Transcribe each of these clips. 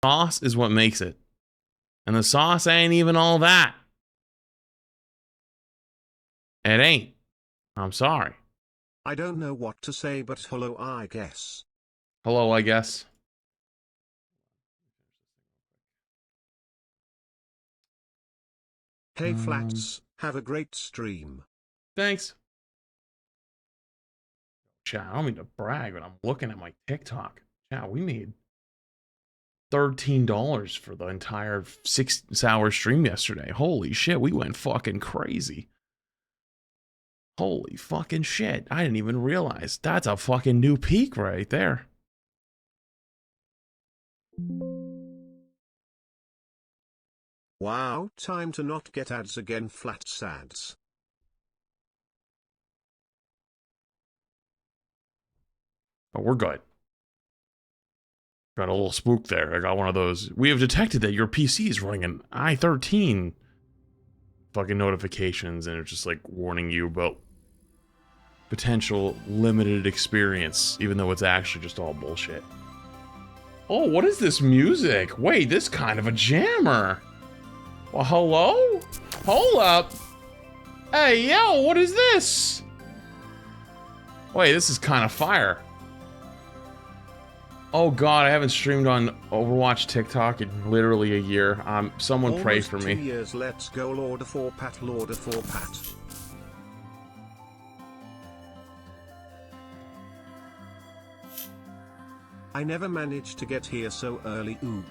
sauce is what makes it. And the sauce ain't even all that. It ain't. I'm sorry. I don't know what to say, but hello, I guess. Hello, I guess. Hey, Flats, have a great stream. Thanks. Chat, I don't mean to brag, but I'm looking at my TikTok. Chat, we made $13 for the entire 6-hour stream yesterday. Holy shit, we went fucking crazy. Holy fucking shit. I didn't even realize. That's a fucking new peak right there. Wow, time to not get ads again, Flats ads. But we're good. Got a little spook there. I got one of those. We have detected that your PC is running an i13 fucking notifications, and it's just like warning you about potential limited experience, even though it's actually just all bullshit. Oh, what is this music? Wait, this kind of a jammer. Well, hello? Hold up. Hey, yo, what is this? Wait, this is kind of fire. Oh god, I haven't streamed on Overwatch TikTok in literally a year. Someone pray for me. 2 years, let's go, Lord for Pat, Lord for Pat. I never managed to get here so early, oop.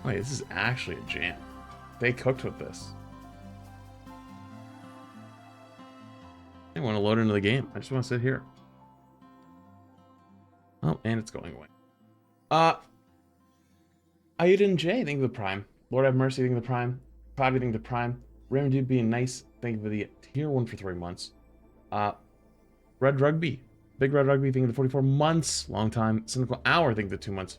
Wait, this is actually a jam. They cooked with this. I want to load into the game. I just want to sit here. Oh, and it's going away. Aiden J, thank you for the Prime. Lord have mercy, thank you for the Prime. Fabi, thank you for the Prime. Raymond Dude being nice, thank you for the tier 1 for 3 months. Red Rugby. Big Red Rugby, thank you for the 44 months. Long time. Cynical Hour, thank you for the 2 months.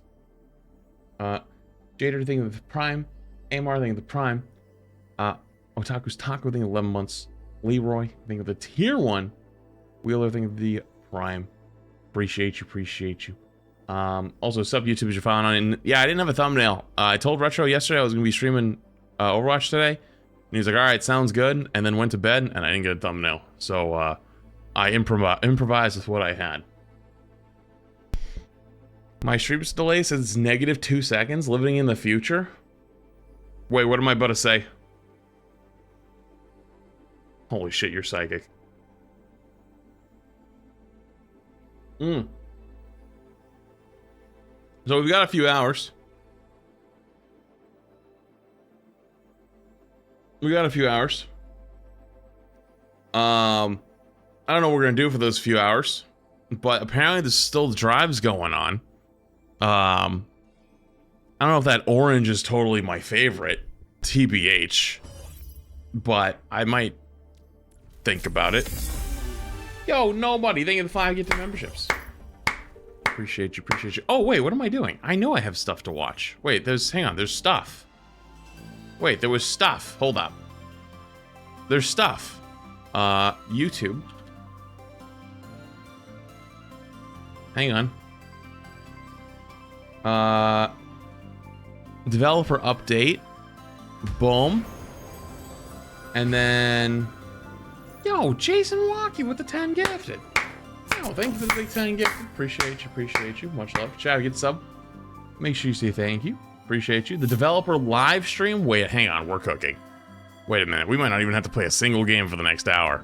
Jader, thank you for the Prime. Amar, thank you for the Prime. Otaku's Taco, thank you for 11 months. Leroy, thank you for the tier 1. Wheeler, thank you for the Prime. Appreciate you, appreciate you. Also, sub YouTube is your following on. And yeah, I didn't have a thumbnail. I told Retro yesterday I was going to be streaming Overwatch today. And he was like, alright, sounds good. And then went to bed, and I didn't get a thumbnail. So, I improvised with what I had. My stream's delay says it's negative 2 seconds, living in the future. Wait, what am I about to say? Holy shit, you're psychic. So we've got a few hours. I don't know what we're gonna do for those few hours, but apparently there's still drives going on. I don't know if that orange is totally my favorite, TBH, but I might think about it. Yo, nobody, thank you for the 5 gifted memberships. Appreciate you, appreciate you. Oh, wait, what am I doing? I know I have stuff to watch. Wait, hang on, there's stuff. Wait, there was stuff. Hold up. There's stuff. YouTube. Hang on. Developer update. Boom. And then... Yo, Jason Walkie with the 10 gifted. Oh, thank you for the big 10 gifted. Appreciate you. Much love. Chad, get sub. Make sure you say thank you. Appreciate you. The developer live stream. Wait, hang on. We're cooking. Wait a minute. We might not even have to play a single game for the next hour.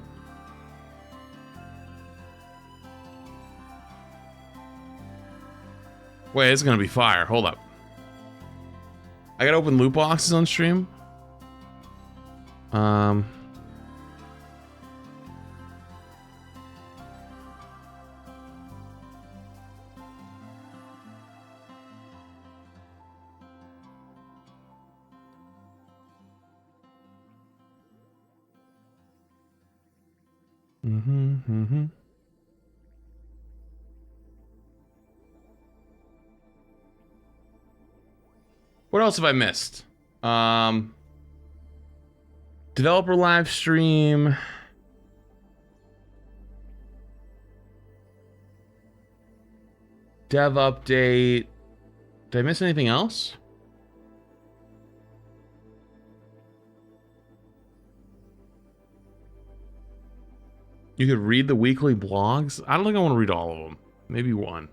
Wait, it's gonna be fire. Hold up. I gotta open loot boxes on stream. What else have I missed? Developer live stream. Dev update. Did I miss anything else? You could read the weekly blogs. I don't think I want to read all of them. Maybe one.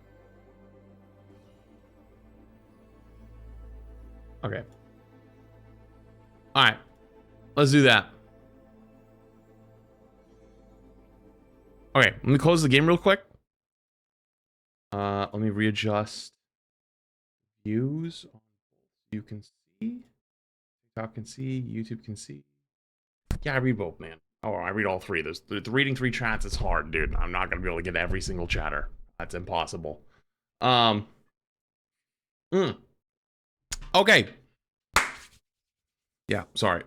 Okay. All right. Let's do that. Okay, let me close the game real quick. Let me readjust views. You can see. TikTok can see. YouTube can see. Yeah, I read both, man. Oh, I read all three. There's the reading three chats is hard, dude. I'm not gonna be able to get every single chatter. That's impossible. Okay. Yeah, sorry.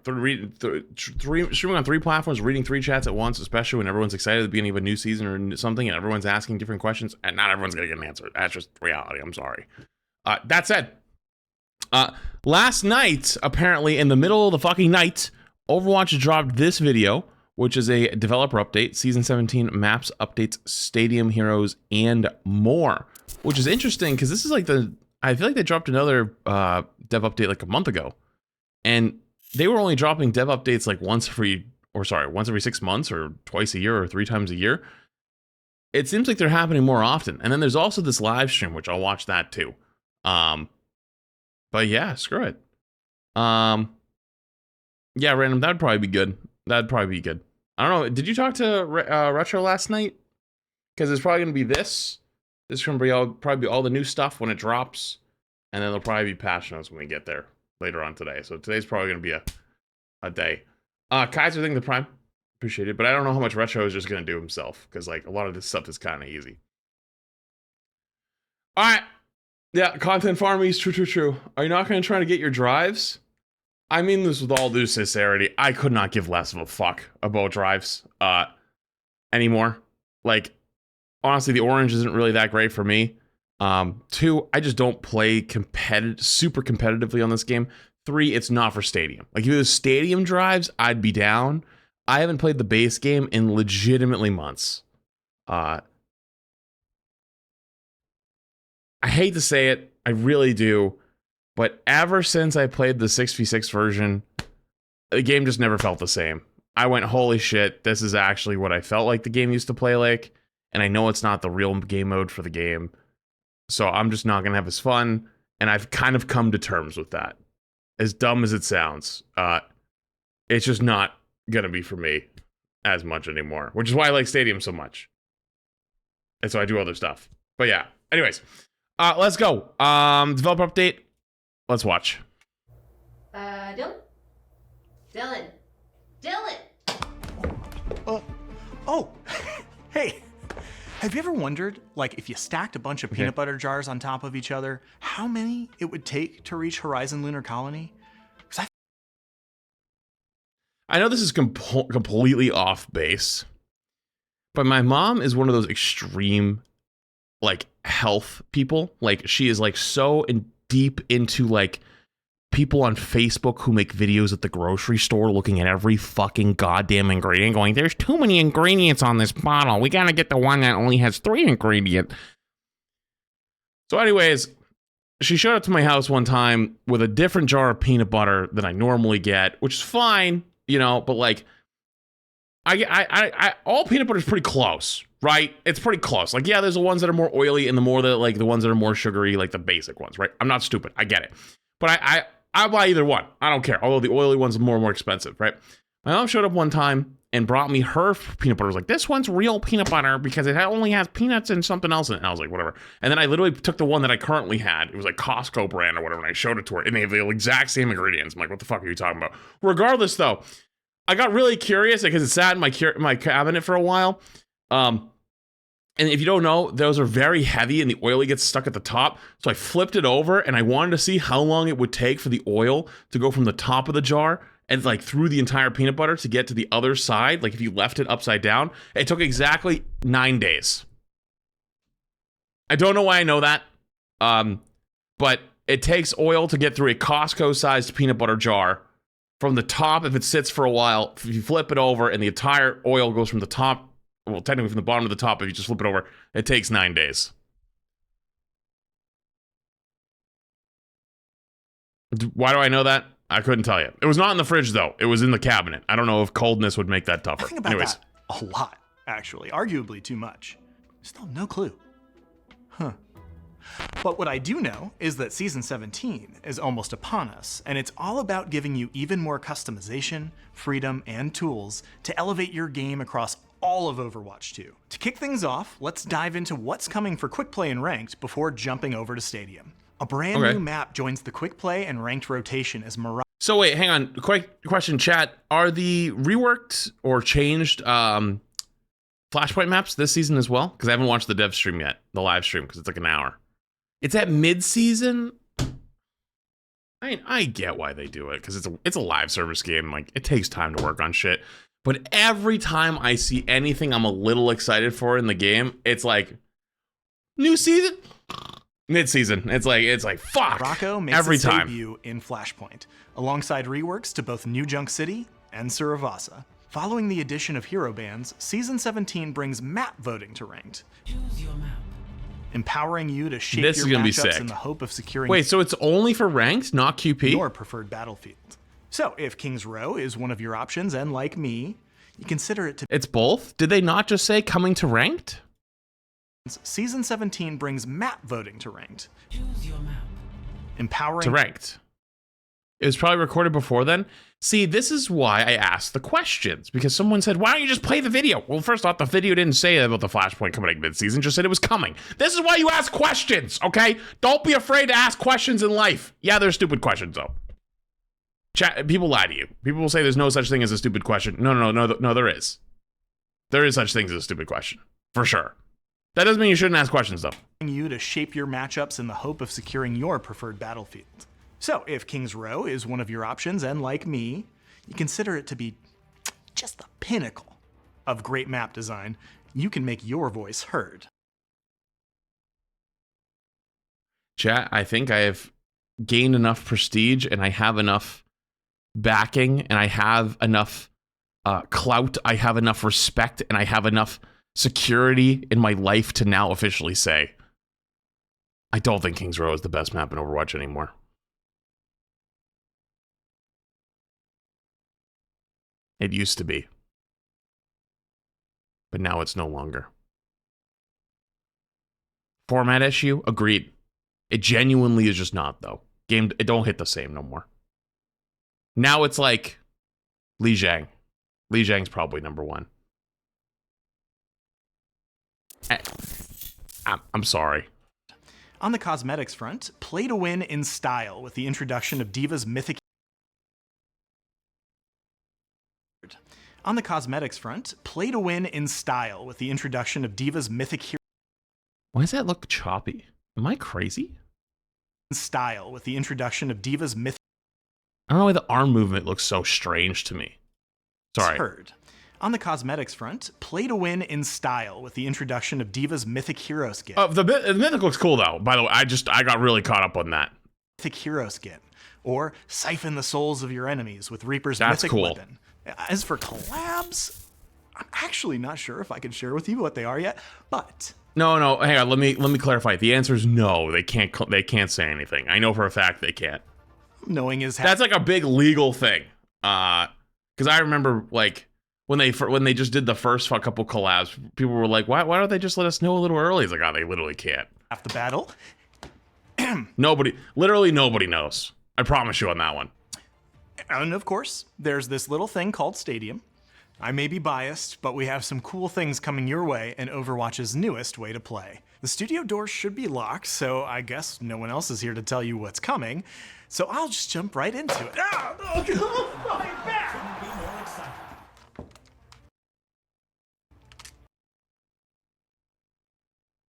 Streaming on three platforms, reading three chats at once, especially when everyone's excited at the beginning of a new season or something, and everyone's asking different questions, and not everyone's gonna get an answer. That's just reality. I'm sorry. That said, last night, apparently in the middle of the fucking night, Overwatch dropped this video, which is a developer update, Season 17 maps, updates, stadium heroes, and more. Which is interesting, because this is like I feel like they dropped another dev update like a month ago. And they were only dropping dev updates like once every 6 months, or twice a year, or 3 times a year. It seems like they're happening more often. And then there's also this live stream, which I'll watch that too. But yeah, screw it. Yeah, random. That'd probably be good. That'd probably be good. I don't know. Did you talk to Retro last night? Because it's probably gonna be this. This is gonna be probably all the new stuff when it drops, and then there'll probably be patch notes when we get there later on today. So today's probably gonna be a day. Kaiser, thank the Prime. Appreciate it. But I don't know how much Retro is just gonna do himself, because like a lot of this stuff is kind of easy. All right. Yeah, content farmies. True. Are you not gonna try to get your drives? I mean this with all due sincerity. I could not give less of a fuck about drives anymore. Like, honestly, the orange isn't really that great for me. 2, I just don't play super competitively on this game. 3, it's not for stadium. Like, if it was stadium drives, I'd be down. I haven't played the base game in legitimately months. I hate to say it, I really do. But ever since I played the 6v6 version, the game just never felt the same. I went, holy shit, this is actually what I felt like the game used to play like. And I know it's not the real game mode for the game. So I'm just not going to have as fun. And I've kind of come to terms with that. As dumb as it sounds, it's just not going to be for me as much anymore. Which is why I like Stadium so much. And so I do other stuff. But yeah, anyways, let's go. Developer update. Let's watch. Dylan. Oh, hey. Have you ever wondered, like, if you stacked a bunch of peanut butter jars on top of each other, how many it would take to reach Horizon Lunar Colony? I know this is completely off base, but my mom is one of those extreme, like, health people. Like, she is, like, so deep into, like, people on Facebook who make videos at the grocery store looking at every fucking goddamn ingredient going, there's too many ingredients on this bottle. We gotta get the one that only has 3 ingredients. So anyways, she showed up to my house one time with a different jar of peanut butter than I normally get, which is fine, you know, but like, I all peanut butter is pretty close, right? It's pretty close. Like, yeah, there's the ones that are more oily and the ones that are more sugary, like the basic ones, right? I'm not stupid. I get it. But I'll buy either one. I don't care. Although the oily one's more and more expensive, right? My mom showed up one time and brought me her peanut butter. I was like, this one's real peanut butter because it only has peanuts and something else in it. And I was like, whatever. And then I literally took the one that I currently had. It was like Costco brand or whatever. And I showed it to her. And they have the exact same ingredients. I'm like, what the fuck are you talking about? Regardless, though, I got really curious because it sat in my cabinet for a while. And if you don't know, those are very heavy and the oil gets stuck at the top. So I flipped it over and I wanted to see how long it would take for the oil to go from the top of the jar and like through the entire peanut butter to get to the other side. Like if you left it upside down, it took exactly 9 days. I don't know why I know that. But it takes oil to get through a Costco-sized peanut butter jar. From the top, if it sits for a while, if you flip it over and the entire oil goes from the top, well, technically from the bottom to the top, if you just flip it over, it takes 9 days. Why do I know that? I couldn't tell you. It was not in the fridge, though. It was in the cabinet. I don't know if coldness would make that tougher. I think about that a lot, actually. Arguably too much. Still no clue. Huh. But what I do know is that Season 17 is almost upon us, and it's all about giving you even more customization, freedom, and tools to elevate your game across all of Overwatch 2. To kick things off, let's dive into what's coming for Quick Play and Ranked before jumping over to Stadium. A brand new map joins the Quick Play and Ranked rotation as Mirage. So wait, hang on. Quick question, chat. Are the reworked or changed Flashpoint maps this season as well? Because I haven't watched the dev stream yet, the live stream, because it's like an hour. It's at mid-season. I get why they do it, because it's a live service game. Like, it takes time to work on shit. But every time I see anything I'm a little excited for in the game, it's like, new season, mid-season. It's like fuck. Rocco makes every its time. debut in Flashpoint, alongside reworks to both New Junk City and Suravasa. Following the addition of hero bands, Season 17 brings map voting to Ranked. Choose your map. Empowering you to shape your matchups in the hope of securing. Wait, so it's only for Ranked, not QP? Your preferred battlefield. So if King's Row is one of your options, and like me, you consider it to. It's both? Did they not just say coming to Ranked? Season 17 brings map voting to Ranked. Choose your map. Empowering. To Ranked. It was probably recorded before then. See, this is why I asked the questions, because someone said, why don't you just play the video? Well, first off, the video didn't say about the Flashpoint coming mid-season, just said it was coming. This is why you ask questions, okay? Don't be afraid to ask questions in life. Yeah, they're stupid questions, though. Chat, people lie to you. People will say there's no such thing as a stupid question. No, there is. There is such thing as a stupid question, for sure. That doesn't mean you shouldn't ask questions, though. You to shape your matchups in the hope of securing your preferred battlefield. So if King's Row is one of your options, and like me, you consider it to be just the pinnacle of great map design, you can make your voice heard. Chat, I think I have gained enough prestige, and I have enough backing, and I have enough clout, I have enough respect, and I have enough security in my life to now officially say, I don't think King's Row is the best map in Overwatch anymore. It used to be. But now it's no longer. Format issue? Agreed. It genuinely is just not, though. Game, it don't hit the same no more. Now it's like Li Jiang. Li Jiang's probably number one. I'm sorry. On the cosmetics front, play to win in style with the introduction of D.Va's Mythic. On the cosmetics front, play to win in style with the introduction of D.Va's Mythic Hero. Why does that look choppy? Am I crazy? In style with the introduction of D.Va's Mythic. I don't know why the arm movement looks so strange to me. Sorry. Heard. On the cosmetics front, play to win in style with the introduction of D.Va's Mythic Hero skin. The Mythic looks cool, though. By the way, I got really caught up on that. Mythic Hero skin. Or siphon the souls of your enemies with Reaper's That's Mythic cool. weapon. As for collabs, I'm actually not sure if I can share with you what they are yet, but... No, hang on, let me clarify. The answer is no, they can't say anything. I know for a fact they can't. Knowing is... That's like a big legal thing. Because I remember, like, when they just did the first couple collabs, people were like, why don't they just let us know a little early? It's like, oh, they literally can't. Half the battle. Literally nobody knows. I promise you on that one. And of course, there's this little thing called Stadium. I may be biased, but we have some cool things coming your way in Overwatch's newest way to play. The studio doors should be locked, so I guess no one else is here to tell you what's coming. So I'll just jump right into it. My back!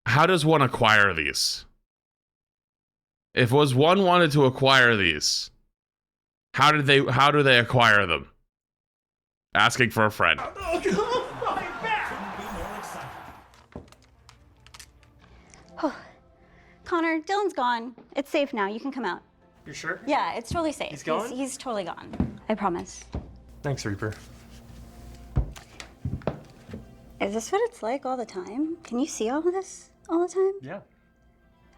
How does one acquire these? If one wanted to acquire these, how do they acquire them? Asking for a friend. Connor, Dylan's gone. It's safe now. You can come out. You sure? Yeah, it's totally safe. He's gone? He's totally gone. I promise. Thanks, Reaper. Is this what it's like all the time? Can you see all of this all the time? Yeah.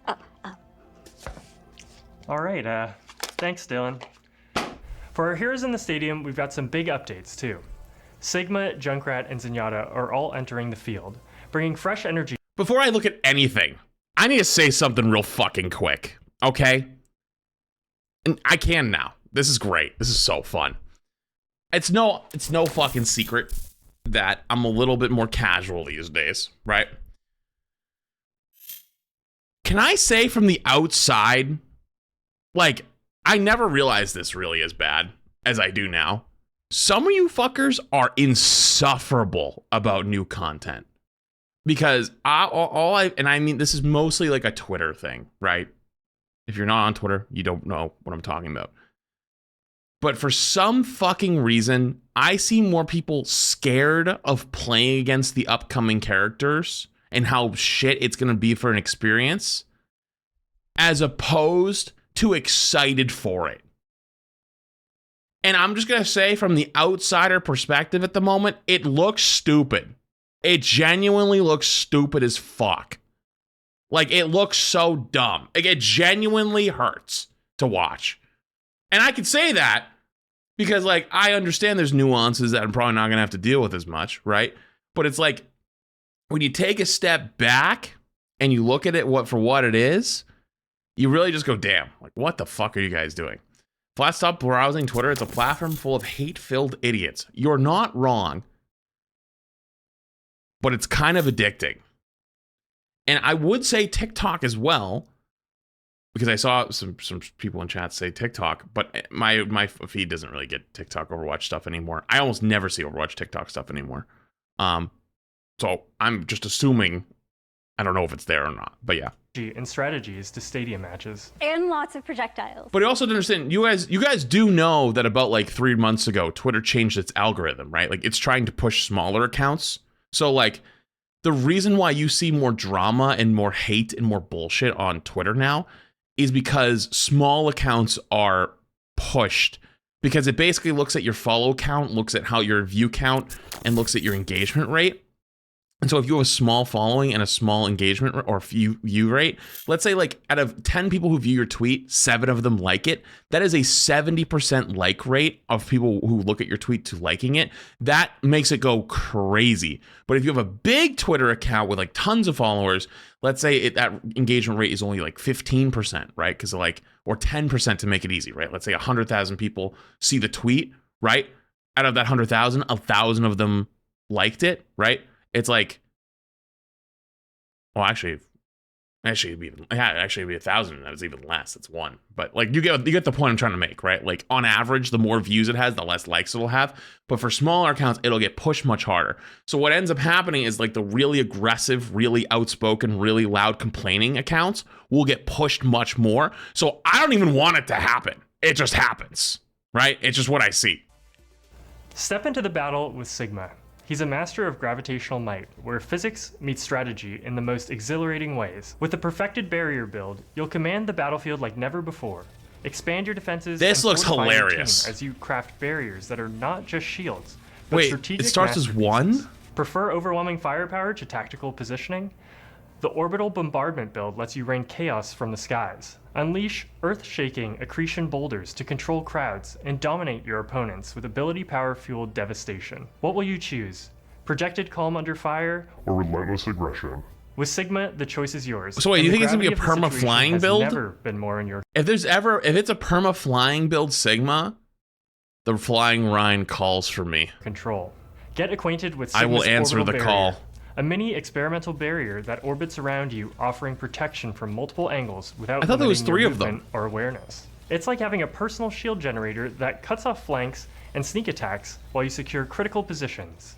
Oh. All right, thanks, Dylan. For our heroes in the stadium, we've got some big updates, too. Sigma, Junkrat, and Zenyatta are all entering the field, bringing fresh energy. Before I look at anything, I need to say something real fucking quick, okay? And I can now. This is great. This is so fun. It's no fucking secret that I'm a little bit more casual these days, right? Can I say from the outside, like, I never realized this really as bad as I do now. Some of you fuckers are insufferable about new content. Because I mean, this is mostly like a Twitter thing, right? If you're not on Twitter, you don't know what I'm talking about. But for some fucking reason, I see more people scared of playing against the upcoming characters and how shit it's going to be for an experience, as opposed to excited for it. And I'm just going to say, from the outsider perspective at the moment, it looks stupid. It genuinely looks stupid as fuck. Like, it looks so dumb. Like, it genuinely hurts to watch. And I can say that because, like, I understand there's nuances that I'm probably not going to have to deal with as much, right? But it's like, when you take a step back and you look at it for what it is, you really just go, damn, like, what the fuck are you guys doing? Flat stop browsing Twitter. It's a platform full of hate-filled idiots. You're not wrong, but it's kind of addicting. And I would say TikTok as well, because I saw some people in chat say TikTok, but my feed doesn't really get TikTok Overwatch stuff anymore. I almost never see Overwatch TikTok stuff anymore. So I'm just assuming, I don't know if it's there or not, but yeah. And strategies to stadium matches. And lots of projectiles. But you also understand, you guys do know that about like 3 months ago, Twitter changed its algorithm, right? Like, it's trying to push smaller accounts. So like, the reason why you see more drama and more hate and more bullshit on Twitter now is because small accounts are pushed, because it basically looks at your follow count, looks at how your view count, and looks at your engagement rate. And so if you have a small following and a small engagement or view rate, let's say like out of 10 people who view your tweet, 7 of them like it. That is a 70% like rate of people who look at your tweet to liking it. That makes it go crazy. But if you have a big Twitter account with like tons of followers, let's say that engagement rate is only like 15%, right? Because like, or 10% to make it easy, right? Let's say 100,000 people see the tweet, right? Out of that 100,000, 1,000 of them liked it, right? It's like, well, actually it'd be 1,000. That was even less. It's 1. But like, you get the point I'm trying to make, right? Like, on average, the more views it has, the less likes it'll have. But for smaller accounts, it'll get pushed much harder. So what ends up happening is like the really aggressive, really outspoken, really loud complaining accounts will get pushed much more. So I don't even want it to happen. It just happens, right? It's just what I see. Step into the battle with Sigma. He's a master of gravitational might, where physics meets strategy in the most exhilarating ways. With a perfected barrier build, you'll command the battlefield like never before. Expand your defenses. This and looks fortify your hilarious. team as you craft barriers that are not just shields, but Wait, strategic it starts as masterpieces. 1? Prefer overwhelming firepower to tactical positioning? The orbital bombardment build lets you rain chaos from the skies. Unleash earth-shaking accretion boulders to control crowds and dominate your opponents with ability power-fueled devastation. What will you choose? Projected calm under fire, or relentless aggression? With Sigma, the choice is yours. So wait, and you the think it's gonna be a gravity of the situation perma-flying has build? Never been more in your If it's a perma-flying build Sigma, the flying Rhine calls for me. control. Get acquainted with I Sigma's will answer orbital the barrier, call. a mini experimental barrier that orbits around you, offering protection from multiple angles without I thought there was limiting 3 your of them. movement or awareness. It's like having a personal shield generator that cuts off flanks and sneak attacks while you secure critical positions.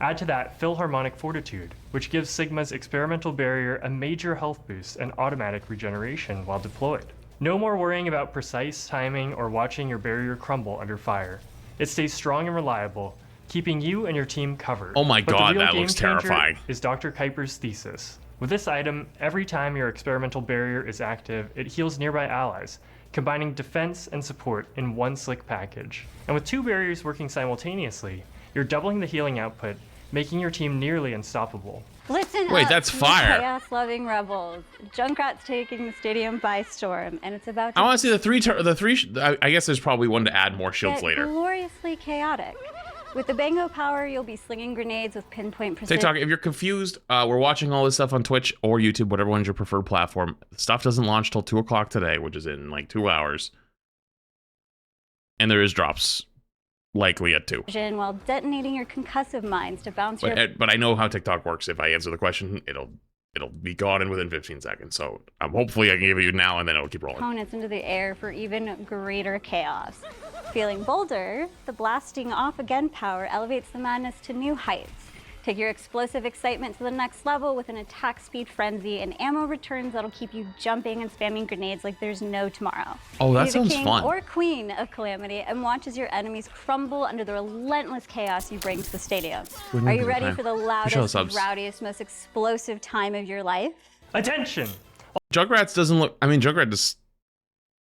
Add to that Philharmonic Fortitude, which gives Sigma's experimental barrier a major health boost and automatic regeneration while deployed. No more worrying about precise timing or watching your barrier crumble under fire. It stays strong and reliable, keeping you and your team covered. Oh my But the God, real that game looks changer terrifying. is Dr. Kuiper's thesis. With this item, every time your experimental barrier is active, it heals nearby allies, combining defense and support in one slick package. And with 2 barriers working simultaneously, you're doubling the healing output, making your team nearly unstoppable. Listen Wait, up, that's you fire. chaos-loving rebels. Junkrat's taking the stadium by storm, and it's about to I want to see the three. I guess there's probably one to add more shields get later. gloriously chaotic. With the Bango power, you'll be slinging grenades with pinpoint precision. TikTok, if you're confused, we're watching all this stuff on Twitch or YouTube, whatever one's your preferred platform. Stuff doesn't launch till 2 o'clock today, which is in like 2 hours. And there is drops likely at 2. While detonating your concussive mines to bounce your But I know how TikTok works. If I answer the question, it'll be gone in within 15 seconds. So hopefully I can give it you now, and then it'll keep rolling. opponents into the air for even greater chaos. Feeling bolder, the blasting off again power elevates the madness to new heights. Take your explosive excitement to the next level with an attack speed frenzy and ammo returns that'll keep you jumping and spamming grenades like there's no tomorrow. Oh, that Be the sounds king fun. or queen of calamity and watch as your enemies crumble under the relentless chaos you bring to the stadium. Wouldn't Are it you be ready time? for the We should loudest, have subs. rowdiest, most explosive time of your life? Attention! Junkrat's doesn't look. I mean, Junkrat just.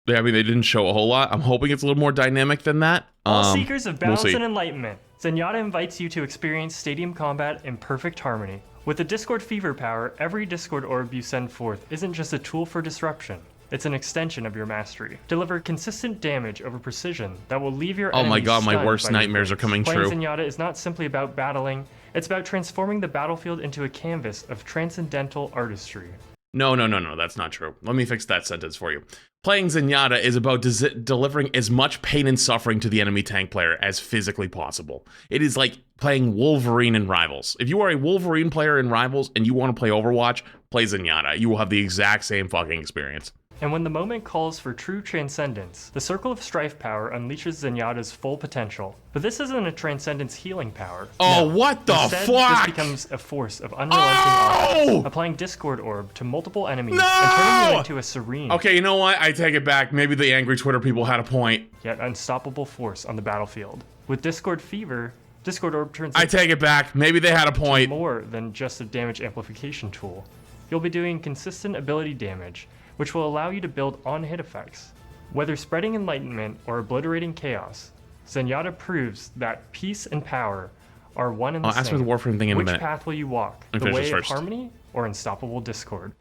Yeah, I mean, they didn't show a whole lot. I'm hoping it's a little more dynamic than that. All seekers of we'll balance see. and enlightenment, Zenyatta invites you to experience stadium combat in perfect harmony. With the Discord Fever power, every Discord orb you send forth isn't just a tool for disruption. It's an extension of your mastery. Deliver consistent damage over precision that will leave your Oh my enemies god, my stunned worst by your nightmares are blades. coming Playing true. Zenyatta is not simply about battling, it's about transforming the battlefield into a canvas of transcendental artistry. No, that's not true. Let me fix that sentence for you. Playing Zenyatta is about delivering as much pain and suffering to the enemy tank player as physically possible. It is like playing Wolverine in Rivals. If you are a Wolverine player in Rivals and you want to play Overwatch, play Zenyatta. You will have the exact same fucking experience. And when the moment calls for true transcendence, the Circle of Strife power unleashes Zenyatta's full potential. But this isn't a transcendence healing power. Oh, No. what the Instead, fuck? This becomes a force of unrelenting offense, applying Discord Orb to multiple enemies and turning you into a serene, Okay, you know what? I take it back. Maybe the angry Twitter people had a point. yet unstoppable force on the battlefield. With Discord Fever, Discord Orb turns I take it back. Maybe they had a into point. more than just a damage amplification tool. You'll be doing consistent ability damage, which will allow you to build on-hit effects. Whether spreading enlightenment or obliterating chaos, Zenyatta proves that peace and power are one and the I'll same. ask for the Warframe thing in a Which minute. path will you walk? Let me The finish way this of first. harmony or unstoppable discord?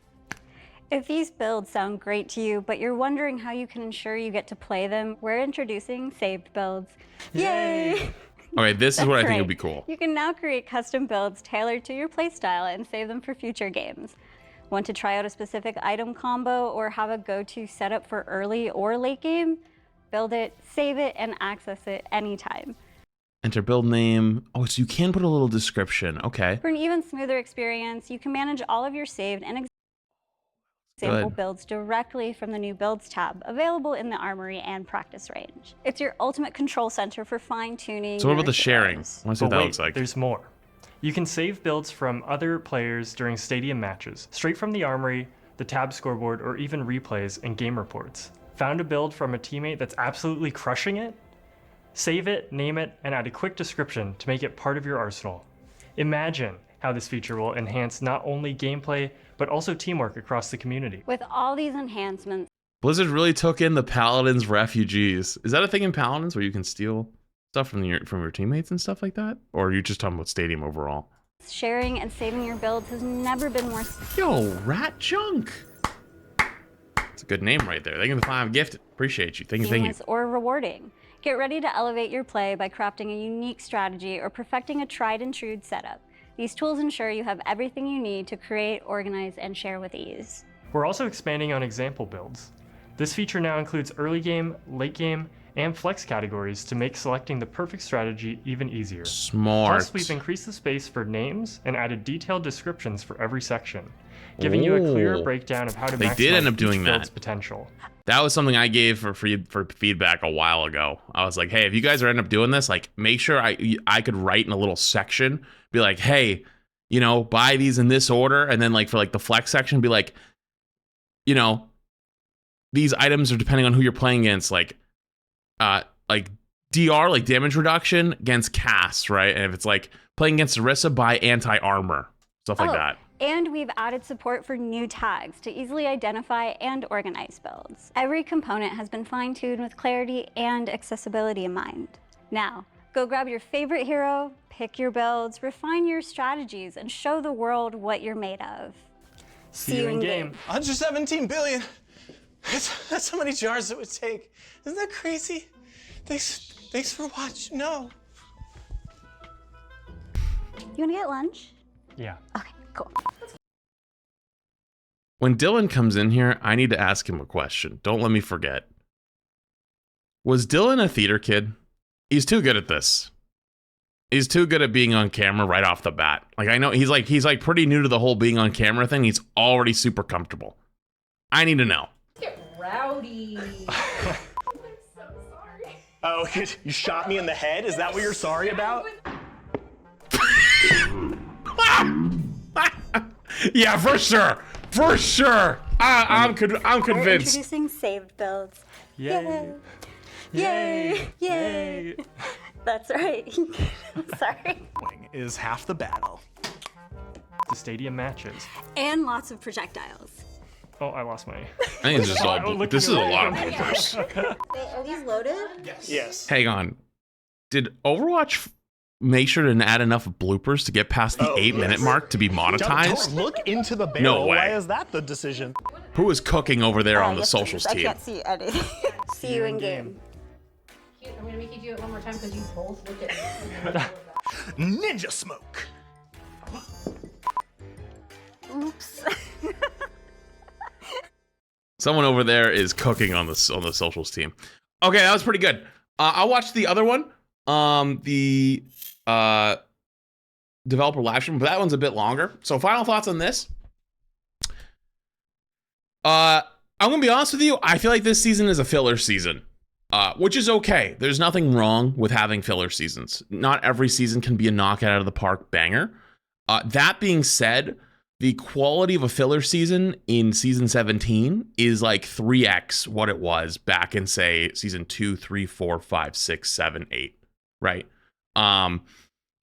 If these builds sound great to you, but you're wondering how you can ensure you get to play them, we're introducing saved builds. Yay! Okay, this is what I think Right. would be cool. You can now create custom builds tailored to your playstyle and save them for future games. Want to try out a specific item combo or have a go-to setup for early or late game? Build it, save it, and access it anytime. Enter build name. Oh, so you can put a little description. Okay. For an even smoother experience, you can manage all of your saved and example Good. builds directly from the new Builds tab, available in the Armory and Practice range. It's your ultimate control center for fine-tuning. So what your about the sharing? I heroes. want to see what But that wait, looks like. there's more. You can save builds from other players during stadium matches, straight from the armory, the tab scoreboard, or even replays and game reports. Found a build from a teammate that's absolutely crushing it? Save it, name it, and add a quick description to make it part of your arsenal. Imagine how this feature will enhance not only gameplay, but also teamwork across the community. With all these enhancements, Blizzard really took in the Paladins refugees. Is that a thing in Paladins where you can steal stuff from your teammates and stuff like that? Or are you just talking about Stadium overall? sharing and saving your builds has never been more Yo, Rat Junk. It's a good name right there. Thank you for the 5 gift. Appreciate you. Thank you. seamless or rewarding. Get ready to elevate your play by crafting a unique strategy or perfecting a tried and true setup. These tools ensure you have everything you need to create, organize, and share with ease. We're also expanding on example builds. This feature now includes early game, late game, and flex categories to make selecting the perfect strategy even easier. Smart. Plus, we've increased the space for names and added detailed descriptions for every section, giving you a clearer Oh. breakdown of how to They maximize did end up each doing build's that. potential. That was something I gave for feedback a while ago. I was like, hey, if you guys are end up doing this, like, make sure I could write in a little section, be like, hey, you know, buy these in this order, and then like for like the flex section, be like, you know, these items are depending on who you're playing against, like DR, like damage reduction against casts, right? And if it's like playing against Orisa, buy anti-armor, stuff like Oh, that. And we've added support for new tags to easily identify and organize builds. Every component has been fine-tuned with clarity and accessibility in mind. Now, go grab your favorite hero, pick your builds, refine your strategies, and show the world what you're made of. See you in game. 117 billion. That's how many jars it would take. Isn't that crazy? Thanks for watching. No. You wanna get lunch? Yeah. Okay, cool. When Dylan comes in here, I need to ask him a question. Don't let me forget. Was Dylan a theater kid? He's too good at this. He's too good at being on camera right off the bat. Like, I know he's like pretty new to the whole being on camera thing. He's already super comfortable. I need to know. Get rowdy. Oh, you shot me in the head? Is that what you're sorry about? Yeah, for sure. For sure. I'm convinced. Introducing saved builds. Yay. Yay! Yay! That's right. I'm sorry. Is half the battle. The stadium matches. And lots of projectiles. Oh, I lost my. I think it's just all. This is a lot of bloopers. Are these loaded? Yes. Hang on. Did Overwatch make sure to add enough bloopers to get past the 8-minute mark to be monetized? Don't look into the barrel. No way. Why is that the decision? Who is cooking over there on the Yes, socials please. team? I can't see anything. See you in game. I'm gonna make you do it one more time because you both looked at me. Ninja smoke. Oops. Someone over there is cooking on the socials team. Okay, that was pretty good. I'll watch the other one. The developer live stream, but that one's a bit longer. So final thoughts on this. I'm gonna be honest with you. I feel like this season is a filler season, which is okay. There's nothing wrong with having filler seasons. Not every season can be a knockout out of the park banger. That being said, the quality of a filler season in season 17 is like 3x what it was back in, say, season 2, 3, 4, 5, 6, 7, 8, right?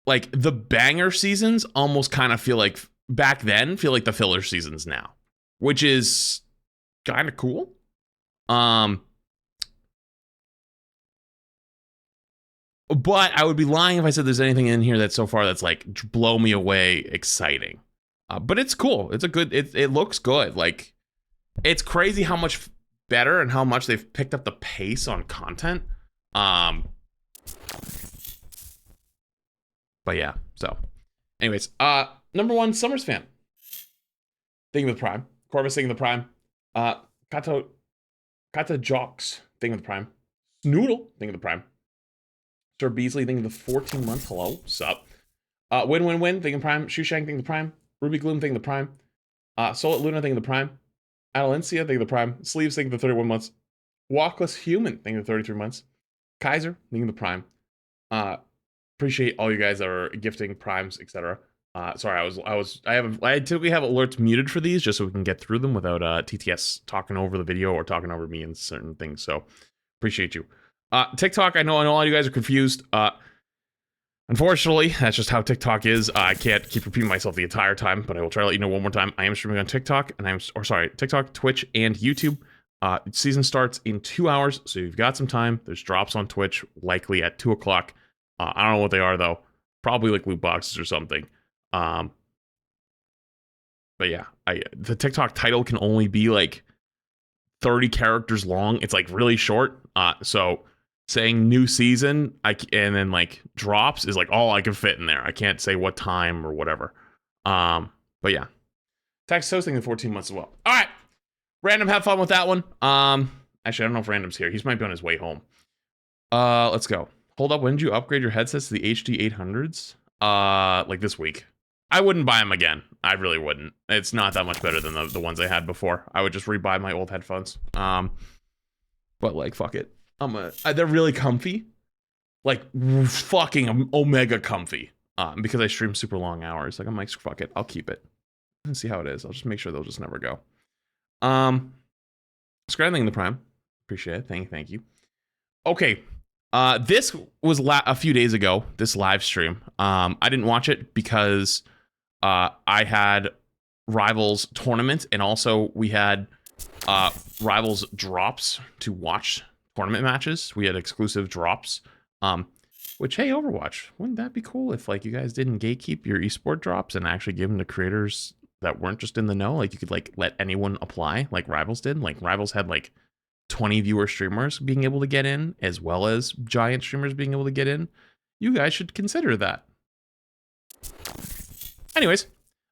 Like the banger seasons almost kind of feel like back then feel like the filler seasons now, which is kind of cool. But I would be lying if I said there's anything in here that so far that's like blow me away exciting. But it's cool. It's a good, it looks good. Like, it's crazy how much better and how much they've picked up the pace on content. But yeah, so anyways, number one, Summers fan. Thinking with Prime. Corvus thinking the Prime. Kata Jocks thinking the Prime. Snoodle thinking the Prime. Sir Beasley thinking the 14 months. Hello, sup. Win thinking Prime. Shushank thinking the Prime. Ruby Gloom thinking the Prime. Solat Luna thinking the Prime. Adalencia thinking the Prime. Sleeves thinking the 31 months. Walkless Human thinking the 33 months. Kaiser thinking the Prime. Appreciate all you guys that are gifting primes, etc. Sorry, I typically have alerts muted for these just so we can get through them without TTS talking over the video or talking over me and certain things. So appreciate you. TikTok, I know all you guys are confused. Unfortunately, that's just how TikTok is. I can't keep repeating myself the entire time, but I will try to let you know one more time. I am streaming on TikTok, and TikTok, Twitch, and YouTube. Season starts in 2 hours, so you've got some time. There's drops on Twitch, likely at 2 o'clock. I don't know what they are, though. Probably like loot boxes or something. But yeah, the TikTok title can only be like 30 characters long. It's like really short. So saying new season and then like drops is like all I can fit in there. I can't say what time or whatever. But yeah, Tax hosting in 14 months as well. All right, Random, have fun with that one. Actually, I don't know if Random's here. He might be on his way home. Let's go. Hold up. When did you upgrade your headsets to the HD 800s? Like this week. I wouldn't buy them again. I really wouldn't. It's not that much better than the ones I had before. I would just rebuy my old headphones. But like, fuck it. They're really comfy. Like, fucking omega comfy. Because I stream super long hours. Like, I'm like, fuck it. I'll keep it. Let's see how it is. I'll just make sure they'll just never go. Scrambling the Prime. Appreciate it. Thank you. Okay. This was a few days ago, this live stream. I didn't watch it because I had Rivals tournament, and also we had Rivals drops to watch tournament matches. We had exclusive drops. Which, hey, Overwatch, wouldn't that be cool if like you guys didn't gatekeep your esport drops and actually give them to creators that weren't just in the know? Like you could like let anyone apply, like Rivals did. Like Rivals had like 20 viewer streamers being able to get in, as well as giant streamers being able to get in. You guys should consider that. Anyways,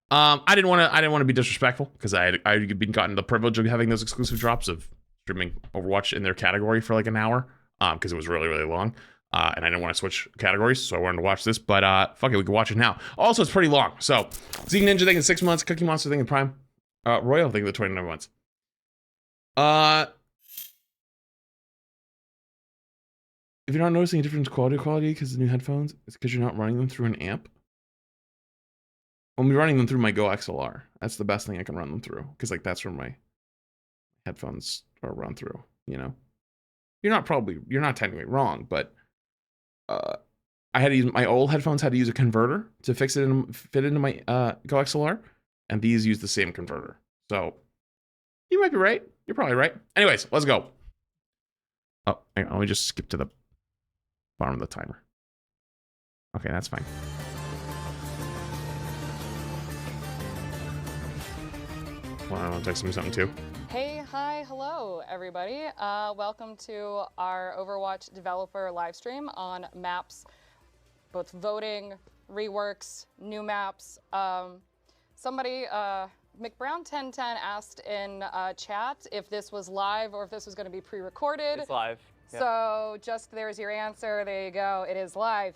I didn't want to be disrespectful because I'd been gotten the privilege of having those exclusive drops of streaming Overwatch in their category for like an hour because it was really, really long. And I didn't want to switch categories, so I wanted to watch this. But fuck it, we can watch it now. Also, it's pretty long. So, Zeke Ninja thinking 6 months, Cookie Monster thinking Prime, Royal thinking the 29 months. If you're not noticing a difference in quality because of the new headphones, it's because you're not running them through an amp. I'm running them through my Go XLR. That's the best thing I can run them through because like that's where my headphones are run through. You know, you're not technically wrong, but I had to use my old headphones. Had to use a converter to fit into my Go XLR, and these use the same converter. So you might be right. You're probably right. Anyways, let's go. Oh, hang on, let me just skip to the bottom of the timer. Okay, that's fine. Want to text me something too? Hey, hi, hello, everybody. Welcome to our Overwatch developer live stream on maps, both voting, reworks, new maps. Somebody, McBrown1010 asked in chat if this was live or if this was going to be pre-recorded. It's live. Yeah. So just there's your answer. There you go. It is live.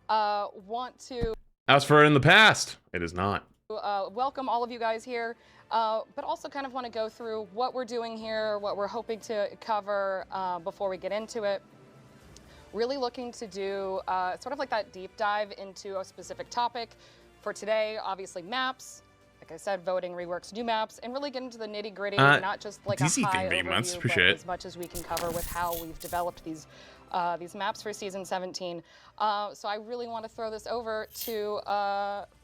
Want to As for in the past, it is not. welcome all of you guys here, but also kind of want to go through what we're doing here, what we're hoping to cover before we get into it. Really looking to do sort of like that deep dive into a specific topic. For today, obviously maps, like I said, voting, reworks, new maps, and really get into the nitty gritty, not just like a high overview, but as much as we can cover with how we've developed these maps for season 17. So I really want to throw this over to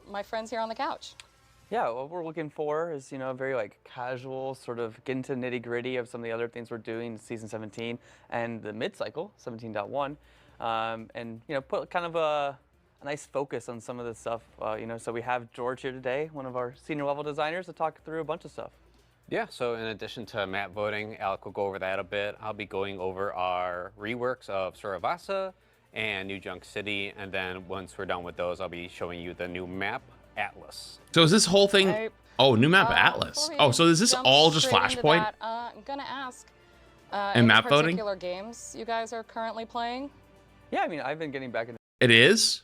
my friends here on the couch. Yeah, what we're looking for is, you know, very like casual, sort of get into nitty gritty of some of the other things we're doing in season 17 and the mid-cycle, 17.1, and, you know, put kind of a nice focus on some of this stuff, you know, so we have George here today, one of our senior level designers, to talk through a bunch of stuff. Yeah, so in addition to map voting, Alec will go over that a bit. I'll be going over our reworks of Suravasa and New Junk City, and then once we're done with those, I'll be showing you the new map, Atlas. So is this whole thing... Oh, new map Atlas. Oh, so is this all just Flashpoint? I'm gonna ask, and map voting? particular games you guys are currently playing? Yeah, I mean, I've been getting back into... It is?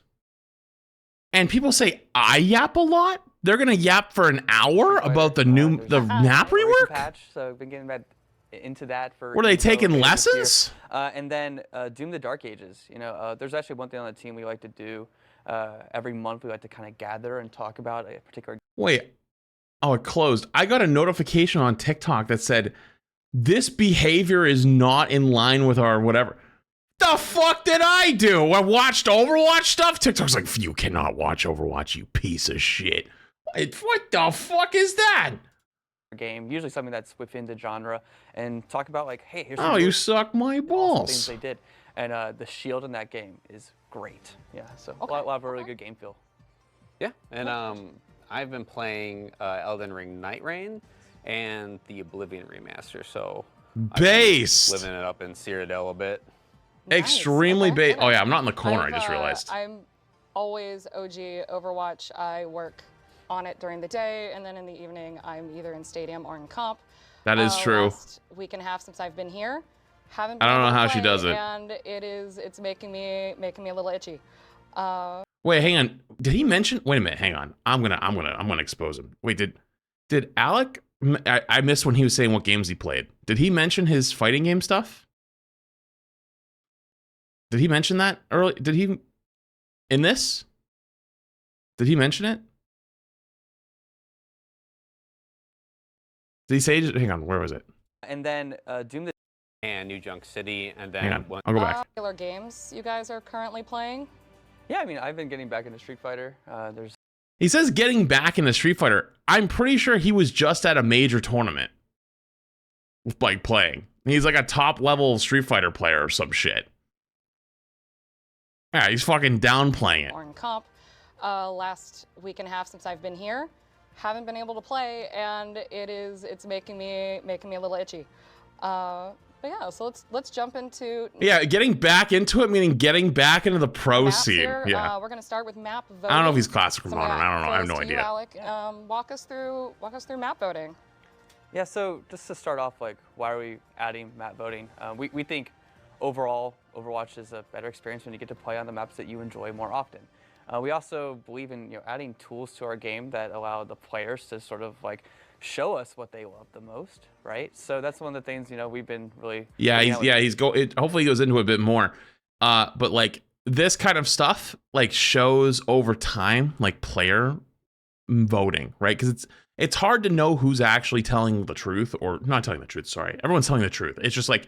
And people say I yap a lot? They're gonna yap for an hour about the new map rework? Patch, so I've been getting back into that for... What are they taking lessons? And then Doom the Dark Ages. You know, there's actually one thing on the team we like to do. Every month we like to kind of gather and talk about a particular... Wait. Oh, it closed. I got a notification on TikTok that said, this behavior is not in line with our whatever. The fuck did I do? I watched Overwatch stuff? TikTok's like, you cannot watch Overwatch, you piece of shit. What the fuck is that? Game, usually something that's within the genre, and talk about like, hey, here's... Oh, you suck my balls. Things they did. And the shield in that game is great. Yeah, so a lot of a really good game feel. Yeah, and I've been playing Elden Ring Night Rain and the Oblivion remaster, so based, living it up in Cyrodiil a bit. Nice. Extremely Okay. based. Oh yeah, I'm not in the corner. I just realized. I'm always OG Overwatch. I work on it during the day, and then in the evening, I'm either in stadium or in comp. That is true. Last week and a half since I've been here, haven't been I don't know able to how she play, does it. and it's making me a little itchy. Wait, hang on. Did he mention? Wait a minute. Hang on. I'm gonna expose him. Wait, did Alec? I missed when he was saying what games he played. Did he mention his fighting game stuff? Did he mention that early? Did he in this? Did he mention it? Did he say? Hang on. Where was it? And then Doom the... And New Junk City, and then... Hang on. I'll go back. Popular games you guys are currently playing? Yeah, I mean, I've been getting back into Street Fighter. There's He says getting back into Street Fighter. I'm pretty sure he was just at a major tournament, like playing. He's like a top level Street Fighter player or some shit. Yeah, he's fucking downplaying it. Or in comp, last week and a half since I've been here, haven't been able to play, and it's making me a little itchy. But yeah, so let's jump into getting back into it, meaning getting back into the pro scene. here. Yeah, We're gonna start with map voting. I don't know if he's classic or So modern. I don't know. I have no Phyllis, to you, idea. Alec, walk us through map voting. Yeah, so just to start off, like, why are we adding map voting? We think overall, Overwatch is a better experience when you get to play on the maps that you enjoy more often. We also believe in adding tools to our game that allow the players to sort of like show us what they love the most, right? So that's one of the things we've been really hopefully he goes into it a bit more. But like this kind of stuff like shows over time like player voting, right? Because it's hard to know who's actually telling the truth or not telling the truth. Sorry, everyone's telling the truth. It's just like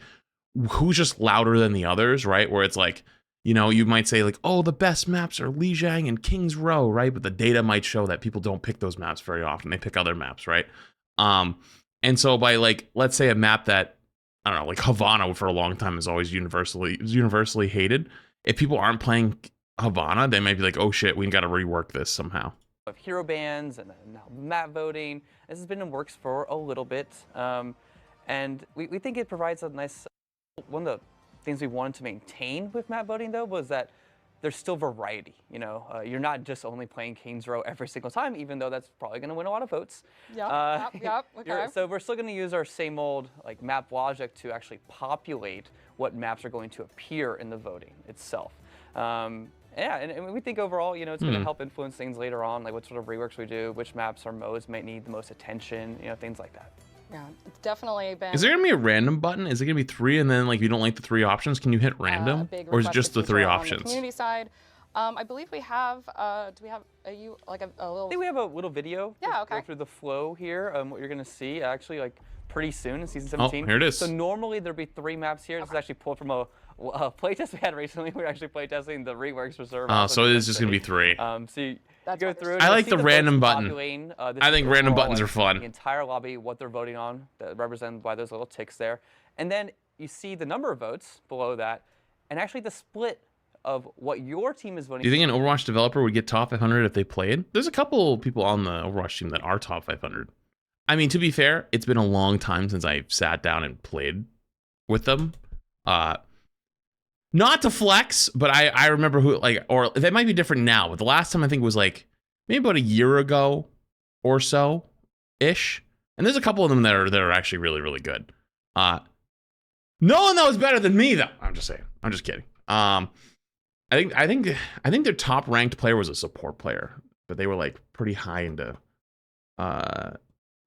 who's just louder than the others, right? Where it's like, you might say like, oh, the best maps are Lijiang and King's Row, right? But the data might show that people don't pick those maps very often. They pick other maps, right? And so by like, let's say a map that, I don't know, like Havana for a long time is always universally hated. If people aren't playing Havana, they might be like, oh shit, we got to rework this somehow. Of hero bans and now map voting. This has been in works for a little bit. And we think it provides a nice, one of the things we wanted to maintain with map voting though was that there's still variety. You're not just only playing King's Row every single time, even though that's probably going to win a lot of votes. Yep. Okay. So we're still going to use our same old like map logic to actually populate what maps are going to appear in the voting itself. And we think overall, it's going to help influence things later on, like what sort of reworks we do, which maps or modes might need the most attention, things like that. Yeah, it's definitely been. Is there gonna be a random button? Is it gonna be 3 and then like if you don't like the 3 options, can you hit random? Or is it just the 3 options? On the community side, I believe we have. Do we have a little? I think we have a little video. Yeah. Okay. Go through the flow here. What you're gonna see actually like pretty soon in season 17. Oh, here it is. So normally there'd be 3 maps here. This is actually pulled from a playtest we had recently. We were actually playtesting the reworks for server. Oh, so it is just gonna be 3. So you go through. I like the random button. I think random buttons are The fun. entire lobby, what they're voting on, represented by those little ticks there, and then you see the number of votes below that, and actually the split of what your team is voting. Do you think an Overwatch developer would get top 500 if they played? There's a couple people on the Overwatch team that are top 500. I mean, to be fair, it's been a long time since I sat down and played with them. Not to flex, but I remember who, like, or they might be different now, but the last time I think was like maybe about a year ago or so ish. And there's a couple of them that are actually really, really good. No one that was better than me though. I'm just saying. I'm just kidding. I think their top ranked player was a support player, but they were like pretty high into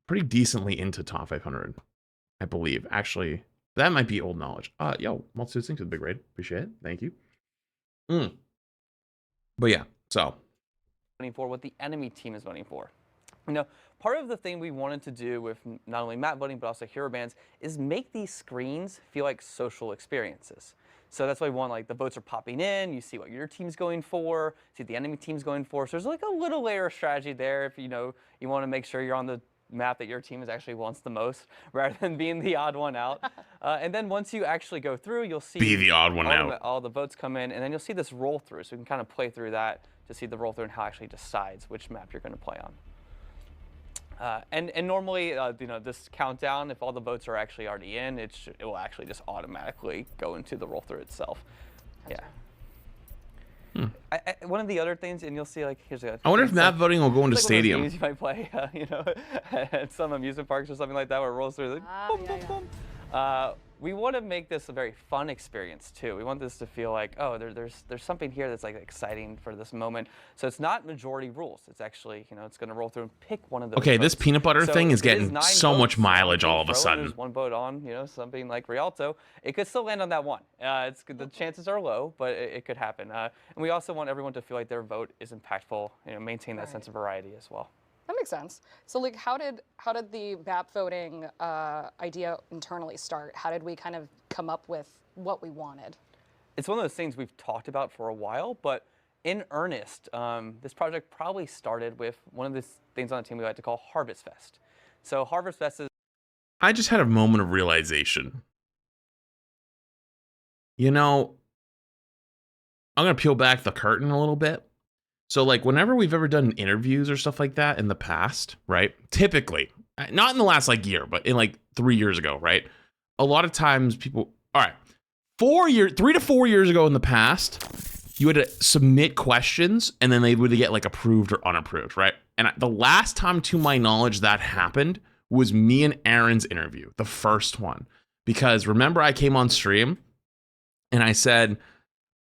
pretty decently into top 500, I believe. Actually, that might be old knowledge. Yo, multitude thanks for the big raid. Appreciate it. Thank you. But yeah, so voting for what the enemy team is voting for. Part of the thing we wanted to do with not only map voting but also hero bans is make these screens feel like social experiences. So that's why we want, like, the votes are popping in, you see what your team's going for, see what the enemy team's going for. So there's like a little layer of strategy there if you want to make sure you're on the map that your team is actually wants the most rather than being the odd one out. And then once you actually go through, you'll see be the odd one out. All the votes come in, and then you'll see this roll through. So you can kind of play through that to see the roll through and how it actually decides which map you're going to play on. And normally, this countdown, if all the votes are actually already in, it will actually just automatically go into the roll through itself. Yeah. One of the other things, and you'll see, like, here's a. I wonder if map voting will go into like Stadium. Games you might play, at some amusement parks or something like that, where it rolls through. Like, boom, boom, boom. We want to make this a very fun experience too. We want this to feel like, oh, there's something here that's like exciting for this moment. So it's not majority rules. It's actually, it's going to roll through and pick one of those. Okay, this votes. peanut butter So thing is it getting 9 so much votes. mileage all of a Throw it, sudden. There's 1 vote on, something like Rialto. It could still land on that one. The chances are low, but it could happen. And we also want everyone to feel like their vote is impactful. Maintain that sense of variety as well. That makes sense. So, like, how did the map voting idea internally start? How did we kind of come up with what we wanted? It's one of those things we've talked about for a while, but in earnest, this project probably started with one of the things on the team we like to call Harvest Fest. So Harvest Fest is... I just had a moment of realization. You know, I'm going to peel back the curtain a little bit. So, like, whenever we've ever done interviews or stuff like that in the past, right? Typically, not in the last, like, year, but in, like, 3 years ago, right? A lot of times people... All right. 3 to 4 years ago in the past, you had to submit questions, and then they would get, like, approved or unapproved, right? And the last time, to my knowledge, that happened was me and Aaron's interview, the first one. Because remember, I came on stream, and I said...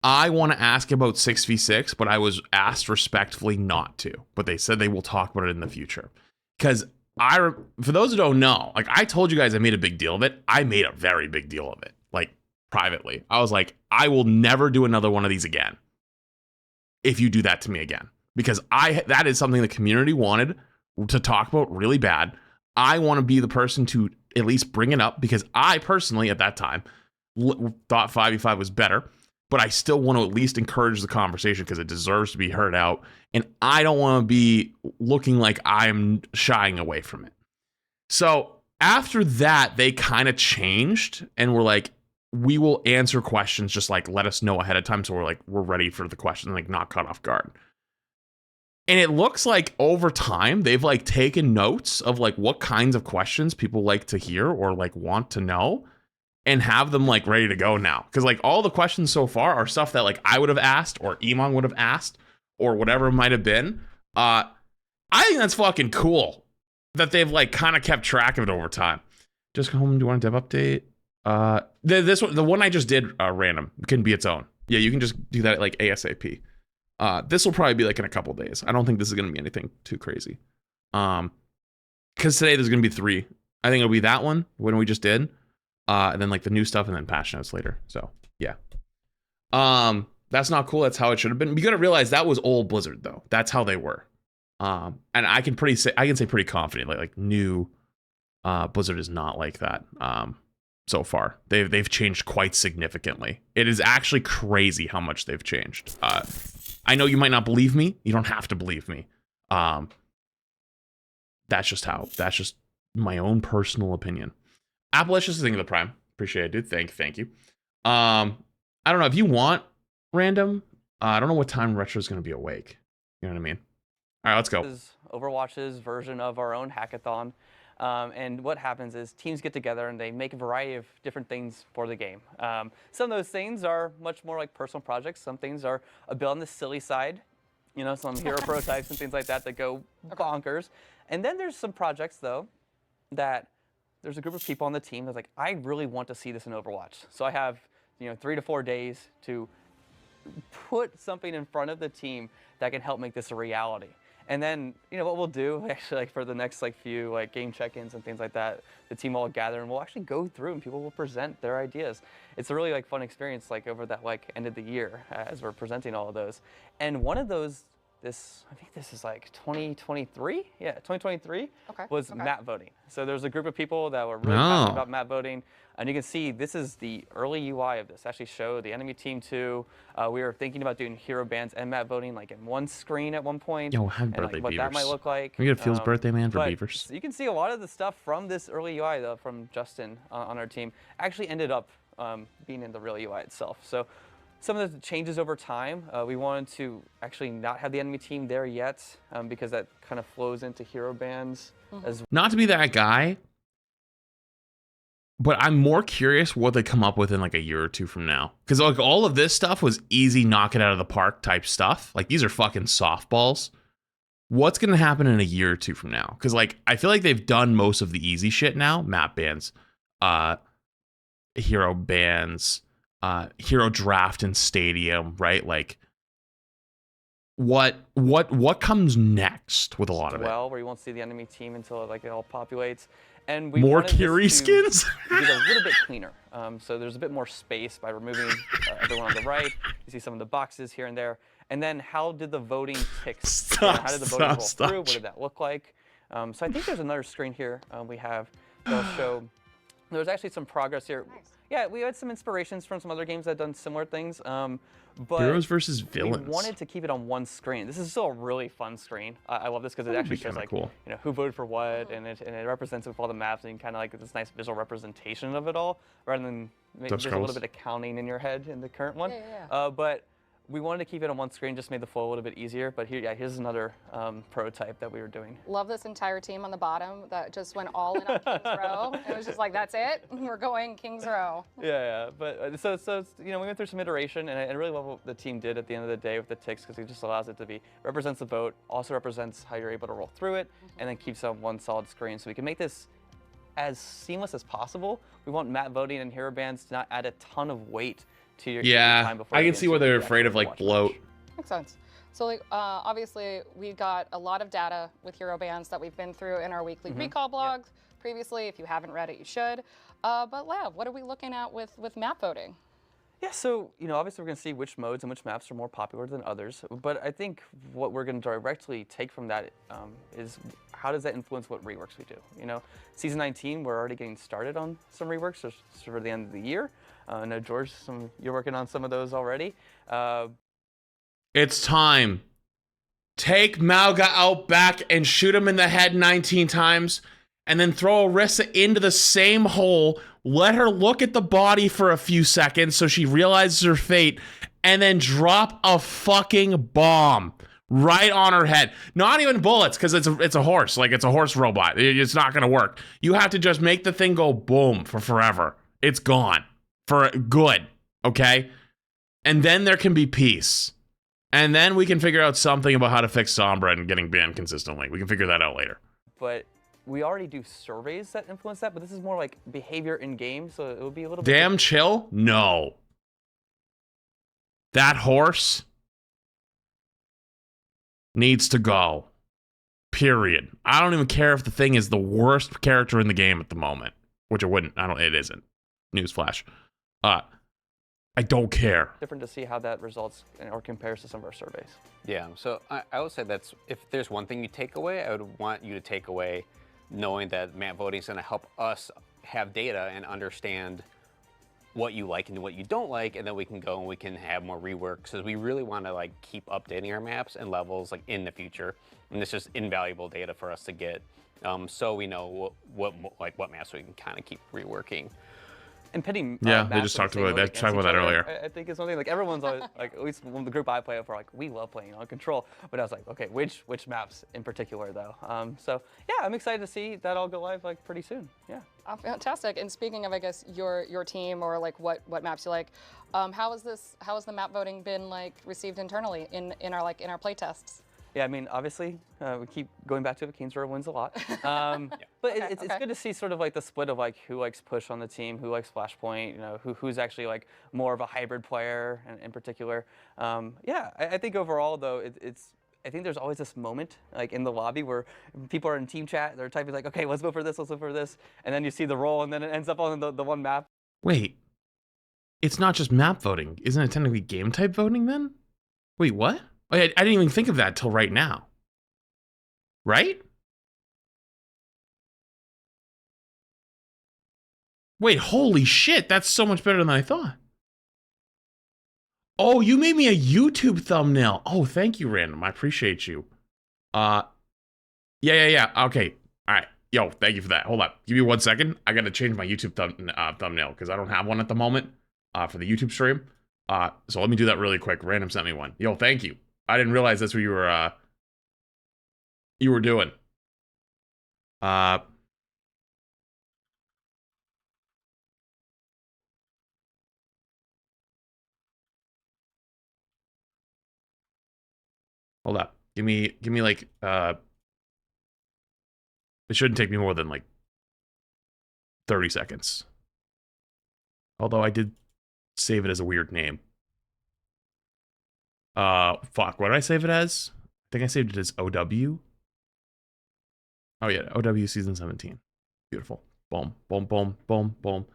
I want to ask about 6v6, but I was asked respectfully not to. But they said they will talk about it in the future. Because for those who don't know, like I told you guys I made a big deal of it. I made a very big deal of it, like privately. I was like, I will never do another one of these again if you do that to me again. Because that is something the community wanted to talk about really bad. I want to be the person to at least bring it up because I personally, at that time, thought 5v5 was better. But I still want to at least encourage the conversation because it deserves to be heard out. And I don't want to be looking like I'm shying away from it. So after that, they kind of changed and were like, we will answer questions, just like let us know ahead of time. So we're ready for the question, like not caught off guard. And it looks like over time, they've like taken notes of like what kinds of questions people like to hear or like want to know. And have them like ready to go now. Because like all the questions so far are stuff that like I would have asked or Emon would have asked or whatever it might have been. I think that's fucking cool that they've like kind of kept track of it over time. Just go home and do one dev update. The one I just did random can be its own. Yeah, you can just do that like ASAP. This will probably be like in a couple days. I don't think this is going to be anything too crazy. Because today there's going to be 3. I think it'll be that one when we just did. And then like the new stuff and then patch notes later. So yeah. That's not cool. That's how it should have been. You gotta realize that was old Blizzard though. That's how they were. And I can say pretty confidently like new Blizzard is not like that. So far. They've changed quite significantly. It is actually crazy how much they've changed. I know you might not believe me. You don't have to believe me. That's just my own personal opinion. Appalicious thing of the Prime. Appreciate it, dude. Thank you. I don't know if you want random. I don't know what time Retro's going to be awake. You know what I mean? All right, let's go. This is Overwatch's version of our own hackathon. And what happens is teams get together and they make a variety of different things for the game. Some of those things are much more like personal projects. Some things are a bit on the silly side. You know, some hero prototypes and things like that go bonkers. And then there's some projects, though, that there's a group of people on the team that's like, I really want to see this in Overwatch. So I have, 3 to 4 days to put something in front of the team that can help make this a reality. And then, what we'll do actually for the next few game check-ins and things like that, the team will all gather and we'll actually go through and people will present their ideas. It's a really fun experience over that end of the year as we're presenting all of those. And one of those, I think this is 2023? Yeah, 2023 was map voting. So there's a group of people that were really passionate about map voting. And you can see this is the early UI of this. Actually show the enemy team too. We were thinking about doing hero bands and map voting in one screen at one point. Yo, happy birthday, what Beavers. That might look like. We got Field's birthday, man, for Beavers. So you can see a lot of the stuff from this early UI though, from Justin on our team, actually ended up being in the real UI itself. So some of the changes over time, we wanted to actually not have the enemy team there yet because that kind of flows into hero bands as well. Not to be that guy, but I'm more curious what they come up with in a year or two from now. Because all of this stuff was easy, knock it out of the park type stuff. These are fucking softballs. What's going to happen in a year or two from now? Because I feel like they've done most of the easy shit now. Map bans, hero bans, hero draft and stadium, right? What comes next with a lot of it? Where you won't see the enemy team until it all populates. And we more wanted Kiri skins? Get a little bit cleaner. So there's a bit more space by removing everyone on the right. You see some of the boxes here and there. And then how did the voting ticks? How did the voting roll through? What did that look like? So I think there's another screen here we have that'll show. There's actually some progress here. yeah, we had some inspirations from some other games that have done similar things. But Heroes versus villains. we wanted to keep it on one screen. This is still a really fun screen. I love this because it That would actually be shows kinda like cool. you know who voted for what, and it represents it with all the maps, and kind of like this nice visual representation of it all, rather than maybe That's there's a little cool. bit of counting in your head in the current one. Yeah. But we wanted to keep it on one screen, just made the flow a little bit easier. But here's another prototype that we were doing. Love this entire team on the bottom that just went all in on King's Row. It was just like, that's it. We're going King's Row. Yeah. But so you know, we went through some iteration, and I really love what the team did at the end of the day with the ticks, because it just allows it to be represents the vote, also represents how you're able to roll through it, and then keeps it on one solid screen. So we can make this as seamless as possible. We want map voting and hero bands to not add a ton of weight to your time before I you can get see why into they're the afraid actual of like Overwatch bloat. match. Makes sense. So like, obviously we got a lot of data with hero bands that we've been through in our weekly recall blogs previously. If you haven't read it, you should. But Lav, what are we looking at with map voting? Yeah, so, you know, obviously we're going to see which modes and which maps are more popular than others, but I think what we're going to directly take from that is how does that influence what reworks we do? You know, Season 19, we're already getting started on some reworks just for the end of the year. I know, George, you're working on some of those already. It's time. Take Malga out back and shoot him in the head 19 times, and then throw Orisa into the same hole, let her look at the body for a few seconds so she realizes her fate, and then drop a fucking bomb right on her head. Not even bullets, because it's a horse. Like, it's a horse robot. It's not going to work. You have to just make the thing go boom for forever. It's gone. For good. Okay? And then there can be peace. And then we can figure out something about how to fix Sombra and getting banned consistently. We can figure that out later. But we already do surveys that influence that, but this is more like behavior in game, so it would be a little Damn bit... chill? No. That horse needs to go. Period. I don't even care if the thing is the worst character in the game at the moment. Which it wouldn't. It isn't. Newsflash. I don't care. different to see how that results or compares to some of our surveys. Yeah, so I would say that's, if there's one thing you take away, I would want you to take away knowing that map voting is going to help us have data and understand what you like and what you don't like, and then we can go and we can have more reworks, because we really want to like keep updating our maps and levels like in the future, and it's just invaluable data for us to get, so we know what maps we can kind of keep reworking. And pitting Yeah, they maps just in the talked same about mode that. against Talked about each that other, earlier. I think it's something like everyone's always like, at least when the group I play with, we're like, we love playing on Control. But I was like, okay, which maps in particular though? So yeah, I'm excited to see that all go live like pretty soon. Yeah. Oh, fantastic. And speaking of, I guess, your team or like what maps you like, how has the map voting been like received internally in our play tests? Yeah, I mean, obviously, we keep going back to it. Kings Row wins a lot. But it's good to see sort of like the split of like who likes push on the team, who likes Flashpoint, you know, who's actually like more of a hybrid player in particular. Yeah, I think overall though, I think there's always this moment like in the lobby where people are in team chat, they're typing like, okay, let's vote for this, let's vote for this, and then you see the roll, and then it ends up on the one map. Wait. It's not just map voting. Isn't it technically game type voting then? Wait, what? I didn't even think of that till right now. Right? Wait, holy shit, that's so much better than I thought. Oh, you made me a YouTube thumbnail. Oh, thank you, Random. I appreciate you. Yeah. Okay. All right. Yo, thank you for that. Hold up. Give me 1 second. I got to change my YouTube thumbnail because I don't have one at the moment for the YouTube stream. So let me do that really quick. Random sent me one. Yo, thank you. I didn't realize that's what you were doing. Hold up. Give me like it shouldn't take me more than like 30 seconds. Although I did save it as a weird name. Fuck, what did I save it as? I think I saved it as OW. Oh yeah, OW season 17. Beautiful. Boom, boom, boom, boom, boom.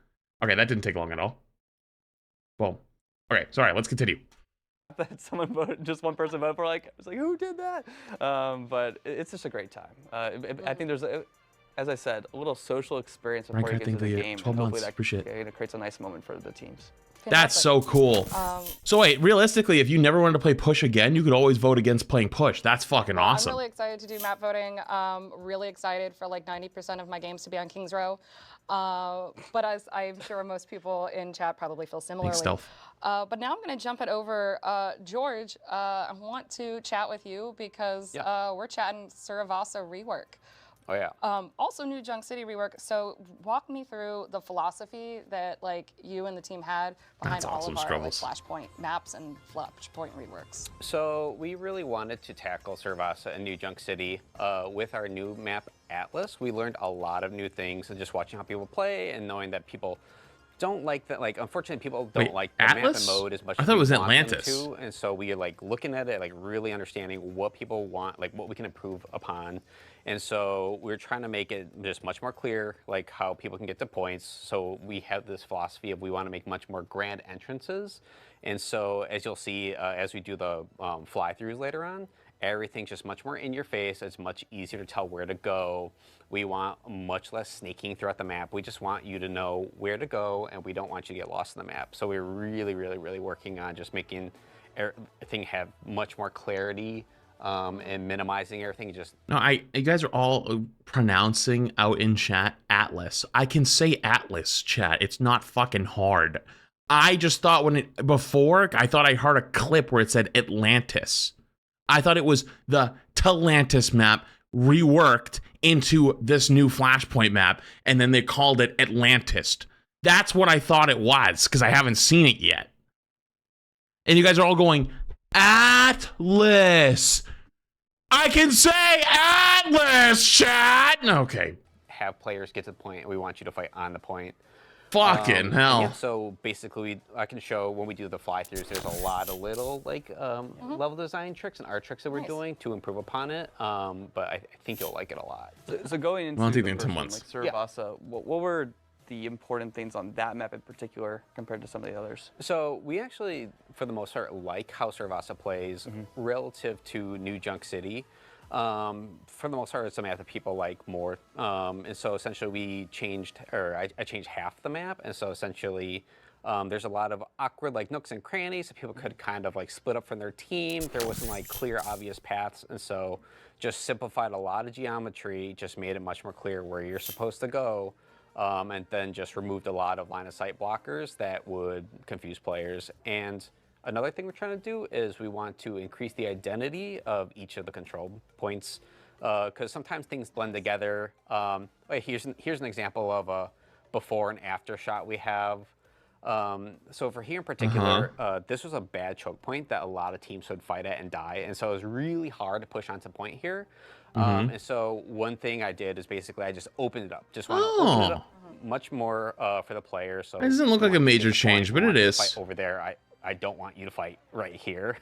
Okay, that didn't take long at all. Boom. Okay, sorry, let's continue. That someone voted, just one person voted for, like, I was like, who did that? But it's just a great time. I think there's as I said, a little social experience Right, before you I get into think the the game. 12 And hopefully months, that appreciate it. you know, creates a nice moment for the teams. That's so cool. So wait, realistically, if you never wanted to play push again, you could always vote against playing push. That's fucking awesome. I'm really excited to do map voting. Really excited for like 90% of my games to be on King's Row. But as I'm sure most people in chat probably feel similarly. Stealth. But now I'm going to jump it over. George, I want to chat with you because we're chatting Suravasa rework. Oh yeah. Also new Junk City rework. So walk me through the philosophy that like you and the team had behind all of our like, Flashpoint maps and Flashpoint reworks. So we really wanted to tackle Suravasa and New Junk City with our new map Atlas. We learned a lot of new things and just watching how people play and knowing that people don't like that. Like, unfortunately, people don't like the Atlas? map and mode as much I as thought it we was want them Atlantis. to. And so we are like looking at it, like really understanding what people want, like what we can improve upon. And so we're trying to make it just much more clear, like how people can get to points. So we have this philosophy of we want to make much more grand entrances. And so as you'll see, as we do the fly-throughs later on, everything's just much more in your face. It's much easier to tell where to go. We want much less snaking throughout the map. We just want you to know where to go, and we don't want you to get lost in the map. So we're really, really, really working on just making everything have much more clarity and minimizing everything. Just No, you guys are all pronouncing out in chat Atlas. I can say Atlas, chat. It's not fucking hard. I just thought before I thought I heard a clip where it said Atlantis. I thought it was the Talantis map reworked into this new Flashpoint map, and then they called it Atlantis. That's what I thought it was, because I haven't seen it yet. And you guys are all going, Atlas. I can say Atlas, chat. Okay. have players get to the point, and we want you to fight on the point. Fucking hell. Yeah, so basically, I can show when we do the fly-throughs, there's a lot of little like level design tricks and art tricks that we're doing to improve upon it. But I think you'll like it a lot. So going into Well, the in 10 first one, months. like Suravasa, what were the important things on that map in particular compared to some of the others? So we actually, for the most part, like how Suravasa plays relative to New Junk City. For the most part, it's a map that people like more. And so essentially we changed, or I changed half the map. And so essentially there's a lot of awkward like nooks and crannies so people could kind of like split up from their team. There wasn't like clear, obvious paths. And so just simplified a lot of geometry, just made it much more clear where you're supposed to go. And then just removed a lot of line of sight blockers that would confuse players. And another thing we're trying to do is we want to increase the identity of each of the control points, because sometimes things blend together. Here's an example of a before and after shot we have. So for here in particular, this was a bad choke point that a lot of teams would fight at and die, and so it was really hard to push onto point here. And so one thing I did is basically I just opened it up. Just want to open it up much more for the players. So it doesn't look like a major change, but it is. Fight over there. I don't want you to fight right here.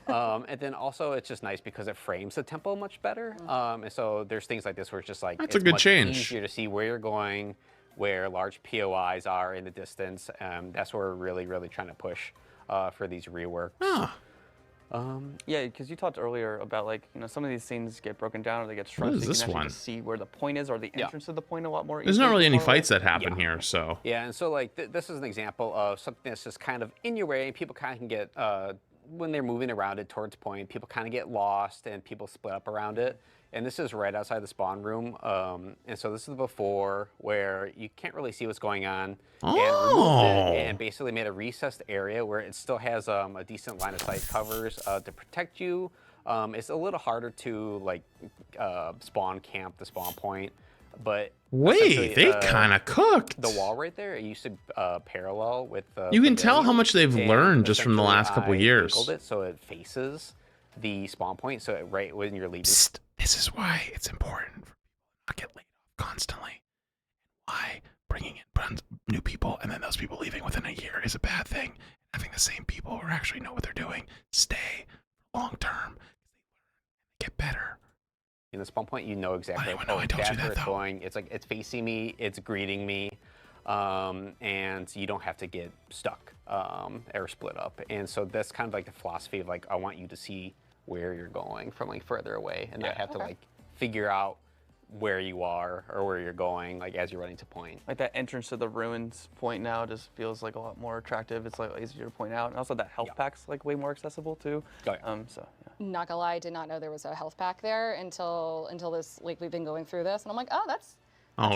And then also it's just nice because it frames the tempo much better. And so there's things like this where it's just like That's a it's good much change. easier to see where you're going, where large POIs are in the distance. That's where we're really, really trying to push for these reworks. Yeah, because you talked earlier about like, you know, some of these scenes get broken down or they get shrunk. What is so you this can actually one? just see where the point is or the entrance to the point a lot more. There's not easily really any far away. fights that happen here, so. Yeah, and so like this is an example of something that's just kind of in your way. People kind of can get, when they're moving around it towards point, people kind of get lost and people split up around it. And this is right outside the spawn room. And so this is the before where you can't really see what's going on. And removed it and basically made a recessed area where it still has a decent line of sight covers to protect you. It's a little harder to like spawn camp the spawn point. But wait, they kind of cooked. The wall right there, it used to parallel with the You can tell how much they've and learned just from the essentially last couple I years. angled it so it faces the spawn point, so it, right when you're leaving. Psst, this is why it's important for people to not get laid off constantly. Why bringing in new people and then those people leaving within a year is a bad thing. Having the same people who actually know what they're doing stay long term. They get better. In the spawn point, you know exactly I told you that's where that, it's though. going. It's like it's facing me, it's greeting me, and you don't have to get stuck or split up. And so that's kind of like the philosophy of like I want you to see where you're going from like further away, and not have to like figure out where you are or where you're going, like as you're running to point. Like that entrance to the ruins point now just feels like a lot more attractive. It's like easier to point out, and also that health pack's like way more accessible too. Oh, yeah. So yeah. Not gonna lie, I did not know there was a health pack there until this, like, we've been going through this, and I'm like, oh, that's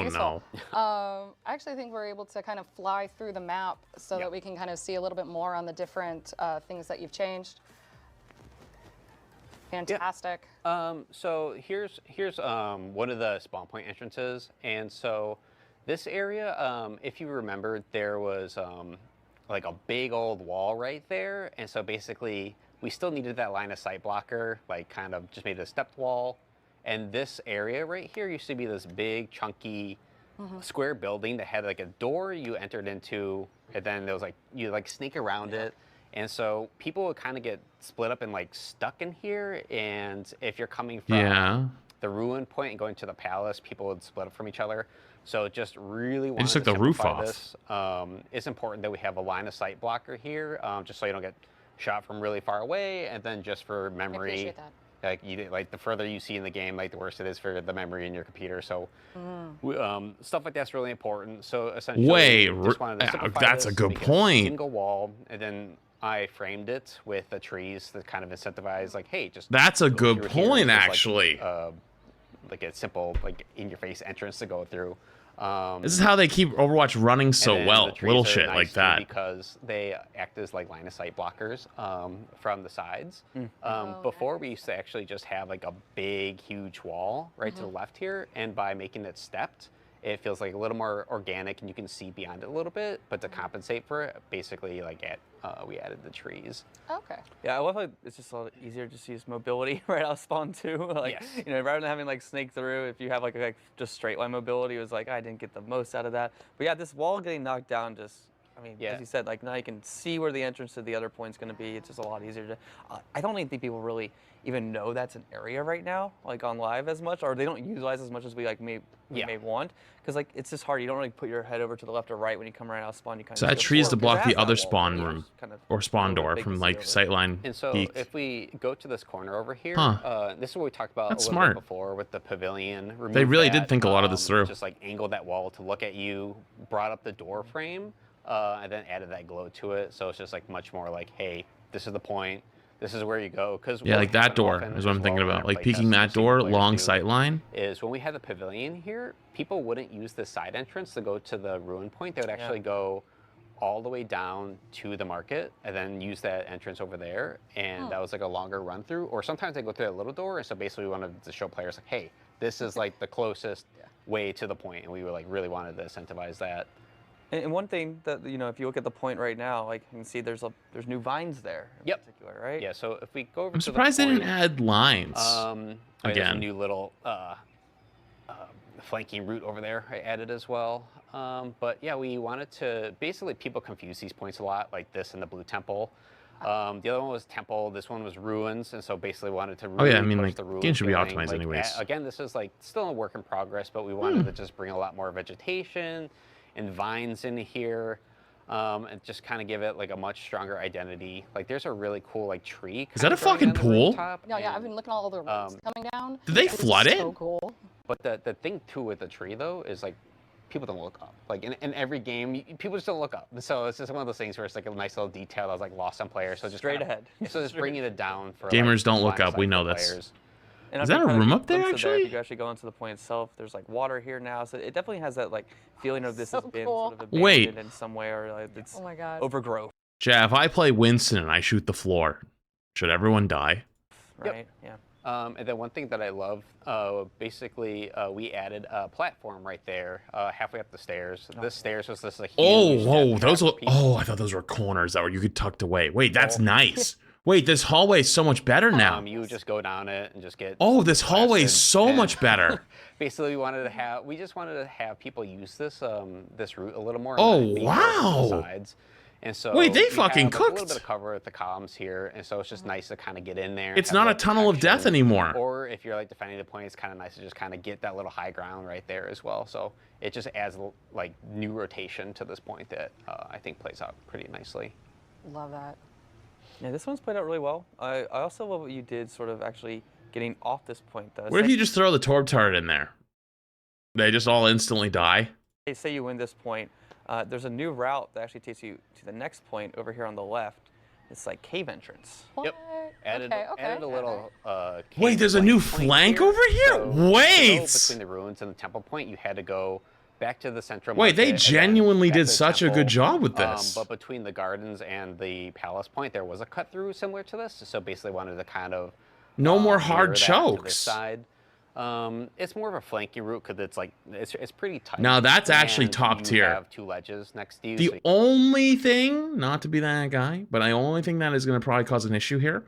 useful. I actually think we're able to kind of fly through the map so that we can kind of see a little bit more on the different things that you've changed. Fantastic. So here's one of the spawn point entrances, and so this area, if you remember, there was like a big old wall right there, and so basically we still needed that line of sight blocker, like kind of just made a stepped wall. And this area right here used to be this big chunky square building that had like a door you entered into, and then there was like you like sneak around it. And so people would kind of get split up and like stuck in here. And if you're coming from the ruin point and going to the palace, people would split up from each other. So just really wanted to simplify this. It's important that we have a line of sight blocker here, just so you don't get shot from really far away. And then just for memory, I appreciate that. Like the further you see in the game, like the worse it is for the memory in your computer. So stuff like that's really important. So essentially, just wanted to simplify that's this, a good make it point. Single wall, and then I framed it with the trees that kind of incentivize, like, hey, just that's a go good through here. point, There's, actually. Like a simple, like in-your-face entrance to go through. This is how they keep Overwatch running so well. Little shit nice like that. Because they act as like line of sight blockers from the sides. Before we used to actually just have like a big, huge wall right to the left here, and by making it stepped, it feels like a little more organic and you can see beyond it a little bit. But to compensate for it, basically like we added the trees. Okay. Yeah, I love how it's just a lot easier just to use mobility right out of spawn too. Like, you know, rather than having like snake through, if you have like just straight line mobility, it was like I didn't get the most out of that. But yeah, this wall getting knocked down just, I mean, as you said, like now you can see where the entrance to the other point's going to be. It's just a lot easier to. I don't even think people really even know that's an area right now, like on live as much, or they don't utilize as much as we like may want, because like it's just hard. You don't really put your head over to the left or right when you come around out of spawn. You kind of. So that tree's to block the other spawn room or spawn door from like sightline. And so peek. if we go to this corner over here, this is what we talked about That's a little smart. bit before with the pavilion. They really did think a lot of this through. Just like angled that wall to look at you, brought up the door frame, and then added that glow to it. So it's just like much more like, hey, this is the point. This is where you go. Because like that door is what I'm thinking about. Like peeking that door, long sight line. Is when we had the pavilion here, people wouldn't use the side entrance to go to the ruin point. They would actually go all the way down to the market and then use that entrance over there. And that was like a longer run through. Or sometimes they go through that little door. And so basically we wanted to show players like, hey, this is like the closest way to the point. And we were like really wanted to incentivize that. And one thing that, you know, if you look at the point right now, like you can see there's new vines there in particular, right? Yeah, so if we go over I'm to surprised the they point, didn't add lines. there's a Again. new little flanking route over there I added as well. But yeah, we wanted to, basically people confuse these points a lot, like this and the blue temple. The other one was temple, this one was ruins, and so basically wanted to really I mean, push like, the ruins game should be feeling. optimized Like, anyways. Again, this is like still a work in progress, but we wanted to just bring a lot more vegetation and vines in here, and just kind of give it like a much stronger identity. Like there's a really cool like tree. Is that a growing fucking on the pool? rooftop, No, yeah, and- I've been looking at all the roads coming down. Did they It's flood it? So cool. But the thing too with the tree though is like people don't look up. Like in every game, people just don't look up. So it's just one of those things where it's like a nice little detail that's like lost on players. So just Straight kinda- ahead. So just bringing it down for Gamers like, don't look line of up, we sight know for this. players. And Is I've that been a kind of room up there, glimpsed of that actually? If you actually go into the point itself, there's like water here now, so it definitely has that like feeling of this So has been cool. sort of Wait. abandoned in some way, or like it's Oh my god. overgrowth, Yeah, if I play Winston and I shoot the floor, should everyone die? right? Yeah. And then one thing that I love, basically, we added a platform right there, halfway up the stairs. This stairs was this like huge Oh, death those trap were. piece. Oh, I thought those were corners that were you could tucked away. Wait, that's nice. Wait, this hallway is so much better now. You would just go down it and just get. Oh, this hallway is blasted. so And much better. Basically, we just wanted to have people use this this route a little more. Oh, and not be more to wow. the sides. And so Wait, they we fucking have, like, a little cooked. bit of cover at the columns here, and so it's just nice to kind of get in there. It's have not a that tunnel of death protection. anymore. Or if you're like defending the point, it's kind of nice to just kind of get that little high ground right there as well. So it just adds like new rotation to this point that I think plays out pretty nicely. Love that. Yeah, this one's played out really well. I also love what you did, sort of actually getting off this point though. What if you just throw the torb turret in there? They just all instantly die. Hey, say you win this point, there's a new route that actually takes you to the next point over here on the left. It's like cave entrance. Yep. Added a little. Wait, there's a new flank over here? So, to Wait! go between the ruins and the temple point, you had to go back to the central. Wait, they market, genuinely and then did back to the such a temple. good job with this. But between the gardens and the palace point, there was a cut through similar to this. So basically, wanted to kind of No more mirror hard that to this chokes. side. It's more of a flanky route because it's like it's pretty tight. Now that's actually and top you tier. Have 2 ledges next to you. The only thing, not to be that guy, but the only thing that is going to probably cause an issue here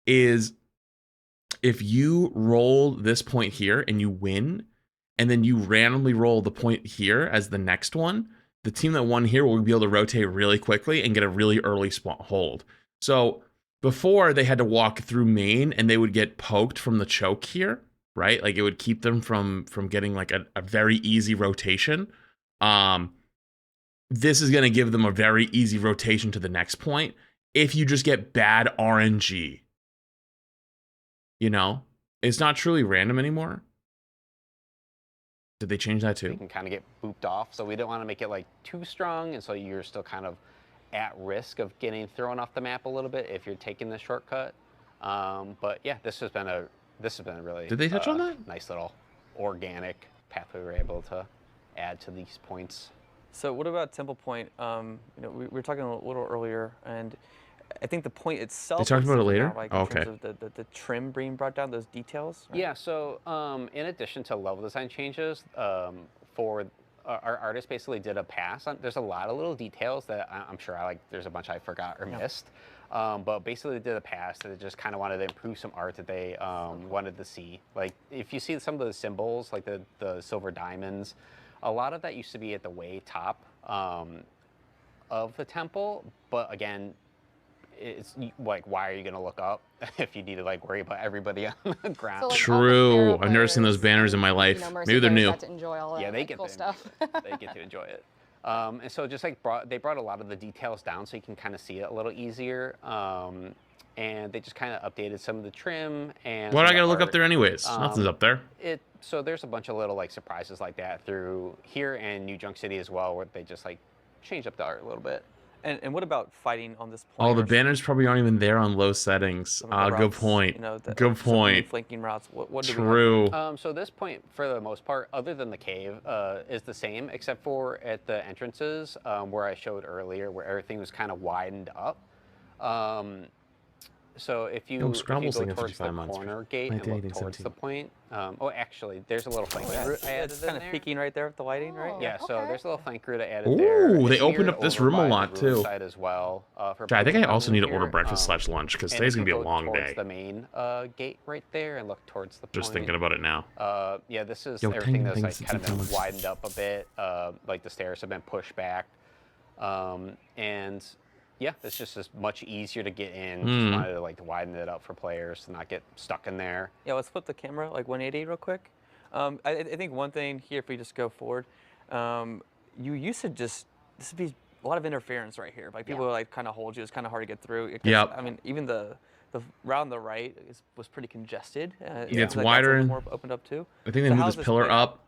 is if you roll this point here and you win, and then you randomly roll the point here as the next one, the team that won here will be able to rotate really quickly and get a really early spot hold. So before they had to walk through main and they would get poked from the choke here, right? Like it would keep them from getting like a very easy rotation. This is going to give them a very easy rotation to the next point if you just get bad RNG. You know? It's not truly random anymore. Did they change that too? You can kind of get booped off, so we don't want to make it like too strong, and so you're still kind of at risk of getting thrown off the map a little bit if you're taking the shortcut. But yeah, this has been a really Did they touch on that? Nice little organic pathway we were able to add to these points. So what about Temple Point? We were talking a little earlier, and I think the point itself. They talked about it later? Like, Oh, in terms okay. of the trim being brought down, those details. Right? Yeah, so in addition to level design changes, for our artist basically did a pass on. There's a lot of little details that I'm sure there's a bunch I forgot or missed. But basically they did a pass that they just kind of wanted to improve some art that they wanted to see. Like if you see some of the symbols, like the silver diamonds, a lot of that used to be at the way top of the temple. But again, it's like, why are you going to look up if you need to like worry about everybody on the ground? So, like, True. I've never seen those banners in my life. Maybe they're new. Got to enjoy all that, Yeah, they like, get cool to stuff. they get to enjoy it. And so just like they brought a lot of the details down so you can kind of see it a little easier. And they just kind of updated some of the trim and. What do I some gotta of the look up art. there anyways? Nothing's up there. So there's a bunch of little like surprises like that through here and New Junk City as well, where they just like changed up the art a little bit. And what about fighting on this point? Oh, the banners probably aren't even there on low settings. Good point. Good point. Flanking routes. What do True. we have? So this point, for the most part, other than the cave, is the same, except for at the entrances where I showed earlier, where everything was kind of widened up. So if you, go towards the corner gate and look towards the point, actually, there's a little flank route I added It's kind of peeking right there with the lighting, right? Yeah, so there's a little flank route I added there. Ooh, they It's opened here up this over room a by the lot ruin too. side as well, for I think I people also need to coming order here, breakfast / lunch because and today's if gonna be you a go long towards day. the main gate right there and look towards the Just point. thinking about it now. Yeah, this is Yo, everything tiny that's things like kind of that been widened up a bit. Like the stairs have been pushed back, and yeah, it's just much easier to get in. Just wanted to like widen it up for players to not get stuck in there. Yeah, let's flip the camera like 180 real quick. I think one thing here, if we just go forward, you used to this would be a lot of interference right here. Like people would like kind of hold you. It's kind of hard to get through. Yep. I mean, even the route on the right was pretty congested. Yeah, it's like wider. that's, like, more opened up too. I think they moved this pillar up.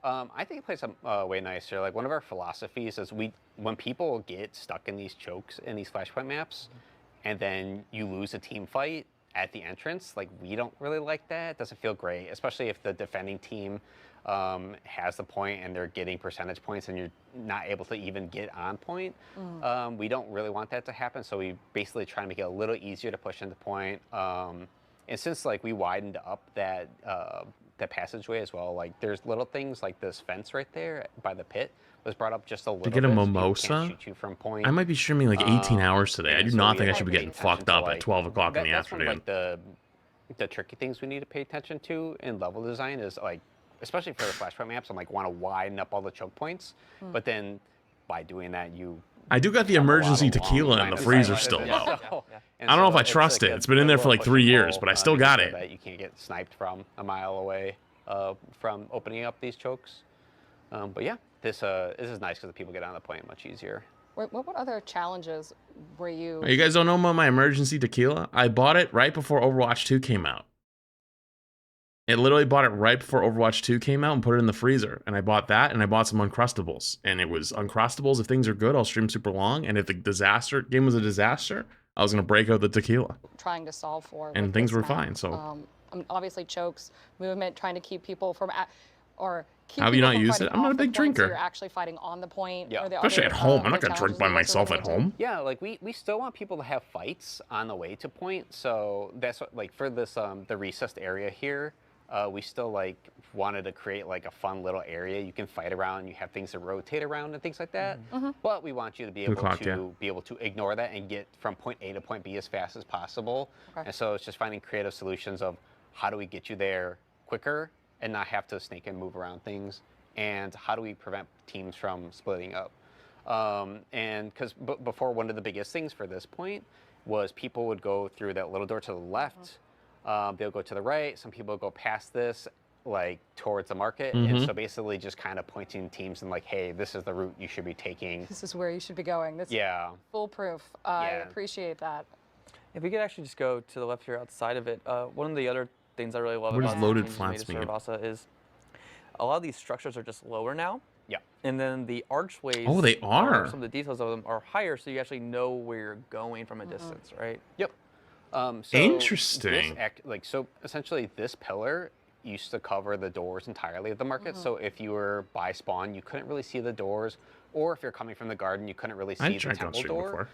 I think it plays way nicer. Like one of our philosophies is when people get stuck in these chokes in these flashpoint maps, and then you lose a team fight at the entrance, like we don't really like that. It doesn't feel great, especially if the defending team has the point and they're getting percentage points and you're not able to even get on point. We don't really want that to happen, so we basically try to make it a little easier to push into point. And since like we widened up that passageway as well, like there's little things like this fence right there by the pit was brought up just a little To get a bit, so mimosa? people can't shoot you from point. I might be streaming like 18 hours today. I do and so not we think I have should to be pay getting attention fucked to, up at like, 12 o'clock in the that's one of, afternoon. like the tricky things we need to pay attention to in level design is like, especially for the flashpoint maps, I'm like want to widen up all the choke points, but then by doing that I do got the emergency tequila in the freezer still though. I don't know if I trust it. It's been in there for like 3 years, but I still got it. That you can't get sniped from a mile away from opening up these chokes. But yeah, this is nice because the people get on the point much easier. What other challenges were you? You guys don't know about my emergency tequila? I bought it right before Overwatch 2 came out. It literally bought it right before Overwatch 2 came out and put it in the freezer. And I bought that and I bought some Uncrustables. And it was Uncrustables. If things are good, I'll stream super long. And if the game was a disaster, I was going to break out the tequila. Trying to solve for. And with things this were map. fine. So Obviously chokes, movement, trying to keep people from, keep have you people not from used fighting it? I'm not off a the big point, so drinker. you're actually fighting on the point. Yeah. Or the Especially other, at home. I'm other not going to drink challenges by you guys are myself at running into. home. Yeah, like we still want people to have fights on the way to point. So that's what, like for this the recessed area here, we still like wanted to create like a fun little area you can fight around. You have things to rotate around and things like that. But we want you to be able to ignore that and get from point A to point B as fast as possible. And so it's just finding creative solutions of how do we get you there quicker and not have to snake and move around things, and how do we prevent teams from splitting up. And because before, one of the biggest things for this point was people would go through that little door to the left. They'll go to the right. Some people go past this, like towards the market. And so basically just kind of pointing teams and like, hey, this is the route you should be taking. This is where you should be going. This is foolproof. I appreciate that. If we could actually just go to the left here outside of it, one of the other things I really love What about does loaded the changes flats we made to mean? Cervasa is a lot of these structures are just lower now. Yeah. And then the archways, Oh, they are. some of the details of them are higher, so you actually know where you're going from a distance, right? Yep. So Interesting. So essentially this pillar used to cover the doors entirely of the market. So if you were by spawn, you couldn't really see the doors, or if you're coming from the garden, you couldn't really see the temple door.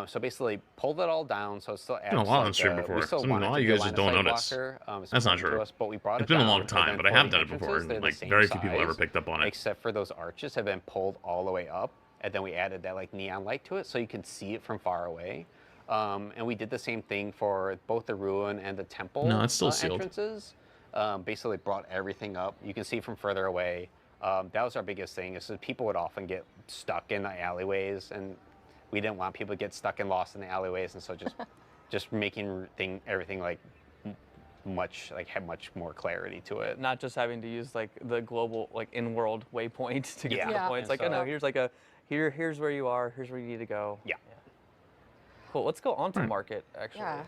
So basically pulled it all down, so it still adds Been a lot on like, stream we before. still A wanted lot to of be you a guys just line of don't sight notice. blocker, it's That's not important to true. us, but we brought It's been a down, long and time, then but I for have the done it before, entrances, and they're the like same very few people ever size, picked up on it. except for those arches have been pulled all the way up, and then we added that like neon light to it so you can see it from far away. And we did the same thing for both the ruin and the temple No, it's still sealed. entrances. Basically brought everything up. You can see from further away. That was our biggest thing, is that people would often get stuck in the alleyways, and we didn't want people to get stuck and lost in the alleyways, and so just making everything like had much more clarity to it. Not just having to use like the global like in-world waypoint to get to the point. It's like, so, oh no, here's like here's where you are, here's where you need to go. Yeah. Cool. Let's go on to market actually. Yeah.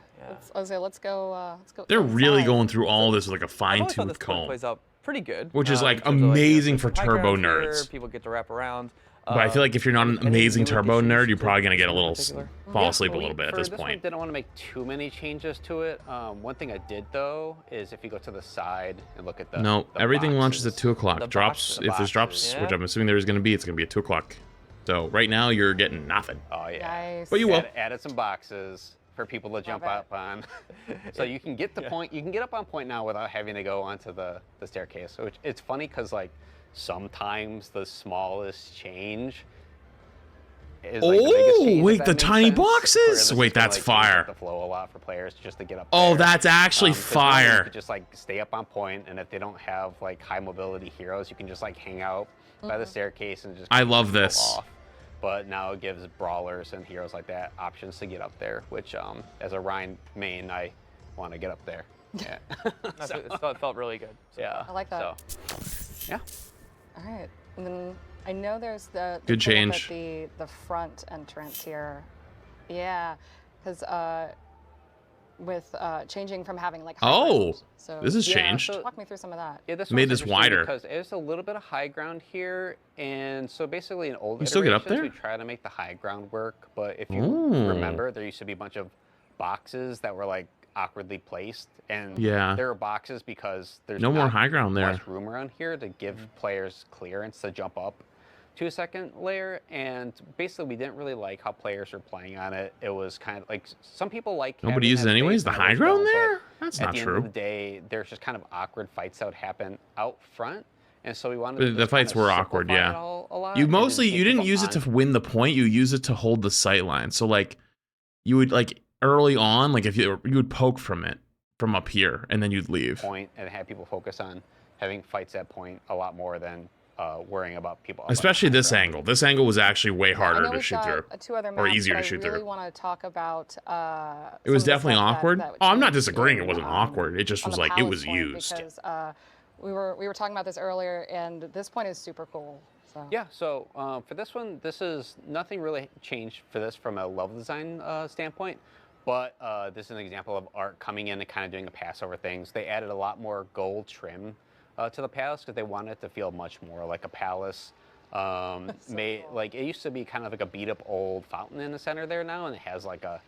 Let's go. They're really inside. going through all this with like a I've always thought fine-tooth this point comb. plays out pretty good. Which is, like, in terms of, amazing for there's high turbo ground here, nerds. People get to wrap around. But I feel like if you're not an any amazing newer turbo issues nerd, you're to probably gonna get a in little particular? fall asleep a we- little bit at for this One, point. didn't want to make too many changes to it. One thing I did though is if you go to the side and look at the No, the everything launches at boxes. 2 o'clock. The Drops, boxes. if there's drops, Yeah. which I'm assuming there is gonna be, it's gonna be at 2 o'clock. So right now you're getting nothing. Oh yeah. Nice. But you will. Added some boxes for people to jump it. up on. So you can get the point. You can get up on point now without having to go onto the staircase. So it's funny because like sometimes the smallest change is like the biggest change, if wait, that the makes tiny sense. boxes? Where this Wait, is gonna, that's like, change up fire. The flow a lot for players just to get up. Oh, there. that's actually 'Cause normally fire. You could just like stay up on point, and if they don't have like high mobility heroes, you can just like hang out by the staircase and just. I love go this. Off. But now it gives brawlers and heroes like that options to get up there, which as a Rhine main, I want to get up there. Yeah. It felt really good. So. Yeah. I like that. So, yeah. All right. And then I know there's the Good pull-up change. at the front entrance here. Yeah, because with changing from having like high Oh, ground, so this has Yeah, changed. so- walk me through some of that. Yeah, this Made one's this interesting wider. because there's a little bit of high ground here, and so basically in old You still get up iterations, there? we try to make the high ground work. But if you Ooh. remember, there used to be a bunch of boxes that were like awkwardly placed, and Yeah. there are boxes because there's No more not high ground there. much room around here to give players clearance to jump up to a second layer. And basically, we didn't really like how players were playing on it. It was kind of like some people like Nobody having uses that it anyways? space The and high others ground don't, but there? That's at not the true. end of the day, there's just kind of awkward fights that would happen out front, and so we wanted. The to just fights kind of were awkward, simplify yeah. it all a lot You and then mostly, get you didn't people use it to on- win the point, you use it to hold the sight line. So like, you would like early on, like if you would poke from it, from up here, and then you'd leave. point and have people focus on having fights at point a lot more than worrying about people. up on Especially the this ground. angle. This angle was actually way I harder know to we've shoot got through. two other or maps, easier but to shoot I really through. want to talk about. It was some of the definitely stuff awkward. that would Oh, I'm not change disagreeing. It in, wasn't awkward. It just on was the like, it palace was point used. Because we were talking about this earlier, and this point is super cool. So. Yeah, so for this one, this is nothing really changed for this from a level design standpoint, But this is an example of art coming in and kind of doing a pass over things. They added a lot more gold trim to the palace because they wanted it to feel much more like a palace. Like it used to be kind of like a beat up old fountain in the center there now, and it has like a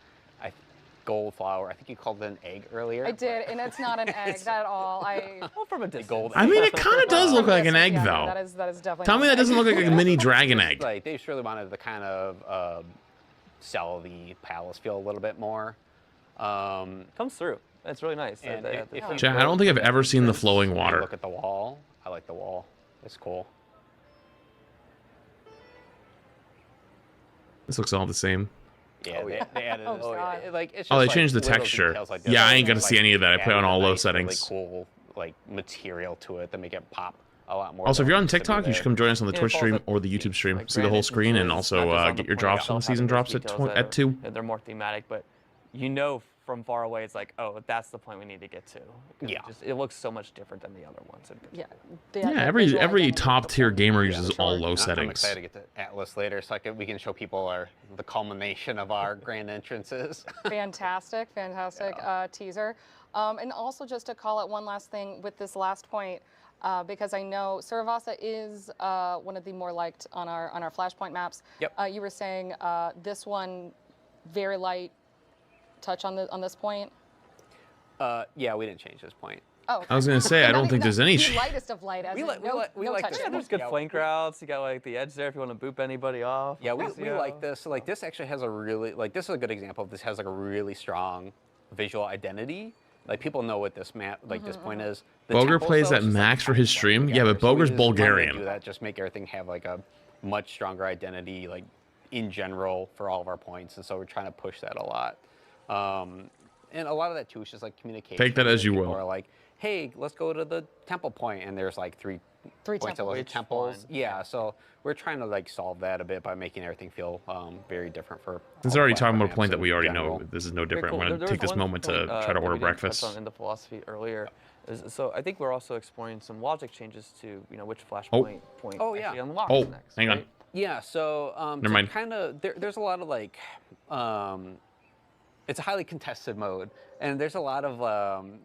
gold flower. I think you called it an egg earlier. I did, and it's not an egg at all. Well, from a distance. Gold I mean, it kind of does look like an egg, Yeah, though. that is definitely. Tell me that doesn't look like a mini dragon egg. Like they just really wanted to kind of sell the palace feel a little bit more. Comes through. That's really nice. And if you Jack, I don't think I've ever seen the flowing water. Look at the wall. I like the wall. It's cool. This looks all the same. Yeah, they added this. God. Like it's just Oh, they like changed the little texture. details like this. Yeah, I ain't Like, gonna see any of that. I play on added all a low nice, really settings. cool like material to it that make it pop a lot more. Also, if than you're on it used to be TikTok, you should there. come join us on the Yeah, Twitch it follows stream that or the YouTube stream. like See the whole granite screen and influence, not also just on get the your point drops itself, when the season having drops those details at 2. that they're more thematic, but you know from far away, it's like, oh, that's the point we need to get to. 'Cause Yeah. it looks so much different than the other ones. Yeah. Yeah, every top tier gamer uses all low I'm settings. excited to get to Atlas later so we can show people the culmination of our grand entrances. Fantastic teaser. And also just to call out one last thing with this last point, because I know Suravasa is one of the more liked on our Flashpoint maps. Yep. You were saying this one very light touch on this point. Yeah, we didn't change this point. Oh, okay. I was gonna say, I don't think there's any. The lightest of light, as We in like- we no, like- we no like touch. this. Yeah, there's good flank routes. You got like the edge there if you want to boop anybody off. Yeah, we You know. like this. Like this actually has a really this is a good example of this has like a really strong visual identity. Like people know what this map this point is. The Boger temples, plays though, at it's just, like, max for his stream. Yeah, together. but So we Boger's just wanted to Bulgarian. Do that, just make everything have like a much stronger identity, like in general for all of our points, and so we're trying to push that a lot. And a lot of that too is just like communication. Take that as you People will. Are like, hey, let's go to the temple point, and there's like three points of temples. those Which temples. one? Yeah, so we're trying to like solve that a bit by making everything feel very different for. Since all already Flashpoint talking about a maps point that in we already general. know, this is no Very different. cool. I'm There gonna was take this one moment to point, try to that we order didn't touch breakfast. on in the philosophy earlier. So I think we're also exploring some logic changes to which Oh. flashpoint point Oh, yeah. actually unlocks Oh, next. hang on. right? Yeah, so Never mind. kind of there's a lot of like it's a highly contested mode, and there's a lot of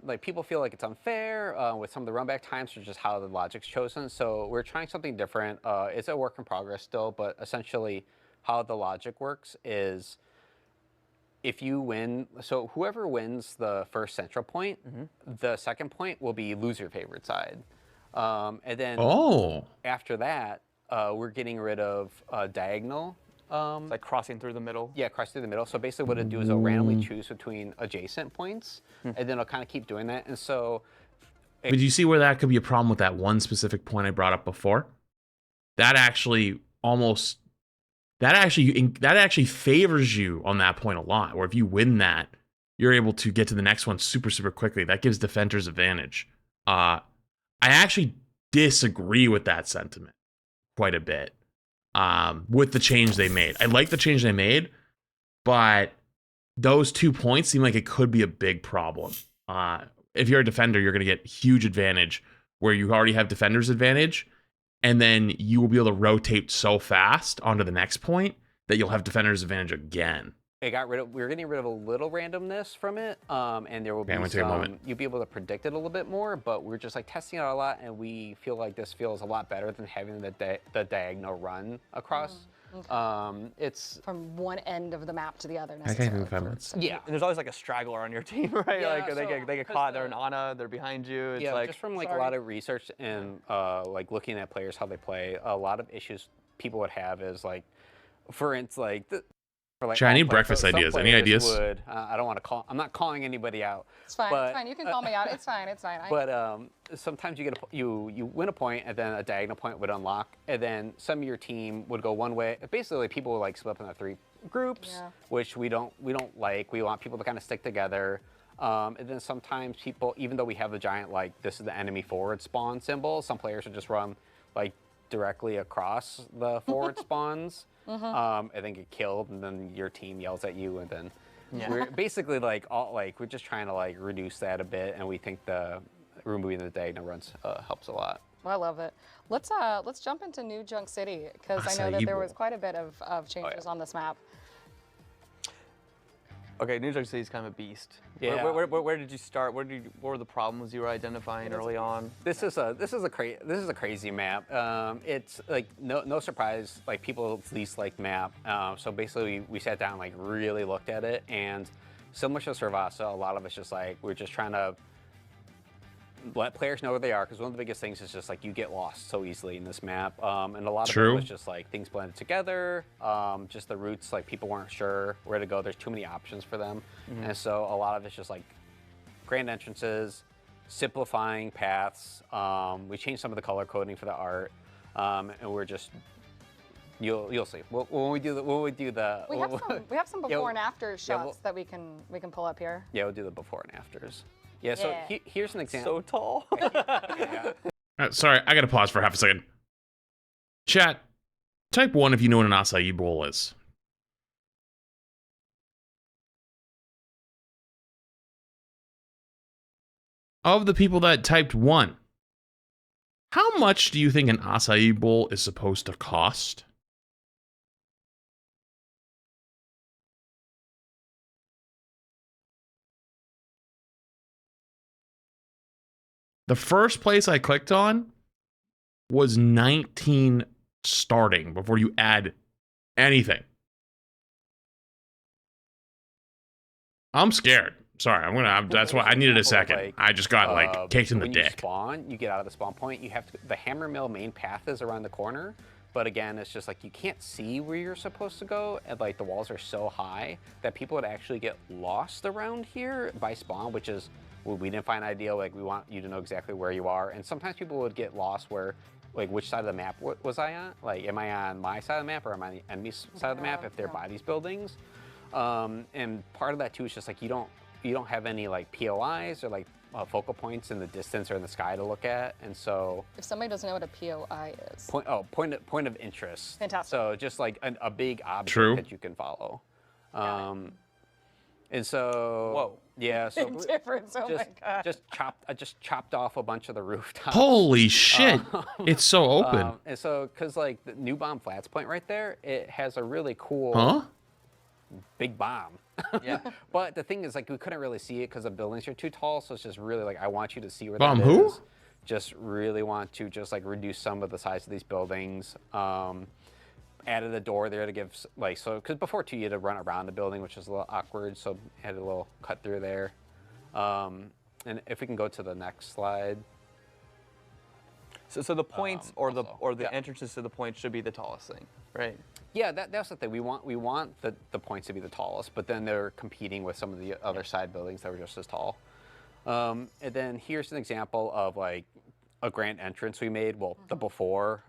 like people feel like it's unfair with some of the run back times or just how the logic's chosen. So we're trying something different. It's a work in progress still, but essentially how the logic works is if you win, so whoever wins the first central point, the second point will be loser favorite side, and then Oh, after that we're getting rid of diagonal. It's like crossing through the middle. Yeah, cross through the middle. So basically what it'll do is it'll randomly choose between adjacent points, and then it'll kind of keep doing that. And so... but you see where that could be a problem with that one specific point I brought up before? That actually favors you on that point a lot, where if you win that, you're able to get to the next one super, super quickly. That gives defenders advantage. I actually disagree with that sentiment quite a bit. With the change they made. I like the change they made, but those 2 points seem like it could be a big problem. If you're a defender, you're going to get huge advantage where you already have defender's advantage, and then you will be able to rotate so fast onto the next point that you'll have defender's advantage again. We're getting rid of a little randomness from it, and there will be I'm gonna take a moment. you'll be able to predict it a little bit more, but we're just like testing it out a lot, and we feel like this feels a lot better than having the diagonal run across. It's From one end of the map to the other. I can't move 5 minutes. yeah. And there's always like a straggler on your team, right? Yeah, like they so- get caught, they're in Ana, they're behind you. It's Yeah, like just from like sorry. a lot of research and like looking at players how they play, a lot of issues people would have is like, for instance, like for like Sure, I all need players, breakfast so some ideas. Any players ideas? Would, I don't want to call. I'm not calling anybody out. It's fine. But, It's fine. You can call me out. It's fine. It's fine. But sometimes you get you win a point, and then a diagonal point would unlock, and then some of your team would go one way. Basically, people would like split up into 3 groups, Yeah. which we don't like. We want people to kind of stick together. And then sometimes people, even though we have the giant like this is the enemy forward spawn symbol, some players would just run like directly across the forward spawns, and then get killed, and then your team yells at you, and then we're basically like we're just trying to like reduce that a bit, and we think the removing the diagonal runs helps a lot. I love it. Let's jump into New Junk City because I know that there was quite a bit of changes on this map. Okay, New York City is kind of a beast. Yeah. Where did you start? What were the problems you were identifying early on? This is a crazy map. It's like no surprise, like people's least liked map. So basically, we sat down, like really looked at it, and similar to Servasa, a lot of it's just like we're just trying to let players know where they are, because one of the biggest things is just like you get lost so easily in this map, and a lot of it was just like things blended together, just the routes, like people weren't sure where to go. There's too many options for them, and so a lot of it's just like grand entrances, simplifying paths. We changed some of the color coding for the art, and we're just you'll see when we do the we have some before and after shots that we can pull up here. Yeah, we'll do the before and afters. Yeah, so here's an example. So tall. Sorry, I gotta pause for half a second. Chat, type 1 if you know what an acai bowl is. Of the people that typed 1, how much do you think an acai bowl is supposed to cost? The first place I clicked on was 19 starting before you add anything. I'm scared. Sorry, that's why I needed a second. Like, I just got like kicked in the dick. When you spawn, you get out of the spawn point. You have the hammer mill main path is around the corner, but again, it's just like you can't see where you're supposed to go, and like the walls are so high that people would actually get lost around here by spawn, which is. We didn't find an idea, like we want you to know exactly where you are, and sometimes people would get lost where, like which side of the map was I on? Like am I on my side of the map or am I on the enemy side of the map if they're by these buildings? And part of that too is just like you don't have any like POIs or like focal points in the distance or in the sky to look at, and so If somebody doesn't know what a POI is. Point of interest. Fantastic. So just like a big object that you can follow. And so, whoa, yeah, so difference. Oh my god! I just chopped off a bunch of the rooftops. Holy shit! It's so open. And so, cause like the New Bomb Flats point right there, it has a really cool big bomb. Yeah. But the thing is, like, we couldn't really see it because the buildings are too tall. So it's just really like I want you to see where bomb that who? is. Just really want to just like reduce some of the size of these buildings. Added a door there to give, like, so, because before too, you had to run around the building, which is a little awkward, so had a little cut through there. And if we can go to the next slide. So the points or the entrances to the points should be the tallest thing, right? Yeah, that's the thing. We want the points to be the tallest, but then they're competing with some of the other side buildings that were just as tall. And then here's an example of like a grand entrance we made, well, the before.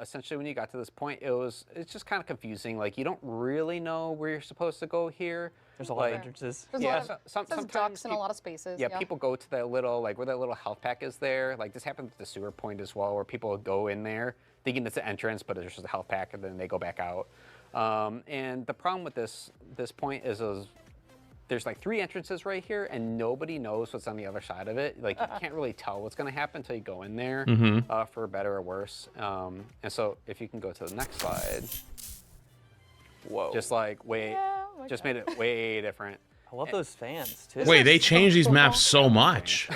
Essentially, when you got to this point, it's just kind of confusing. Like, you don't really know where you're supposed to go here. There's a lot of entrances. There's sometimes ducks in a lot of spaces. Yeah, people go to that little, like, where that little health pack is there. Like, this happens at the sewer point as well, where people go in there thinking it's an entrance, but it's just a health pack, and then they go back out. And the problem with this point is there's like 3 entrances right here, and nobody knows what's on the other side of it. Like, you can't really tell what's going to happen until you go in there, for better or worse. And so, if you can go to the next slide. Whoa. Just like, made it way different. I love those fans, too. Wait, they changed these maps so much.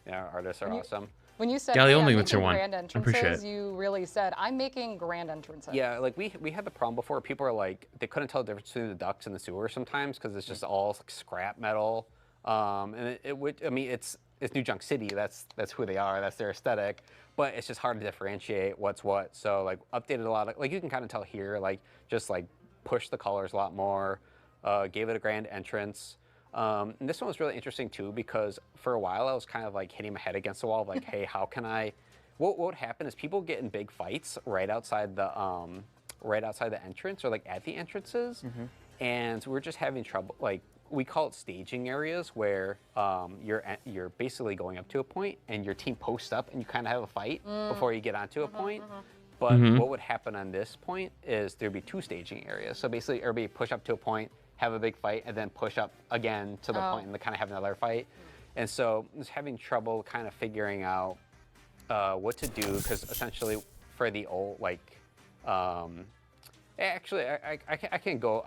Yeah, artists are awesome. When you said Gally, hey, only I'm what's your making one? grand I appreciate entrances, it. you really said, I'm making grand entrances. Yeah, like we had the problem before. People are like, they couldn't tell the difference between the ducts and the sewer sometimes because it's just all like scrap metal. And it would, I mean, it's New Junk City. That's who they are. That's their aesthetic. But it's just hard to differentiate what's what. So like updated a lot of, like you can kind of tell here, like just like push the colors a lot more, gave it a grand entrance. And this one was really interesting too because for a while I was kind of like hitting my head against the wall of like, hey, how can I? What would happen is people get in big fights right outside the entrance or like at the entrances, and we're just having trouble. Like we call it staging areas where you're basically going up to a point and your team posts up and you kind of have a fight before you get onto a point. But what would happen on this point is there'd be 2 staging areas. So basically, everybody push up to a point, have a big fight, and then push up again to the point and then kind of have another fight. And so I was having trouble kind of figuring out what to do because essentially for the old Actually, I can go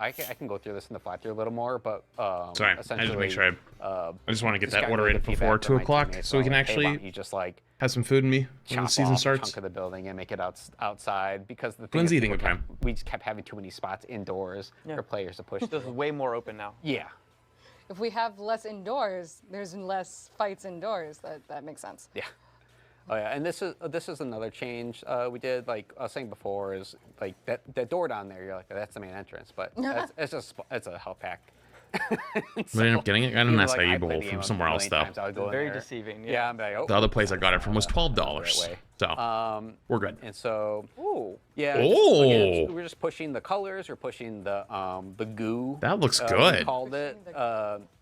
through this in the fly-through a little more, but Sorry, I just essentially, make sure I just want to get just that got order really in good before feedback 2 from my o'clock, teammates so we can like, hey, why actually don't you just like have some food in me when the chop season off starts. a chunk of the building and make it outside, because the thing When's is, eating people time? we just kept having too many spots indoors for players to push. There's way more open now. Yeah. If we have less indoors, there's less fights indoors. That makes sense. Yeah. Oh yeah, and this is another change we did. Like I was saying before, is like that door down there. You're like, that's the main entrance, but it's a health pack. We ended up getting it. I got an Like, acai I bowl played the from game somewhere a else million though. times, I would go in Very there. deceiving. Yeah, I'm like, oh, The other place I got it from was $12, the right way. so we're good. And so, yeah. Oh. Again, we're just pushing the colors. We're pushing the goo. That looks We good. called it.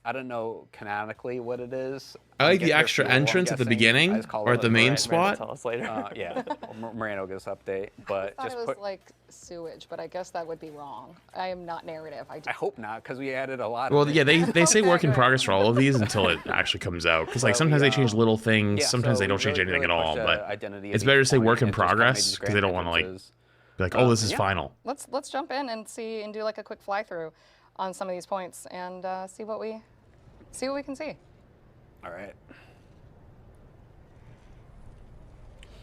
I don't know canonically what it is. I like the Get your extra fuel, I'm entrance at the guessing. beginning I just call or it at the a main brand. spot. Tell us later. Yeah, Moreno gives update, but I just thought it was put. like sewage, but I guess that would be wrong. I am not narrative. I hope not, because we added a lot. Well, of it. yeah, they say work in progress for all of these until it actually comes out. Because like sometimes they change little things, Yeah, sometimes so they don't we change really, anything really at all. push, But identity of it's each better to say point work in and just kinda made progress these because they don't grand want to like entrances. be like, oh, this is Yeah. final. Let's jump in and see and do like a quick fly through on some of these points and see what we can see. All right.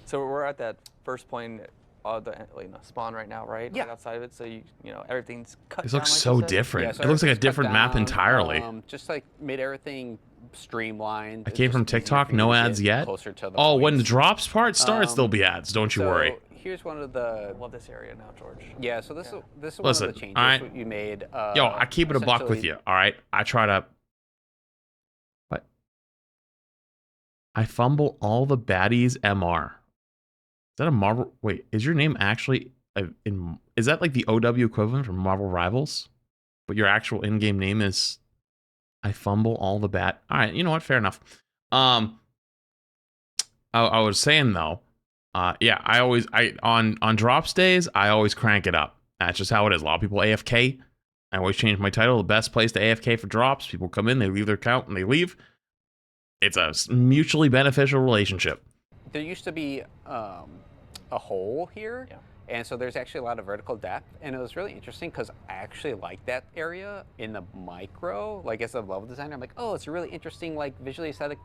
So we're at that first point of the spawn right now, right? Yeah. Right outside of it. So you know everything's cut. This down, looks like so you said. different. Yeah, so It looks like a everything's cut different map down, entirely. Just like made everything streamlined. I It's came from just easier TikTok, for you no to ads get yet. closer to the Oh, when the points. drops part starts, there'll be ads. Don't you so worry. Here's one of I the. love this area now, George. Yeah. So this is Listen, one of the changes alright. you made. Yo, I keep it a buck with essentially- you. All right, I try to. What? I fumble all the baddies. MR. Is that a Marvel? Wait, is your name actually in? Is that like the OW equivalent from Marvel Rivals? But your actual in-game name is I fumble all the bad. All right, you know what? Fair enough. I was saying though, yeah, on drops days I always crank it up. That's just how it is. A lot of people AFK. I always change my title. The best place to AFK for drops. People come in, they leave their account, and they leave. It's a mutually beneficial relationship. There used to be a hole here, and so there's actually a lot of vertical depth, and it was really interesting because I actually like that area in the micro. Like as a level designer, I'm like, oh, it's a really interesting, like visually aesthetic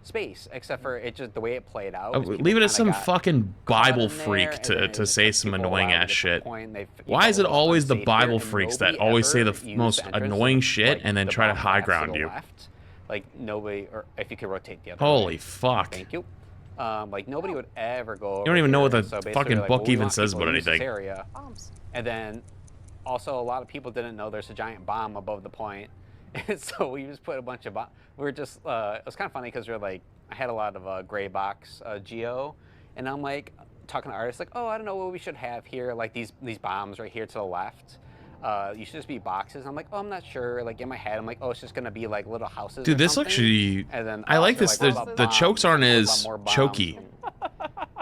space, except for it just the way it played out. Oh, is people leave it as kinda some got fucking caught Bible in there, freak and then it to just say took some people a annoying while to ass get to the shit. point. They Why is it felt always the unsafe Bible here, and freaks that nobody always say ever the used most entrance, annoying like, shit and then the try to bomb high paths ground the you? left. Like nobody, or if you could rotate the other Holy way. fuck. Thank you. Like nobody would ever go over. You don't even know what here. the So basically, fucking like, book well, we even want says people about to use this anything. area. And then also a lot of people didn't know there's a giant bomb above the point. And so we just put a bunch of bombs. We were just, it was kind of funny because we were like, I had a lot of gray box geo, and I'm like talking to artists like, oh, I don't know what we should have here, like these bombs right here to the left. You should just be boxes. I'm like, oh, I'm not sure. Like in my head, I'm like, oh, it's just gonna be like little houses. Dude, or this something. actually, And then I like this. what about The chokes aren't bombs? What as about more bombs? choky.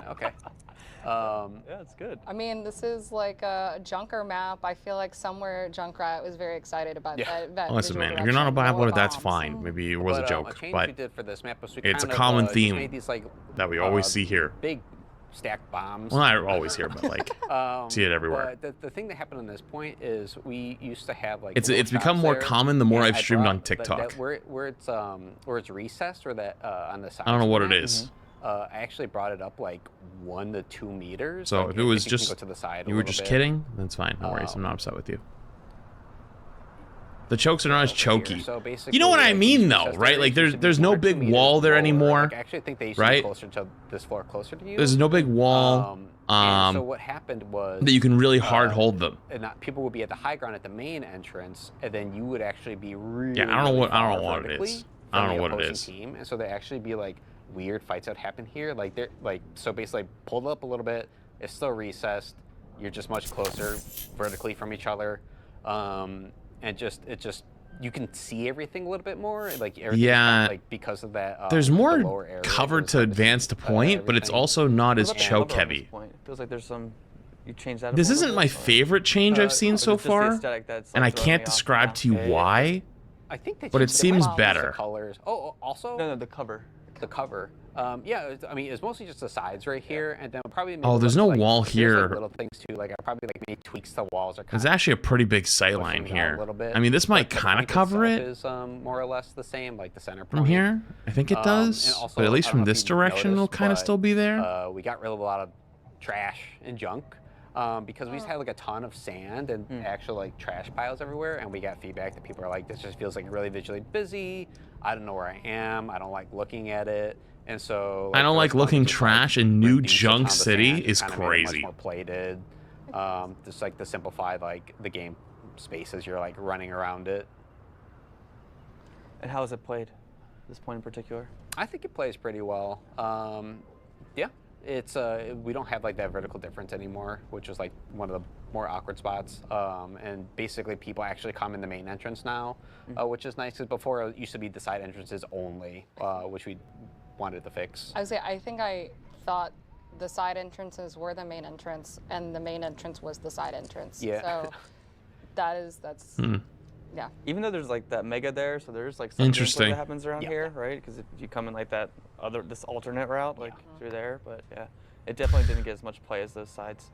Okay. Yeah, it's good. I mean, this is like a Junker map. I feel like somewhere Junkrat was very excited about that. Listen, visual man, if you're not a direction, Bible, more that's bombs. fine. Maybe it was a But, joke, change we but did for this map was we it's a kind of, common just theme made these, like, that we always see here. Big stacked bombs. Well, not always here, but like see it everywhere. But the thing that happened on this point is we used to have like It's little become shops more there, common the more and I've I streamed brought on TikTok. where it's recessed or that on the side. I don't know what it is. I actually brought it up like 1 to 2 meters. So like, if it was you can just go to the side a you were little just bit. kidding, that's fine. No worries. I'm not upset with you. The chokes are not as choky. So You know what I like, mean, these though, recessed right? areas Like used to be there's no 1 or 2 big meters wall there lower. anymore. Like, I actually think they used to be right? closer to this floor, closer to you. There's no big wall. And so what happened was that you can really hard hold them. And people would be at the high ground at the main entrance, and then you would actually be really. Yeah, I don't know what it vertically is. from I don't know the what it opposing is. Team, and so there actually be like weird fights that would happen here. Like they're like so basically pulled up a little bit. It's still recessed. You're just much closer vertically from each other, and it just you can see everything a little bit more. Like everything's Yeah. not, like because of that. There's the more lower area, cover there's, to like, advance to point, but it's everything. also not as What about the choke cover on this heavy. point? It feels like there's some. You changed that. This a little isn't bit, my or- favorite change I've seen or so is it just the far, aesthetic that's, and like, I throwing can't me off describe now? to you why. I think they But it changed seems bombs, better. The colors. Oh, also. No, the cover. the cover. Yeah, I mean, it's mostly just the sides right here, and then probably. Oh, there's no wall there's, here. like, little things too, like I probably like maybe tweaks the walls. Or There's actually a pretty big sight line here. I mean, this might kind of cover it. Is more or less the same, like the center point. From here, I think it does. Also, but at least from this direction, it'll kind of still be there. We got rid of a lot of trash and junk. Because we just had like a ton of sand and actual like trash piles everywhere, and we got feedback that people are like, this just feels like really visually busy. I don't know where I am. I don't like looking at it, and so I don't like looking trash in New Junk City is much crazy. more plated, just like the simplified like the game space as you're like running around it. And how is it played? This point in particular? I think it plays pretty well. Yeah. It's we don't have like that vertical difference anymore, which is like one of the more awkward spots. And basically, people actually come in the main entrance now, which is nice. Because before it used to be the side entrances only, which we wanted to fix. I think I thought the side entrances were the main entrance, and the main entrance was the side entrance. Yeah. So that's. Yeah. Even though there's like that mega there, so there's like some interesting that happens around here, right? Because if you come in like that this alternate route, like through there, but yeah, it definitely didn't get as much play as those sides.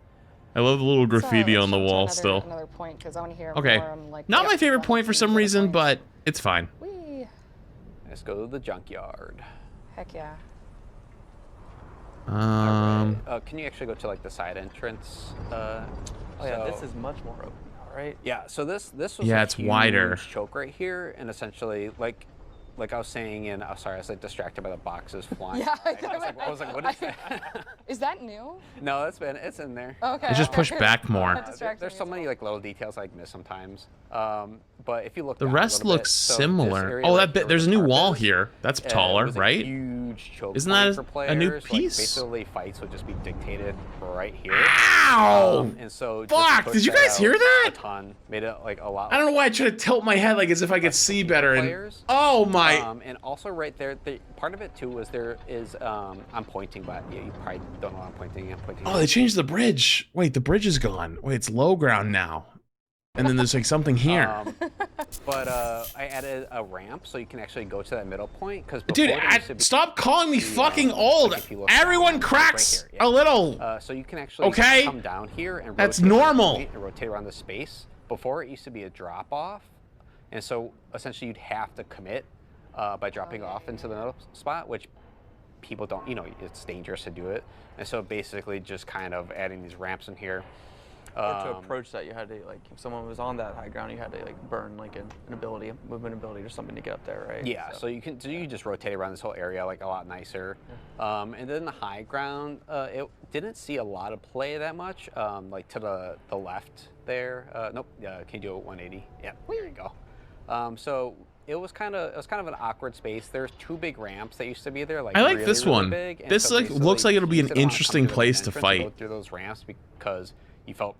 I love the little graffiti on the wall still. Another point, because I want to hear okay. more on, like, not my favorite point for some reason, but it's fine. Whee. Let's go to the junkyard. Heck yeah. Can you actually go to like the side entrance? Oh yeah, this is much more open now, right? Yeah. So this was it's wider. Choke right here, and essentially like I was saying, and oh, sorry, I was like distracted by the boxes flying. Yeah. I was like, what is that? Is that new? No, it's in there. Okay. It's just pushed back more. There's so many like little details I miss sometimes. But if you look, the rest looks similar. Oh, that bit. There's a new wall here. That's taller, right? Huge choke. Isn't that for players. a new Like, piece? basically, fights would just be dictated right here. Ow! And so fuck! Did you guys hear that? A ton. Made it like a lot. I don't know why I try to tilt my head like as if I could see better. And oh my! And also right there, part of it too was there is I'm pointing, but yeah, you probably don't know I'm pointing. Oh, they changed the bridge. Wait, the bridge is gone. Wait, it's low ground now. And then there's like something here. But I added a ramp so you can actually go to that middle point. Dude, stop calling me fucking old. Everyone cracks a little. So you can actually come down here and that's normal. And rotate around the space. Before it used to be a drop off, and so essentially you'd have to commit by dropping off into the middle spot, which people don't. You know, it's dangerous to do it. And so basically just kind of adding these ramps in here. Or to approach that, you had to like if someone was on that high ground, you had to like burn like an ability, a movement ability, or something to get up there, right? Yeah. So you just rotate around this whole area like a lot nicer. And then the high ground, it didn't see a lot of play that much. Like to the left there. Nope. Can you do a 180? Yeah. There you go. So it was kind of an awkward space. There's two big ramps that used to be there. Like I like really, this really one. Big. This like looks like it'll be an interesting place to fight. Go through those ramps because you felt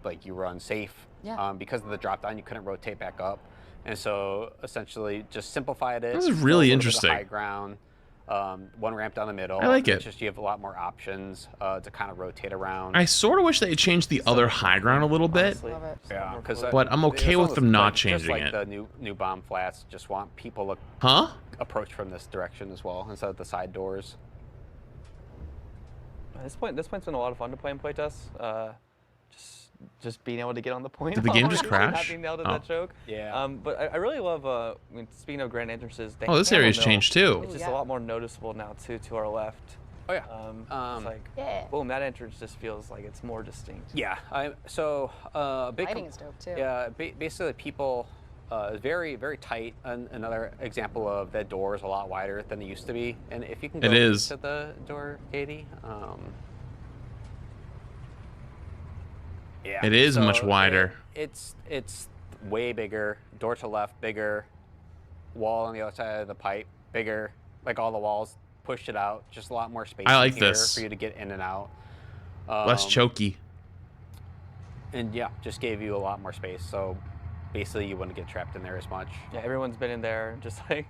like you were unsafe. Yeah. Because of the drop down, you couldn't rotate back up, and so essentially just simplified it. This is really interesting. High ground, one ramp down the middle. I like it. It's just you have a lot more options to kind of rotate around. I sort of wish they had changed the other high ground a little bit. Love it. Yeah, but I'm okay with them not changing just like it. The new bomb flats just want people to approach from this direction as well instead of the side doors. This point's been a lot of fun to play in playtests. Just being able to get on the point. Did the game just crash? Not being nailed at that choke. Yeah. But I really love. I mean, speaking of grand entrances, this area's changed too. It's just a lot more noticeable now too to our left. Oh yeah. It's like boom, that entrance just feels like it's more distinct. Yeah. Lighting is dope too. Yeah. Basically, people. Very, very tight. Another example of that door is a lot wider than it used to be. And if you can go to the door, Katie. Yeah. It is much wider. It's way bigger. Door to left, bigger. Wall on the other side of the pipe, bigger. Like all the walls pushed it out. Just a lot more space. I like here this. For you to get in and out. Less choky. And yeah, just gave you a lot more space. So basically, you wouldn't get trapped in there as much. Yeah, everyone's been in there, just like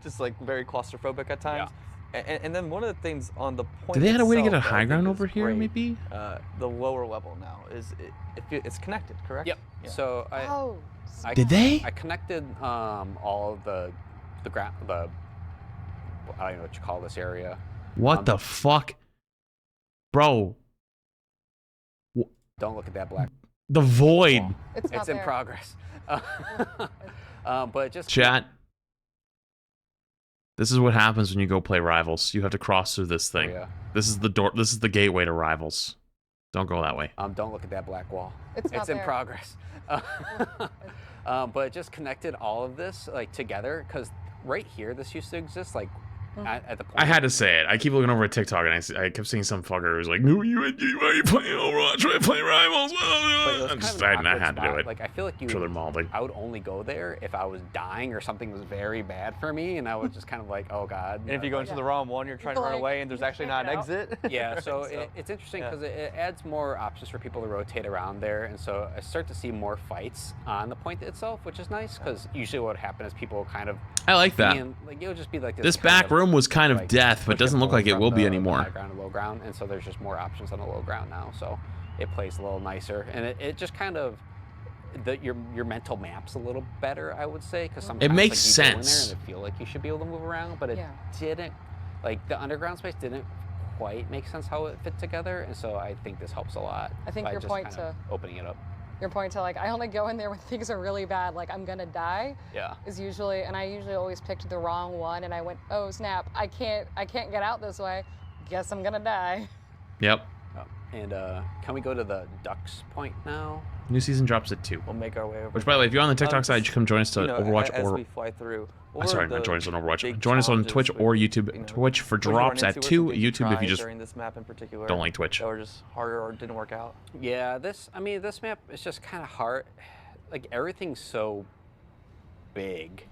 just like very claustrophobic at times. Yeah. And then one of the things on the point. Do they have a way to get a high ground over here, maybe? The lower level now it's connected, correct? Yep. Yeah. So Did they? I connected all of the ground, I don't even know what you call this area. What the fuck? Bro. Don't look at that black. The void. Wall. It's in progress. But just Chat. This is what happens when you go play Rivals. You have to cross through this thing. Yeah. This is the door. This is the gateway to Rivals. Don't go that way. Don't look at that black wall. It's not in there. progress. But it just connected all of this like together because right here this used to exist like at the point. I had to say it. I keep looking over at TikTok and I kept seeing some fucker who's like, "No, you why are you playing Overwatch? Why are you playing Rivals?" I had to do it. Like I feel like I would only go there if I was dying or something was very bad for me, and I was just kind of like, "Oh God." And if you go into the wrong one, you're trying to run away, and there's actually not an exit. Yeah, so it's interesting because it adds more options for people to rotate around there, and so I start to see more fights on the point itself, which is nice because usually what would happen is people kind of. I like that. Like it would just be like this back room was kind of death, but doesn't look like it will be anymore. High ground and low ground, and so there's just more options on the low ground now, so it plays a little nicer, and it just kind of your mental map's a little better, I would say, because sometimes it makes like, you go in sense. there and it feel like you should be able to move around, but it didn't. Like the underground space didn't quite make sense how it fit together, and so I think this helps a lot. I think your point to opening it up. Your point to like I only go in there when things are really bad, like I'm gonna die. Yeah. Is usually, and I usually always picked the wrong one, and I went, oh snap, I can't get out this way. Guess I'm gonna die. Yep. And can we go to the Ducks point now? New season drops at 2. We'll make our way over. Which, by the way, if you're on the TikTok side, you should come join us to Overwatch as or. we fly through. Sorry, not join us on Overwatch. Join us on Twitch or YouTube. Twitch for drops at 2. YouTube if you just during this map in particular, don't like Twitch. Or just harder or didn't work out. Yeah, this map is just kind of hard. Like everything's so big.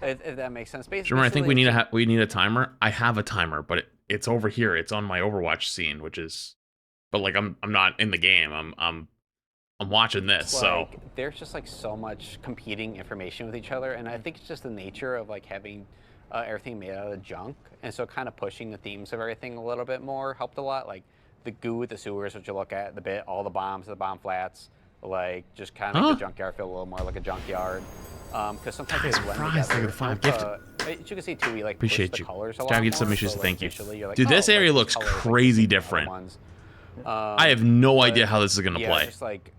if that makes sense. Basically, remember, I think we need a timer. I have a timer, but it's over here. It's on my Overwatch scene, which is, but like I'm not in the game. I'm watching this, so there's just like so much competing information with each other, and I think it's just the nature of like having everything made out of junk, and so kind of pushing the themes of everything a little bit more helped a lot. Like the goo with the sewers, which you look at, the bit, all the bombs, the bomb flats, like just kind of make the junkyard feel a little more like a junkyard. Because sometimes they blend together. As you can see too, we like appreciate push you. the colors a lot Trying to get more, some issues. so, Thank you. Like, Dude, this area looks crazy different. I have no idea how this is gonna play. Just like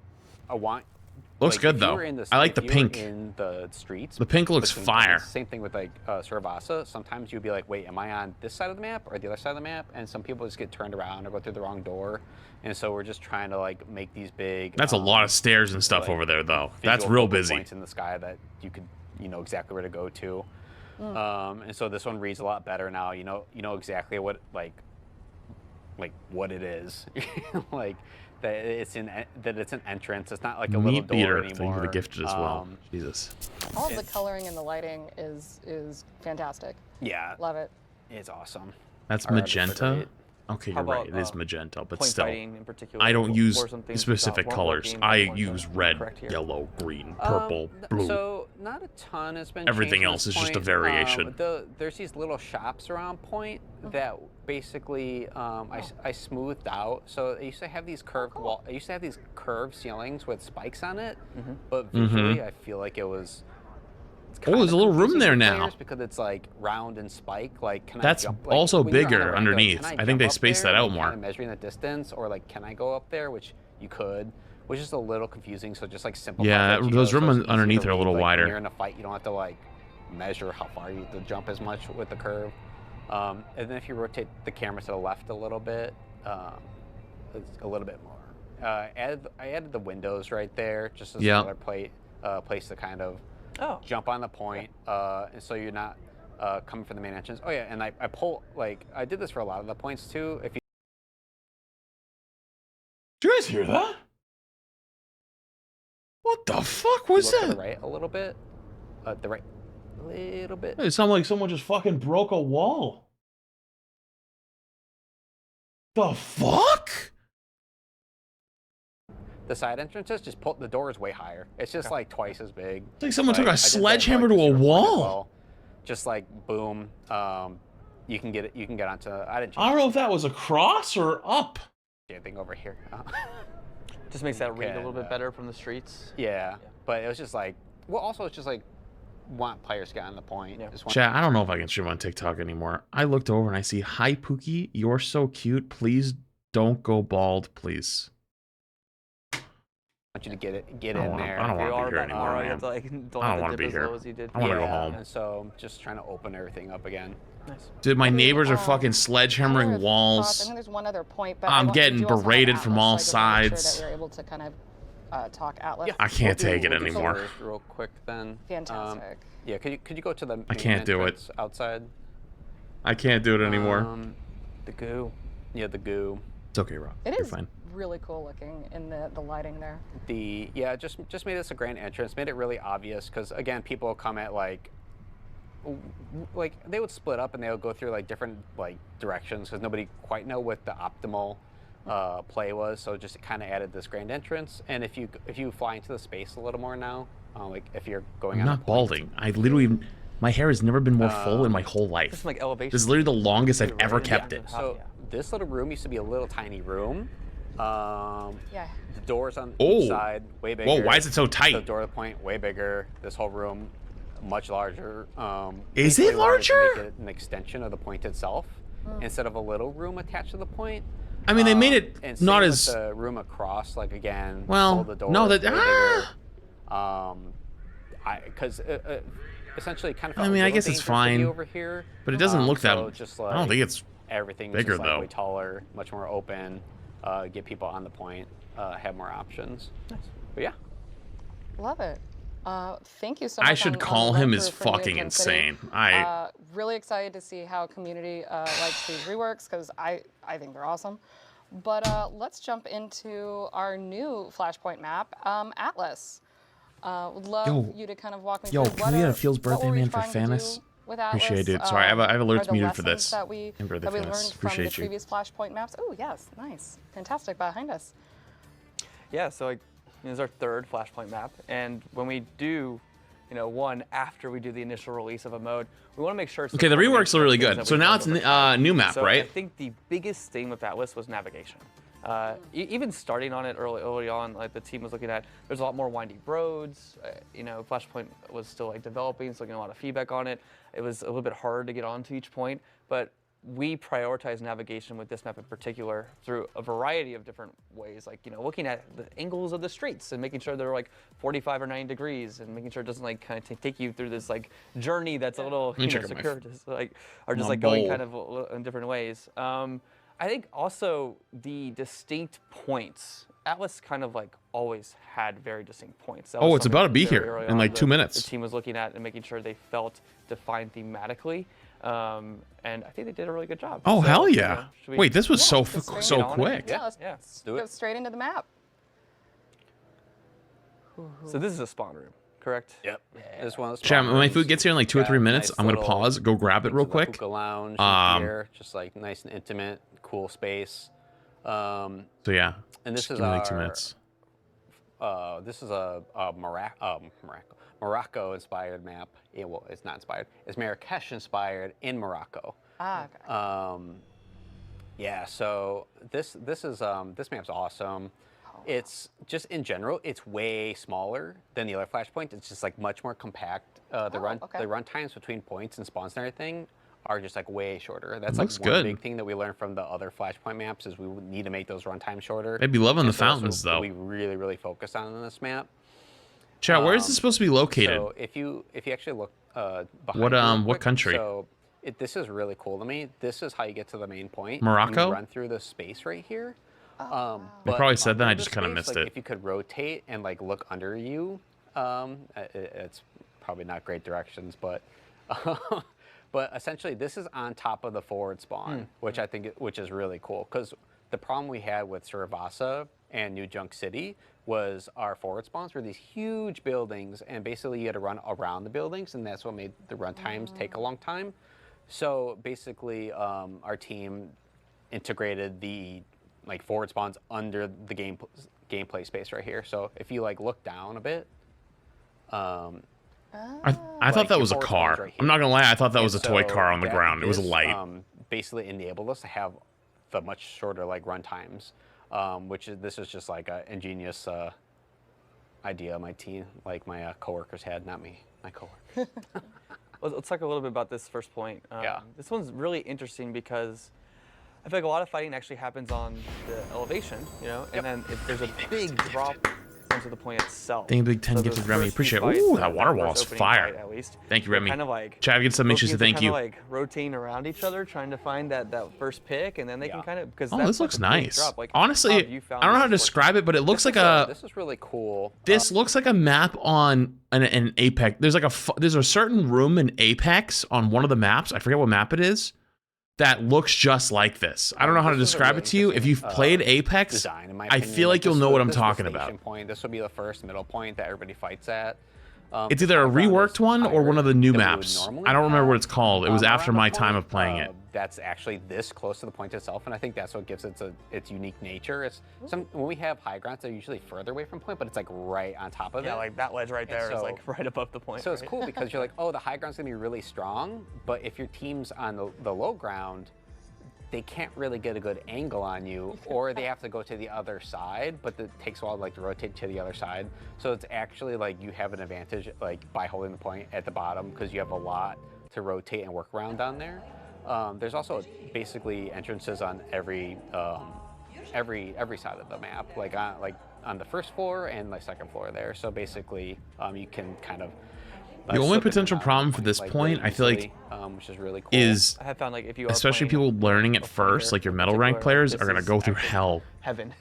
looks like, good though. I like the pink. In the streets. The pink looks fire. Same thing with like Cervasa. Sometimes you'd be like, wait, am I on this side of the map or the other side of the map? And some people just get turned around or go through the wrong door. And so we're just trying to like make these big. That's a lot of stairs and stuff over there though. That's real busy. Points in the sky that you could know exactly where to go to. And so this one reads a lot better now. You know exactly what like what it is. Like that it's an entrance. It's not like a little door anymore. Thank you for the gift as well. Jesus. All of the coloring and the lighting is fantastic. Yeah. Love it. It's awesome. That's magenta. Okay, you're right. It is magenta, but still, I don't use specific colors. I use red, yellow, green, purple, blue. So not a ton has been. Everything else is just a variation. There's these little shops around Point that basically I smoothed out. So I used to have these curved wall. I used to have these curved ceilings with spikes on it, but visually I feel like it was. Oh, there's a little room there now. Because it's like round and spike. Like, can that's I jump? Like, also bigger ramp, underneath. like, I think they spaced that out more. Kind of measuring the distance, or like, can I go up there? Which you could, which is a little confusing. So just like simplify. Yeah, those rooms underneath are a little wider. When you're in a fight, you don't have to like measure how far you have to jump as much with the curve. And then if you rotate the camera to the left a little bit, it's a little bit more. I added the windows right there, just as another place to kind of. Jump on the point, and so you're not coming from the main entrance. Oh yeah, and I pull, like, I did this for a lot of the points too. If you Did you guys hear that? What the fuck was that? To the right a little bit. The right a little bit. It sounded like someone just fucking broke a wall. The fuck? The side entrances, just pull the door is way higher. It's just like twice as big. It's like someone took a sledgehammer to a wall. Well. Just like boom, you can get it. You can get onto. I don't know if that was across or up. Anything over here. Just makes that read a little bit better from the streets. Yeah, but it was just like. Well, also it's just like want players to get on the point. Yeah. Just want Chat, I don't know if I can stream on TikTok anymore. I looked over and I see, hi, Pookie, you're so cute. Please don't go bald, please. you to get I in don't there. want to be here back tomorrow, anymore, you man. have to, like, don't I have don't to want to dip be as here. low as you did. I want to go Yeah, home. and so just trying to open everything up again. Nice. Dude, my neighbors are Other fucking thoughts? sledgehammering I walls. think there's one other point, but I'm we getting do also have berated from all Atlas, so I just wanna make sides. Sure that we're able to kind of talk Atlas. I can't take it we'll do anymore. some real quick then. Fantastic. Yeah, could you go to the main I can't do it. entrance outside? I can't do it anymore. The goo. Yeah, the goo. It's okay, Rob. It You're is fine. really cool looking in the lighting there. Just made this a grand entrance, made it really obvious because again, people come at like they would split up and they would go through like different like directions because nobody quite know what the optimal play was. So just kind of added this grand entrance. And if you fly into the space a little more now, like if you're going I'm on not balding. I literally, my hair has never been more full in my whole life. Just like elevation. This is literally the longest I've ever kept it. So this little room used to be a little tiny room. Yeah. The doors on Oh. each side way bigger. Whoa, why is it so The tight? door to the point way bigger. This whole room much larger. Is basically it wanted to larger? make it an extension of the point itself instead of a little room attached to the point. I mean, they made it and not same as... with the room across, like again. Well, all the doors no, that... way Ah! bigger. Because essentially kind of. I felt mean, a I little guess it's dangerous to be fine. over here. But it doesn't look that... So just I don't think it's everything's bigger, just like though. way taller, much more open. Get people on the point, have more options. Nice. But yeah. Love it. Thank you so much. I should on call the him run as through for New fucking Jump City. insane. Really excited to see how community likes these reworks because I think they're awesome. But let's jump into our new Flashpoint map, Atlas. Would love you to kind of walk me through Can we get a Feels what birthday were we man for trying to do Fanis? with Atlas. Appreciate it, dude. Sorry, I have are alerts the muted for lessons this. that we And birthday learned Fanis. from the Appreciate you. previous Flashpoint maps. Oh yes, nice, fantastic behind us. Yeah, so like, this is our third Flashpoint map, and when we do, one after we do the initial release of a mode, we want to make sure it's Okay, the reworks are really things that good. So we've now done it's over time. new map, So right? I think the biggest thing with Atlas was navigation. Even starting on it early on, like the team was looking at, there's a lot more windy roads. Flashpoint was still like developing, so getting a lot of feedback on it. It was a little bit harder to get onto each point, but we prioritize navigation with this map in particular through a variety of different ways, like looking at the angles of the streets and making sure they're like 45 or 90 degrees, and making sure it doesn't like kind of take you through this like journey that's a little circuitous, like or just like going kind of in different ways. I think also the distinct points. Atlas kind of like always had very distinct points. That was Oh, it's about to be very here early in on like 2 minutes. The team was looking at and making sure they felt defined thematically. And I think they did a really good job. Oh, So, hell yeah. should we- Wait, this was so just straight so on it? quick. Yeah, let's Yeah. Do go it. straight into the map. So this is a spawn room, correct? Yep. This one. Chat, when my food gets here in like 2 or 3 minutes, I'm gonna pause, go grab it real quick. Hookah lounge here, just like nice and intimate, cool space. So yeah. And this just is give me like 2 our- minutes. This is a Morocco-inspired map. Well, it's not inspired. It's Marrakesh-inspired in Morocco. Ah, okay. Yeah. So this map's awesome. It's just in general, it's way smaller than the other Flashpoint. It's just like much more compact. The run times between points and spawns and everything are just like way shorter. That's like Looks one good. big thing that we learned from the other Flashpoint maps is we need to make those run times shorter. I'd be loving And the so that's fountains what though. we really focus on in this map. Chat, where is this supposed to be located? So if you actually look behind What, you real what quick, country? So this is really cool to me. This is how you get to the main point. Morocco? You run through the space right here. They But probably said that, under I the just kinda space, missed like, it. If you could rotate and like look under you, it's probably not great directions, but but essentially this is on top of the forward spawn, which I think which is really cool because the problem we had with Survasa and New Junk City was our forward spawns were these huge buildings, and basically you had to run around the buildings, and that's what made the run times take a long time. So basically, our team integrated the like forward spawns under the gameplay space right here. So if you like look down a bit, I like, thought that your was a forward car. spawn's right I'm here. not gonna lie, I thought that And was a toy so car on the that- ground. It was a this, light. Basically enabled us to have the much shorter like run times, this is just like an ingenious idea my team, like my coworkers had, not me, my coworkers. Well, let's talk a little bit about this first point. Yeah. This one's really interesting because I feel like a lot of fighting actually happens on the elevation, you know, and then there's a big drop onto the point itself. Thank you, Big 10 gifted Remy. Appreciate it. Ooh, that water wall is fire. At least, Thank you, Remy. Kind of like Chad gets some issues to thank you. Like rotating around each other, trying to find that first pick, and then they can kind of because oh, this looks nice. Honestly, I don't know how to describe it, but it looks like This is really cool. This looks like a map on an Apex. There's like there's a certain room in Apex on one of the maps. I forget what map it is. That looks just like this. I don't know how to describe it to you. If you've played Apex, I feel like you'll know what I'm talking about. Point. This will be the first middle point that everybody fights at. It's either a reworked one or one of the new maps. I don't remember what it's called. It was after my time of playing it. That's actually this close to the point itself, and I think that's what gives it its unique nature. It's when we have high grounds, they're usually further away from point, but it's like right on top of it. Yeah, like that ledge right there is like right above the point. So it's cool because you're like, oh, the high ground's gonna be really strong, but if your team's on the low ground, they can't really get a good angle on you, or they have to go to the other side, but it takes a while to rotate to the other side. So it's actually like you have an advantage like by holding the point at the bottom because you have a lot to rotate and work around down there. There's also basically entrances on every side of the map, like on the first floor and the second floor there. So basically, you can kind of the only potential problem for this point, I feel like, which is really cool, is I have found like if you especially people learning it first, like your metal rank players, are gonna go through hell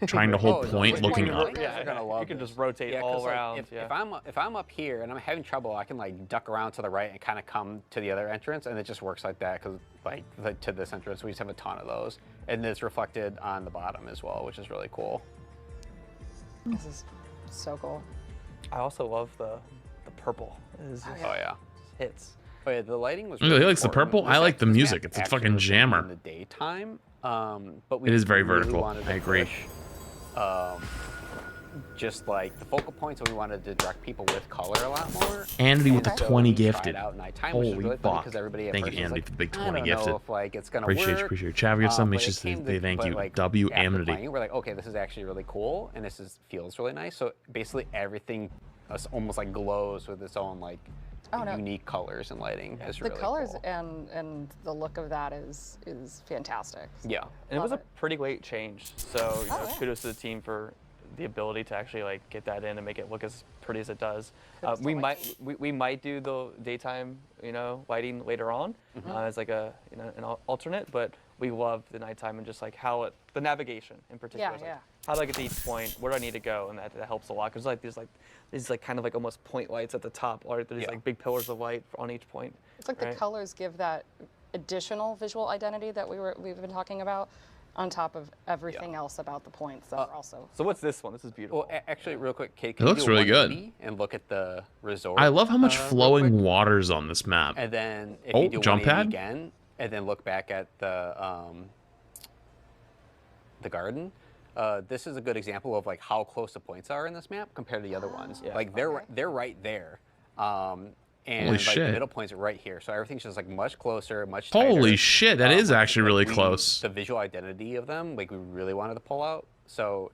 trying to hold point, looking up. Yeah, you can just rotate all around. If I'm up here and I'm having trouble, I can like duck around to the right and kind of come to the other entrance, and it just works like that because like to this entrance, we just have a ton of those, and it's reflected on the bottom as well, which is really cool. This is so cool. I also love the purple. Oh yeah, hits. Oh yeah, the lighting was. Really likes the purple. I like the music. It's a fucking jammer. In the daytime, but it is very vertical. I agree. Just like the focal points, we wanted to direct people with color a lot more. Andy with the 20 gifted. Holy really fuck! Thank you, Andy, for the big 20 gifted. If, like, it's gonna appreciate work. Chav gets some issues to thank you. Like, W Amity. We're like, okay, this is actually really cool, and feels really nice. So basically, everything almost like glows with its own like unique colors and lighting. It's really colors cool. and the look of that is fantastic. Yeah, and it was a pretty great change. So kudos to the team for the ability to actually like get that in and make it look as pretty as it does. We might do the daytime lighting later on as like a an alternate, but we love the nighttime and just like how the navigation in particular. Yeah, like, how do I get to each point? Where do I need to go? And that helps a lot because there's these kind of like almost point lights at the top, or there's like big pillars of light on each point. It's like the colors give that additional visual identity that we've been talking about, on top of everything else about the points that are also. So what's this one? This is beautiful. Well, actually, real quick, Kate, it looks really good. And look at the resort. I love how much flowing water's on this map. And then if you do jump pad again, and then look back at the garden. This is a good example of like how close the points are in this map compared to the other ones. Yeah. Like they're right there. And holy like shit. The middle point's right here, so everything's just like much closer, much tighter. Holy shit, that is actually really close. The visual identity of them, like we really wanted to pull out. So,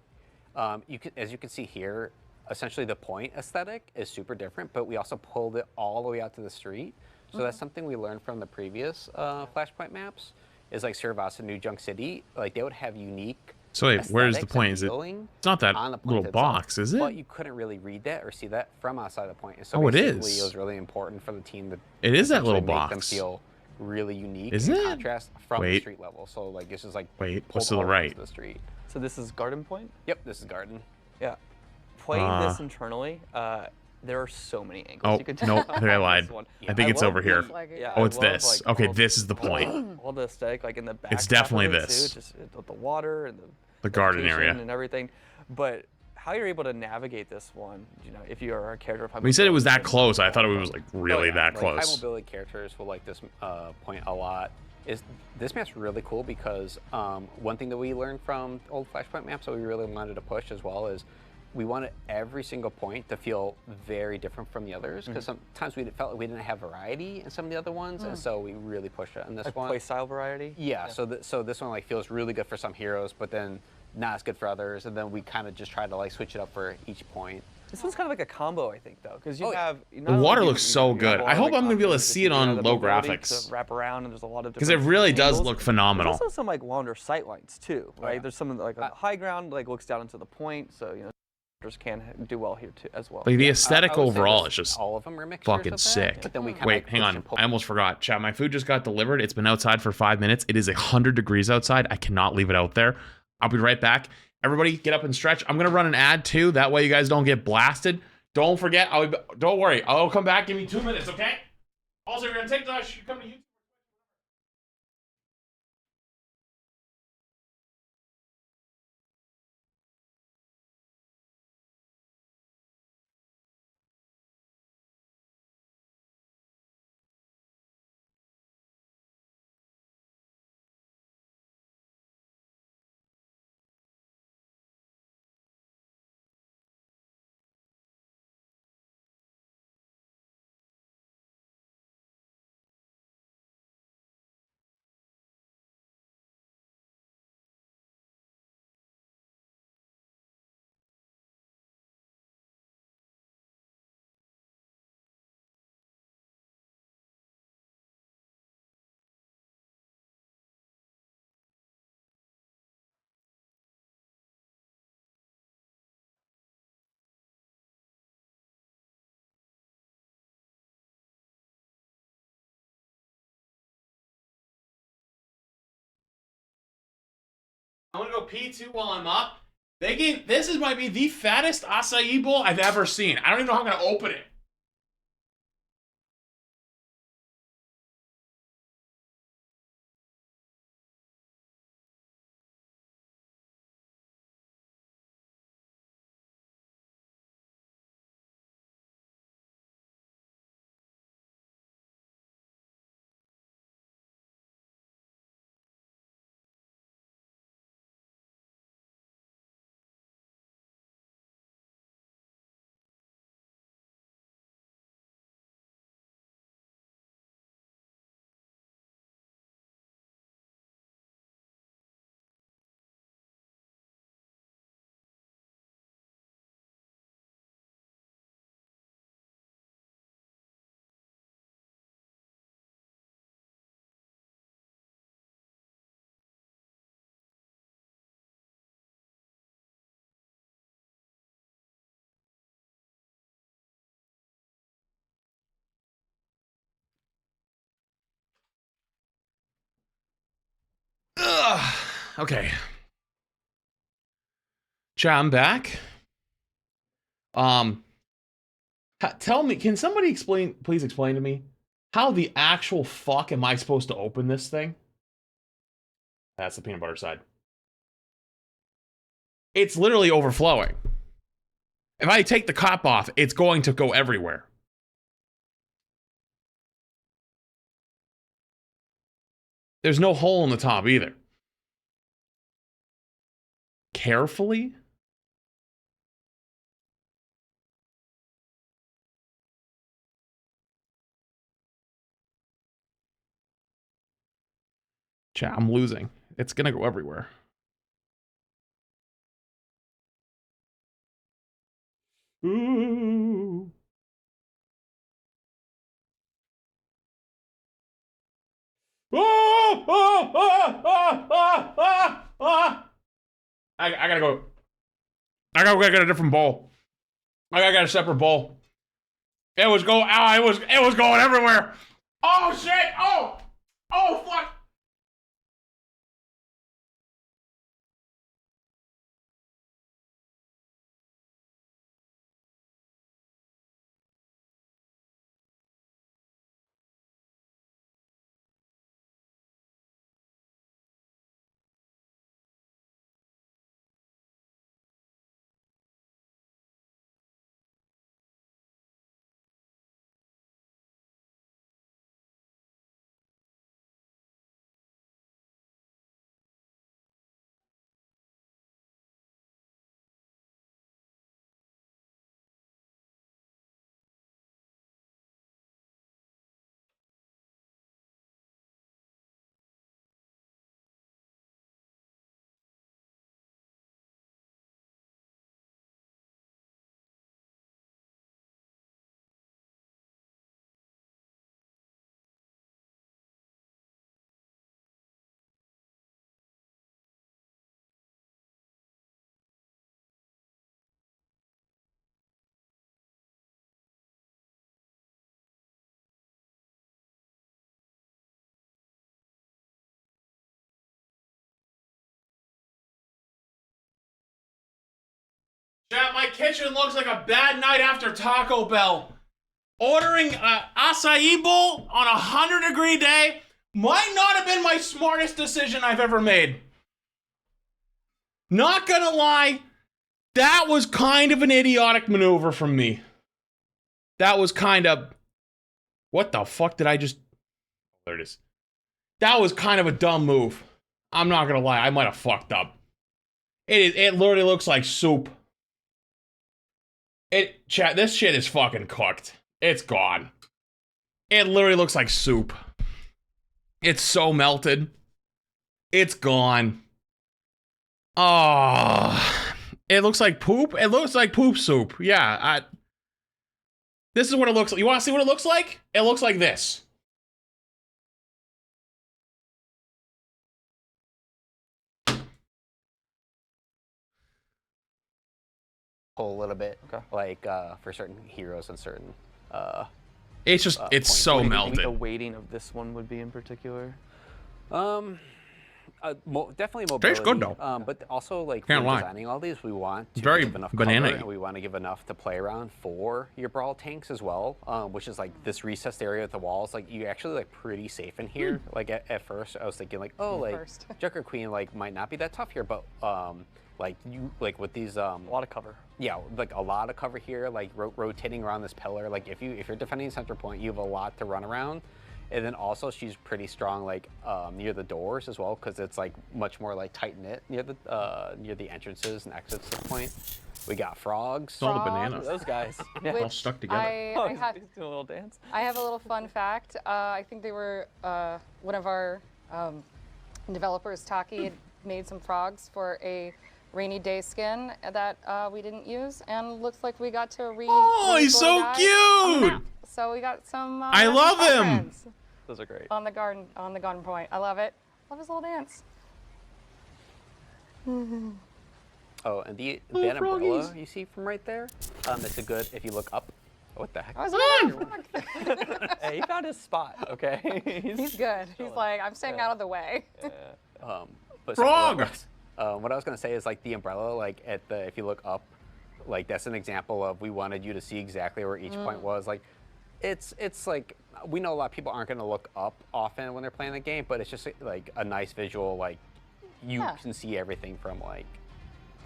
as you can see here, essentially the point aesthetic is super different, but we also pulled it all the way out to the street. So that's something we learned from the previous Flashpoint maps. Is like Cervas and New Junk City, like they would have unique. So wait, where's the point? Is it? It's not that little box, is it? But you couldn't really read that or see that from outside the point. And so it is. It was really important for the team to. It is that little make box. Them feel really unique. Isn't it? Contrast from the street level. So like this is like. Wait, what's to the right? The street. So this is Garden Point. Yep, this is Garden. Yeah, playing this internally. There are so many angles. You can tell. Nope, I think I lied. I think it's over here. Oh, it's this. Like, okay, this is the point. All the aesthetic, like in the back. It's definitely this. Too, just the water and the garden area and everything. But how you're able to navigate this one, if you are a character of high mobility. When you said it was that close, I thought it was like really that close. High mobility characters will like this point a lot. This map's really cool because one thing that we learned from old Flashpoint maps that we really wanted to push as well is we wanted every single point to feel very different from the others because sometimes we felt like we didn't have variety in some of the other ones, and so we really pushed it on this one. Play style variety. Yeah. So this one like feels really good for some heroes, but then not as good for others, and then we kind of just try to like switch it up for each point. This one's kind of like a combo, I think, though, because you Oh, yeah. have The water looks so good. I hope I'm gonna be able to see it on low graphics. To wrap around, and there's a lot of Because it really does look phenomenal. There's also some like longer sight lines too, right? yeah. There's some like on the high ground, like looks down into the point, so you know, can do well here too as well. Like the aesthetic I would say overall this- is just all of them are mixtures fucking of that, sick. but then we kinda, Wait, like, hang push on. and pull. I almost forgot. Chat, my food just got delivered. It's been outside for 5 minutes. It is 100 degrees outside. I cannot leave it out there. I'll be right back. Everybody get up and stretch. I'm going to run an ad too. That way you guys don't get blasted. Don't forget. Don't worry. I'll come back. Give me 2 minutes, okay? Also, you're going to take the... You come to YouTube. I'm gonna go pee too while I'm up. This might be the fattest acai bowl I've ever seen. I don't even know how I'm gonna open it. Ugh. Okay. Chat, I'm back. Tell me, can somebody please explain to me how the actual fuck am I supposed to open this thing? That's the peanut butter side. It's literally overflowing. If I take the cap off, it's going to go everywhere. There's no hole in the top either. Carefully? Chat, I'm losing. It's gonna go everywhere. Ooh. Oh, oh, oh, oh, oh, oh, oh. I gotta go. I gotta get a different bowl. I gotta get a separate bowl. It was going. It was going everywhere. Oh shit! Oh, oh fuck! Chat, my kitchen looks like a bad night after Taco Bell. Ordering an acai bowl on a 100-degree day might not have been my smartest decision I've ever made. Not gonna lie, that was kind of an idiotic maneuver from me. That was kind of... What the fuck did I just... There it is. That was kind of a dumb move. I'm not gonna lie, I might have fucked up. It literally looks like soup. Chat, this shit is fucking cooked. It's gone. It literally looks like soup. It's so melted. It's gone. Oh, it looks like poop. It looks like poop soup. Yeah, this is what it looks like. You want to see what it looks like? It looks like this. A little bit, like for certain heroes and certain. It's just it's so What do you think melted. the weighting of this one would be in particular? Definitely mobility. Tastes good though. But also like Can't when lie. designing all these, we want to Very give enough banana-y. cover, and we want to give enough to play around for your brawl tanks as well. Which is like this recessed area with the walls. Like you actually like pretty safe in here. Like at first, I was thinking like, oh, like Joker Queen like might not be that tough here, but like you like with these A lot of cover. yeah, like a lot of cover here, like rotating around this pillar. Like if you're defending center point, you have a lot to run around. And then also she's pretty strong like near the doors as well, because it's like much more like tight knit near the entrances and exits to the point. We got frogs. It's all the banana. Those guys. Yeah. All stuck together. I have He's doing a little dance. I have a little fun fact. I think they were one of our developers, Taki, had made some frogs for a rainy day skin that we didn't use, and looks like we got to Oh, he's so guy on the cute! map. So we got some. I love him! friends Those are great. on the garden point. I love it. Love his little dance. Oh, and the Little that umbrella froggies. you see from right there, it's a good if you look up. What the heck? I was like, Hey, he found his spot. Okay. he's good. He's like, I'm staying out of the way. But Frog! what I was gonna say is like the umbrella, like if you look up, like that's an example of we wanted you to see exactly where each point was. Like, it's like we know a lot of people aren't gonna look up often when they're playing the game, but it's just like a nice visual. Like you can see everything from like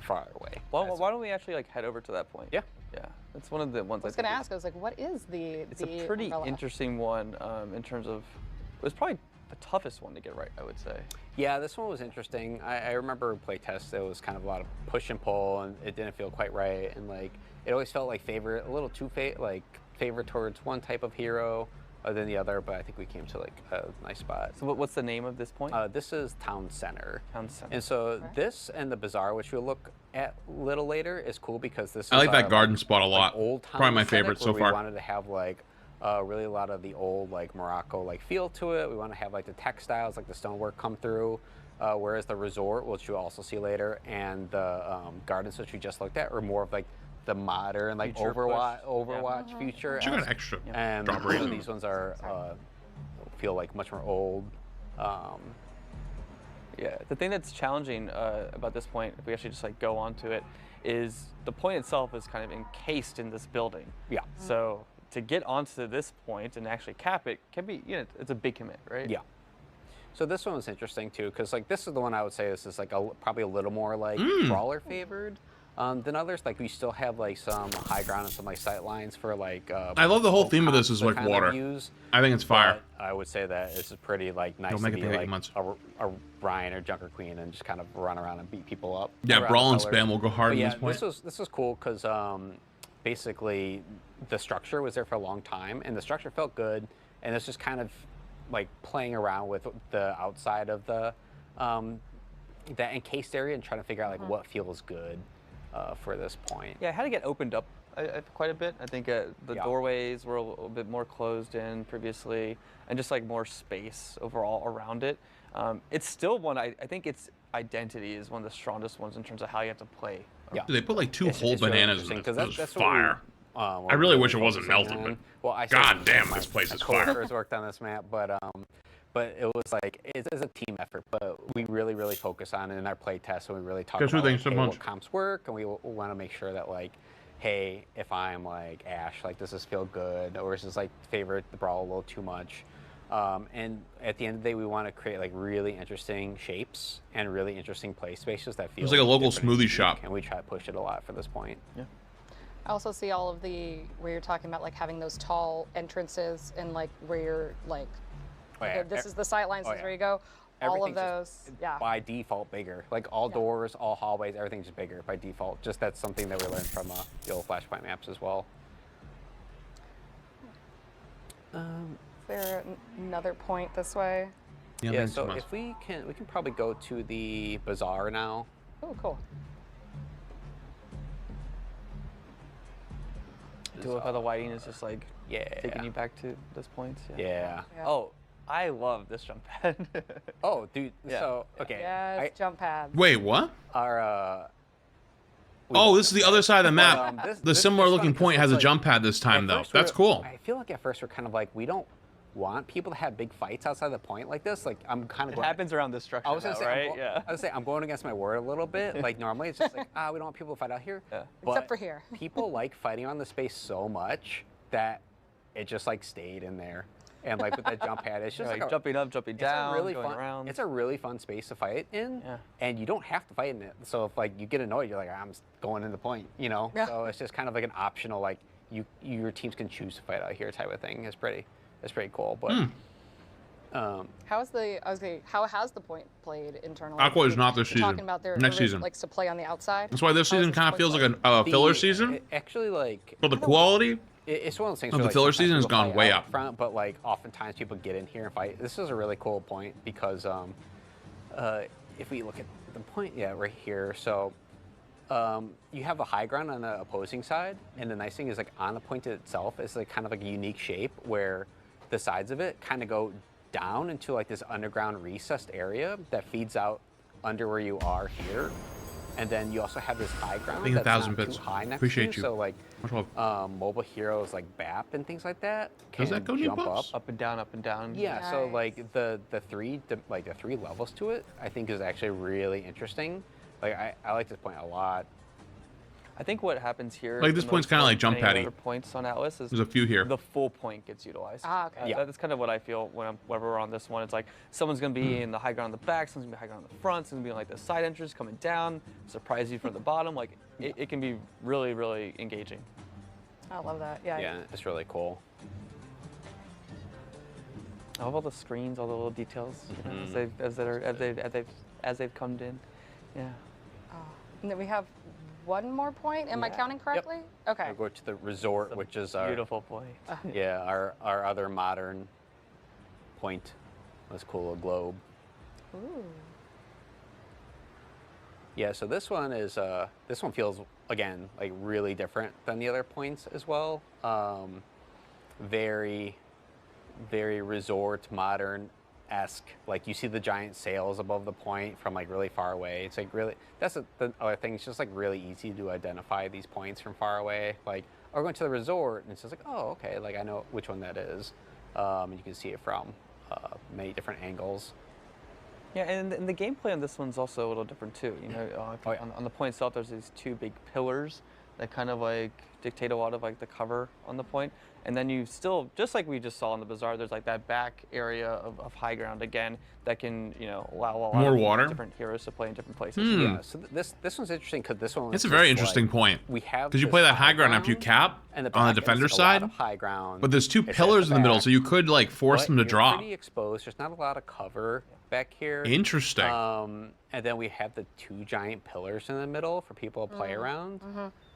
far away. Well, why don't we actually like head over to that point? Yeah. Yeah. It's one of the ones I was think gonna is- ask. I was like, what is the? It's a pretty umbrella? interesting one in terms of. It was probably the toughest one to get right, I would say. Yeah, this one was interesting. I remember playtest. It was kind of a lot of push and pull, and it didn't feel quite right. And like it always felt like a little too favorite towards one type of hero than the other. But I think we came to like a nice spot. So what's the name of this point? This is Town Center. Town Center. And so this and the Bazaar, which we'll look at a little later, is cool because this I is like that our, garden spot a lot. old town Probably my aesthetic favorite so where far. We wanted to have like really a lot of the old like Morocco like feel to it. We want to have like the textiles, like the stonework come through. Whereas the resort, which you'll also see later, and the gardens, which we just looked at, are more of like the modern, like Future Overwatch push. future. Should got extra. And drop rate. these ones are feel like much more old. Yeah, the thing that's challenging about this point, if we actually just like go onto it, is the point itself is kind of encased in this building. Yeah. So to get onto this point and actually cap it can be, it's a big commit, right? Yeah. So this one was interesting too, because like this is the one I would say this is like probably a little more like brawler favored than others. Like we still have like some high ground and some like sight lines for like. I love the whole theme of this is like water. I think it's fire. But I would say that this is pretty like nice Don't to make it be take 8 like months. a Ryan or Junker Queen and just kind of run around and beat people up. Yeah, around brawl the and pillars. spam will go hard But in yeah, this point. this was cool because basically the structure was there for a long time and the structure felt good, and it's just kind of like playing around with the outside of the that encased area and trying to figure out like what feels good for this point. Yeah, it had to get opened up quite a bit. I think the doorways were a little bit more closed in previously, and just like more space overall around it. It's still one, I think its identity is one of the strongest ones in terms of how you have to play. Yeah. They put like two whole It's really bananas in interesting, it. 'cause It was that's what fire. what I really we're wish it wasn't focusing melted, on. but well, I God said damn, my this place is fire. coworkers worked on this map, but but it was like it's a team effort. But we really focus on it in our play test, and we really talk Guess who about thinks so hey, much? what comps work, and we want to make sure that like, hey, if I'm like Ash, like does this feel good, or is this like favorite the brawl a little too much? And at the end of the day, we want to create like really interesting shapes and really interesting play spaces that feel. It's like a local different and smoothie unique, shop. and we try to push it a lot for this point. Yeah. I also see all of the where you're talking about like having those tall entrances and like where you're like, Oh, yeah. okay, this is the sight lines, Oh, this is yeah. where you go. All of Everything's those, just yeah. by default bigger. Like all doors, all hallways, everything's just bigger by default. Just that's something that we learned from the old Flashpoint maps as well. Is there another point this way? Yeah, so if we can probably go to the bazaar now. Oh, cool. Do it how the lighting is just like Yeah. taking you back to those points. Yeah. Oh, I love this jump pad. Oh, dude. Yeah. So okay. Yes, jump pads. Wait, what? Our Oh, this is the other side of the map. this- The this similar is looking funny 'cause point it's has a like- jump pad this time, at though. first That's we're- cool. I feel like at first we're kind of like we don't want people to have big fights outside the point like this. Like I'm kind of It happens around this structure. I was gonna now, say, right? I was gonna say I'm going against my word a little bit. Like normally it's just like we don't want people to fight out here. Yeah. Except for here. People like fighting on the space so much that it just like stayed in there. And like with that jump pad, it's just Like like jumping up, jumping down, really going fun, around. It's a really fun space to fight in, Yeah. and you don't have to fight in it. So if like you get annoyed, you're like, I'm just going in the point, you know. Yeah. So it's just kind of like an optional, like your teams can choose to fight out here type of thing. It's pretty cool. But How has the point played internally? Aqua is not this You're talking season. about their Next season. likes to play on the outside. That's why this How is season kind of point feels played? like a filler season. Actually, like For the quality, it's one of those things. of where, the like, filler sometimes season has people gone fight way out up. front, but like oftentimes people get in here and fight. This is a really cool point because if we look at the point, yeah, right here. So you have a high ground on the opposing side, and the nice thing is like on the point itself is like kind of like a unique shape where the sides of it kind of go down into like this underground recessed area that feeds out under where you are here. And then you also have this high ground Being 1,000 that's not bits. too high next Appreciate to you. you. So like Much love. mobile heroes like BAP and things like that can Does that go new jump up. buffs? Up and down, up and down. Yeah, so Nice. like the three levels to it, I think is actually really interesting. Like I like this point a lot. I think what happens here. Like, the this point's most kinda of like jump any paddy. other points on Atlas is There's a few here. the full point gets utilized. Ah, okay. Yeah. That's kind of what I feel whenever we're on this one. It's like someone's gonna be in the high ground on the back, someone's gonna be high ground on the front, someone's gonna be on like the side entrance coming down, surprise you from the bottom. Like it can be really, really engaging. I love that. Yeah. Yeah, it's really cool. I love all the screens, all the little details you know, as they've come in. Yeah. And then we have one more point. Am I counting correctly? Okay. We'll go to the resort, which is our Beautiful point. yeah our other modern point. Let's cool a globe. Ooh. Yeah, so this one is this one feels again like really different than the other points as well. Very resort modern-esque. Like you see the giant sails above the point from like really far away. It's like really the other thing. It's just like really easy to identify these points from far away. Like we're going to the resort, and it's just like oh okay, like I know which one that is. And you can see it from many different angles. Yeah, and the gameplay on this one's also a little different too. You know, on the point itself, there's these two big pillars that kind of like dictate a lot of like the cover on the point. And then you still, just like we just saw in the bazaar, there's like that back area of high ground again that can, you know, allow a lot More of water? different heroes to play in different places. Yeah, so this one's interesting because this one. It's a is very just, interesting like, point. We have Because you this play that high ground after you cap and on the back, and defender it's, like, a lot side, of high ground. but there's two It's at pillars in the middle, back, so you could like force but them to you're drop. Pretty exposed. There's not a lot of cover back here. Interesting. And then we have the two giant pillars in the middle for people to play around.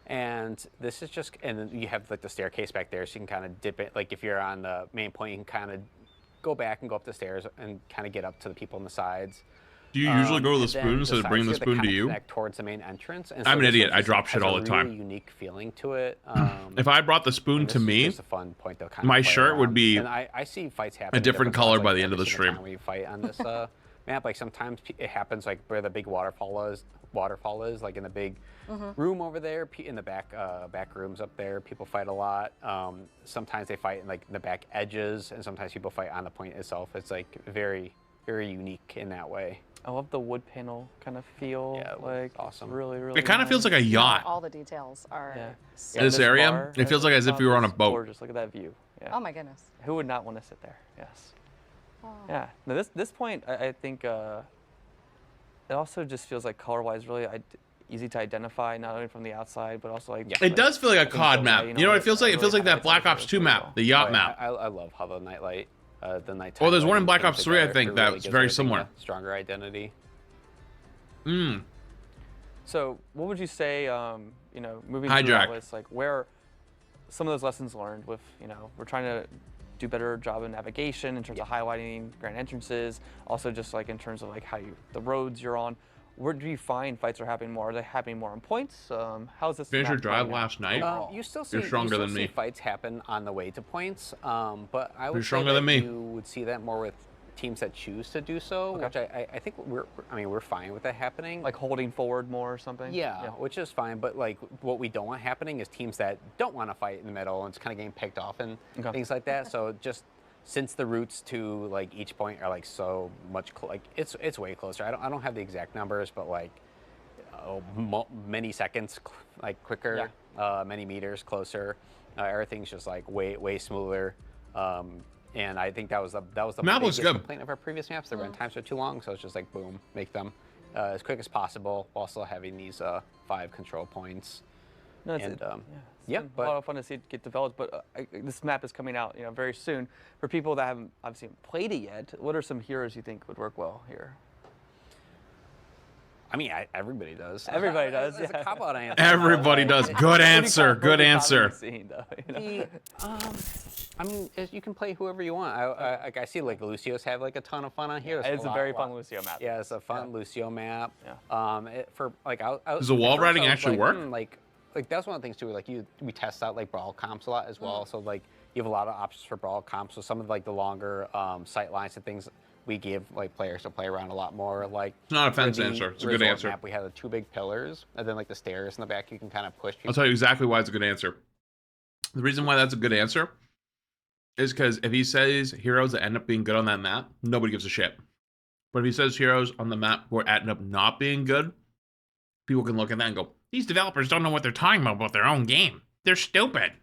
And this is just, and then you have like the staircase back there, so you can kind of dip it. Like if you're on the main point, you can kind of go back and go up the stairs and kind of get up to the people on the sides. Do you usually go to the And then spoon instead of sides bring the here, they spoon to kinda you? connect towards the main entrance. And I'm an this idiot. one I just drop shit has all a the time. really unique feeling to it. If I brought the spoon And to this is me, just a fun point to kind my of play shirt would around. be And I see fights happen a different different color spots, by like, the end of every the single stream. time we fight on this map. Like sometimes it happens like where the big waterfall is, like in the big room over there, in the back rooms up there. People fight a lot. Sometimes they fight in like the back edges, and sometimes people fight on the point itself. It's like very, very unique in that way. I love the wood panel kind of feel. Yeah, it like awesome. Really, really. It kind of feels like a yacht. All the details are. Yeah. So This area, bar it feels like as if we were on a boat. Gorgeous. Look at that view. Yeah. Oh my goodness. Who would not want to sit there? Yes. Oh. Yeah. Now this point, I think it also just feels like color-wise really easy to identify, not only from the outside, but also like. It does feel like a COD map. You know what it feels like? It feels like that Black Ops 2 map, the yacht map. I love how the nightlight, the nighttime. Oh, there's one in Black came Ops 3, I together. think, It that really was gives very everything similar. a stronger identity. So, what would you say? You know, moving Hijack. through that list, like where some of those lessons learned with, you know, we're trying to do better job of navigation in terms of highlighting grand entrances, also just like in terms of like the roads you're on. Where do you find fights are happening more? Are they happening more on points? How's this? Finished your map drive playing out? last night? You still see, You're stronger you still than see me. fights happen on the way to points, but I would You're say stronger that than me. you would see that more with teams that choose to do so, which I think we're fine with that happening. Like holding forward more or something? Yeah, which is fine, but like what we don't want happening is teams that don't want to fight in the middle and it's kind of getting picked off and things like that. So just since the routes to like each point are like so much, like it's way closer. I don't have the exact numbers, but like many seconds like quicker, many meters closer. Everything's just like way smoother. And I think that was the Map looks biggest good. complaint of our previous maps. The run times are too long, so it's just like boom, make them as quick as possible while still having these 5 control points. No, it's, And it's been a lot of fun to see it get developed, but this map is coming out, you know, very soon. For people that haven't obviously played it yet, what are some heroes you think would work well here? I mean, everybody does. Everybody does. It's a cop-out answer. Everybody does. Good answer. Good answer. I mean, you can play whoever you want. I see like Lucio's have like a ton of fun on here. It's a very fun Lucio map. Yeah, it's a fun Lucio map. Yeah. For like, Does the wall riding actually work? Like that's one of the things too. Like we test out like brawl comps a lot as well. So like you have a lot of options for brawl comps. So some of like the longer sight lines and things we give like players to play around a lot more. Like it's not a fence answer. It's a good answer. Map, we had the 2 big pillars and then like the stairs in the back. You can kind of push people. I'll tell you exactly why it's a good answer. The reason why that's a good answer is because if he says heroes that end up being good on that map, nobody gives a shit. But if he says heroes on the map who end up not being good, people can look at that and go, these developers don't know what they're talking about their own game. They're stupid.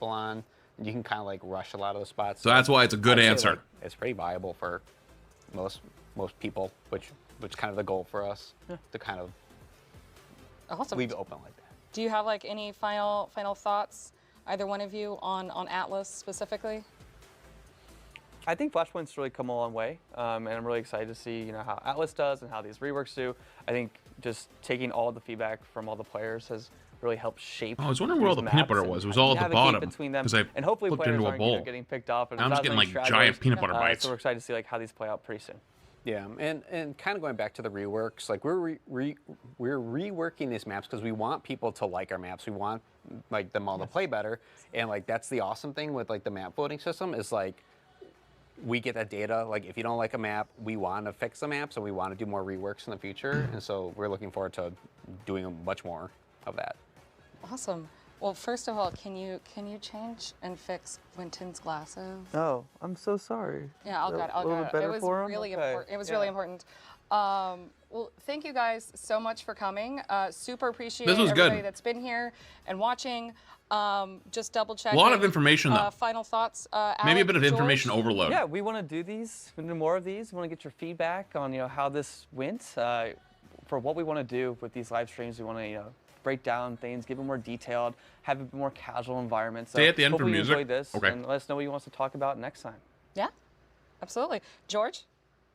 On, you can kind of like rush a lot of those spots. So that's why it's a good answer. Like, it's pretty viable for most people, which kind of the goal for us to kind of leave it open like that. Do you have like any final thoughts, either one of you, on Atlas specifically? I think Flashpoint's really come a long way, and I'm really excited to see, you know, how Atlas does and how these reworks do. I think just taking all the feedback from all the players has really helped shape. I was wondering where all the peanut butter was. It was all at the bottom between them, because I and hopefully flipped players into a aren't, you know, bowl. getting picked off. And I'm just getting like giant peanut butter bites. So we're excited to see like how these play out pretty soon. Yeah, and kind of going back to the reworks, like we're reworking these maps because we want people to like our maps. We want like them all to play better, and like that's the awesome thing with like the map voting system is like we get that data. Like if you don't like a map, we want to fix the maps and we want to do more reworks in the future, and so we're looking forward to doing much more of that. Awesome. Well, first of all, can you change and fix Winton's glasses? Oh, I'm so sorry. Yeah, I'll got it. It was really important. It was really important. Well, thank you guys so much for coming. Super appreciate everybody that's been here and watching. Just double check. A lot of information though. Final thoughts. Maybe a Alec, bit of information George? overload. Yeah, we want to do these. We want to do more of these. We want to get your feedback on, you know, how this went. For what we want to do with these live streams, we want to, you know, break down things, give it more detailed, have a more casual environment. So Stay at the end for hopefully you music. enjoyed this, and let us know what you want us to talk about next time. Yeah, absolutely. George,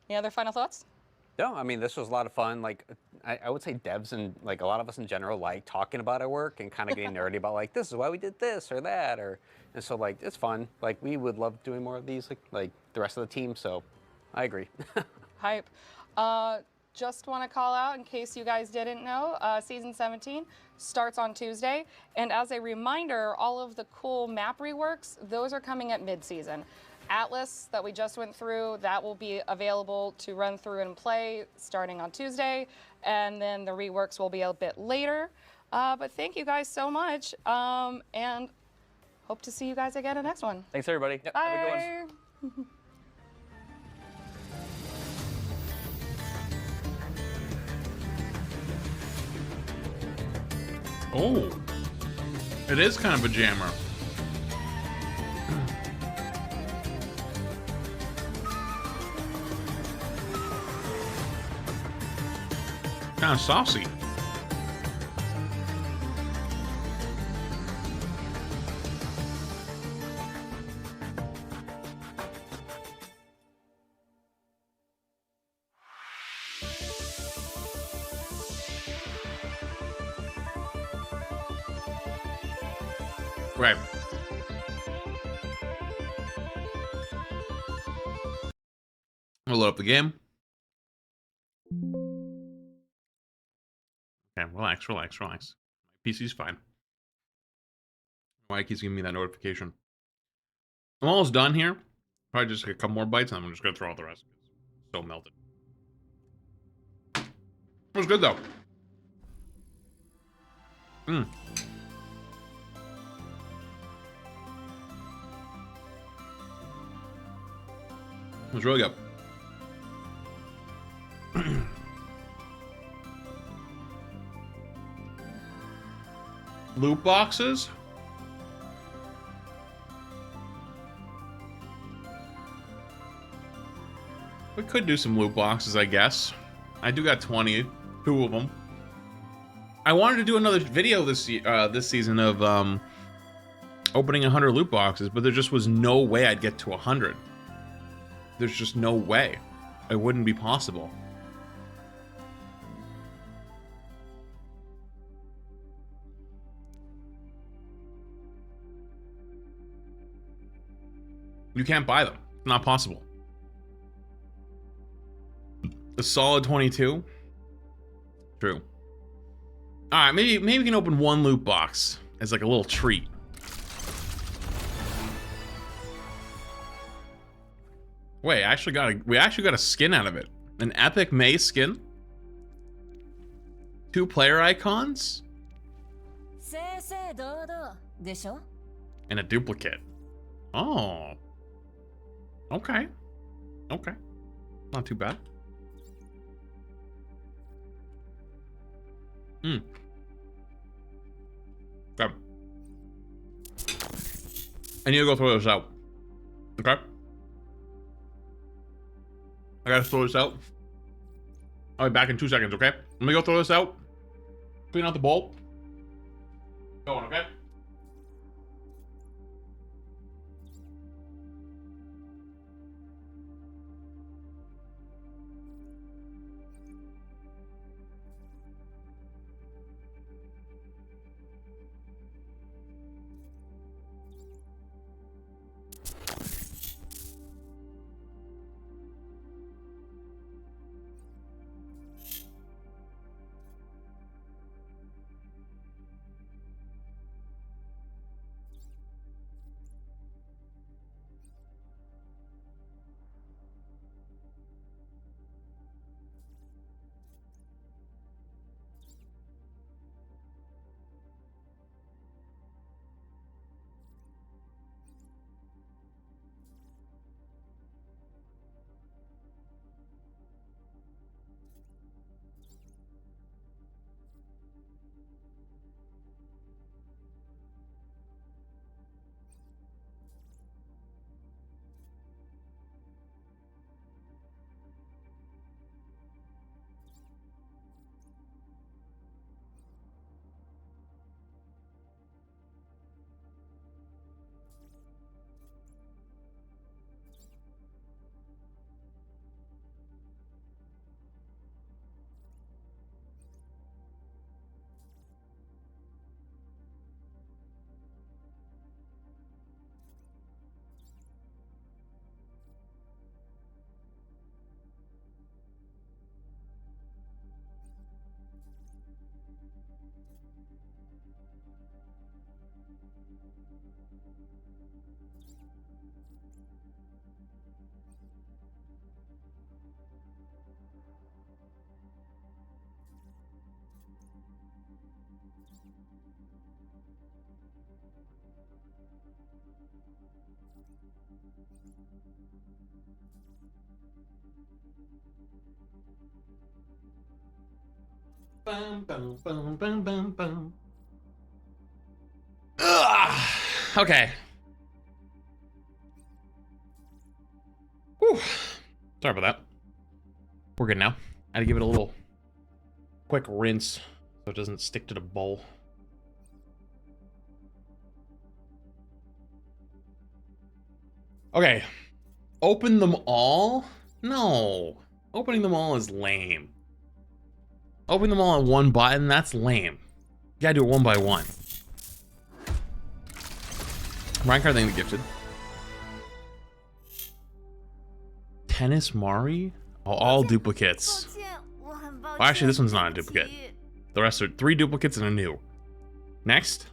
any other final thoughts? No, I mean, this was a lot of fun. Like, I would say devs and like a lot of us in general like talking about our work and kind of getting nerdy about like, this is why we did this or that, and so like, it's fun. Like, we would love doing more of these, like the rest of the team, so I agree. Hype. Just want to call out, in case you guys didn't know, Season 17 starts on Tuesday. And as a reminder, all of the cool map reworks, those are coming at mid-season. Atlas that we just went through, that will be available to run through and play starting on Tuesday, and then the reworks will be a bit later. But thank you guys so much, and hope to see you guys again in the next one. Thanks, everybody. Bye. Have a good one. Oh, it is kind of a jammer. Kind of saucy. Right. I'll load up the game. Okay, relax, relax, relax. My PC's fine. Why it keeps giving me that notification? I'm almost done here. Probably just a couple more bites, and I'm just gonna throw out the rest. It's so melted. It was good though. Mmm. It was really good. Loot boxes? We could do some loot boxes, I guess. I do got 20, 2 of them. I wanted to do another video this season of opening 100 loot boxes, but there just was no way I'd get to 100. There's just no way. It wouldn't be possible. You can't buy them. It's not possible. A solid 22? True. Alright, maybe we can open one loot box as like a little treat. Wait, we actually got a skin out of it. An epic May skin? 2 player icons? And a duplicate. Oh. Okay. Okay. Not too bad. Hmm. Okay. I need to go throw this out. Okay? I gotta throw this out. I'll be back in 2 seconds, okay? Let me go throw this out. Clean out the bowl. Going, okay? Bum, bum, bum, bum, bum, bum. Ugh. Okay. Whew. Sorry about that. We're good now. I had to give it a little quick rinse so it doesn't stick to the bowl. Okay. Open them all? No. Opening them all is lame. Opening them all on one button, that's lame. You gotta do it one by one. Minecraft thing gifted. Tennis Mari? Oh, all duplicates. Well, actually, this one's not a duplicate. The rest are 3 duplicates and a new. Next.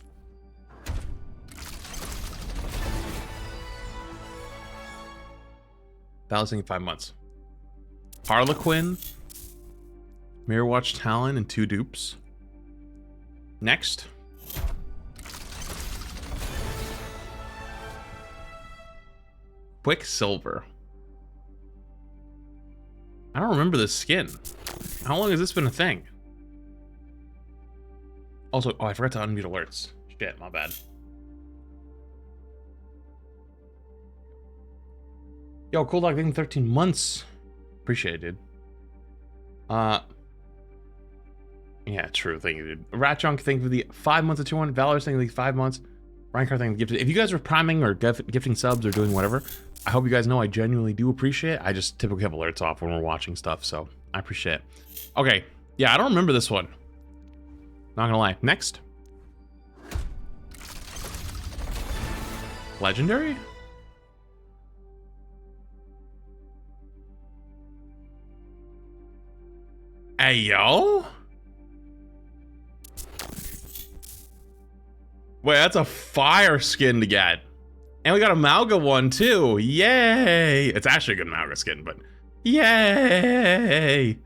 Balancing in 5 months. Harlequin. Mirrorwatch Talon and 2 dupes. Next. Quicksilver. I don't remember this skin. How long has this been a thing? Also, oh, I forgot to unmute alerts. Shit, my bad. Yo, cool dog, thank you 13 months. Appreciate it, dude. Yeah, true. Thank you, dude. Rat Junk, thank you for the 5 months of 200. Valor's thank you for the 5 months. Reincar, thank you for the gifted. If you guys are priming or gifting subs or doing whatever, I hope you guys know I genuinely do appreciate it. I just typically have alerts off when we're watching stuff, so I appreciate it. Okay, yeah, I don't remember this one. Not gonna lie. Next. Legendary? Hey, yo? Wait, that's a fire skin to get. And we got a Malga one too. Yay! It's actually a good Malga skin, but yay!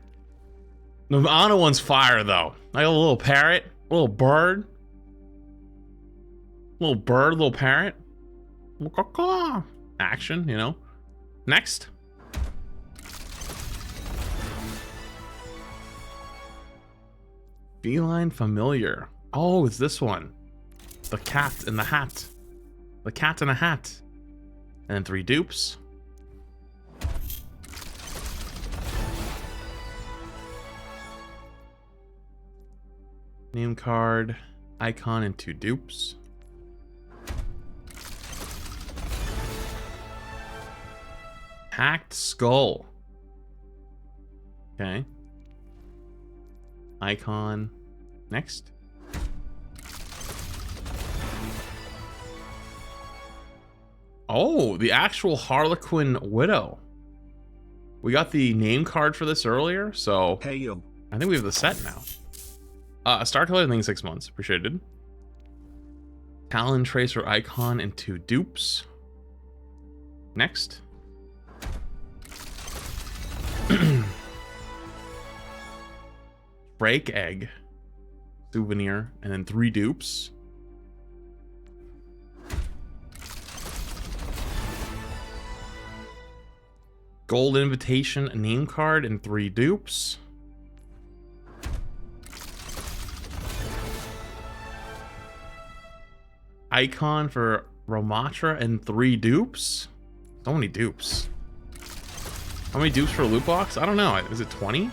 The Ana one's fire though. Like a little parrot, a little bird. Little parrot. Action, you know. Next. Feline Familiar. Oh, it's this one. The cat in the hat. The cat in a hat. And then 3 dupes. Name card, icon, and 2 dupes. Hacked skull. Okay. Icon. Next. Oh, the actual Harlequin Widow. We got the name card for this earlier, so Hey yo. I think we have the set now. A star color, I think 6 months. Appreciated. Talon Tracer icon and 2 dupes. Next. Break egg. Souvenir. And then 3 dupes. Gold invitation name card and 3 dupes. Icon for Romatra and 3 dupes. So many dupes. How many dupes for a loot box? I don't know. Is it 20?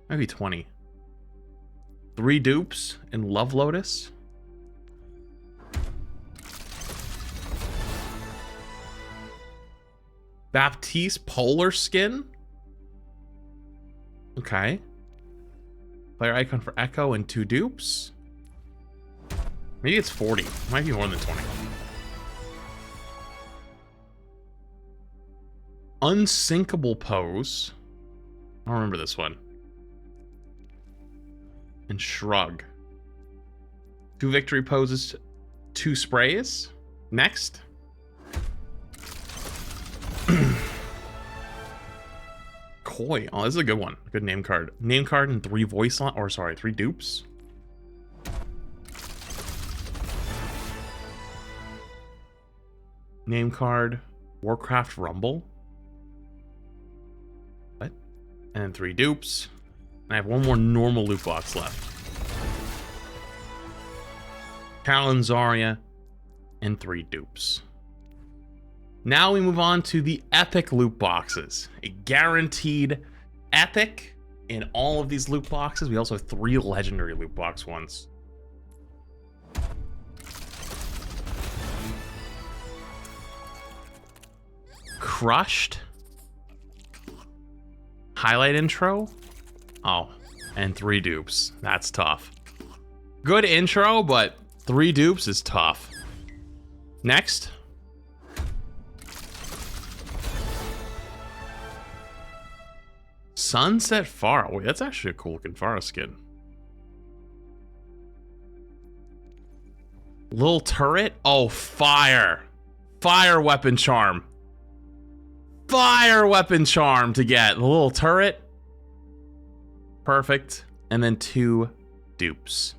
Maybe 20. 3 dupes and Love Lotus. Baptiste Polar Skin. Okay. Player icon for Echo and 2 dupes. Maybe it's 40. Might be more than 20. Unsinkable pose. I don't remember this one. And shrug. 2 victory poses, 2 sprays. Next. Koi. Oh, this is a good one. Good name card. Name card and 3 voice line, or sorry, 3 dupes. Name card. Warcraft Rumble. What? And 3 dupes. I have one more normal loot box left. Talon Zarya and 3 dupes. Now we move on to the epic loot boxes. A guaranteed epic in all of these loot boxes. We also have 3 legendary loot box ones. Crushed. Highlight intro. Oh, and 3 dupes. That's tough. Good intro, but 3 dupes is tough. Next. Sunset Pharah. Wait, that's actually a cool looking Pharah skin. Little turret. Oh, fire. Fire weapon charm. Fire weapon charm to get. The little turret. Perfect. And then 2 dupes.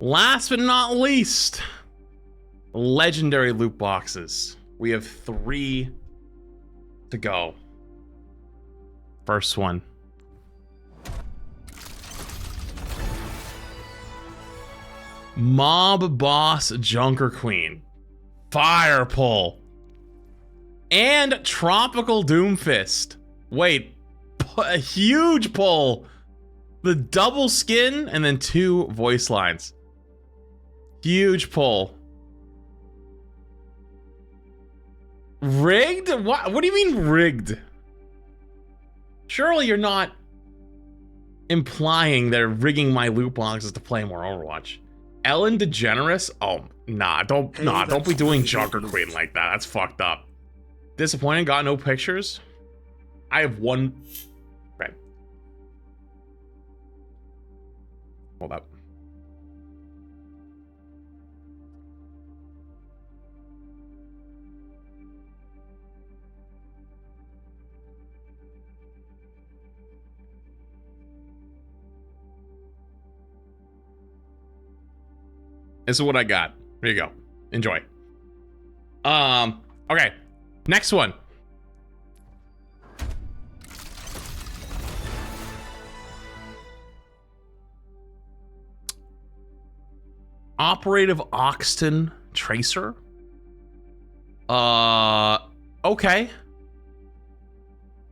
Last but not least, legendary loot boxes. We have 3 to go. First one. Mob Boss Junker Queen. Fire pull. And Tropical Doomfist. Wait, a huge pull. The double skin and then 2 voice lines. Huge pull. Rigged? What do you mean rigged? Surely you're not implying they're rigging my loot boxes to play more Overwatch. Ellen DeGeneres? Oh, nah, don't be doing Junker Queen like that. That's fucked up. Disappointing, got no pictures. I have 1. Right. Hold up. This is what I got. Here you go. Enjoy. Okay. Next one. Operative Oxton Tracer. Okay.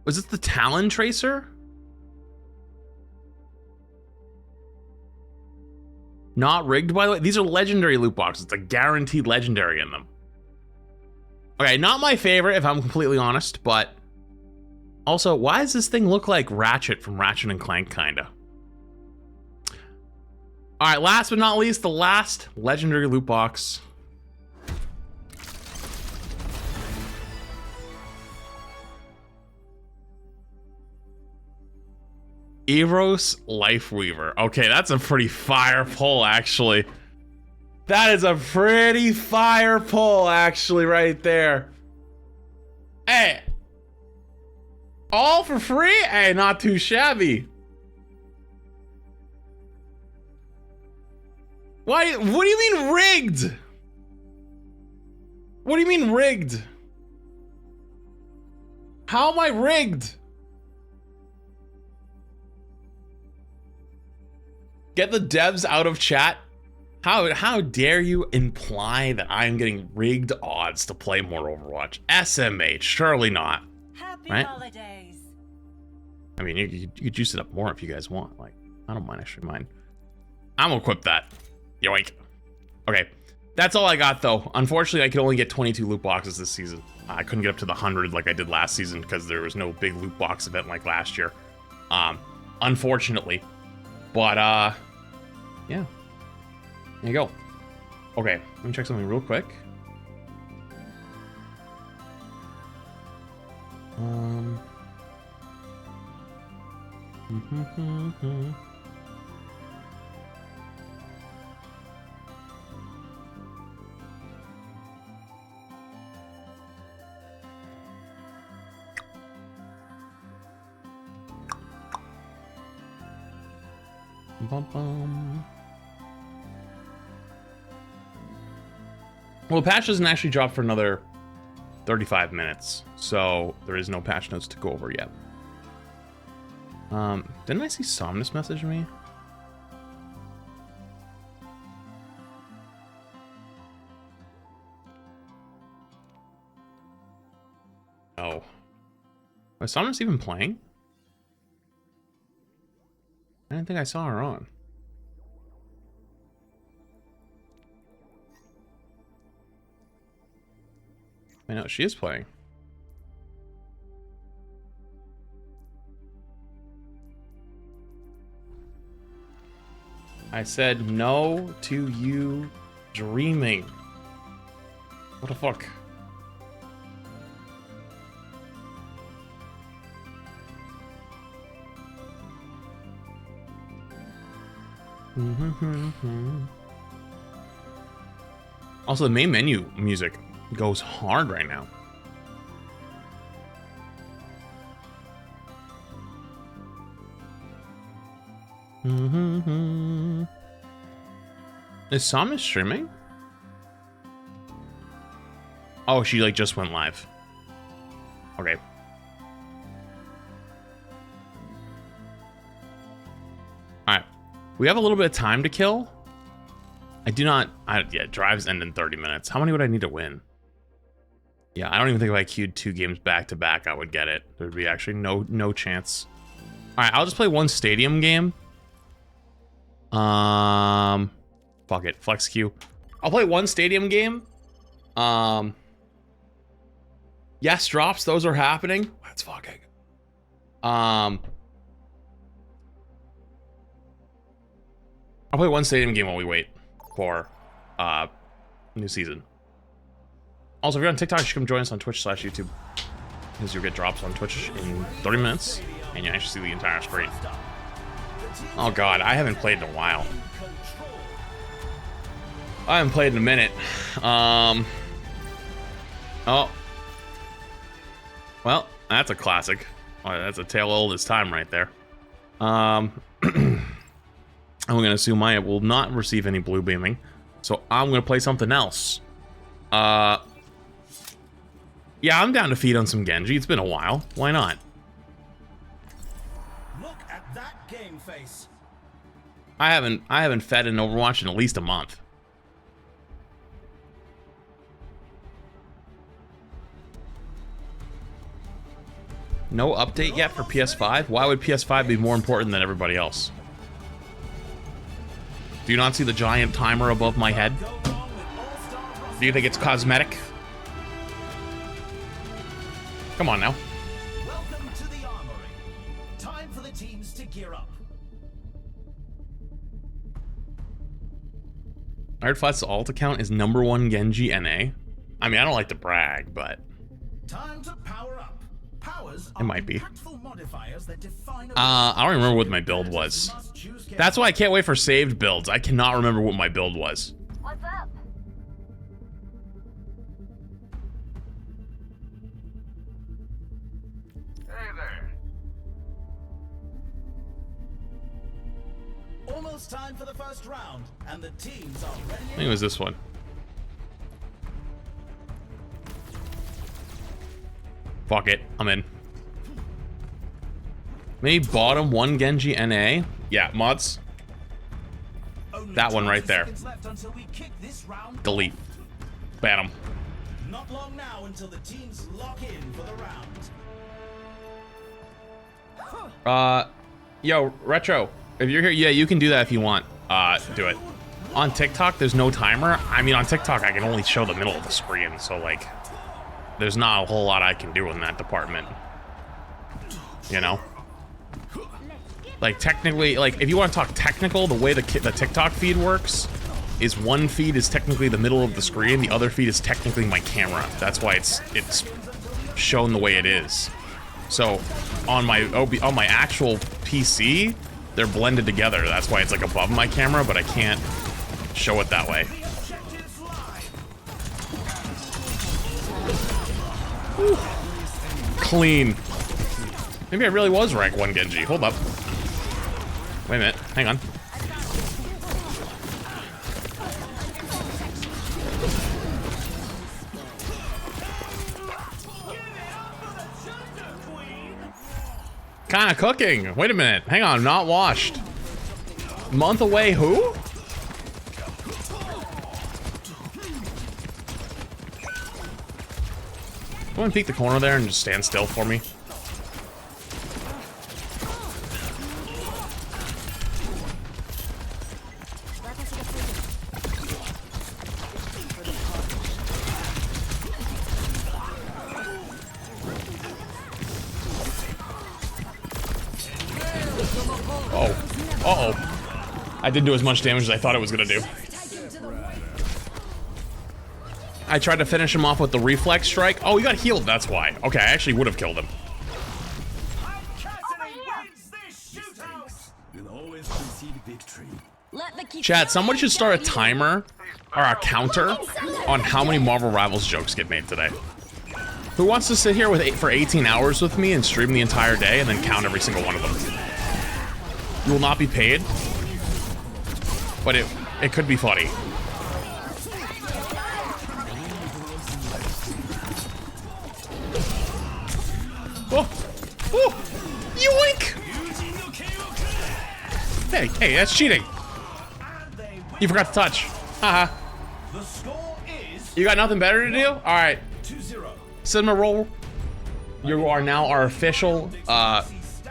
Was it the Talon Tracer? Not rigged, by the way. These are legendary loot boxes. It's a guaranteed legendary in them. Okay, not my favorite, if I'm completely honest, but also, why does this thing look like Ratchet from Ratchet and Clank, kinda? All right, last but not least, the last legendary loot box. Eros Lifeweaver. Okay, that's a pretty fire pull, actually. That is a pretty fire pull, actually, right there. Hey. All for free? Hey, not too shabby. Why? What do you mean rigged? What do you mean rigged? How am I rigged? Get the devs out of chat. How dare you imply that I'm getting rigged odds to play more Overwatch? SMH, surely not. Happy right? holidays. I mean, you could juice it up more if you guys want. Like, I don't mind. I should mind. I'm gonna equip that. Yoink. Okay, that's all I got though. Unfortunately, I could only get 22 loot boxes this season. I couldn't get up to the 100 like I did last season because there was no big loot box event like last year. Unfortunately, but yeah. There you go. Okay, let me check something real quick. Well, the patch doesn't actually drop for another 35 minutes, so there is no patch notes to go over yet. Didn't I see Somnus message me? Oh. Was Somnus even playing? I didn't think I saw her on. I know, she is playing. I said no to you dreaming. What the fuck? Also, the main menu music goes hard right now. Is Somnus streaming? Oh, she like just went live. Okay. Alright. We have a little bit of time to kill. Yeah, drives end in 30 minutes. How many would I need to win? Yeah, I don't even think if I queued 2 games back to back, I would get it. There'd be actually no chance. Alright, I'll just play 1 stadium game. Fuck it, flex queue. I'll play 1 stadium game. Yes, drops, those are happening. Let's fucking. I'll play 1 stadium game while we wait for new season. Also, if you're on TikTok, you should come join us on Twitch/YouTube, because you'll get drops on Twitch in 30 minutes, and you actually see the entire screen. Oh god, I haven't played in a while. I haven't played in a minute. Oh. Well, that's a classic. Well, that's a tale old as time right there. I'm gonna assume I will not receive any blue beaming, so I'm gonna play something else. Yeah, I'm down to feed on some Genji. It's been a while. Why not? Look at that game face. I haven't fed in Overwatch in at least a month. No update yet for PS5? Why would PS5 be more important than everybody else? Do you not see the giant timer above my head? Do you think it's cosmetic? Come on now. Welcome to the armory. Time for the teams to gear up. Iron Flat's alt account is #1 Genji NA. I mean, I don't like to brag, but Time to power up. Powers it might be. That I don't remember what my build was. That's why I can't wait for saved builds. I cannot remember what my build was. What's up? Hey there. Almost time for the first round, and the teams are ready. I think it was this one. Fuck it, I'm in. Maybe bottom 1 Genji NA. Yeah, mods. That one right there. Delete. Ban him. Not long now until the teams lock in for the round. Yo, Retro, if you're here, yeah, you can do that if you want. Do it. On TikTok, there's no timer. I mean, on TikTok, I can only show the middle of the screen, so like, there's not a whole lot I can do in that department. You know? Like, technically, like, if you want to talk technical, the way the TikTok feed works is one feed is technically the middle of the screen, the other feed is technically my camera. That's why it's shown the way it is. So, on my actual PC, they're blended together. That's why it's like above my camera, but I can't show it that way. Whew. Clean. Maybe I really was rank 1 Genji. Hold up. Wait a minute. Hang on. kind of cooking. Wait a minute. Hang on. Not washed. Month away. Who? Go and peek the corner there and just stand still for me. Oh. Uh-oh. I didn't do as much damage as I thought it was gonna do. I tried to finish him off with the reflex strike. Oh, he got healed, that's why. Okay, I actually would have killed him. Chat, somebody should start a timer or a counter on how many Marvel Rivals jokes get made today. Who wants to sit here for 18 hours with me and stream the entire day and then count every single one of them? You will not be paid, but it could be funny. Oh, oh, yoink! Hey, that's cheating. You forgot to touch. Haha. You got nothing better to do? All right. Cinema Roll, you are now our official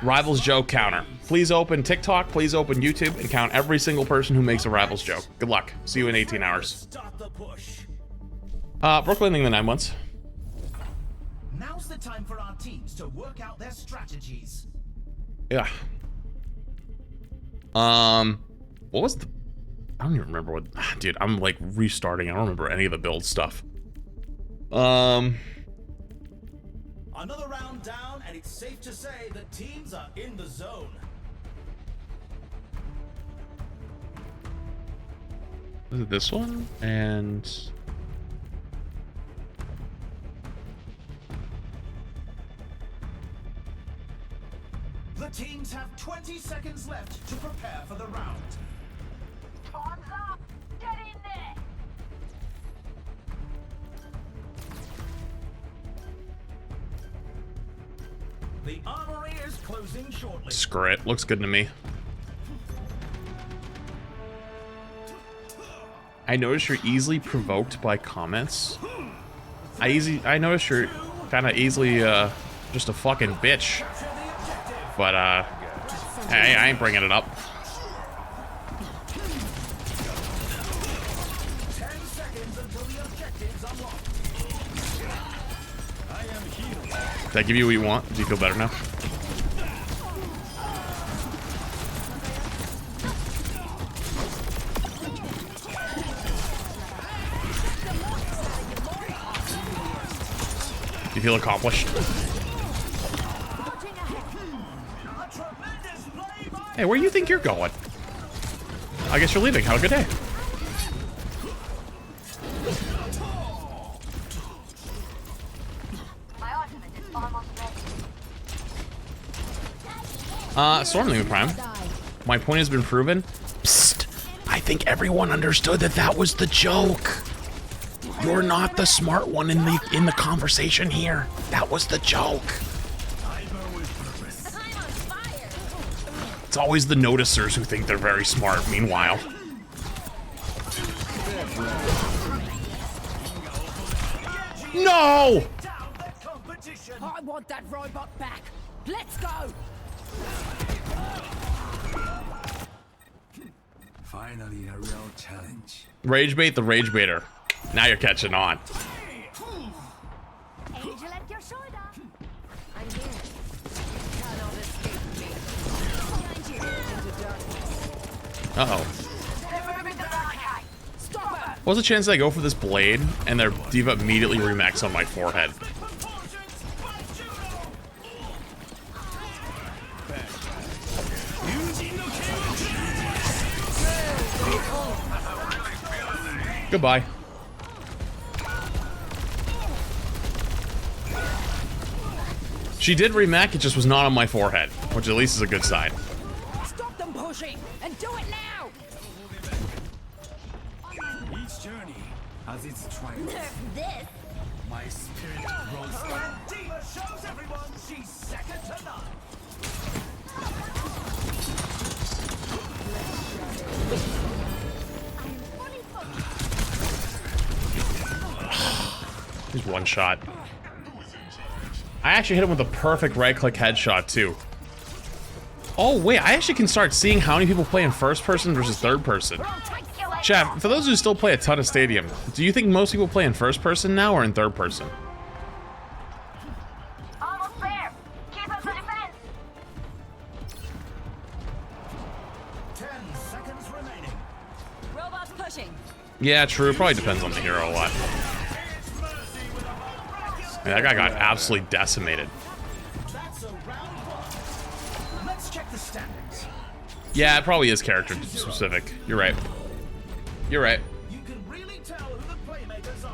Rivals joke counter. Please open TikTok, please open YouTube, and count every single person who makes a Rivals joke. Good luck. See you in 18 hours. Brooklyn in the 9 months. Now's the time for our teams to work out their strategies. Yeah. What was the... I don't even remember what... Dude, I'm like restarting. I don't remember any of the build stuff. Another round down, and it's safe to say the teams are in the zone. Is it this one? And... The teams have 20 seconds left to prepare for the round. Time's up! Get in there! The armory is closing shortly. Screw it. Looks good to me. I notice you're easily provoked by comments. I notice you're kind of easily just a fucking bitch. But I ain't bringing it up. 10 seconds until the objectives unlock. I am healed. Did I give you what you want? Do you feel better now? Do you feel accomplished? Hey, where do you think you're going? I guess you're leaving. Have a good day. Stormling Prime. My point has been proven. Psst. I think everyone understood that was the joke. You're not the smart one in the conversation here. That was the joke. It's always the noticers who think they're very smart, meanwhile. No! I want that robot back. Let's go! Finally, a real challenge. Rage bait the rage baiter. Now you're catching on. Angel at your shoulder. I'm here. Cannot escape me. Uh-oh. What's the chance that I go for this blade and their diva immediately remax on my forehead? Goodbye. She did remax, it just was not on my forehead, which at least is a good sign. Stop them pushing and do it now. Each journey has its triumphs. This. My spirit grows. Diva shows everyone she's second to none. He's one shot. I actually hit him with a perfect right-click headshot, too. Oh, wait, I actually can start seeing how many people play in first person versus third person. Chat, for those who still play a ton of Stadium, do you think most people play in first person now or in third person? Almost there. Keep up the defense. 10 seconds remaining. Robots pushing. Yeah, true. It probably depends on the hero a lot. Man, that guy got absolutely decimated. That's a round one. Let's check the standings. Yeah, it probably is character specific. You're right. You're right. You can really tell who the playmakers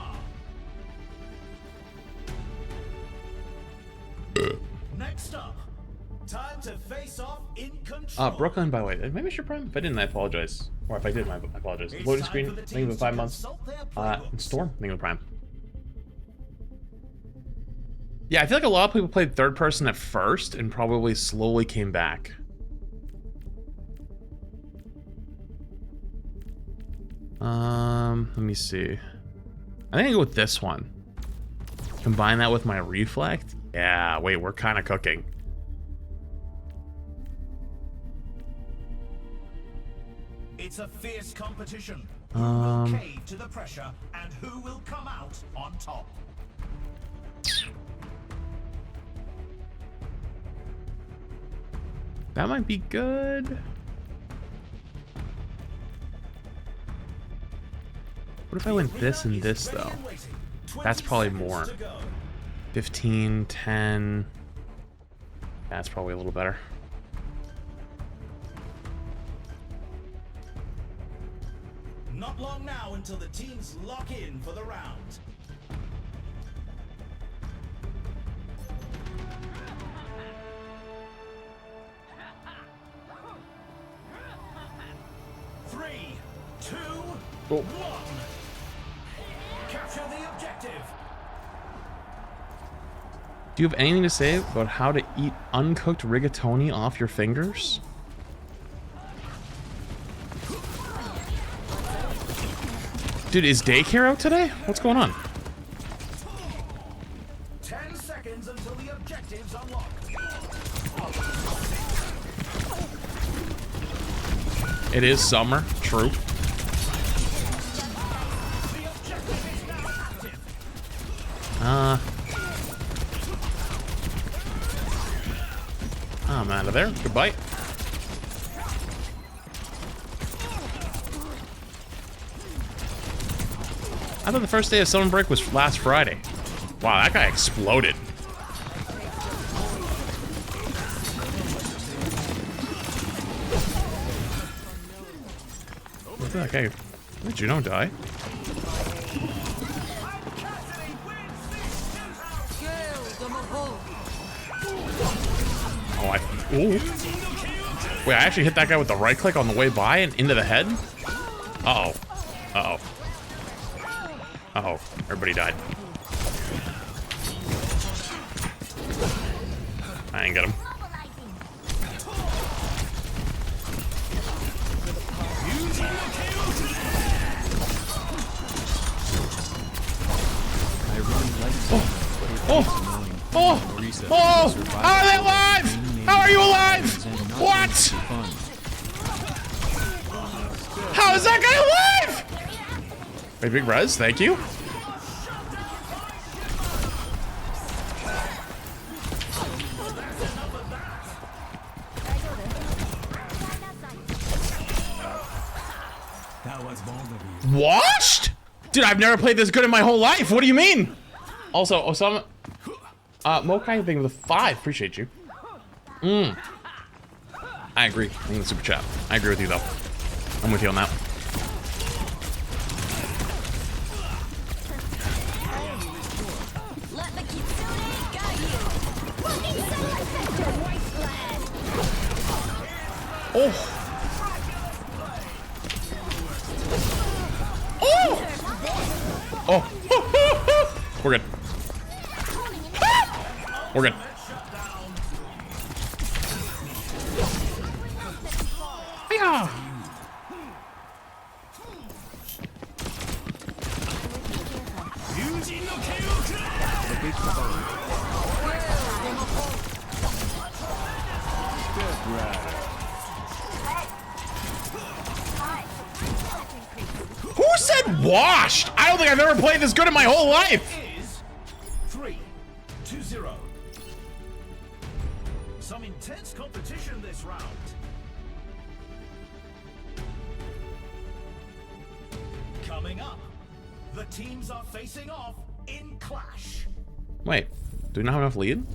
are. Next up, time to face off in control. Brooklyn, by the way, maybe I should prime. If I didn't, I apologize. Or if I did, I apologize. Loading screen, thank you for 5 months. And Storm, thank you for prime. Yeah, I feel like a lot of people played third person at first and probably slowly came back. Let me see. I think I go with this one. Combine that with my reflect. Yeah, wait, we're kind of cooking. It's a fierce competition. Who will cave to the pressure and who will come out on top? That might be good. What if I went this and this, though? That's probably more. 15, 10. That's probably a little better. Not long now until the teams lock in for the round. Three, two, one. Capture the objective. Do you have anything to say about how to eat uncooked rigatoni off your fingers? Dude, is daycare out today? What's going on? 10 seconds until the objective's unlocked. It is summer, true. I'm out of there. Goodbye. I thought the first day of summer break was last Friday. Wow, that guy exploded. What the heck? Did Juno die? Oh, ooh. Wait, I actually hit that guy with the right click on the way by and into the head? Uh-oh. Uh-oh. Uh-oh. Everybody died. I didn't get him. Oh! How are they alive? How are you alive? What? How is that guy alive? Wait, big res, thank you. Washed? Dude, I've never played this good in my whole life. What do you mean? Also, Osama, Mokai, thing with a 5. Appreciate you. I agree. I think the super chat. I agree with you though. I'm with you on that. Oh. Oh. Oh. We're good. We're good. Yeah. said washed? I don't think I've ever played this good in my whole life. Is 3-0. Some intense competition this round. Coming up, the teams are facing off in clash. Wait, do we not have enough lead?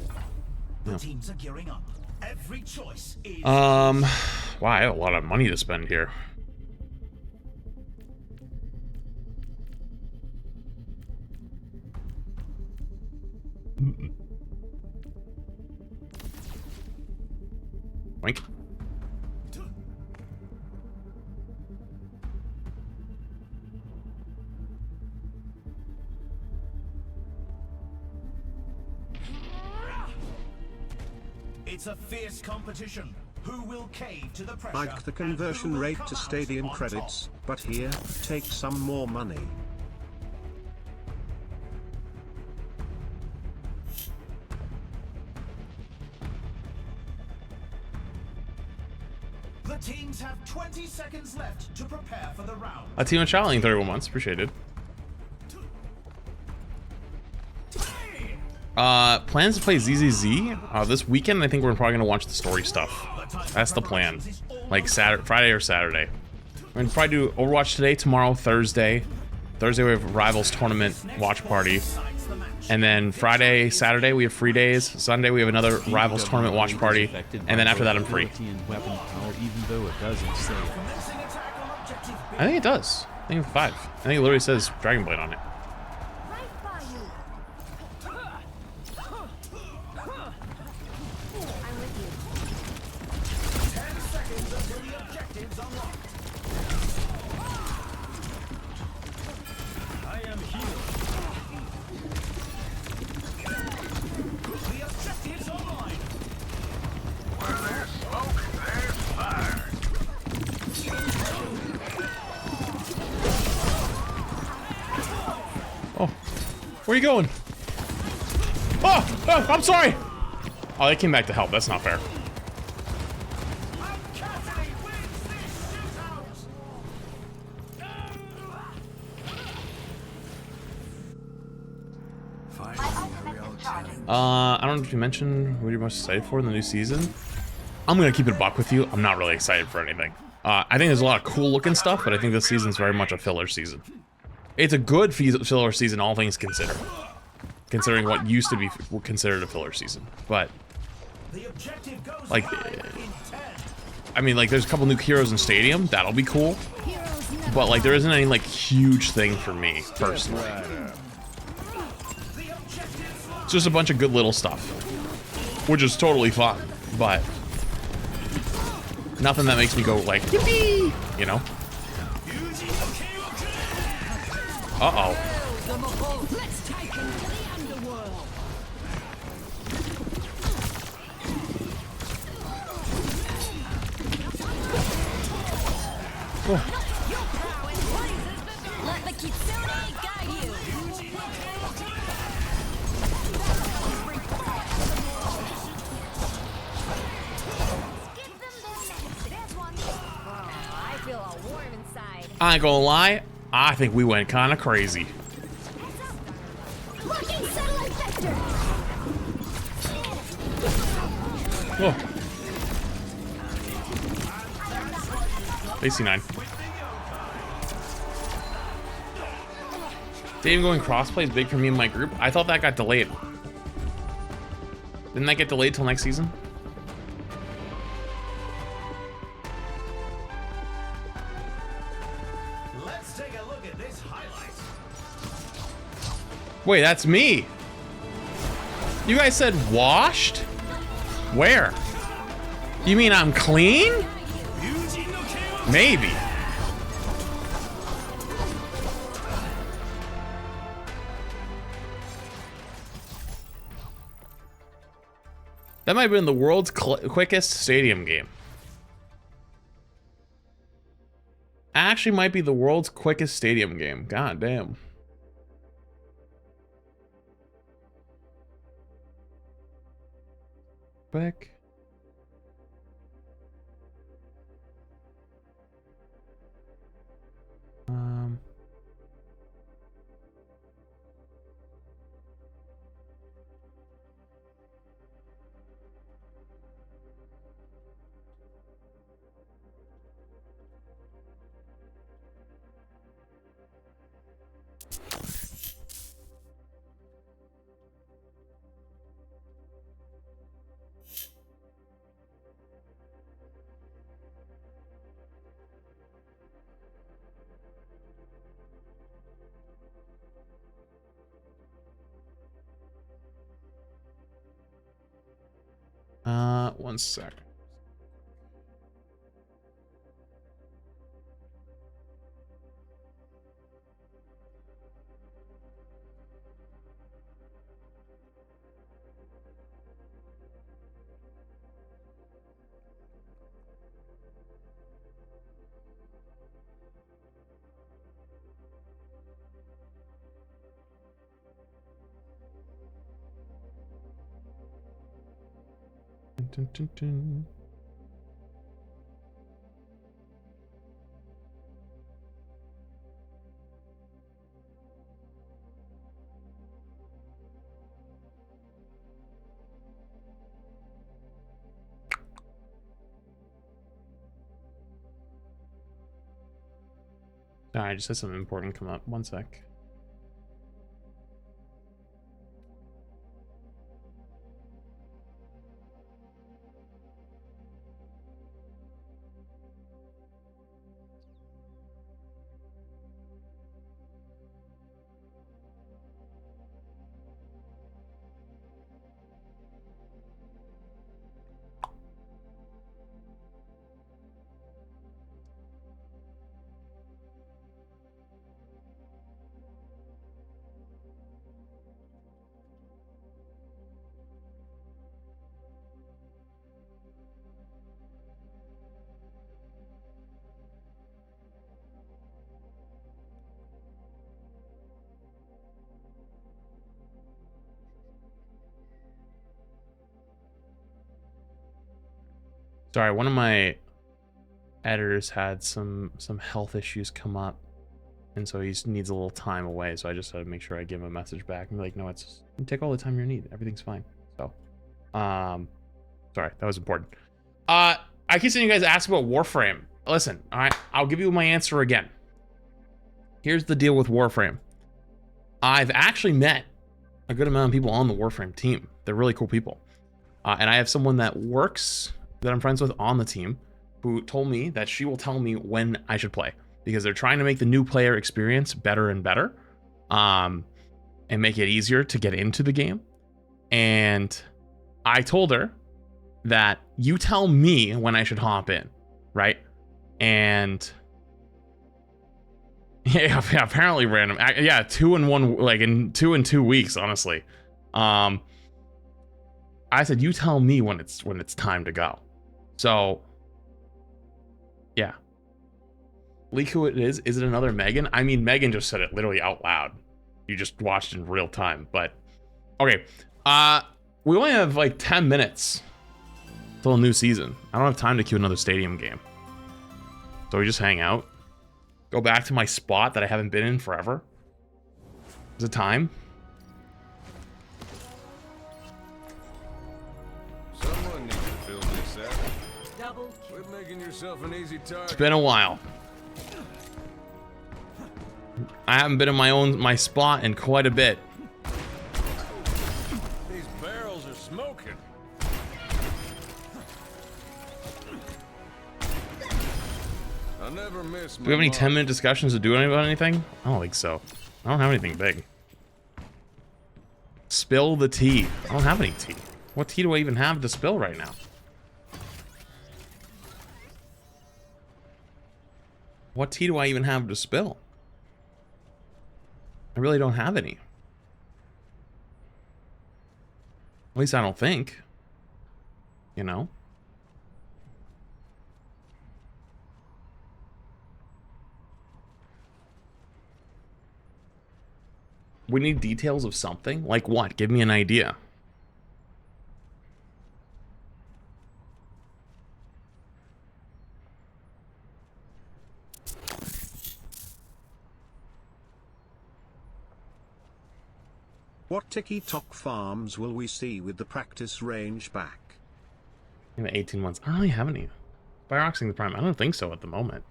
The teams are gearing up. Every choice is Wow, I have a lot of money to spend here. Wink. It's a fierce competition. Who will cave to the pressure? Like the conversion rate to stadium credits, but here, take some more money. The teams have 20 seconds left to prepare for the round. A team of challenging 31 months, appreciated. Plans to play ZZZ this weekend. I think we're probably gonna watch the story stuff. That's the plan. Like Friday or Saturday. We're gonna probably do Overwatch today, tomorrow, Thursday. Thursday we have a Rivals tournament watch party, and then Friday, Saturday we have free days. Sunday we have another Rivals tournament watch party, and then after that I'm free. I think it does. I think it's 5. I think it literally says Dragon Blade on it. Where are you going? Oh, I'm sorry. Oh, they came back to help. That's not fair. I don't know if you mentioned what you're most excited for in the new season. I'm gonna keep it a buck with you. I'm not really excited for anything. I think there's a lot of cool looking stuff, but I think this season's very much a filler season. It's a good filler season, all things considered. Considering what used to be considered a filler season. But, like, I mean, like, there's a couple new heroes in Stadium. That'll be cool. But, like, there isn't any, like, huge thing for me, personally. It's just a bunch of good little stuff. Which is totally fun. But, nothing that makes me go, like, yippee! You know? Uh-oh. Oh. I ain't gonna lie, I think we went kind of crazy. Whoa. AC9. Dave going crossplay is big for me and my group. I thought that got delayed. Didn't that get delayed till next season? Let's take a look at this highlight. Wait, that's me. You guys said washed? Where? You mean I'm clean? Maybe. That might have been the world's quickest stadium game. Actually might be the world's quickest stadium game. God damn. Quick. one sec. Dun, dun, dun. Sorry, I just had something important come up. One sec. Sorry, one of my editors had some health issues come up, and so he needs a little time away. So I just had to make sure I give him a message back and be like, no, take all the time you need. Everything's fine. So, sorry, that was important. I keep seeing you guys ask about Warframe. Listen, all right, I'll give you my answer again. Here's the deal with Warframe. I've actually met a good amount of people on the Warframe team. They're really cool people, and I have someone that I'm friends with on the team who told me that she will tell me when I should play, because they're trying to make the new player experience better and better, and make it easier to get into the game. And I told her that you tell me when I should hop in, right? And yeah, apparently random. Yeah, 2 in 1, like in 2 in 2 weeks, honestly. I said, you tell me when it's time to go. So, yeah. Leak who it is. Is it another Megan? I mean, Megan just said it literally out loud. You just watched in real time. But, okay. We only have like 10 minutes till a new season. I don't have time to queue another stadium game. So we just hang out. Go back to my spot that I haven't been in forever. Is it time? Someone needs to fill this out. Quit making yourself an easy target. It's been a while. I haven't been in my spot in quite a bit. These barrels are smoking. I never miss. Do we have any 10-minute discussions to do about anything? I don't think so. I don't have anything big. Spill the tea. I don't have any tea. What tea do I even have to spill right now? What tea do I even have to spill? I really don't have any. At least I don't think. You know? We need details of something? Like what? Give me an idea. What TikTok farms will we see with the practice range back? In 18 months. I don't really have any. Bioxing the Prime. I don't think so at the moment.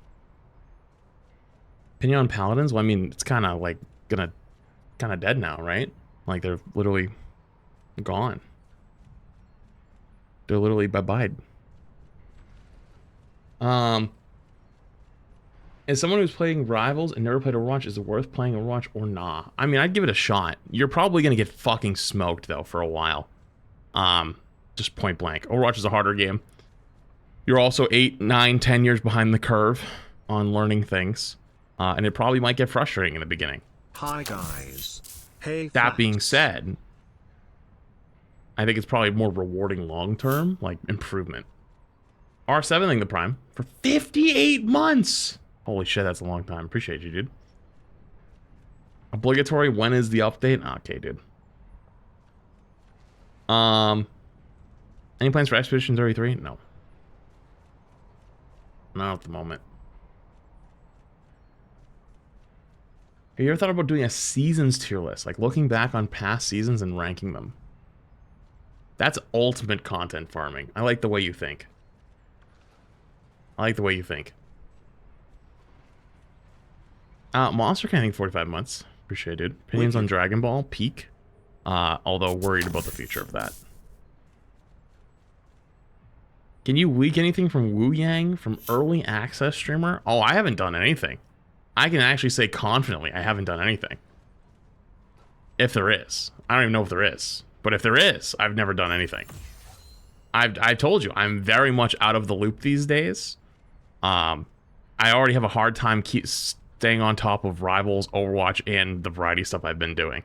Opinion on Paladins? Well, I mean, it's kind of like kind of dead now, right? Like they're literally gone. They're literally bye-bye. As someone who's playing Rivals and never played Overwatch, is it worth playing Overwatch or nah? I mean, I'd give it a shot. You're probably gonna get fucking smoked though for a while. Just point blank. Overwatch is a harder game. You're also 8, 9, 10 years behind the curve on learning things. And it probably might get frustrating in the beginning. Hi guys. Hey. That being said, I think it's probably more rewarding long term, like improvement. R7ing the Prime for 58 months. Holy shit, that's a long time. Appreciate you, dude. Obligatory, when is the update? Okay, dude. Any plans for Expedition 33? No. Not at the moment. Have you ever thought about doing a seasons tier list? Like looking back on past seasons and ranking them? That's ultimate content farming. I like the way you think. I like the way you think. Monster Canning 45 months. Appreciate it. Opinions on Dragon Ball? Peak. Although worried about the future of that. Can you leak anything from Wu Yang from early access streamer? Oh, I haven't done anything. I can actually say confidently I haven't done anything. If there is. I don't even know if there is. But if there is, I've never done anything. I've told you, I'm very much out of the loop these days. I already have a hard time staying on top of Rivals, Overwatch, and the variety stuff I've been doing.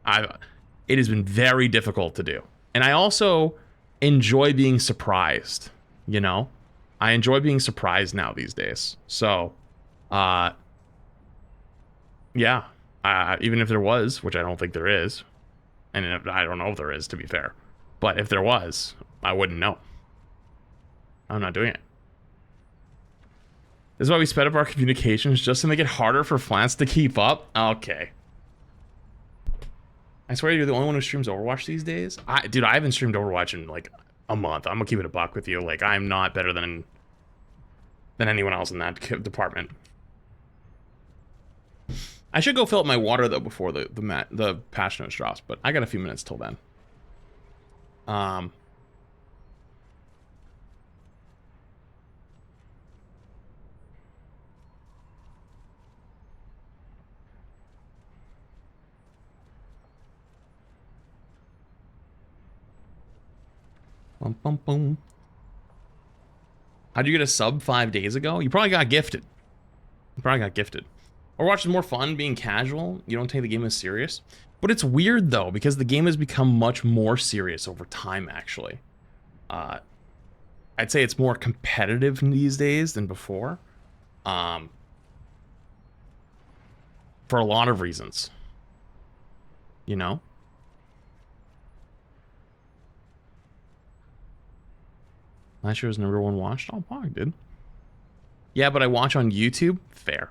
It has been very difficult to do. And I also enjoy being surprised, you know? I enjoy being surprised now these days. So, yeah. Even if there was, which I don't think there is, and I don't know if there is, to be fair. But if there was, I wouldn't know. I'm not doing it. This is why we sped up our communications, just to make it harder for Flans to keep up? Okay. I swear you're the only one who streams Overwatch these days? Dude, I haven't streamed Overwatch in like a month. I'm gonna keep it a buck with you. Like, I'm not better than anyone else in that department. I should go fill up my water though before the patch notes drops, but I got a few minutes till then. Bum, bum, bum. How'd you get a sub 5 days ago? You probably got gifted. Overwatch is more fun being casual. You don't take the game as serious. But it's weird though, because the game has become much more serious over time, actually. I'd say it's more competitive these days than before. For a lot of reasons. You know? Last year was #1 watched. Oh, Pog did. Yeah, but I watch on YouTube. Fair.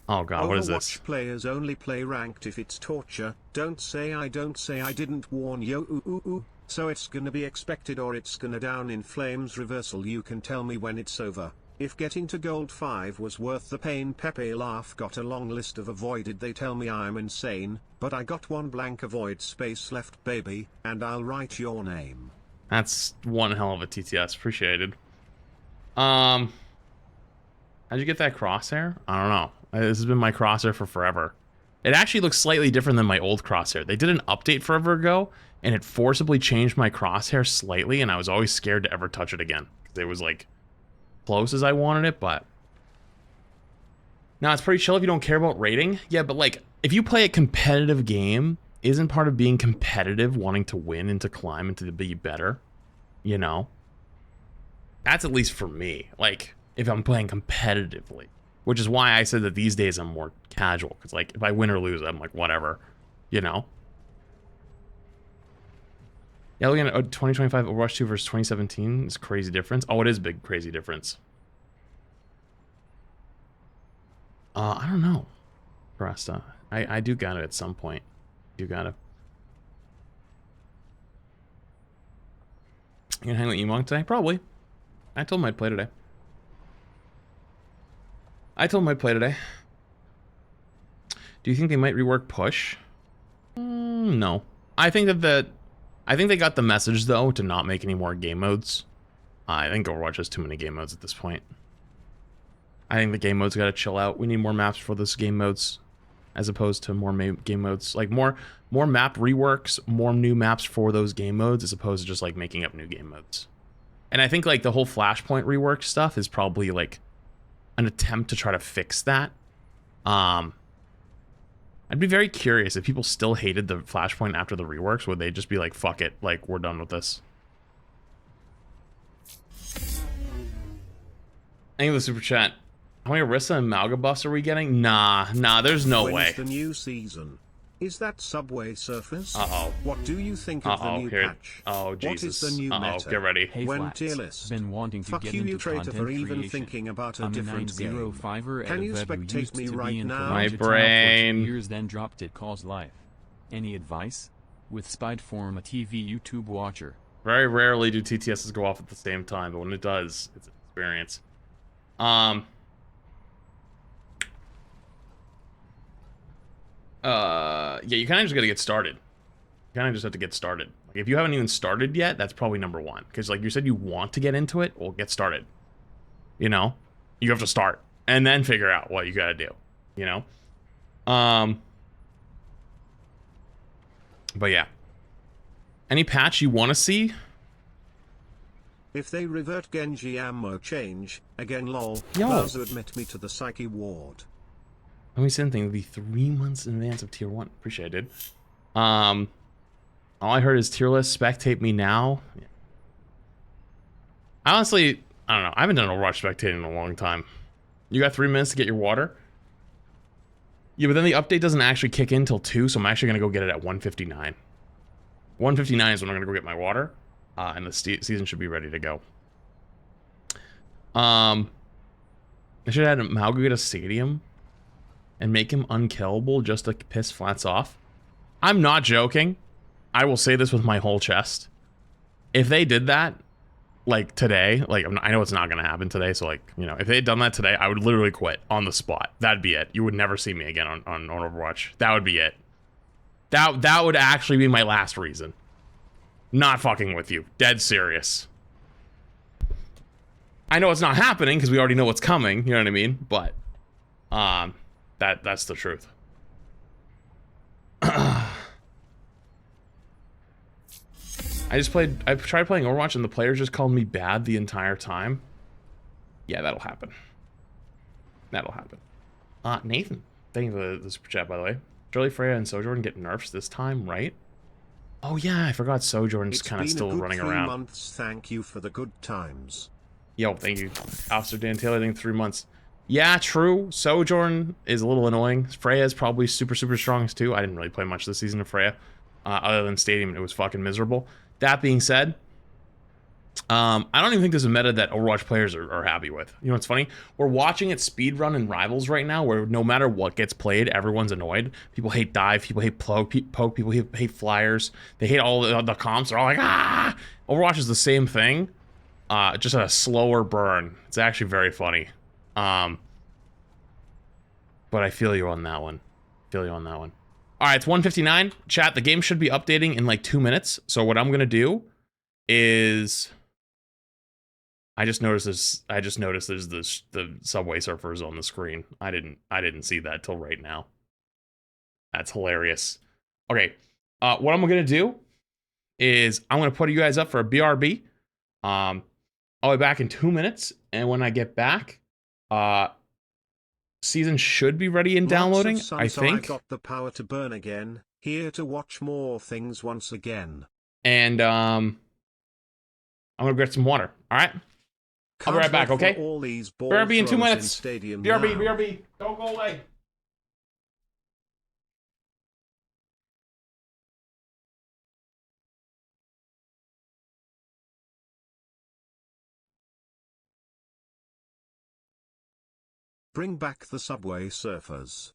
Oh god, what is this? Overwatch players only play ranked if it's torture. Don't say I didn't warn you. So it's gonna be expected or it's gonna down in flames. Reversal. You can tell me when it's over. If getting to gold 5 was worth the pain. Pepe laugh. Got a long list of avoided. They tell me I'm insane, but I got one blank avoid space left, baby, and I'll write your name. That's one hell of a TTS. Appreciated. How'd you get that crosshair? I don't know. This has been my crosshair for forever. It actually looks slightly different than my old crosshair. They did an update forever ago, and it forcibly changed my crosshair slightly, and I was always scared to ever touch it again. It was like close as I wanted it, but now it's pretty chill if you don't care about rating. Yeah, but like if you play a competitive game, isn't part of being competitive wanting to win and to climb and to be better? You know? That's at least for me. Like, if I'm playing competitively. Which is why I said that these days I'm more casual. Because, like, if I win or lose, I'm like, whatever. You know? Yeah, looking at 2025 Overwatch 2 versus 2017 is a crazy difference. Oh, it is a big, crazy difference. I don't know. Rasta. I do got it at some point. You gotta. You gonna hang with Emong today? Probably. I told him I'd play today. Do you think they might rework push? No. I think they got the message though to not make any more game modes. I think Overwatch has too many game modes at this point. I think the game modes gotta chill out. We need more maps for this game modes. as opposed to more game modes, like more map reworks, more new maps for those game modes, as opposed to just like making up new game modes. And I think like the whole Flashpoint rework stuff is probably like an attempt to try to fix that. I'd be very curious if people still hated the Flashpoint after the reworks. Would they just be like, fuck it, like we're done with this? Thank you for the super chat. How many Orisa and Malga buffs are we getting? Nah, there's no way. When's the new season? Is that Subway Surfers? Uh-oh. What do you think of the new patch? Oh, Jesus. What is the new meta? Get ready. Hey, When Flats. tier list? Been wanting to Fuck get you, into you traitor, content for even creation. thinking about a I'm different a game. 905er at Can a you vet who spectate used me to right be in now? My Toronto brain. for 2 years, then dropped it calls life. Any advice? With Spide Form, a TV YouTube watcher. Very rarely do TTSs go off at the same time, but when it does, it's an experience. Yeah, you kind of just got to get started. You kind of just have to get started. Like, if you haven't even started yet, that's probably number one. Because, like you said, you want to get into it. Well, get started. You know? You have to start. And then figure out what you got to do. You know? But yeah. Any patch you want to see? If they revert Genji ammo change, again lol, Yo. Bowser admit me to the psyche ward. Let me say anything. It'll be 3 months in advance of tier 1. Appreciated. All I heard is tier list, spectate me now. Yeah. Honestly, I don't know. I haven't done Overwatch spectating in a long time. You got 3 minutes to get your water? Yeah, but then the update doesn't actually kick in till 2, so I'm actually going to go get it at 1:59. 1:59 is when I'm going to go get my water, and the season should be ready to go. I should have had Malgo get a stadium and make him unkillable just to piss Flats off. I'm not joking. I will say this with my whole chest. If they did that, like today, like I know it's not going to happen today, so like, you know, if they had done that today, I would literally quit on the spot. That'd be it. You would never see me again on Overwatch. That would be it. That would actually be my last reason. Not fucking with you. Dead serious. I know it's not happening because we already know what's coming, you know what I mean? But that's the truth. I tried playing Overwatch and the players just called me bad the entire time. Yeah, that'll happen. That'll happen. Nathan, thank you for the super chat, by the way. Surely Freya and Sojourn get nerfs this time, right? Oh yeah, I forgot Sojourn's kind of still running around. 3 months. Thank you for the good times. Yo, thank you, Officer Dan Taylor. I think 3 months. Yeah, true. Sojourn is a little annoying. Freya is probably super strong too. I didn't really play much this season of Freya, other than Stadium. It was fucking miserable. That being said, I don't even think there's a meta that Overwatch players are happy with. You know what's funny? We're watching it speedrun in Rivals right now, where no matter what gets played, everyone's annoyed. People hate dive, people hate poke, people hate flyers. They hate all the comps. They're all like, ah! Overwatch is the same thing, just at a slower burn. It's actually very funny. But I feel you on that one. All right, it's 1:59. Chat, the game should be updating in like 2 minutes. So what I'm gonna do is, I just noticed there's the Subway Surfers on the screen. I didn't see that till right now. That's hilarious. Okay, what I'm gonna do is I'm gonna put you guys up for a BRB. I'll be back in 2 minutes, and when I get back, season should be ready and downloading, I think. I got the power to burn again, here to watch more things once again. And I'm gonna get some water. All right, I'll be right back. Okay. All these BRB in 2 minutes. BRB, BRB, don't go away. Bring back the Subway Surfers.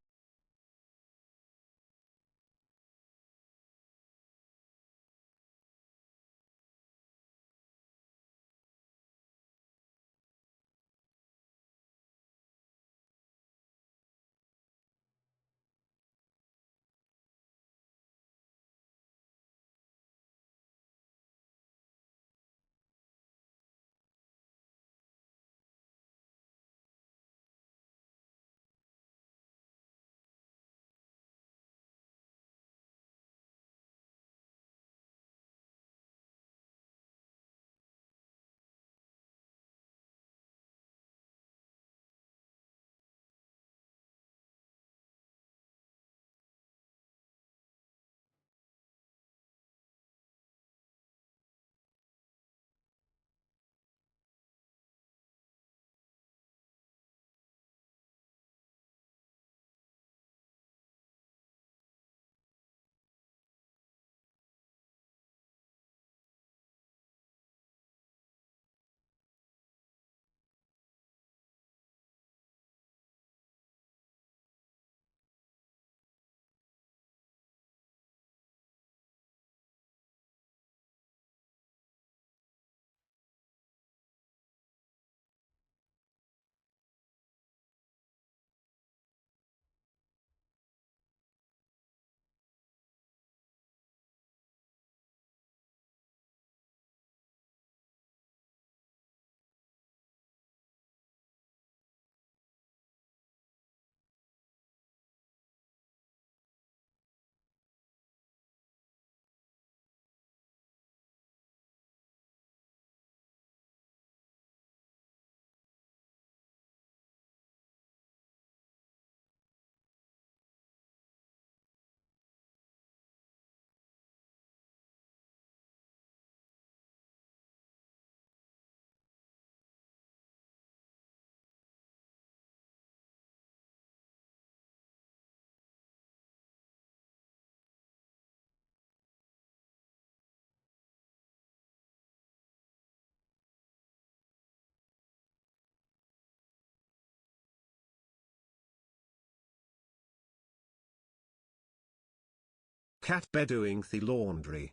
cat bear doing the laundry.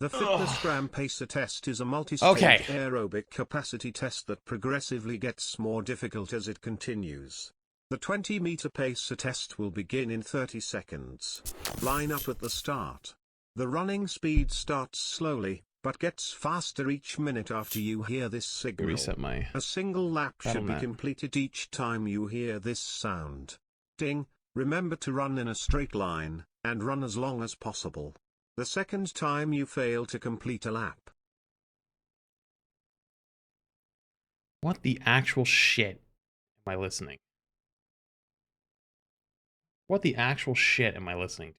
The fitness gram pacer test is a multi-stage aerobic capacity test that progressively gets more difficult as it continues. The 20-meter pacer test will begin in 30 seconds. Line up at the start. The running speed starts slowly, but gets faster each minute after you hear this signal. Reset my A single lap should be Battle.net. completed each time you hear this sound. Ding! Remember to run in a straight line, and run as long as possible. The second time you fail to complete a lap. What the actual shit am I listening? What the actual shit am I listening to?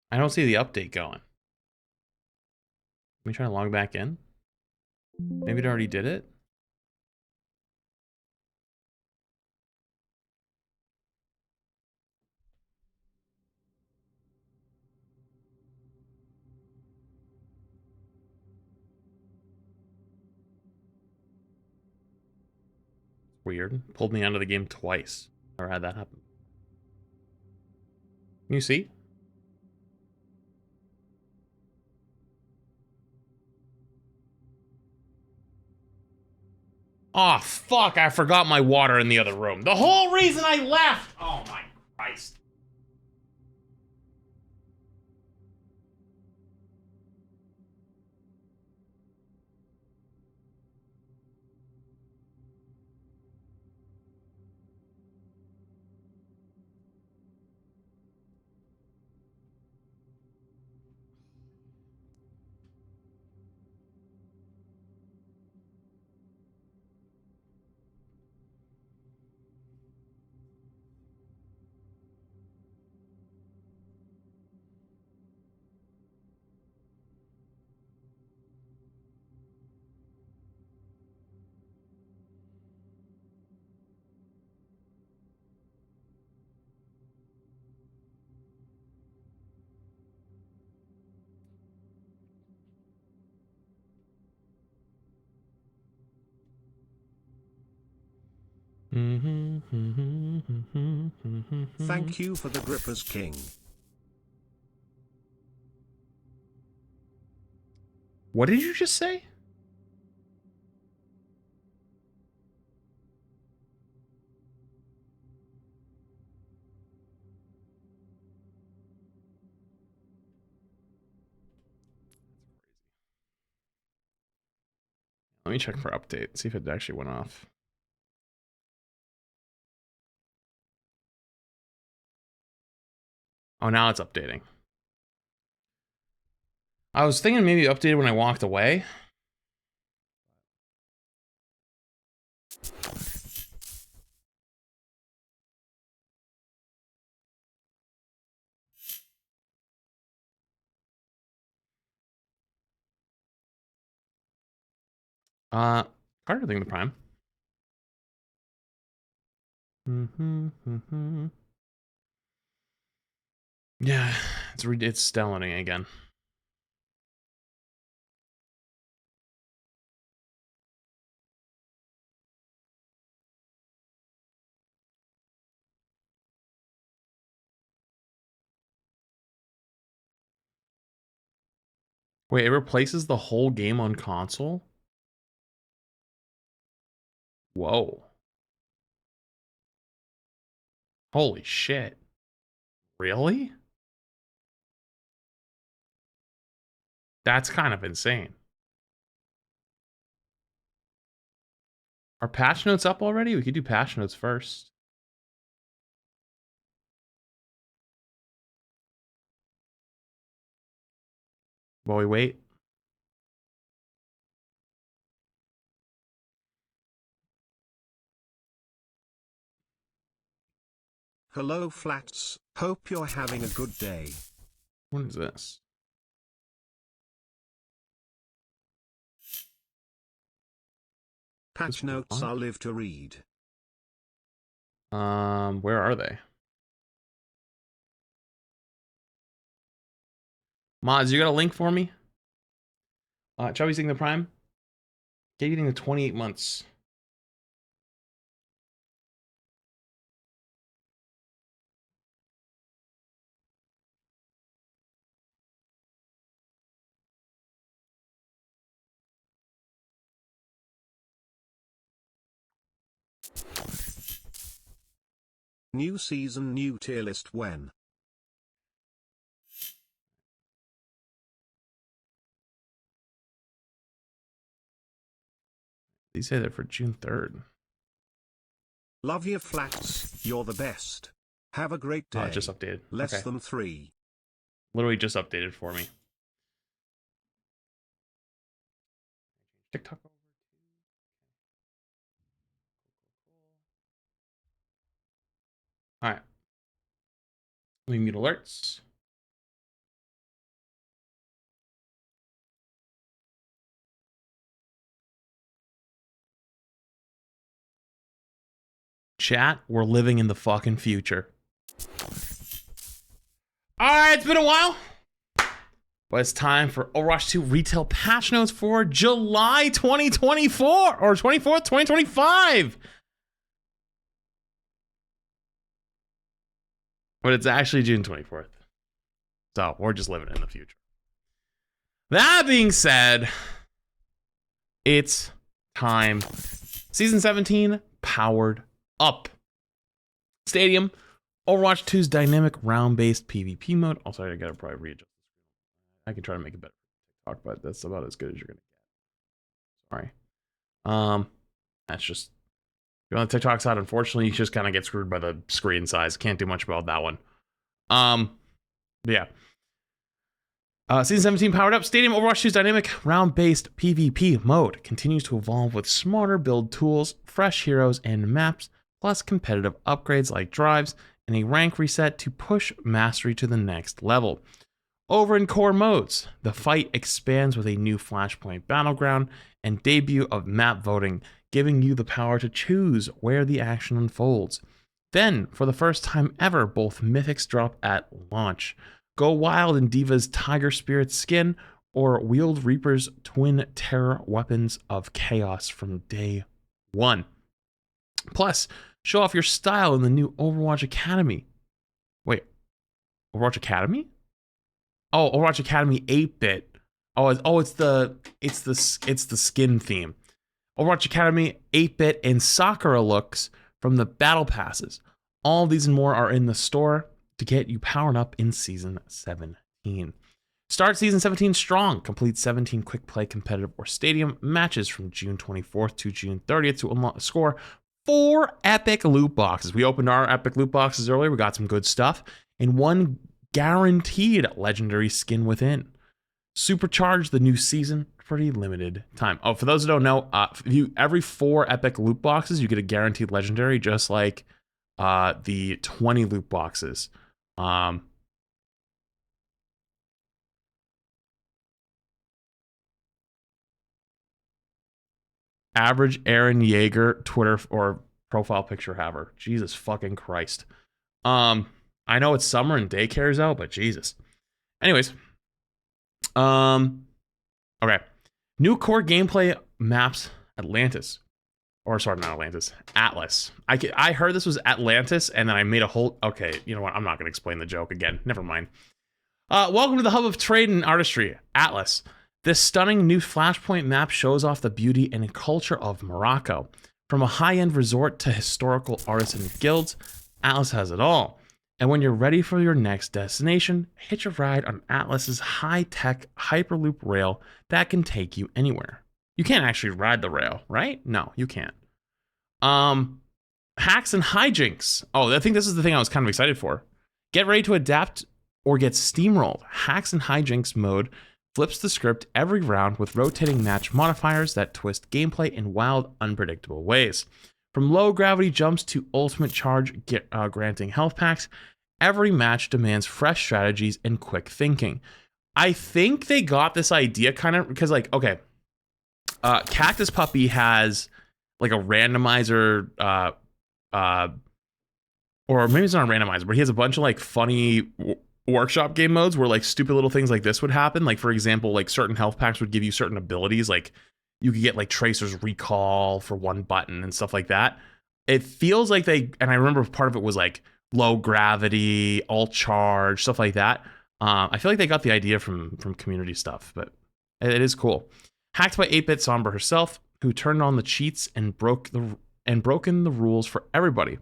I don't see the update going. Let me try to log back in. Maybe it already did it. Weird. Pulled me out of the game twice. Never had that happen. Can you see? Oh, fuck. I forgot my water in the other room. The whole reason I left! Oh, my Christ. Thank you for the Grippers King. What did you just say? Let me check for update, see if it actually went off. Oh, now it's updating. I was thinking maybe it updated when I walked away. Harder thing the prime. Yeah, it's downloading again. Wait, it replaces the whole game on console? Whoa. Holy shit. Really? That's kind of insane. Are patch notes up already? We could do patch notes first. While we wait. Hello Flats, hope you're having a good day. What is this? Patch notes I'll live to read. Where are they? Mods, you got a link for me? Chubby's getting the Prime. Getting the 28 months. New season, new tier list when? They say that for June 3rd. Love your flats, you're the best. Have a great day. Oh, it just updated. Less Okay. than 3. Literally just updated for me. TikTok. All right. Let me mute alerts. Chat, we're living in the fucking future. All right, it's been a while, but it's time for Overwatch 2 retail patch notes for July 2024 or 24th, 2025. But it's actually June 24th. So we're just living in the future. That being said, it's time. Season 17 powered up. Stadium, Overwatch 2's dynamic round-based PvP mode. Also, I gotta probably readjust. I can try to make it better for TikTok, but that's about as good as you're gonna get. Sorry. That's just, if you're on the TikTok side, unfortunately, you just kind of get screwed by the screen size. Can't do much about that one. Yeah. Season 17 powered up. Stadium Overwatch 2's dynamic round-based PvP mode continues to evolve with smarter build tools, fresh heroes and maps, plus competitive upgrades like drives and a rank reset to push mastery to the next level. Over in core modes, the fight expands with a new Flashpoint battleground and debut of map voting, giving you the power to choose where the action unfolds. Then, for the first time ever, both mythics drop at launch. Go wild in Diva's Tiger Spirit skin, or wield Reaper's twin terror weapons of chaos from day one. Plus, show off your style in the new Overwatch Academy. Wait, Overwatch Academy? Oh, Overwatch Academy 8-bit. It's the skin theme. Overwatch Academy 8-bit and Sakura looks from the battle passes. All these and more are in the store to get you powered up in Season 17. Start Season 17 strong. Complete 17 quick play competitive or stadium matches from June 24th to June 30th to score 4 epic loot boxes. We opened our epic loot boxes earlier. We got some good stuff. And 1 guaranteed legendary skin within. Supercharge the new season for a limited time. Oh, for those who don't know, every 4 epic loot boxes, you get a guaranteed legendary, just like the 20 loot boxes. Average Aaron Yeager Twitter or profile picture haver. Jesus fucking Christ. I know it's summer and daycare's out, but Jesus. Anyways. Okay. New core gameplay maps Atlantis. Or sorry, not Atlantis. Atlas. I heard this was Atlantis, and then I made a whole... Okay, you know what? I'm not going to explain the joke again. Never mind. Welcome to the hub of trade and artistry, Atlas. This stunning new Flashpoint map shows off the beauty and culture of Morocco. From a high-end resort to historical artisan guilds, Atlas has it all. And when you're ready for your next destination, hitch a ride on Atlas's high-tech Hyperloop rail that can take you anywhere. You can't actually ride the rail, right? No, you can't. Hacks and hijinks. Oh, I think this is the thing I was kind of excited for. Get ready to adapt or get steamrolled. Hacks and hijinks mode flips the script every round with rotating match modifiers that twist gameplay in wild, unpredictable ways. From low gravity jumps to ultimate charge granting health packs, every match demands fresh strategies and quick thinking. I think they got this idea kind of because, like, okay, Cactus Puppy has like a randomizer, or maybe it's not a randomizer, but he has a bunch of like funny workshop game modes where like stupid little things like this would happen. Like for example, like certain health packs would give you certain abilities, like you could get like Tracer's Recall for one button and stuff like that. It feels like and I remember part of it was like low gravity, alt charge, stuff like that. I feel like they got the idea from community stuff, but it is cool. Hacked by 8-bit Sombra herself, who turned on the cheats and broken the rules for everybody.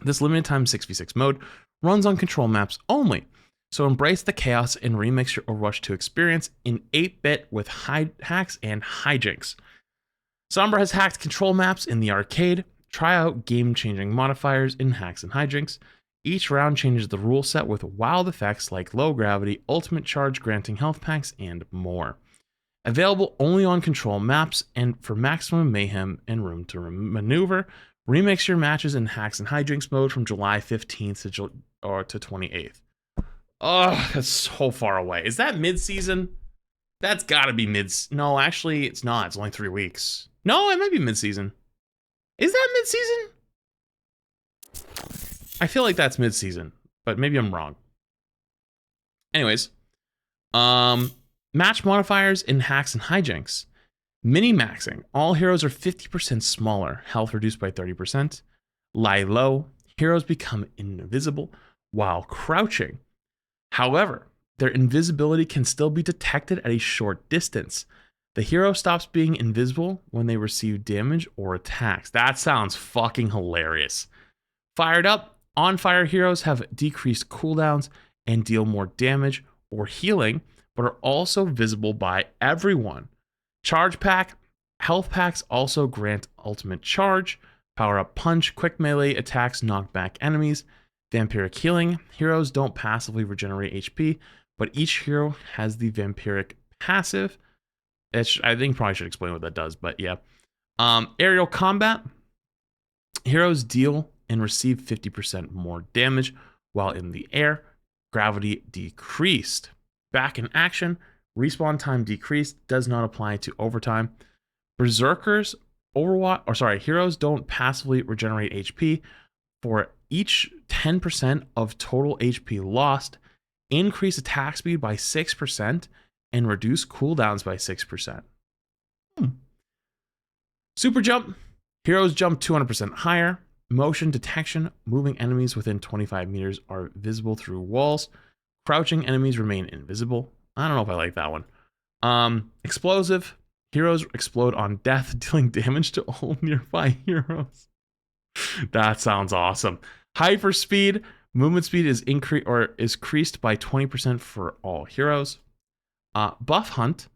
This limited time 6v6 mode runs on control maps only, so embrace the chaos and remix your Overwatch 2 experience in 8-bit with hacks and hijinks. Sombra has hacked control maps in the arcade. Try out game-changing modifiers in hacks and hijinks. Each round changes the rule set with wild effects like low gravity, ultimate charge granting health packs, and more. Available only on control maps and for maximum mayhem and room to maneuver. Remix your matches in hacks and hijinks mode from July 15th to 28th. Oh, that's so far away. Is that mid-season? That's gotta be no, actually, it's not. It's only 3 weeks. No, it might be mid-season. Is that mid-season? I feel like that's mid-season, but maybe I'm wrong. Anyways, match modifiers in hacks and hijinks. Mini-maxing. All heroes are 50% smaller. Health reduced by 30%. Lie low. Heroes become invisible while crouching. However, their invisibility can still be detected at a short distance. The hero stops being invisible when they receive damage or attacks. That sounds fucking hilarious. Fired up, on-fire heroes have decreased cooldowns and deal more damage or healing, but are also visible by everyone. Charge pack. Health packs also grant ultimate charge, power up punch, quick melee attacks knock back enemies, vampiric healing. Heroes don't passively regenerate HP, but each hero has the vampiric passive. I think probably should explain what that does, but yeah. Aerial combat. Heroes deal and receive 50% more damage while in the air. Gravity decreased. Back in action. Respawn time decreased. Does not apply to overtime. Berserkers, heroes don't passively regenerate HP. For each 10% of total HP lost, increase attack speed by 6%. And reduce cooldowns by 6%. Super jump. Heroes jump 200% higher. Motion detection. Moving enemies within 25 meters are visible through walls. Crouching enemies remain invisible. I don't know if I like that one. Explosive. Heroes explode on death, dealing damage to all nearby heroes. That sounds awesome. Hyperspeed. Movement speed is increased by 20% for all heroes. Buff hunt.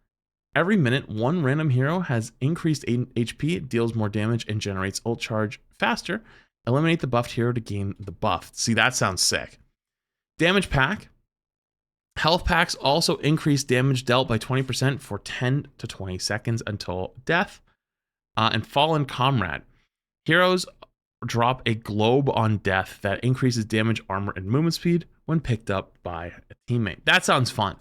Every minute, one random hero has increased HP, deals more damage, and generates ult charge faster. Eliminate the buffed hero to gain the buff. See, that sounds sick. Damage pack. Health packs also increase damage dealt by 20% for 10 to 20 seconds until death. And Fallen Comrade. Heroes drop a globe on death that increases damage, armor, and movement speed when picked up by a teammate. That sounds fun.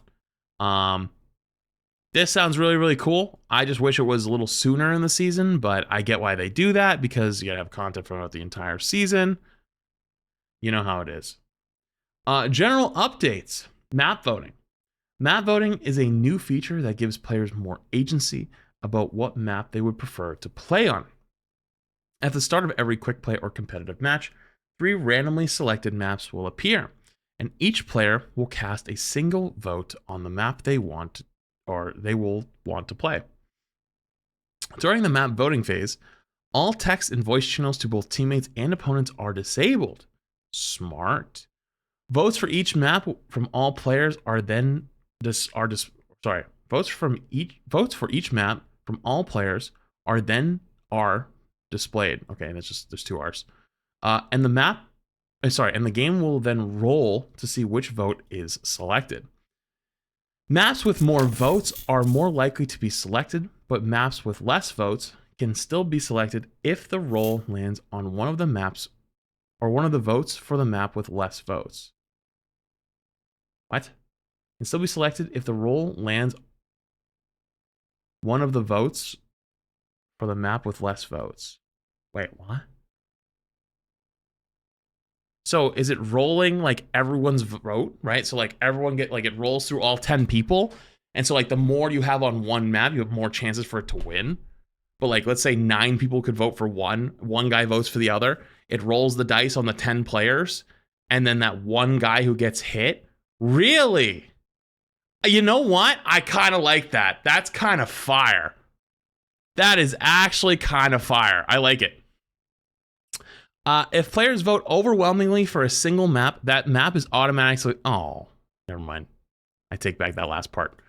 This sounds really, really cool. I just wish it was a little sooner in the season, but I get why they do that because you gotta have content throughout the entire season. You know how it is. General updates. Map voting. Map voting is a new feature that gives players more agency about what map they would prefer to play on. At the start of every quick play or competitive match, 3 randomly selected maps will appear, and each player will cast a single vote on the map they will want to play. During the map voting phase, all text and voice channels to both teammates and opponents are disabled. Smart. Votes for each map from all players are then votes for each map from all players are displayed. Okay, there's 2 R's. And the game will then roll to see which vote is selected. Maps with more votes are more likely to be selected, but maps with less votes can still be selected if the roll lands on one of the maps or one of the votes for the map with less votes. What? Can still be selected if the roll lands one of the votes for the map with less votes. Wait, what? So is it rolling like everyone's vote, right? So like everyone it rolls through all 10 people. And so like the more you have on one map, you have more chances for it to win. But like, let's say 9 people could vote for one guy votes for the other. It rolls the dice on the 10 players. And then that one guy who gets hit. Really? You know what? I kind of like that. That's kind of fire. That is actually kind of fire. I like it. If players vote overwhelmingly for a single map, that map is automatically... Oh, never mind. I take back that last part.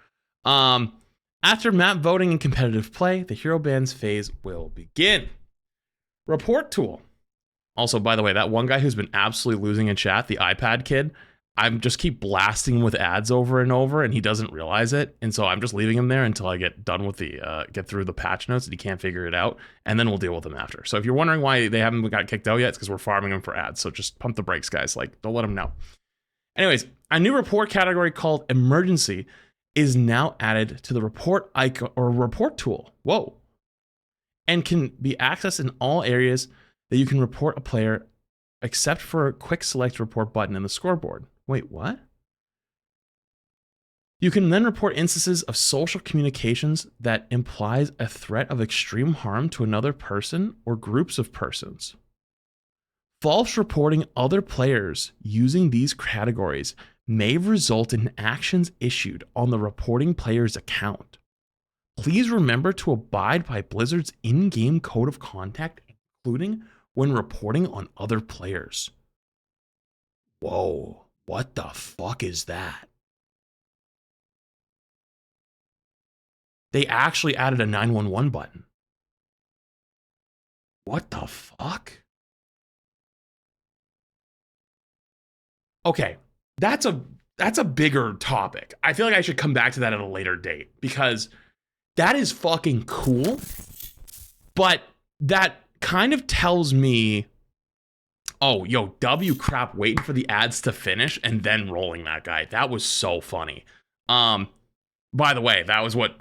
After map voting and competitive play, the hero bans phase will begin. Report tool. Also, by the way, that one guy who's been absolutely losing in chat, the iPad kid, I'm just keep blasting him with ads over and over, and he doesn't realize it. And so I'm just leaving him there until I get done with get through the patch notes and he can't figure it out, and then we'll deal with him after. So if you're wondering why they haven't got kicked out yet, it's because we're farming him for ads. So just pump the brakes, guys. Like, don't let him know. Anyways, a new report category called emergency is now added to the report icon or report tool. Whoa. And can be accessed in all areas that you can report a player except for a quick select report button in the scoreboard. Wait, what? You can then report instances of social communications that implies a threat of extreme harm to another person or groups of persons. False reporting other players using these categories may result in actions issued on the reporting player's account. Please remember to abide by Blizzard's in-game code of conduct, including when reporting on other players. Whoa, what the fuck is that? They actually added a 911 button. What the fuck? Okay, that's a bigger topic. I feel like I should come back to that at a later date because that is fucking cool. But that kind of tells me, oh, yo, W crap, waiting for the ads to finish and then rolling that guy. That was so funny. By the way, that was what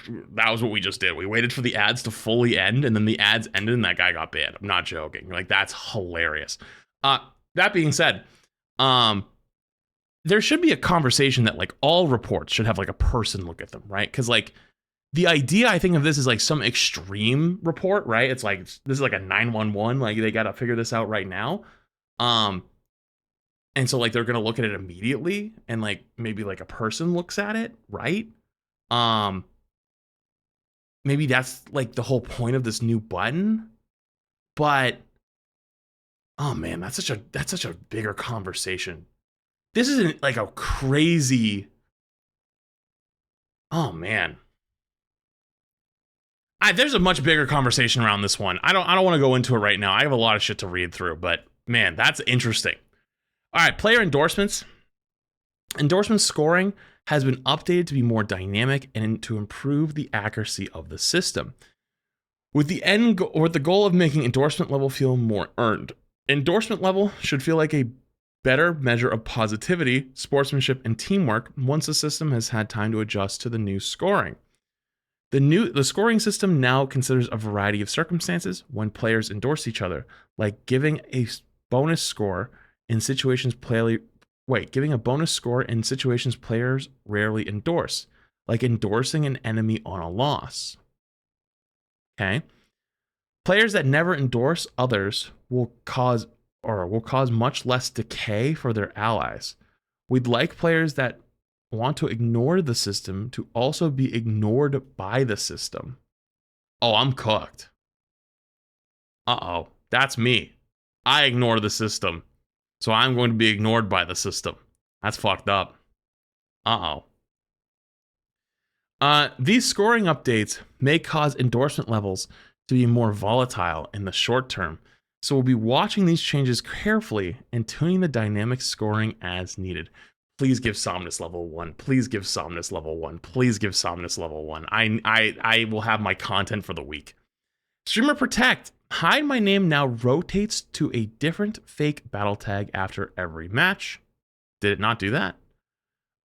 we just did. We waited for the ads to fully end, and then the ads ended and that guy got banned. I'm not joking. Like, that's hilarious. That being said, there should be a conversation that like all reports should have like a person look at them, right? Because like the idea I think of this is like some extreme report, right? It's like this is like a 911, like they gotta figure this out right now. And so like they're gonna look at it immediately, and like maybe like a person looks at it, right? Maybe that's like the whole point of this new button. But oh man, that's such a bigger conversation. This isn't like a crazy. Oh man. There's a much bigger conversation around this one. I don't want to go into it right now. I have a lot of shit to read through, but man, that's interesting. All right, player endorsements. Endorsement scoring has been updated to be more dynamic and to improve the accuracy of the system. With the goal of making endorsement level feel more earned. Endorsement level should feel like a better measure of positivity, sportsmanship, and teamwork once the system has had time to adjust to the new scoring. The scoring system now considers a variety of circumstances when players endorse each other, like giving a bonus score in situations players rarely endorse, like endorsing an enemy on a loss. Okay. Players that never endorse others will cause much less decay for their allies. We'd like players that want to ignore the system to also be ignored by the system. Oh, I'm cooked. Uh-oh, that's me. I ignore the system, so I'm going to be ignored by the system. That's fucked up. Uh-oh. These scoring updates may cause endorsement levels to be more volatile in the short term, so we'll be watching these changes carefully and tuning the dynamic scoring as needed. Please give Somnus level 1. Please give Somnus level 1. Please give Somnus level 1. I will have my content for the week. Streamer Protect. Hide My Name now rotates to a different fake battle tag after every match. Did it not do that?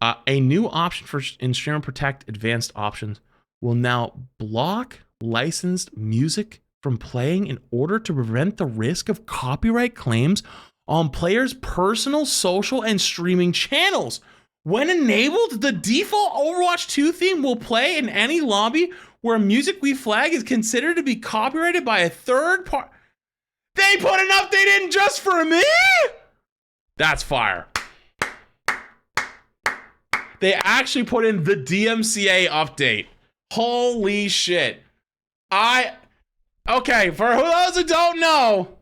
A new option in Streamer Protect Advanced Options will now block licensed music, from playing in order to prevent the risk of copyright claims on players' personal, social, and streaming channels. When enabled, the default Overwatch 2 theme will play in any lobby where music we flag is considered to be copyrighted by a third party. They put an update in just for me? That's fire. They actually put in the DMCA update. Holy shit. Okay, for those who don't know,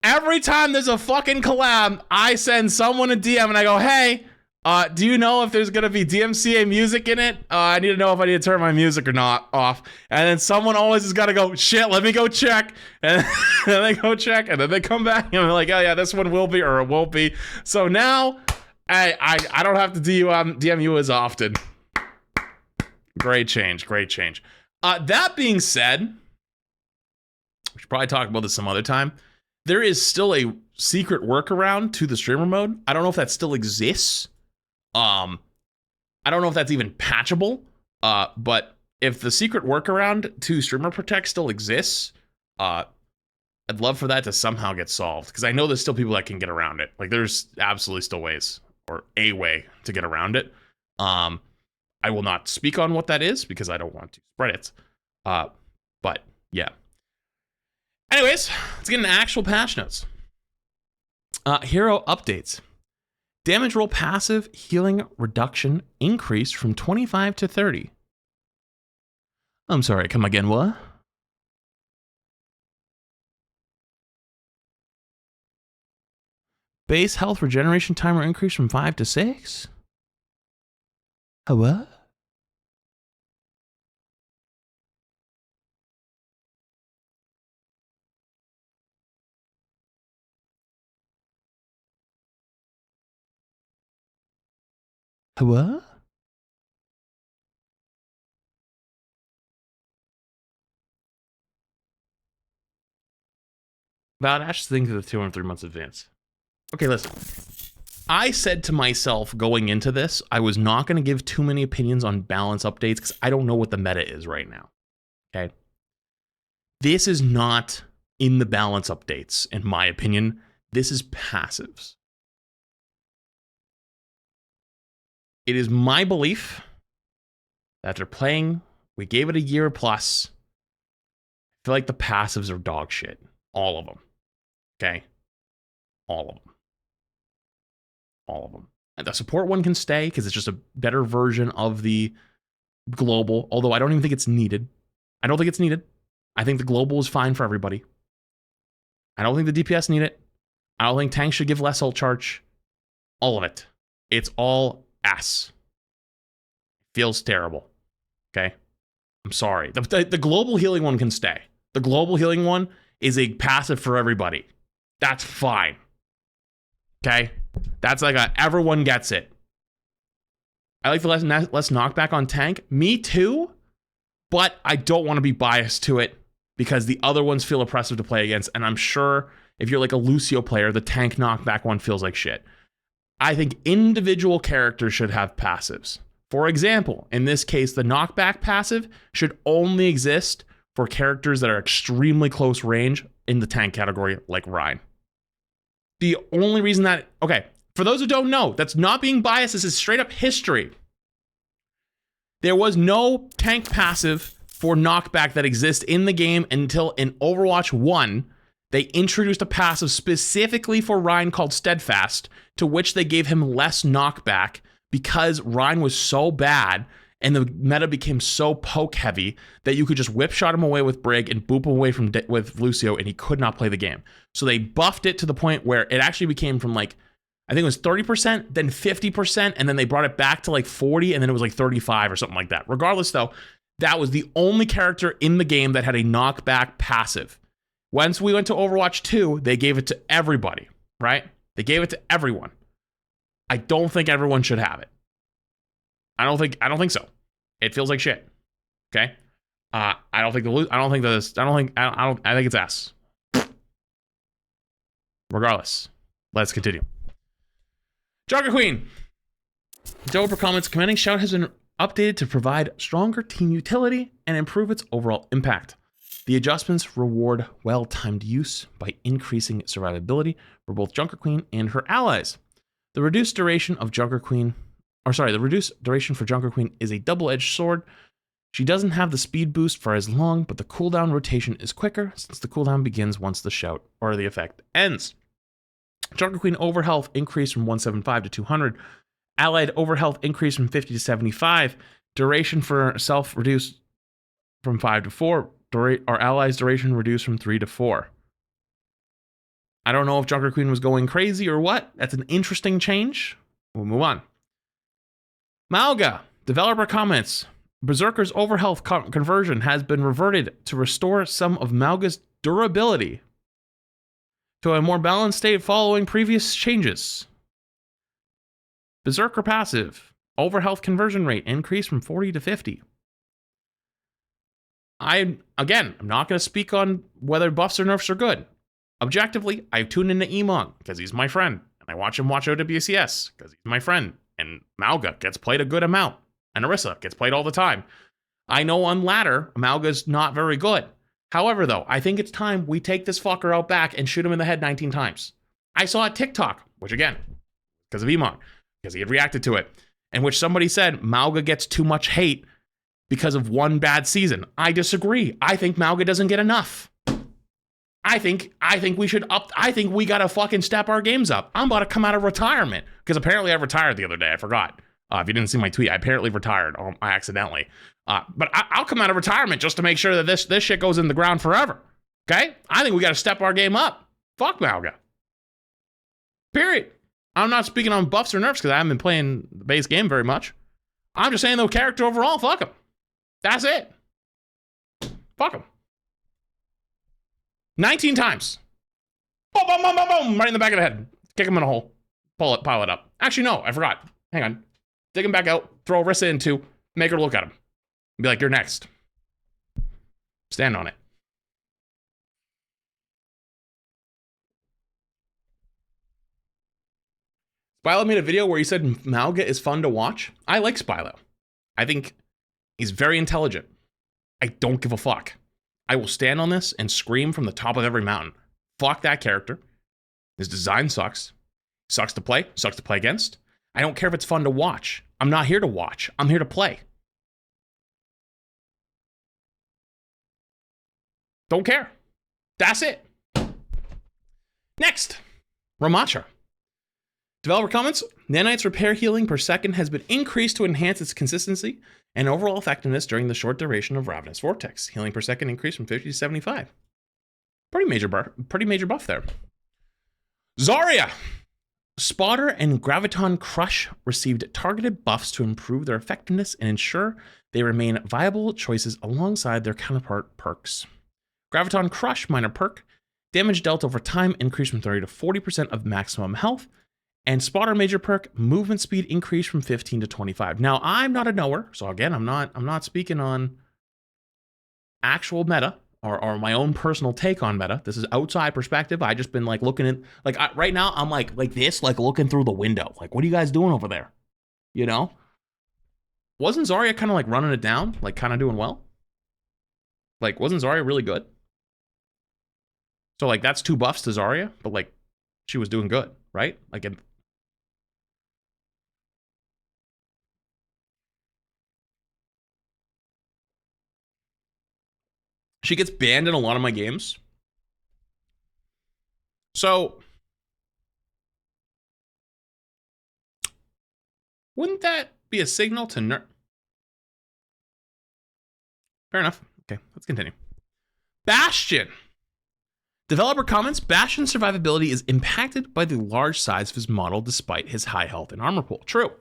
every time there's a fucking collab, I send someone a DM and I go, hey, do you know if there's gonna be DMCA music in it? I need to know if I need to turn my music or not off. And then someone always has gotta go, shit, let me go check. And then they go check, and then they come back and I'm like, oh yeah, this one will be or it won't be. So now I don't have to DM you as often. Great change, great change. That being said, we should probably talk about this some other time. There is still a secret workaround to the streamer mode. I don't know if that still exists. I don't know if that's even patchable. But if the secret workaround to streamer protect still exists, I'd love for that to somehow get solved, because I know there's still people that can get around it. Like, there's absolutely still ways, or a way to get around it. I will not speak on what that is because I don't want to spread it. But yeah. Anyways, let's get into actual patch notes. Hero updates. Damage roll passive healing reduction increased from 25 to 30. I'm sorry, come again, what? Base health regeneration timer increased from 5 to 6? What? What? VODS things are 2 and 3 months advance. Okay, listen. I said to myself going into this, I was not going to give too many opinions on balance updates because I don't know what the meta is right now. Okay? This is not in the balance updates, in my opinion. This is passives. It is my belief that after playing, we gave it a year plus. I feel like the passives are dog shit. All of them. Okay? All of them. All of them. And the support one can stay because it's just a better version of the global, although I don't even think it's needed. I don't think it's needed. I think the global is fine for everybody. I don't think the DPS need it. I don't think tanks should give less ult charge. All of it. It's all ass. Feels terrible. Okay? I'm sorry. The global healing one can stay. The global healing one is a passive for everybody. That's fine. Okay? That's like everyone gets it. I like the less knockback on tank. Me too. But I don't want to be biased to it because the other ones feel oppressive to play against. And I'm sure if you're like a Lucio player, the tank knockback one feels like shit. I think individual characters should have passives. For example, in this case, the knockback passive should only exist for characters that are extremely close range in the tank category, like Ryan. The only reason that, okay, for those who don't know, that's not being biased, this is straight up history. There was no tank passive for knockback that exists in the game until in Overwatch 1, they introduced a passive specifically for Ryan called Steadfast, to which they gave him less knockback because Ryan was so bad and the meta became so poke heavy that you could just whip shot him away with Brig and boop him away from with Lucio and he could not play the game. So they buffed it to the point where it actually became from like, I think it was 30%, then 50%, and then they brought it back to like 40, and then it was like 35 or something like that. Regardless though, that was the only character in the game that had a knockback passive. Once we went to Overwatch 2, they gave it to everybody, right? They gave it to everyone. I don't think everyone should have it. I don't think so. It feels like shit. Okay? I think it's ass. Regardless, let's continue. Jogger Queen. Developer comments, Commanding Shout has been updated to provide stronger team utility and improve its overall impact. The adjustments reward well-timed use by increasing survivability for both Junker Queen and her allies. The reduced duration for Junker Queen is a double-edged sword. She doesn't have the speed boost for as long, but the cooldown rotation is quicker since the cooldown begins once the shout or the effect ends. Junker Queen overhealth increased from 175 to 200. Allied overhealth increased from 50 to 75. Duration for self reduced from 5 to 4. Our allies' duration reduced from 3 to 4. I don't know if Junker Queen was going crazy or what. That's an interesting change. We'll move on. Malga. Developer comments. Berserker's overhealth conversion has been reverted to restore some of Malga's durability to a more balanced state following previous changes. Berserker passive. Overhealth conversion rate increased from 40 to 50. I'm not going to speak on whether buffs or nerfs are good. Objectively, I tune into Emon because he's my friend, and I watch him watch OWCS because he's my friend, and Malga gets played a good amount, and Orisa gets played all the time. I know on ladder, Malga's not very good. However, though, I think it's time we take this fucker out back and shoot him in the head 19 times. I saw a TikTok, which again, because of Emon, because he had reacted to it, in which somebody said Malga gets too much hate because of one bad season. I disagree. I think Malga doesn't get enough. I think we should up. I think we gotta fucking step our games up. I'm about to come out of retirement because apparently I retired the other day. I forgot. If you didn't see my tweet, I apparently retired accidentally. But I'll come out of retirement just to make sure that this shit goes in the ground forever. Okay? I think we gotta step our game up. Fuck Malga. Period. I'm not speaking on buffs or nerfs because I haven't been playing the base game very much. I'm just saying the character overall. Fuck him. That's it. Fuck him. 19 times. Boom, boom, boom, boom, boom. Right in the back of the head. Kick him in a hole. Pile it up. Actually, no, I forgot. Hang on. Dig him back out. Throw Orisa in too. Make her look at him. Be like, you're next. Stand on it. Spilo made a video where he said Malga is fun to watch. I like Spilo. I think he's very intelligent. I don't give a fuck. I will stand on this and scream from the top of every mountain. Fuck that character. His design sucks. Sucks to play against. I don't care if it's fun to watch. I'm not here to watch. I'm here to play. Don't care. That's it. Next, Ramacha. Developer comments, Nanite's repair healing per second has been increased to enhance its consistency and overall effectiveness during the short duration of Ravenous Vortex. Healing per second increased from 50 to 75. Pretty major buff there. Zarya. Spotter and Graviton Crush received targeted buffs to improve their effectiveness and ensure they remain viable choices alongside their counterpart perks. Graviton Crush minor perk, damage dealt over time increased from 30 to 40% of maximum health, and Spotter major perk, movement speed increased from 15 to 25. Now, I'm not a knower, so again, I'm not speaking on actual meta or my own personal take on meta. This is outside perspective. I just been like looking at right now. I'm like this, like looking through the window. Like, what are you guys doing over there? You know, wasn't Zarya kind of like running it down, like kind of doing well? Like, wasn't Zarya really good? So like that's 2 buffs to Zarya, but like she was doing good, right? Like she gets banned in a lot of my games. So wouldn't that be a signal to nerf? Fair enough. Okay, let's continue. Bastion. Developer comments, Bastion's survivability is impacted by the large size of his model despite his high health and armor pool. True.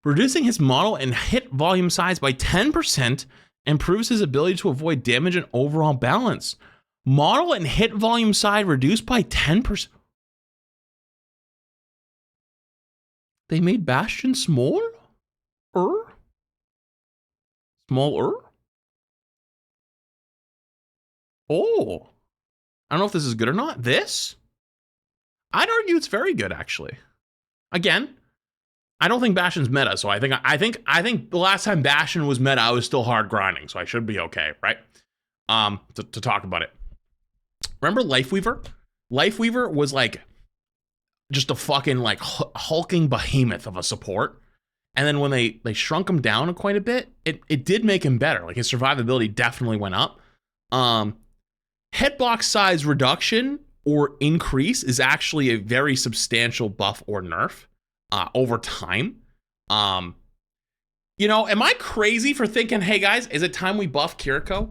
Reducing his model and hit volume size by 10% improves his ability to avoid damage and overall balance. Model and hit volume size reduced by 10%. They made Bastion smaller? Smaller? Oh. I don't know if this is good or not. This? I'd argue it's very good, actually. Again, I don't think Bastion's meta, so I think the last time Bastion was meta, I was still hard grinding, so I should be okay, right? to talk about it. Remember Lifeweaver? Lifeweaver was like just a fucking like hulking behemoth of a support. And then when they shrunk him down quite a bit, it did make him better. Like his survivability definitely went up. Hitbox size reduction or increase is actually a very substantial buff or nerf over time. You know, am I crazy for thinking, hey guys, is it time we buff Kiriko?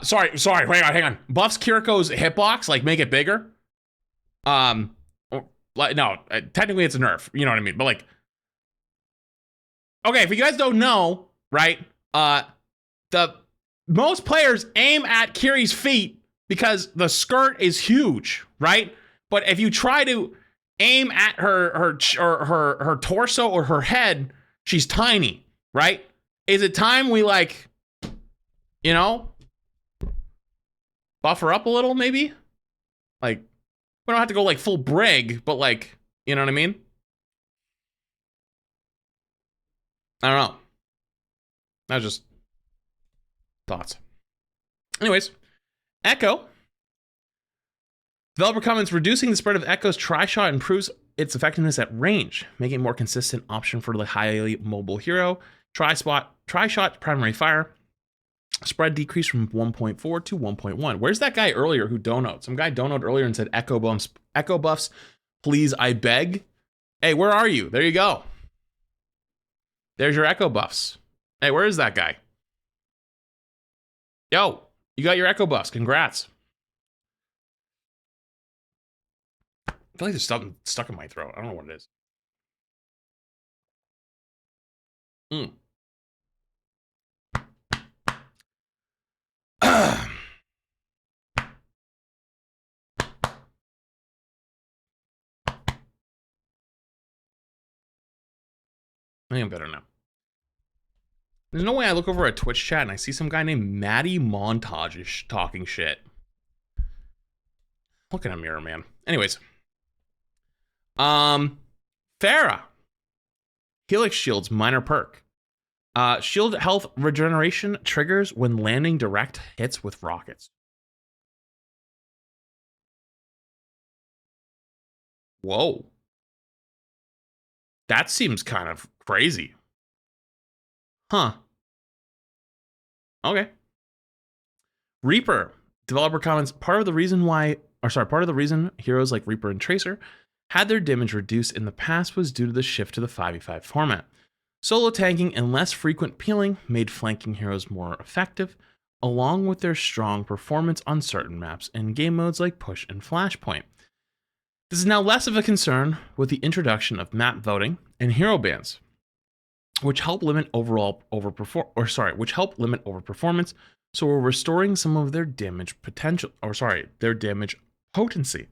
Sorry, hang on. Buffs Kiriko's hitbox, like make it bigger? No, technically it's a nerf, you know what I mean? But like, okay, if you guys don't know, right? The most players aim at Kiri's feet because the skirt is huge, right? But if you try to aim at her torso or her head, she's tiny, right? Is it time we like, you know, buff her up a little, maybe? Like, we don't have to go like full Brig, but like, you know what I mean? I don't know. That was just thoughts. Anyways, Echo. Developer comments, reducing the spread of Echo's tri-shot improves its effectiveness at range, making it a more consistent option for the highly mobile hero. Tri-shot primary fire. Spread decreased from 1.4 to 1.1. Where's that guy earlier who donoed? Some guy donoed earlier and said Echo buffs, please, I beg. Hey, where are you? There you go. There's your Echo buffs. Hey, where is that guy? Yo, you got your Echo buffs. Congrats. I feel like there's something stuck in my throat. I don't know what it is. I think I'm better now. There's no way I look over at Twitch chat and I see some guy named Matty Montage talking shit. Look in a mirror, man. Anyways. Pharah. Helix Shield's minor perk. Shield health regeneration triggers when landing direct hits with rockets. Whoa. That seems kind of crazy. Huh. Okay. Reaper. Developer comments, part of the reason heroes like Reaper and Tracer had their damage reduced in the past was due to the shift to the 5v5 format. Solo tanking and less frequent peeling made flanking heroes more effective, along with their strong performance on certain maps and game modes like Push and Flashpoint. This is now less of a concern with the introduction of map voting and hero bans, which help limit overperformance, so we're restoring some of their damage potency.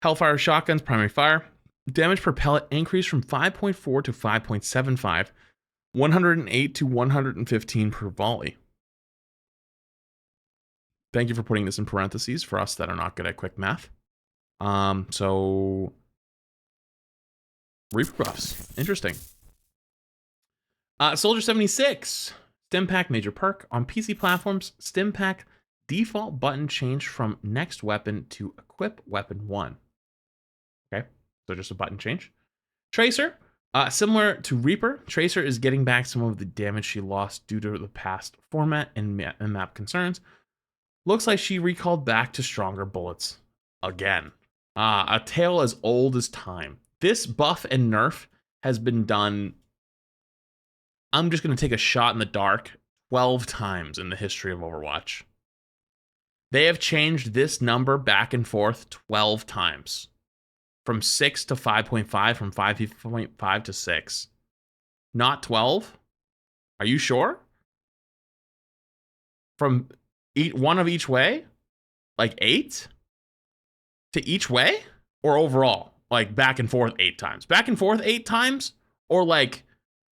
Hellfire shotguns primary fire. Damage per pellet increased from 5.4 to 5.75, 108 to 115 per volley. Thank you for putting this in parentheses for us that are not good at quick math. So Reaper buffs. Interesting. Soldier 76. Stimpak major perk. On PC platforms, Stimpak default button changed from next weapon to equip weapon 1. Okay, so just a button change. Tracer. Similar to Reaper, Tracer is getting back some of the damage she lost due to the past format and map concerns. Looks like she recalled back to stronger bullets again. A tale as old as time. This buff and nerf has been done, I'm just going to take a shot in the dark, 12 times in the history of Overwatch. They have changed this number back and forth 12 times. From 6 to 5.5, from 5.5 to 6. Not 12? Are you sure? From one of each way? Like 8? To each way? Or overall? Like back and forth 8 times? Back and forth 8 times? Or like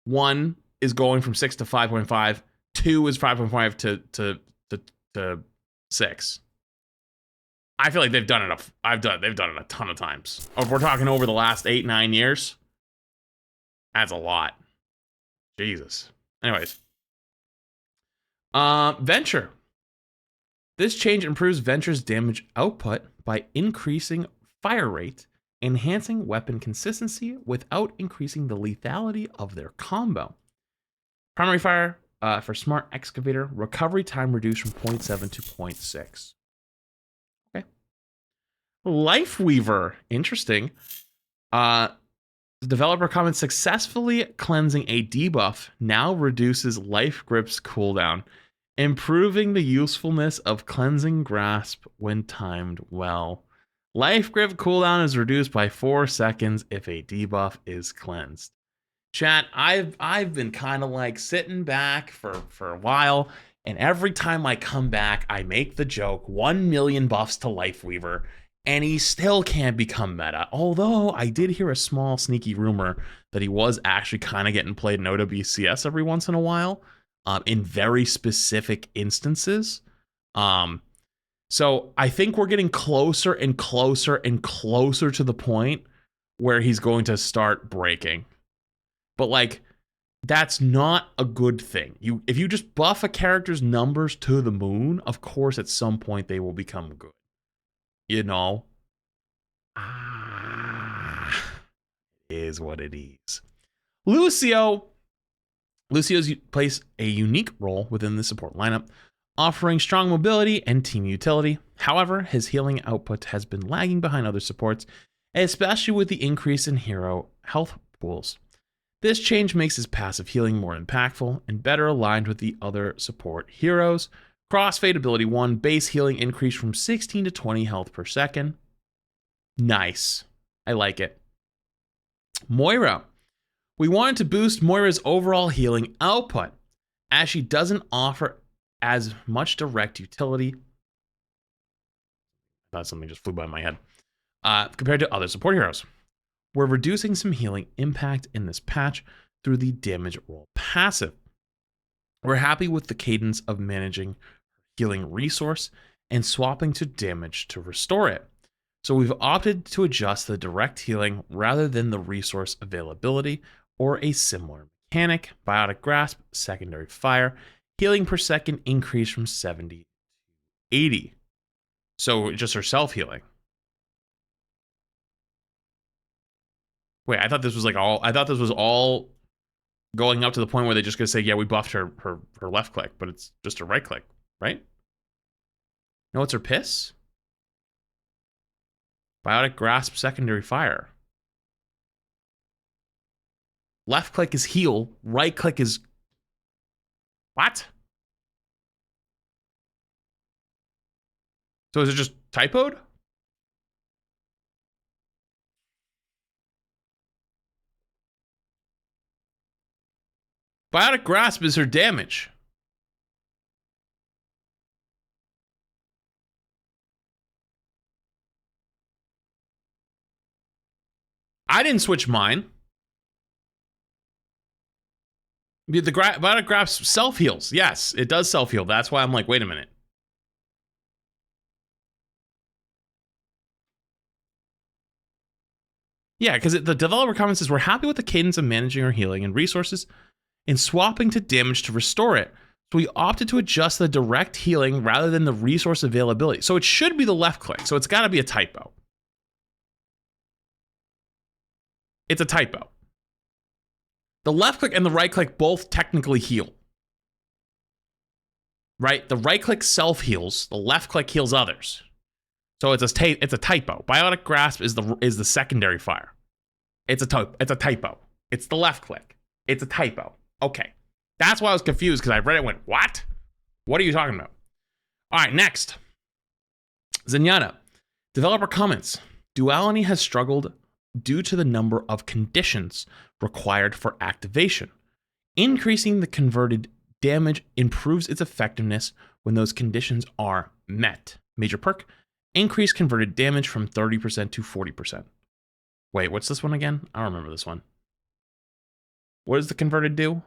1 is going from 6 to 5.5, 2 is 5.5 to 6. I feel like they've done it. They've done it a ton of times. If we're talking over the last 8-9 years, that's a lot. Jesus. Anyways, Venture. This change improves Venture's damage output by increasing fire rate, enhancing weapon consistency without increasing the lethality of their combo. Primary fire for Smart Excavator, recovery time reduced from 0.7 to 0.6. Okay. Life Weaver, interesting. The developer comments, successfully cleansing a debuff now reduces Life Grip's cooldown, improving the usefulness of Cleansing Grasp when timed well. Life Grip cooldown is reduced by 4 seconds if a debuff is cleansed. Chat, I've been kind of like sitting back for a while, and every time I come back, I make the joke, 1 million buffs to Life Weaver, and he still can't become meta. Although I did hear a small sneaky rumor that he was actually kind of getting played in OWCS every once in a while, in very specific instances. So I think we're getting closer and closer and closer to the point where he's going to start breaking. But like, that's not a good thing. If you just buff a character's numbers to the moon, of course at some point they will become good. You know? Is what it is. Lucio plays a unique role within the support lineup, offering strong mobility and team utility. However, his healing output has been lagging behind other supports, especially with the increase in hero health pools. This change makes his passive healing more impactful and better aligned with the other support heroes. Crossfade ability 1, base healing increased from 16 to 20 health per second. Nice. I like it. Moira. We wanted to boost Moira's overall healing output, as she doesn't offer as much direct utility. I thought something just flew by my head. Compared to other support heroes. We're reducing some healing impact in this patch through the damage roll passive. We're happy with the cadence of managing healing resource and swapping to damage to restore it. So we've opted to adjust the direct healing rather than the resource availability or a similar mechanic. Biotic Grasp, secondary fire, healing per second increased from 70 to 80. So just her self-healing. Wait, I thought this was all going up to the point where they just gonna say, yeah, we buffed her left click, but it's just her right click, right? No, it's her piss? Biotic Grasp, secondary fire. Left click is heal, right click is... What? So is it just typoed? Biotic Grasp is her damage. I didn't switch mine. The Biotic Grasp self-heals. Yes, it does self-heal. That's why I'm like, wait a minute. Yeah, because the developer comment says, we're happy with the cadence of managing our healing and resources and swapping to damage to restore it. So we opted to adjust the direct healing rather than the resource availability. So it should be the left click. So it's got to be a typo. It's a typo. The left click and the right click both technically heal. Right? The right click self-heals. The left click heals others. So it's a typo. Biotic Grasp is the secondary fire. It's a typo. It's the left click. It's a typo. Okay. That's why I was confused, because I read it and went, what? What are you talking about? All right, next. Zenyatta. Developer comments. Duality has struggled due to the number of conditions required for activation. Increasing the converted damage improves its effectiveness when those conditions are met. Major perk. Increase converted damage from 30% to 40%. Wait, what's this one again? I don't remember this one. What does the converted do?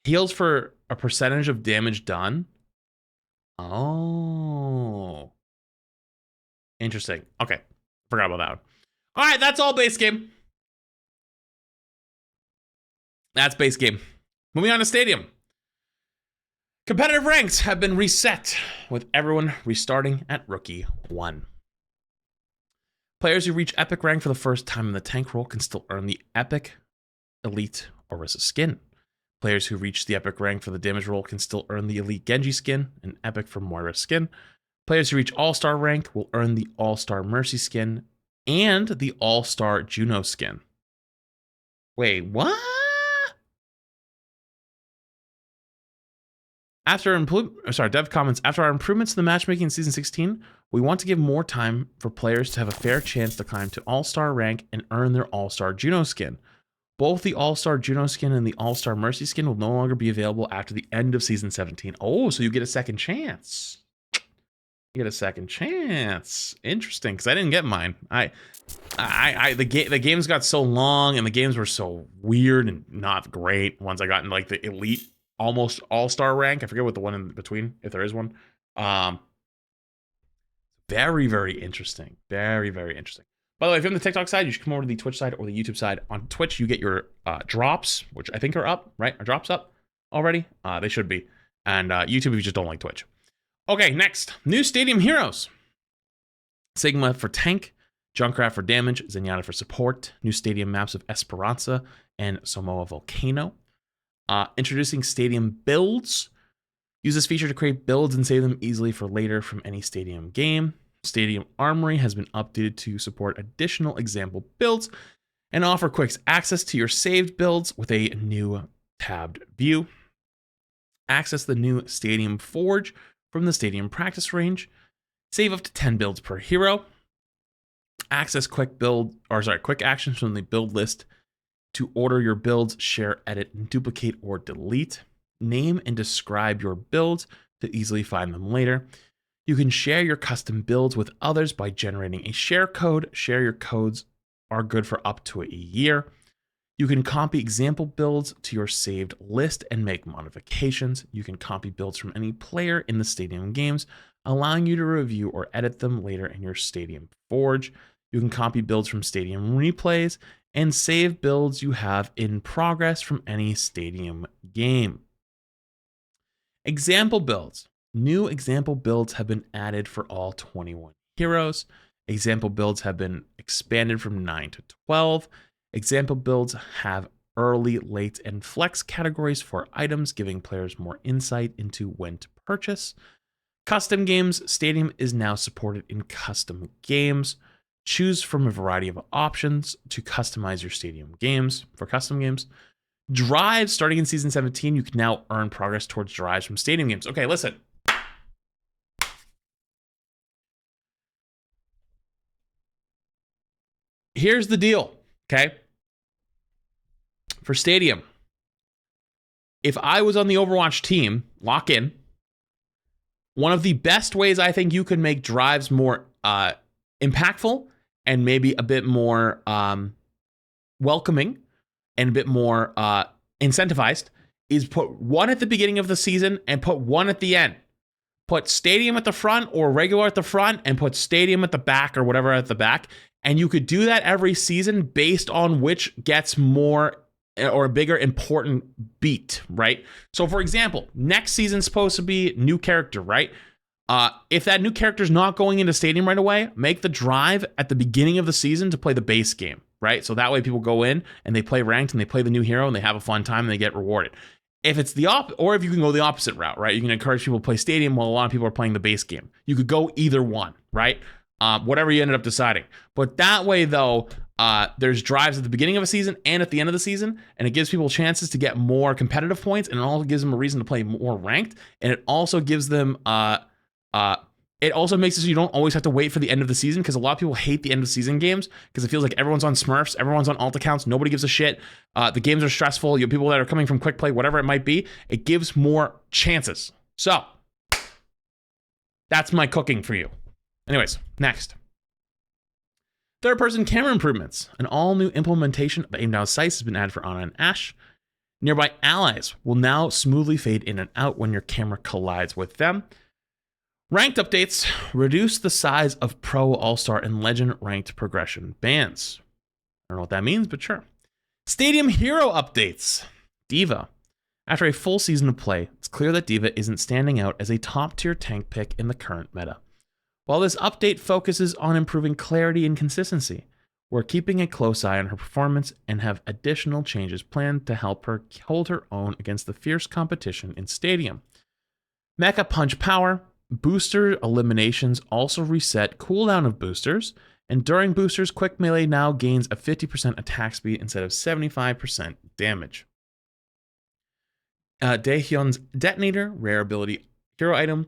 Heals for a percentage of damage done. Oh. Interesting. Okay. Forgot about that one. All right, that's all base game. That's base game. Moving on to Stadium. Competitive ranks have been reset, with everyone restarting at Rookie 1. Players who reach Epic rank for the first time in the tank role can still earn the Epic, Elite, Orisa skin. Players who reach the Epic rank for the damage role can still earn the Elite Genji skin, an Epic for Moira skin. Players who reach All-Star rank will earn the All-Star Mercy skin and the All-Star Juno skin. Wait, what? Dev comments, after our improvements to the matchmaking in Season 16, we want to give more time for players to have a fair chance to climb to All-Star rank and earn their All-Star Juno skin. Both the All-Star Juno skin and the All-Star Mercy skin will no longer be available after the end of Season 17. Oh, so you get a second chance. You get a second chance. Interesting, because I didn't get mine. The games got so long and the games were so weird and not great. Once I got in like the Elite almost all-star rank. I forget what the one in between, if there is one. Very, very interesting. Very, very interesting. By the way, if you're on the TikTok side, you should come over to the Twitch side or the YouTube side. On Twitch, you get your drops, which I think are up, right? Are drops up already? They should be. And YouTube if you just don't like Twitch. Okay, next. New Stadium Heroes. Sigma for tank, Junkrat for damage, Zenyatta for support, new stadium maps of Esperanza and Samoa Volcano. Introducing stadium builds. Use this feature to create builds and save them easily for later from any stadium game. Stadium Armory has been updated to support additional example builds and offer quick access to your saved builds with a new tabbed view. Access the new Stadium Forge from the Stadium Practice Range. Save up to 10 builds per hero. Access quick actions from the build list to order your builds, share, edit, and duplicate or delete. Name and describe your builds to easily find them later. You can share your custom builds with others by generating a share code. Share your codes are good for up to a year. You can copy example builds to your saved list and make modifications. You can copy builds from any player in the Stadium games, allowing you to review or edit them later in your Stadium Forge. You can copy builds from Stadium replays and save builds you have in progress from any Stadium game. Example builds. New example builds have been added for all 21 heroes. Example builds have been expanded from 9 to 12. Example builds have early, late, and flex categories for items, giving players more insight into when to purchase. Custom games. Stadium is now supported in custom games. Choose from a variety of options to customize your Stadium games. For custom games, drives. Starting in Season 17, you can now earn progress towards drives from Stadium games. Okay, listen. Here's the deal, okay? For Stadium, if I was on the Overwatch team, lock in, one of the best ways I think you could make drives more impactful and maybe a bit more welcoming and a bit more incentivized is put one at the beginning of the season and put one at the end. Put Stadium at the front or regular at the front and put Stadium at the back or whatever at the back. And you could do that every season based on which gets more or a bigger important beat, right? So for example, next season's supposed to be new character, right? If that new character is not going into Stadium right away, make the drive at the beginning of the season to play the base game, right? So that way people go in and they play ranked and they play the new hero and they have a fun time and they get rewarded. If it's the or if you can go the opposite route, right? You can encourage people to play Stadium while a lot of people are playing the base game. You could go either one, right? Whatever you ended up deciding. But that way, though, there's drives at the beginning of a season and at the end of the season, and it gives people chances to get more competitive points, and it also gives them a reason to play more ranked, and it also gives them, it also makes it so you don't always have to wait for the end of the season, because a lot of people hate the end of season games, because it feels like everyone's on Smurfs, everyone's on alt accounts, nobody gives a shit, the games are stressful, you have people that are coming from quick play, whatever it might be, it gives more chances. So, that's my cooking for you. Anyways, next. Third-person camera improvements. An all-new implementation of aim-down sights has been added for Ana and Ashe. Nearby allies will now smoothly fade in and out when your camera collides with them. Ranked updates reduce the size of Pro, All-Star, and Legend ranked progression bands. I don't know what that means, but sure. Stadium Hero updates. Diva. After a full season of play, it's clear that Diva isn't standing out as a top-tier tank pick in the current meta. While this update focuses on improving clarity and consistency, we're keeping a close eye on her performance and have additional changes planned to help her hold her own against the fierce competition in Stadium. Mecha Punch Power. Booster eliminations also reset cooldown of boosters, and during boosters, Quick Melee now gains a 50% attack speed instead of 75% damage. Daehyun's Detonator, rare ability hero item,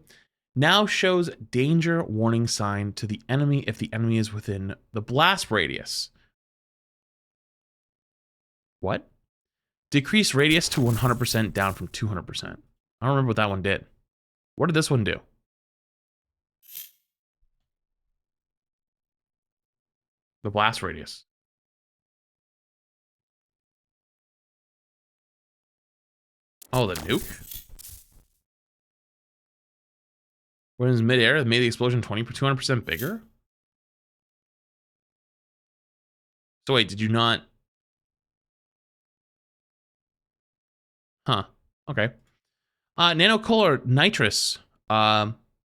now shows danger warning sign to the enemy if the enemy is within the blast radius. What? Decrease radius to 100% down from 200%. I don't remember what that one did. What did this one do? The blast radius. Oh, the nuke? When it's midair, it made the explosion 200% bigger? So wait, did you not? Huh. Okay. Nanocolor Nitrous.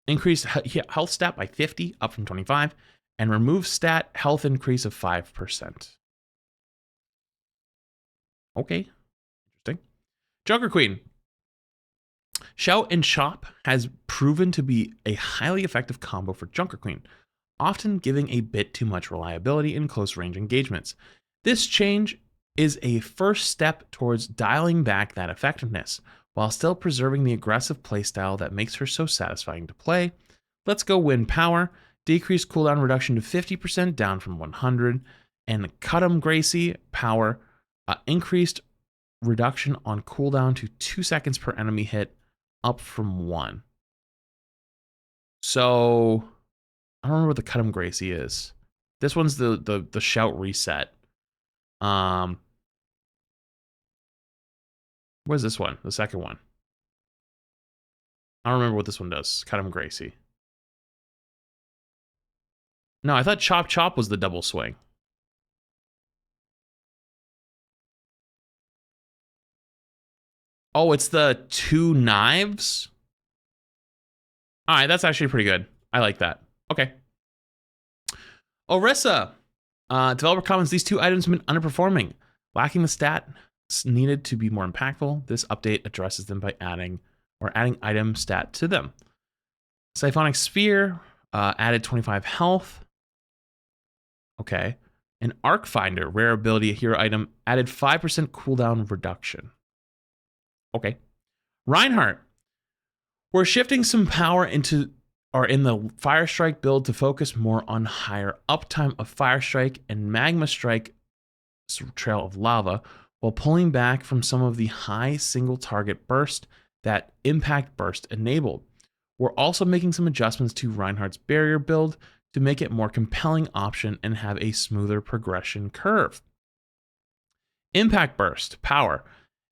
Increase health stat by 50, up from 25. And remove stat health increase of 5%. Okay. Interesting. Junker Queen. Shout and Chop has proven to be a highly effective combo for Junker Queen, often giving a bit too much reliability in close range engagements. This change is a first step towards dialing back that effectiveness, while still preserving the aggressive playstyle that makes her so satisfying to play. Let's Go Win Power. Decreased cooldown reduction to 50%, down from 100. And Cut'em Gracie Power. Increased reduction on cooldown to 2 seconds per enemy hit, up from 1. So, I don't remember what the Cut'em Gracie is. This one's the shout reset. Where's this one? The second one. I don't remember what this one does. Cut'em Gracie. No, I thought Chop Chop was the double swing. Oh, it's the 2 knives? All right, that's actually pretty good. I like that. Okay. Orisa. Developer comments, these 2 items have been underperforming, lacking the stat needed to be more impactful. This update addresses them by adding item stat to them. Siphonic Sphere added 25 health. Okay. An Arc Finder, rare ability hero item, added 5% cooldown reduction. Okay. Reinhardt. We're shifting some power in the Fire Strike build to focus more on higher uptime of Fire Strike and Magma Strike Trail of Lava, while pulling back from some of the high single target burst that Impact Burst enabled. We're also making some adjustments to Reinhardt's barrier build to make it a more compelling option and have a smoother progression curve. Impact Burst Power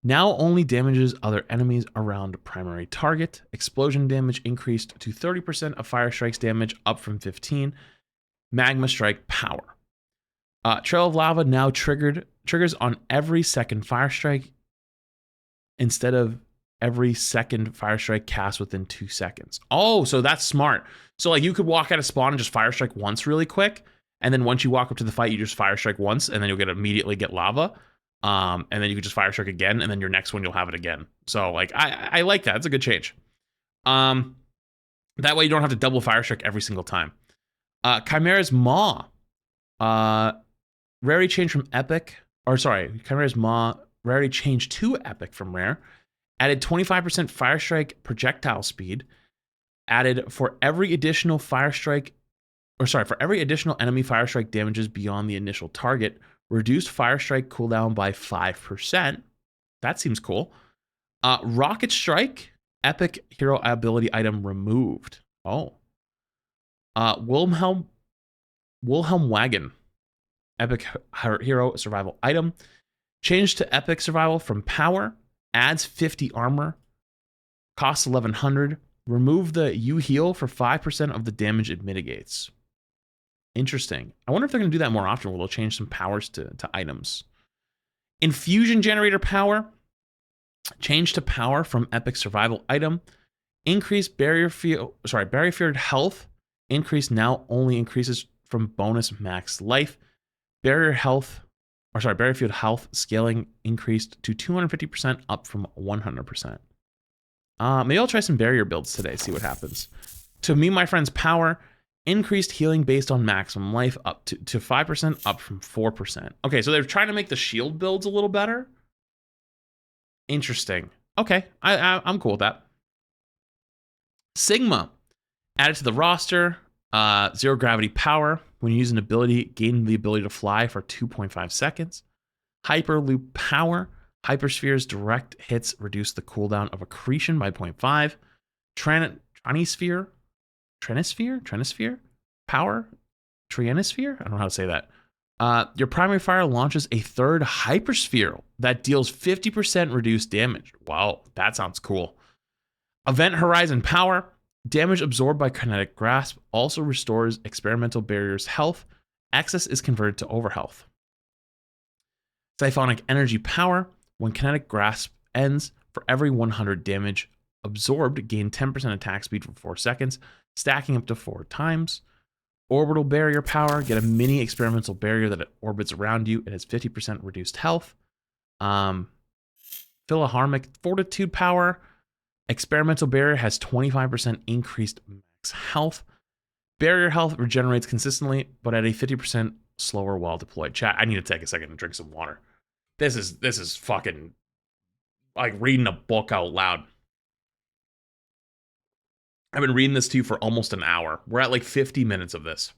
now only damages other enemies around primary target. Explosion damage increased to 30% of Fire Strike's damage, up from 15. Magma Strike Power. Trail of Lava now triggers on every second Fire Strike instead of every second Fire Strike cast within 2 seconds. Oh, so that's smart. So like you could walk out of spawn and just Fire Strike once really quick, and then once you walk up to the fight, you just Fire Strike once, and then you'll immediately get lava. And then you could just Fire Strike again, and then your next one you'll have it again. So like I like that. It's a good change. That way you don't have to double Fire Strike every single time. Chimera's Maw. Rarity change from Epic. Or sorry, Chimera's Maw. Rarity change to Epic from Rare. Added 25% Fire Strike projectile speed. Added for every additional enemy Fire Strike damages beyond the initial target. Reduced Fire Strike cooldown by 5%. That seems cool. Rocket Strike. Epic hero ability item removed. Oh. Wilhelm Wagon. Epic hero survival item. Changed to Epic survival from power. Adds 50 armor. Costs 1100. Remove the you heal for 5% of the damage it mitigates. Interesting. I wonder if they're going to do that more often, where they'll change some powers to items. Infusion generator power. Change to power from epic survival item. Increase barrier field health. Increase now only increases from bonus max life. Barrier field health scaling increased to 250% up from 100%. Maybe I'll try some barrier builds today, see what happens. To me, my friend's power, increased healing based on maximum life up to 5%, up from 4%. Okay, so they're trying to make the shield builds a little better. Interesting. Okay, I'm cool with that. Sigma, added to the roster. Zero gravity power. When you use an ability, gain the ability to fly for 2.5 seconds. Hyperloop power. Hypersphere's direct hits reduce the cooldown of accretion by 0.5. Trinisphere power? Trinisphere? I don't know how to say that. Your primary fire launches a third hypersphere that deals 50% reduced damage. Wow, that sounds cool. Event Horizon power. Damage absorbed by kinetic grasp also restores experimental barrier's health. Excess is converted to overhealth. Siphonic energy power. When kinetic grasp ends, for every 100 damage absorbed, gain 10% attack speed for 4 seconds, stacking up to 4 times. Orbital barrier power. Get a mini experimental barrier that orbits around you. It has 50% reduced health. Philharmonic fortitude power. Experimental barrier has 25% increased max health. Barrier health regenerates consistently, but at a 50% slower while deployed. Chat, I need to take a second and drink some water. This is fucking like reading a book out loud. I've been reading this to you for almost an hour. We're at like 50 minutes of this.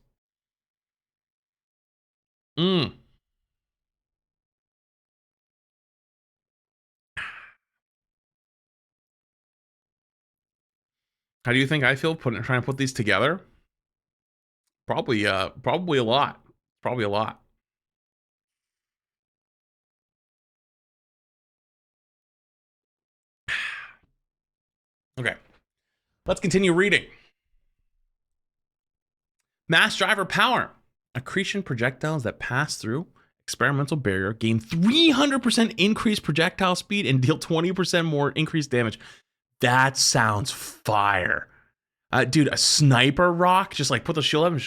How do you think I feel trying to put these together? Probably a lot. Probably a lot. Okay. Let's continue reading. Mass driver power. Accretion projectiles that pass through experimental barrier gain 300% increased projectile speed and deal 20% more increased damage. That sounds fire. Dude, a sniper rock, just like put the shield up and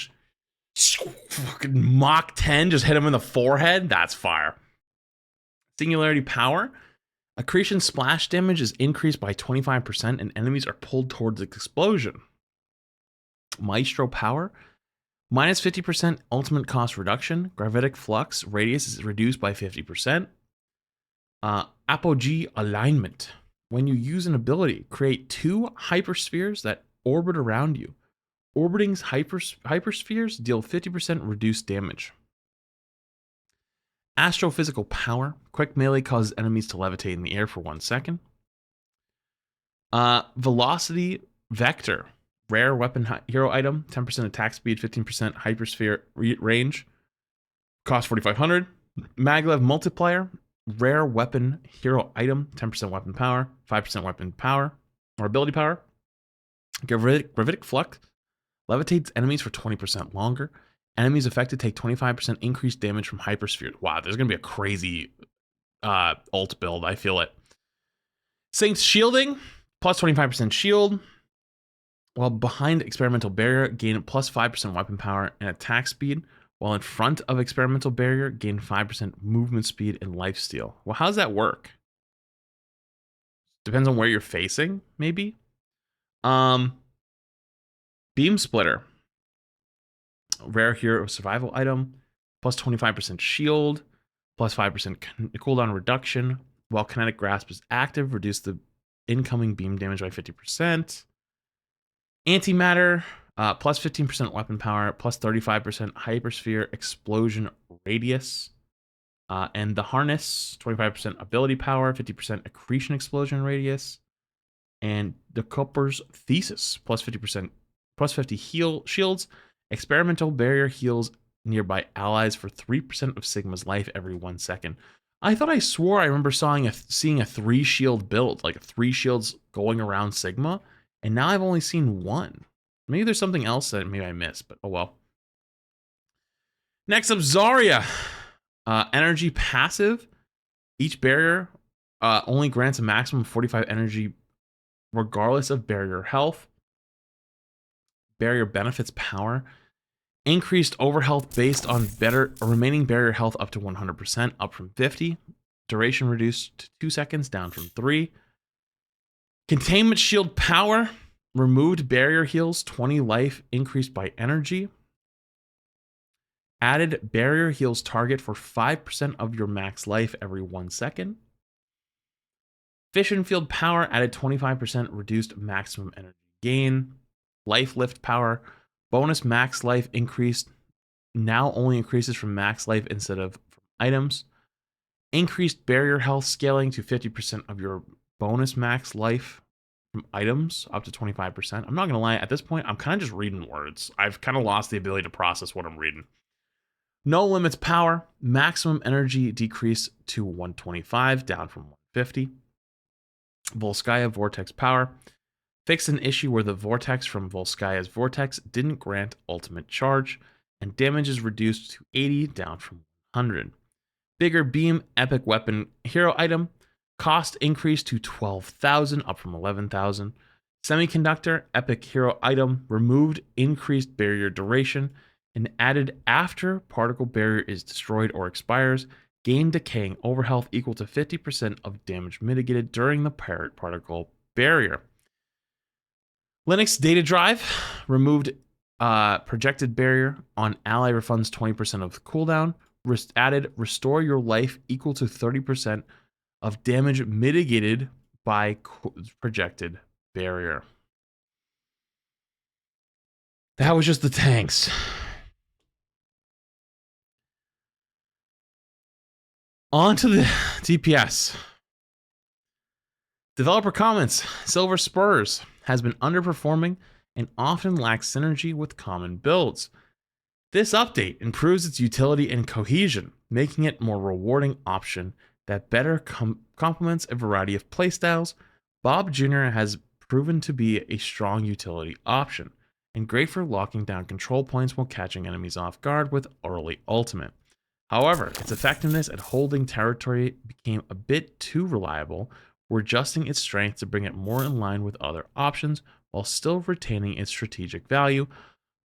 fucking Mach 10, just hit him in the forehead. That's fire. Singularity power. Accretion splash damage is increased by 25% and enemies are pulled towards the explosion. Maestro power. Minus 50% ultimate cost reduction. Gravitic flux radius is reduced by 50%. Apogee alignment. When you use an ability, create 2 hyperspheres that orbit around you. Orbiting hyperspheres deal 50% reduced damage. Astrophysical power. Quick melee causes enemies to levitate in the air for 1 second. Velocity vector. Rare weapon hero item. 10% attack speed, 15% hypersphere range. Cost 4,500. Maglev multiplier. Rare weapon hero item. 10% weapon power, 5% weapon power or ability power. Gravitic flux. Levitates enemies for 20% longer. Enemies affected take 25% increased damage from hypersphere. Wow, there's going to be a crazy ult build. I feel it. Saint's shielding. Plus 25% shield. While behind experimental barrier, gain plus 5% weapon power and attack speed. While in front of experimental barrier, gain 5% movement speed and lifesteal. Well, how does that work? Depends on where you're facing, maybe. Beam splitter. Rare hero survival item. Plus 25% shield. Plus 5% cooldown reduction. While kinetic grasp is active, reduce the incoming beam damage by 50%. Antimatter. Plus 15% weapon power, plus 35% hypersphere explosion radius. And the harness, 25% ability power, 50% accretion explosion radius. And the Cooper's thesis, plus 50%, plus 50 shields. Experimental barrier heals nearby allies for 3% of Sigma's life every 1 second. I thought I swore I remember seeing a 3 shield build, like 3 shields going around Sigma. And now I've only seen one. Maybe there's something else that maybe I missed, but oh well. Next up, Zarya. Energy passive. Each barrier only grants a maximum of 45 energy regardless of barrier health. Barrier benefits power. Increased overhealth based on remaining barrier health up to 100%, up from 50. Duration reduced to 2 seconds, down from 3. Containment shield power. Removed barrier heals 20 life, increased by energy. Added barrier heals target for 5% of your max life every 1 second. Fission field power added 25% reduced maximum energy gain. Life lift power. Bonus max life increased. Now only increases from max life instead of from items. Increased barrier health scaling to 50% of your bonus max life from items up to 25%. I'm not going to lie, at this point, I'm kind of just reading words. I've kind of lost the ability to process what I'm reading. No limits power. Maximum energy decreased to 125, down from 150. Volskaya Vortex power. Fixed an issue where the vortex from Volskaya's vortex didn't grant ultimate charge, and damage is reduced to 80, down from 100. Bigger beam epic weapon hero item. Cost increased to 12,000, up from 11,000. Semiconductor epic hero item. Removed increased barrier duration and added after particle barrier is destroyed or expires. Gain decaying overhealth equal to 50% of damage mitigated during the particle barrier. Linux data drive. Removed projected barrier on ally refunds 20% of cooldown. Added restore your life equal to 30% of damage mitigated by projected barrier. That was just the tanks. On to the DPS. Developer comments. Silver Spurs has been underperforming and often lacks synergy with common builds. This update improves its utility and cohesion, making it a more rewarding option that better complements a variety of playstyles. Bob Jr. has proven to be a strong utility option and great for locking down control points while catching enemies off guard with early ultimate. However, its effectiveness at holding territory became a bit too reliable. We're adjusting its strength to bring it more in line with other options while still retaining its strategic value.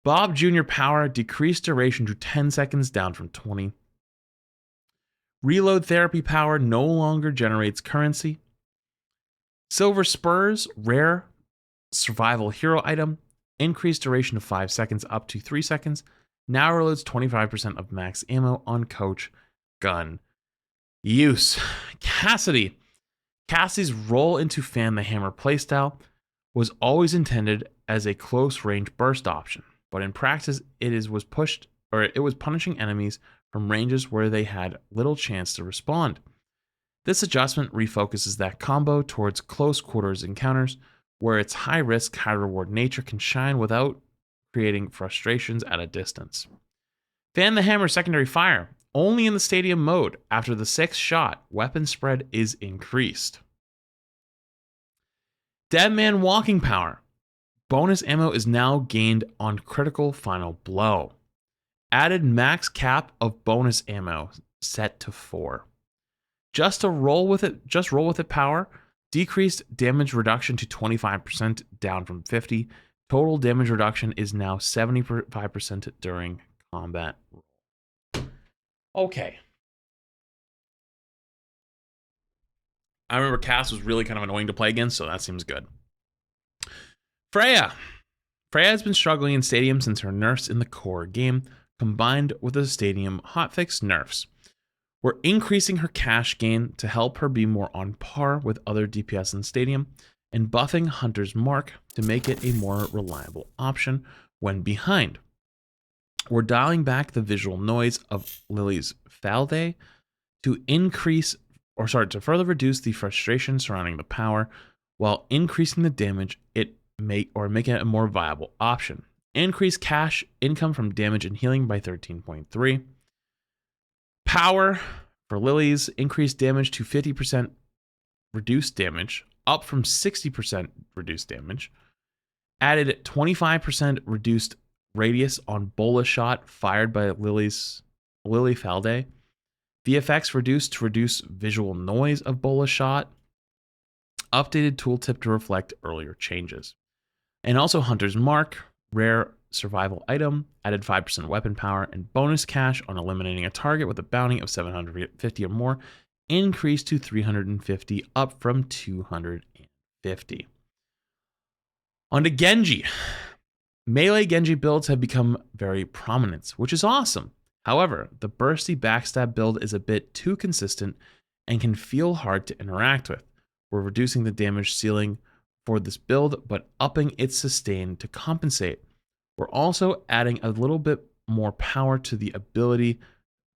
Bob Jr. power decreased duration to 10 seconds, down from 20. Reload therapy power no longer generates currency. Silver Spurs, rare survival hero item, increased duration of 5 seconds up to 3 seconds. Now reloads 25% of max ammo on coach gun use. Cassidy's roll into Fan the Hammer playstyle was always intended as a close range burst option, but in practice it was punishing enemies from ranges where they had little chance to respond. This adjustment refocuses that combo towards close quarters encounters where its high risk, high reward nature can shine without creating frustrations at a distance. Fan the Hammer secondary fire, only in the stadium mode. After the 6th shot, weapon spread is increased. Dead Man walking power. Bonus ammo is now gained on critical final blow. Added max cap of bonus ammo set to 4. Just roll with it power. Decreased damage reduction to 25%, down from 50. Total damage reduction is now 75% during combat. Okay. I remember Cass was really kind of annoying to play against, so that seems good. Freya. Freya has been struggling in Stadium since her nerfs in the core game, combined with the Stadium hotfix nerfs. We're increasing her cash gain to help her be more on par with other DPS in Stadium, and buffing Hunter's Mark to make it a more reliable option when behind. We're dialing back the visual noise of Lily's Falde to further reduce the frustration surrounding the power, while increasing the damage making it a more viable option. Increase cash income from damage and healing by 13.3. Power for Lily's increased damage to 50% reduced damage, up from 60% reduced damage. Added 25% reduced radius on bola shot fired by Lily Falde. VFX reduced to reduce visual noise of bola shot. Updated tooltip to reflect earlier changes. And also Hunter's Mark, rare survival item, added 5% weapon power, and bonus cash on eliminating a target with a bounty of 750 or more, increased to 350, up from 250. On to Genji. Melee Genji builds have become very prominent, which is awesome. However, the bursty backstab build is a bit too consistent and can feel hard to interact with. We're reducing the damage ceiling for this build, but upping its sustain to compensate. We're also adding a little bit more power to the ability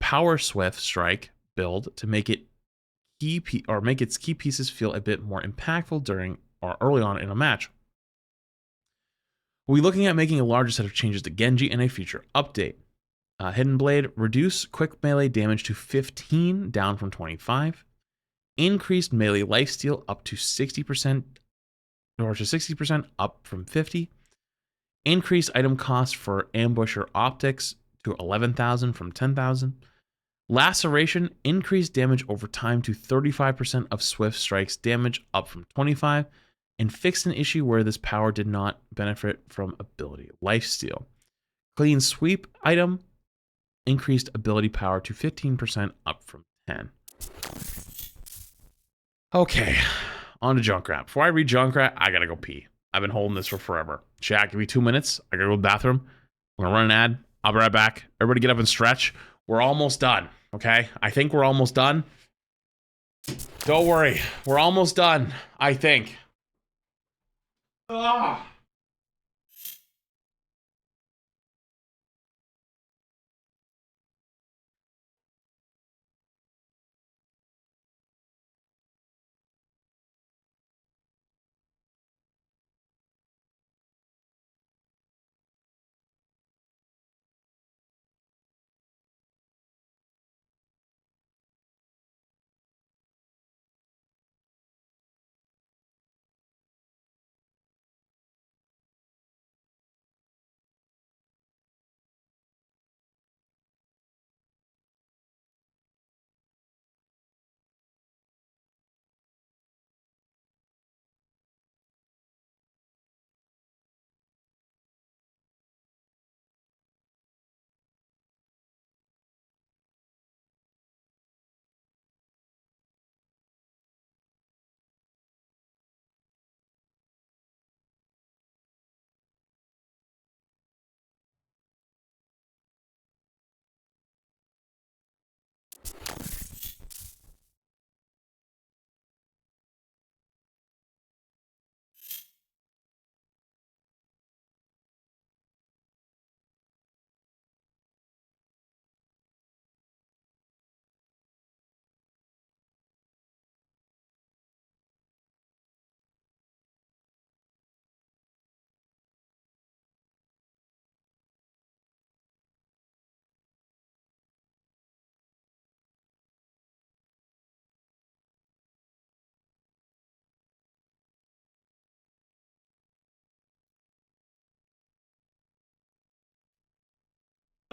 Power Swift Strike build to make it make its key pieces feel a bit more impactful during or early on in a match. We'll be looking at making a larger set of changes to Genji in a future update. Hidden Blade, reduce quick melee damage to 15, down from 25. Increased melee lifesteal up to 60%, or to 60%, up from 50. Increased item cost for ambusher optics to 11,000 from 10,000. Laceration, increased damage over time to 35% of Swift Strike's damage, up from 25. And fixed an issue where this power did not benefit from ability lifesteal. Clean Sweep item, increased ability power to 15%, up from 10. Okay, on to Junkrat. Before I read Junkrat, I gotta go pee. I've been holding this for forever. Chat, give me 2 minutes. I gotta go to the bathroom. I'm gonna run an ad. I'll be right back. Everybody get up and stretch. We're almost done, okay? I think we're almost done. Don't worry, we're almost done, I think. Ah.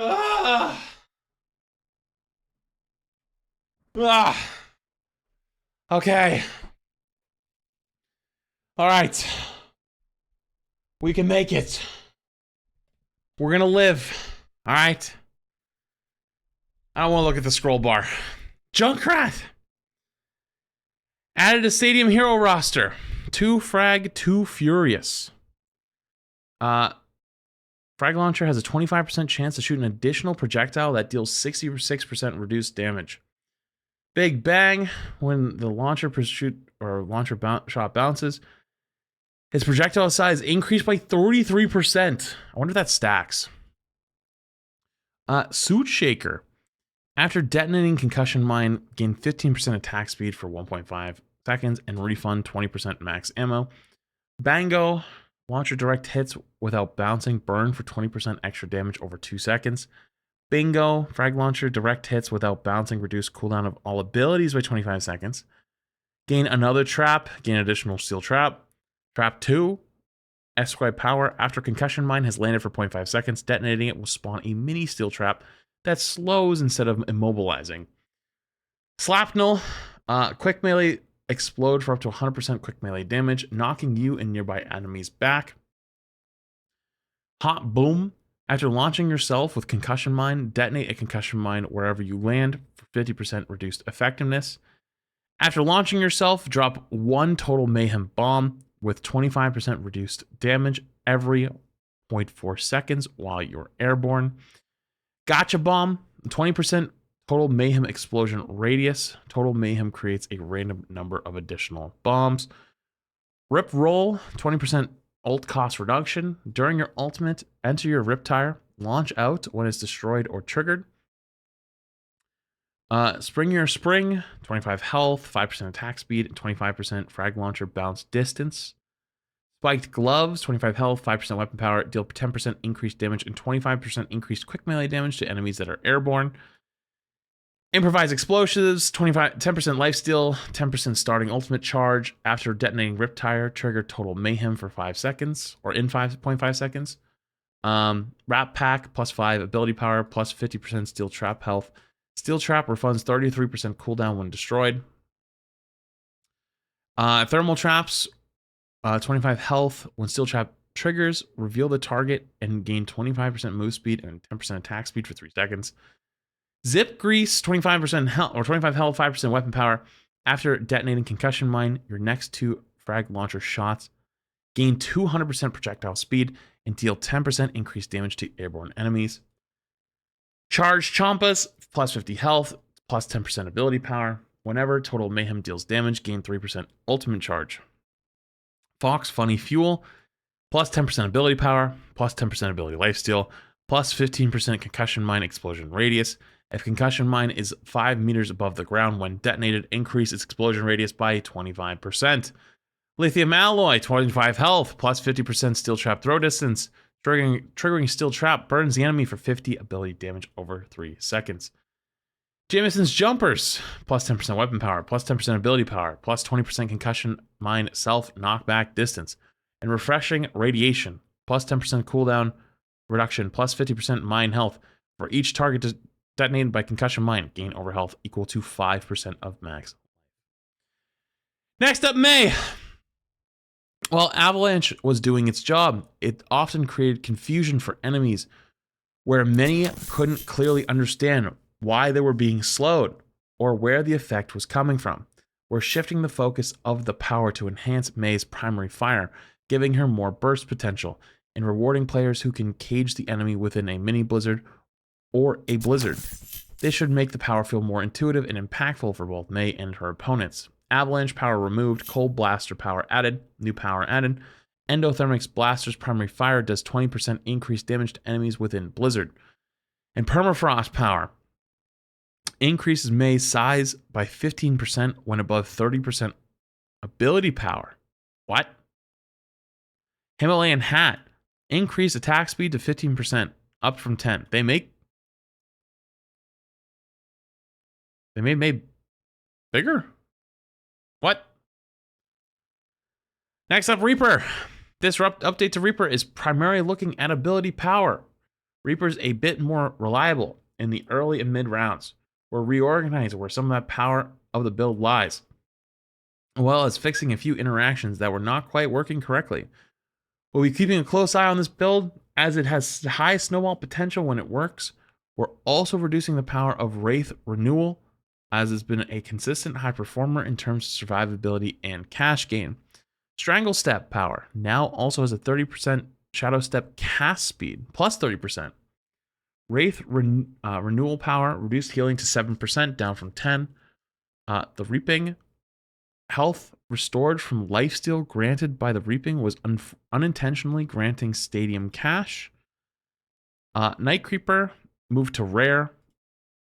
Ah. Ah. Okay. All right. We can make it. We're gonna live. All right. I don't want to look at the scroll bar. Junkrat added a Stadium Hero roster. 2 Frag, 2 Furious. Frag Launcher has a 25% chance to shoot an additional projectile that deals 66% reduced damage. Big Bang, when the launcher shot bounces, his projectile size increased by 33%. I wonder if that stacks. Suit Shaker, after detonating concussion mine, gain 15% attack speed for 1.5 seconds and refund 20% max ammo. Bango, launcher direct hits without bouncing, burn for 20% extra damage over 2 seconds. Bingo, frag launcher direct hits without bouncing, reduce cooldown of all abilities by 25 seconds. Gain another trap, gain additional steel trap. Trap 2, Esquire power. After concussion mine has landed for 0.5 seconds, detonating it will spawn a mini steel trap that slows instead of immobilizing. Slapnel, quick melee, explode for up to 100% quick melee damage, knocking you and nearby enemies back. Hot boom. After launching yourself with concussion mine, detonate a concussion mine wherever you land for 50% reduced effectiveness. After launching yourself, drop one total mayhem bomb with 25% reduced damage every 0.4 seconds while you're airborne. Gotcha bomb, 20% total mayhem explosion radius. Total mayhem creates a random number of additional bombs. Rip roll, 20% ult cost reduction. During your ultimate, enter your rip tire. Launch out when it's destroyed or triggered. Spring your spring, 25 health, 5% attack speed, and 25% frag launcher bounce distance. Spiked gloves, 25 health, 5% weapon power, deal 10% increased damage and 25% increased quick melee damage to enemies that are airborne. Improvised explosives, 10% lifesteal, 10% starting ultimate charge. After detonating rip tire, trigger total mayhem for 5 seconds, or in 5.5 seconds. Wrap pack, plus 5 ability power, plus 50% steel trap health. Steel trap refunds 33% cooldown when destroyed. Thermal traps, 25 health. When steel trap triggers, reveal the target and gain 25% move speed and 10% attack speed for 3 seconds. Zip grease, 25% health, or 25 health, 5% weapon power. After detonating concussion mine, your next 2 frag launcher shots gain 200% projectile speed and deal 10% increased damage to airborne enemies. Charge Chompas, plus 50 health, plus 10% ability power. Whenever total mayhem deals damage, gain 3% ultimate charge. Fox Funny Fuel, plus 10% ability power, plus 10% ability lifesteal, plus 15% concussion mine explosion radius. If concussion mine is 5 meters above the ground when detonated, increase its explosion radius by 25%. Lithium alloy, 25 health, plus 50% steel trap throw distance. Triggering steel trap burns the enemy for 50 ability damage over 3 seconds. Jameson's jumpers, plus 10% weapon power, plus 10% ability power, plus 20% concussion mine self knockback distance. And refreshing radiation, plus 10% cooldown reduction, plus 50% mine health. For each target detonated by concussion mine, gain over health equal to 5% of max. Next up, May. While Avalanche was doing its job, it often created confusion for enemies where many couldn't clearly understand why they were being slowed or where the effect was coming from. We're shifting the focus of the power to enhance May's primary fire, giving her more burst potential, and rewarding players who can cage the enemy within a mini blizzard or a blizzard. This should make the power feel more intuitive and impactful for both May and her opponents. Avalanche power removed, Cold Blaster power added, new power added. Endothermic's Blaster's primary fire does 20% increased damage to enemies within Blizzard. And Permafrost power increases May's size by 15% when above 30% ability power. What? Himalayan Hat increased attack speed to 15%, up from 10. They made May bigger? What? Next up, Reaper. This update to Reaper is primarily looking at ability power. Reaper's a bit more reliable in the early and mid rounds. We're reorganizing where some of that power of the build lies, as well as fixing a few interactions that were not quite working correctly. We'll be keeping a close eye on this build as it has high snowball potential when it works. We're also reducing the power of Wraith Renewal, as it's been a consistent high performer in terms of survivability and cash gain. Strangle Step power now also has a 30% Shadow Step cast speed, plus 30%. Wraith Renewal power, reduced healing to 7%, down from 10. The Reaping health restored from lifesteal granted by the Reaping was unintentionally granting Stadium cash. Night Creeper moved to rare.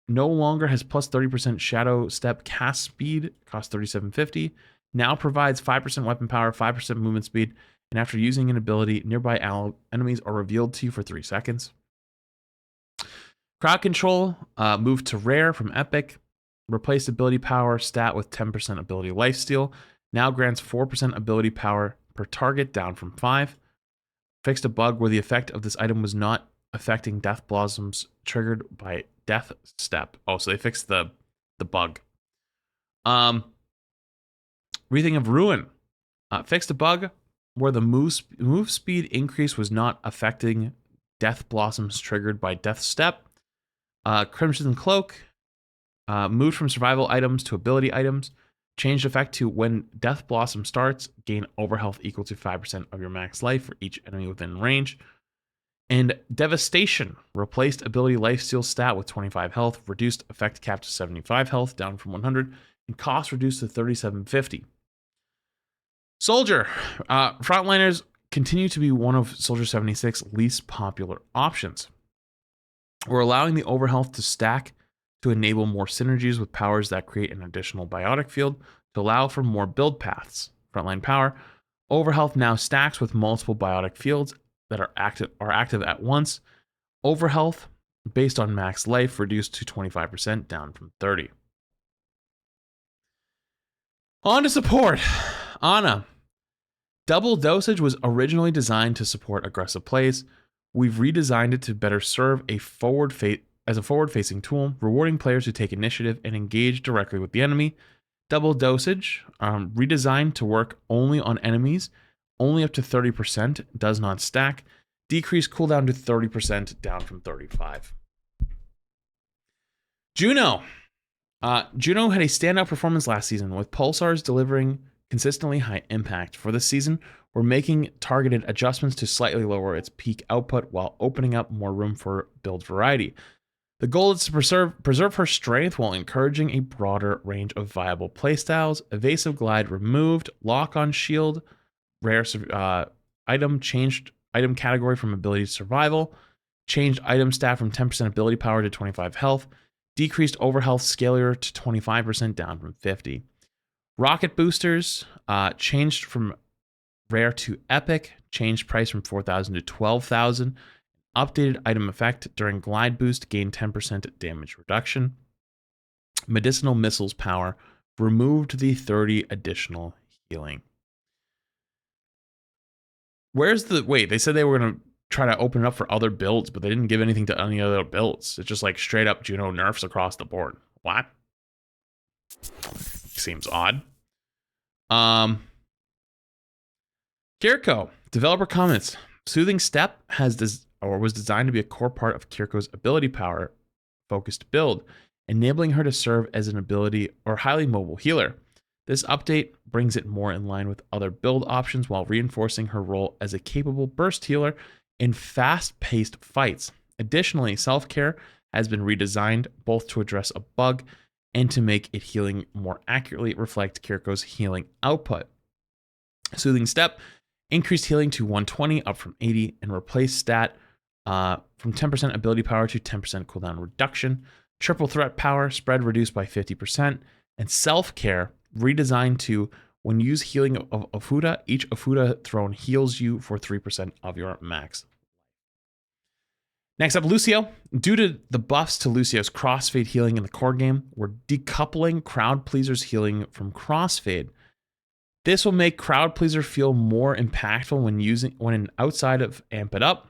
No longer has plus 30% Shadow Step cast speed, cost 37.50. Now provides 5% weapon power, 5% movement speed, and after using an ability, nearby enemies are revealed to you for 3 seconds. Crowd Control moved to rare from epic. Replaced ability power stat with 10% ability lifesteal. Now grants 4% ability power per target, down from 5. fixed a bug where the effect of this item was not affecting Death Blossoms triggered by Death Step. Oh, so they fixed the bug. Wreathing of Ruin fixed a bug where the move speed increase was not affecting Death Blossoms triggered by Death Step. Crimson Cloak moved from survival items to ability items. Changed effect to when Death Blossom starts, gain overhealth equal to 5% of your max life for each enemy within range. And Devastation replaced ability lifesteal stat with 25 health, reduced effect cap to 75 health, down from 100, and cost reduced to 3750. Soldier. Frontliners continue to be one of Soldier 76's least popular options. We're allowing the overhealth to stack to enable more synergies with powers that create an additional biotic field to allow for more build paths. Frontline power. Overhealth now stacks with multiple biotic fields that are active at once. Overhealth based on max life reduced to 25%, down from 30. On to support. Ana. Double dosage was originally designed to support aggressive plays. We've redesigned it to better serve as a forward-facing tool, rewarding players who take initiative and engage directly with the enemy. Double dosage, redesigned to work only on enemies, only up to 30%, does not stack. Decrease cooldown to 30%, down from 35. Juno. Juno had a standout performance last season, with pulsars delivering consistently high impact. For this season, we're making targeted adjustments to slightly lower its peak output while opening up more room for build variety. The goal is to preserve her strength while encouraging a broader range of viable playstyles. Evasive Glide removed, Lock on Shield, rare item, changed item category from ability to survival, changed item stat from 10% ability power to 25 health, decreased overhealth scalar to 25%, down from 50. Rocket boosters changed from rare to epic, changed price from 4,000 to 12,000. Updated item effect during glide boost, gain 10% damage reduction. Medicinal missiles power removed the 30 additional healing. Wait, they said they were going to try to open it up for other builds, but they didn't give anything to any other builds. It's just like straight up Juno nerfs across the board. What? Seems odd. Kiriko, developer comments. Soothing Step was designed to be a core part of Kiriko's ability power focused build, enabling her to serve as an ability or highly mobile healer. This update brings it more in line with other build options while reinforcing her role as a capable burst healer in fast-paced fights. Additionally, self-care has been redesigned both to address a bug and to make it healing more accurately reflect Kiriko's healing output. Soothing Step increased healing to 120 up from 80 and replaced stat from 10% ability power to 10% cooldown reduction. Triple threat power spread reduced by 50%, and self-care redesigned to when you use healing of Ofuda, each Ofuda thrown heals you for 3% of your max. Next up, Lucio. Due to the buffs to Lucio's crossfade healing in the core game, we're decoupling Crowd Pleaser's healing from crossfade. This will make Crowd Pleaser feel more impactful when outside of Amp It Up,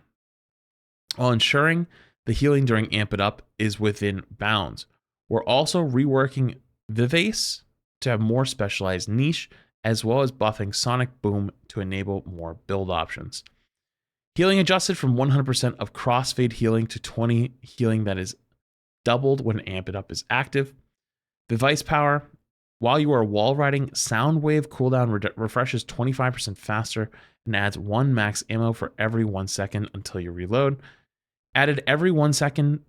while ensuring the healing during Amp It Up is within bounds. We're also reworking Vivace to have more specialized niche, as well as buffing Sonic Boom to enable more build options. Healing adjusted from 100% of crossfade healing to 20 healing that is doubled when Amp It Up is active. Vivace power, while you are wall riding, Sound Wave cooldown refreshes 25% faster and adds 1 max ammo for every 1 second until you reload. Added every 1 second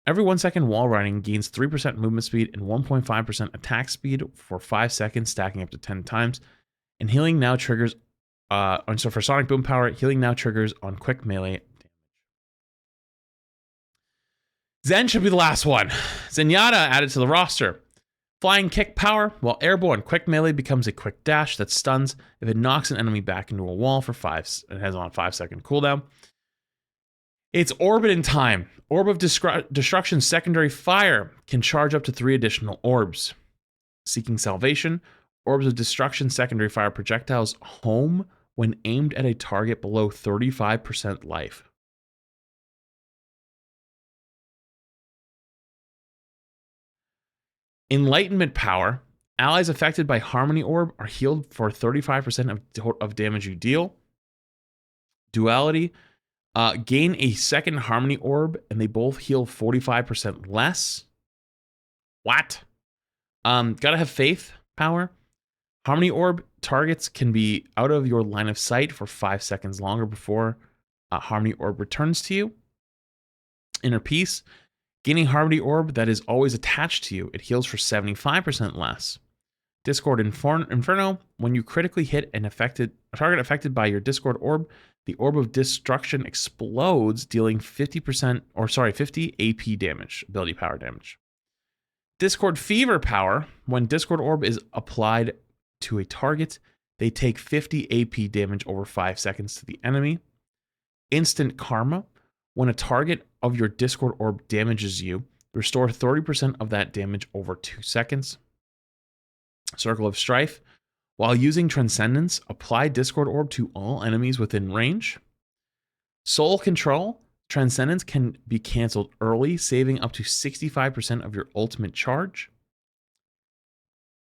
wall riding gains 3% movement speed and 1.5% attack speed for 5 seconds, stacking up to 10 times. And healing now triggers, so for Sonic Boom power, healing now triggers on quick melee damage. Zen should be the last one. Zenyatta added to the roster. Flying kick power, while airborne, quick melee becomes a quick dash that stuns if it knocks an enemy back into a wall for 5. It has on a 5-second cooldown. It's Orbit in time. Orb of Destruction secondary fire can charge up to 3 additional orbs. Seeking Salvation, Orbs of Destruction secondary fire projectiles home when aimed at a target below 35% life. Enlightenment power. Allies affected by Harmony Orb are healed for 35% of damage you deal. Duality. Gain a second Harmony Orb and they both heal 45% less. What? Gotta have faith power. Harmony Orb targets can be out of your line of sight for 5 seconds longer before Harmony Orb returns to you. Inner Peace. Gaining Harmony Orb that is always attached to you. It heals for 75% less. Discord Inferno. When you critically hit a target affected by your Discord Orb, the Orb of Destruction explodes, dealing 50 AP damage, ability power damage. Discord Fever power. When Discord Orb is applied to a target, they take 50 AP damage over 5 seconds to the enemy. Instant Karma. When a target of your Discord Orb damages you, restore 30% of that damage over 2 seconds. Circle of Strife. While using Transcendence, apply Discord Orb to all enemies within range. Soul Control. Transcendence can be canceled early, saving up to 65% of your ultimate charge.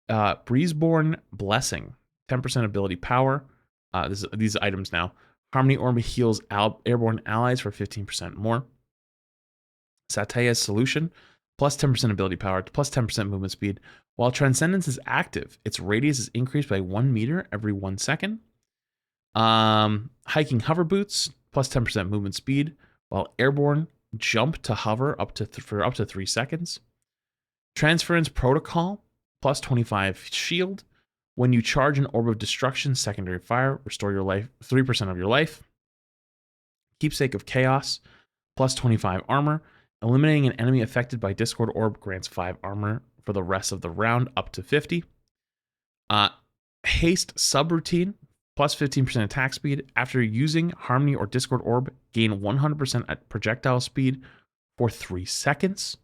Breezeborn Blessing. 10% ability power. These items now. Harmony Orb heals airborne allies for 15% more. Sataya's Solution. Plus 10% ability power, plus 10% movement speed. While Transcendence is active, its radius is increased by 1 meter every 1 second. Hiking Hover Boots, plus 10% movement speed. While airborne, jump to hover for up to 3 seconds. Transference Protocol, plus 25 shield. When you charge an Orb of Destruction, secondary fire, restore your life 3% of your life. Keepsake of Chaos, plus 25 armor. Eliminating an enemy affected by Discord Orb grants 5 armor for the rest of the round, up to 50. Haste Subroutine, plus 15% attack speed. After using Harmony or Discord Orb, gain 100% at projectile speed for 3 seconds.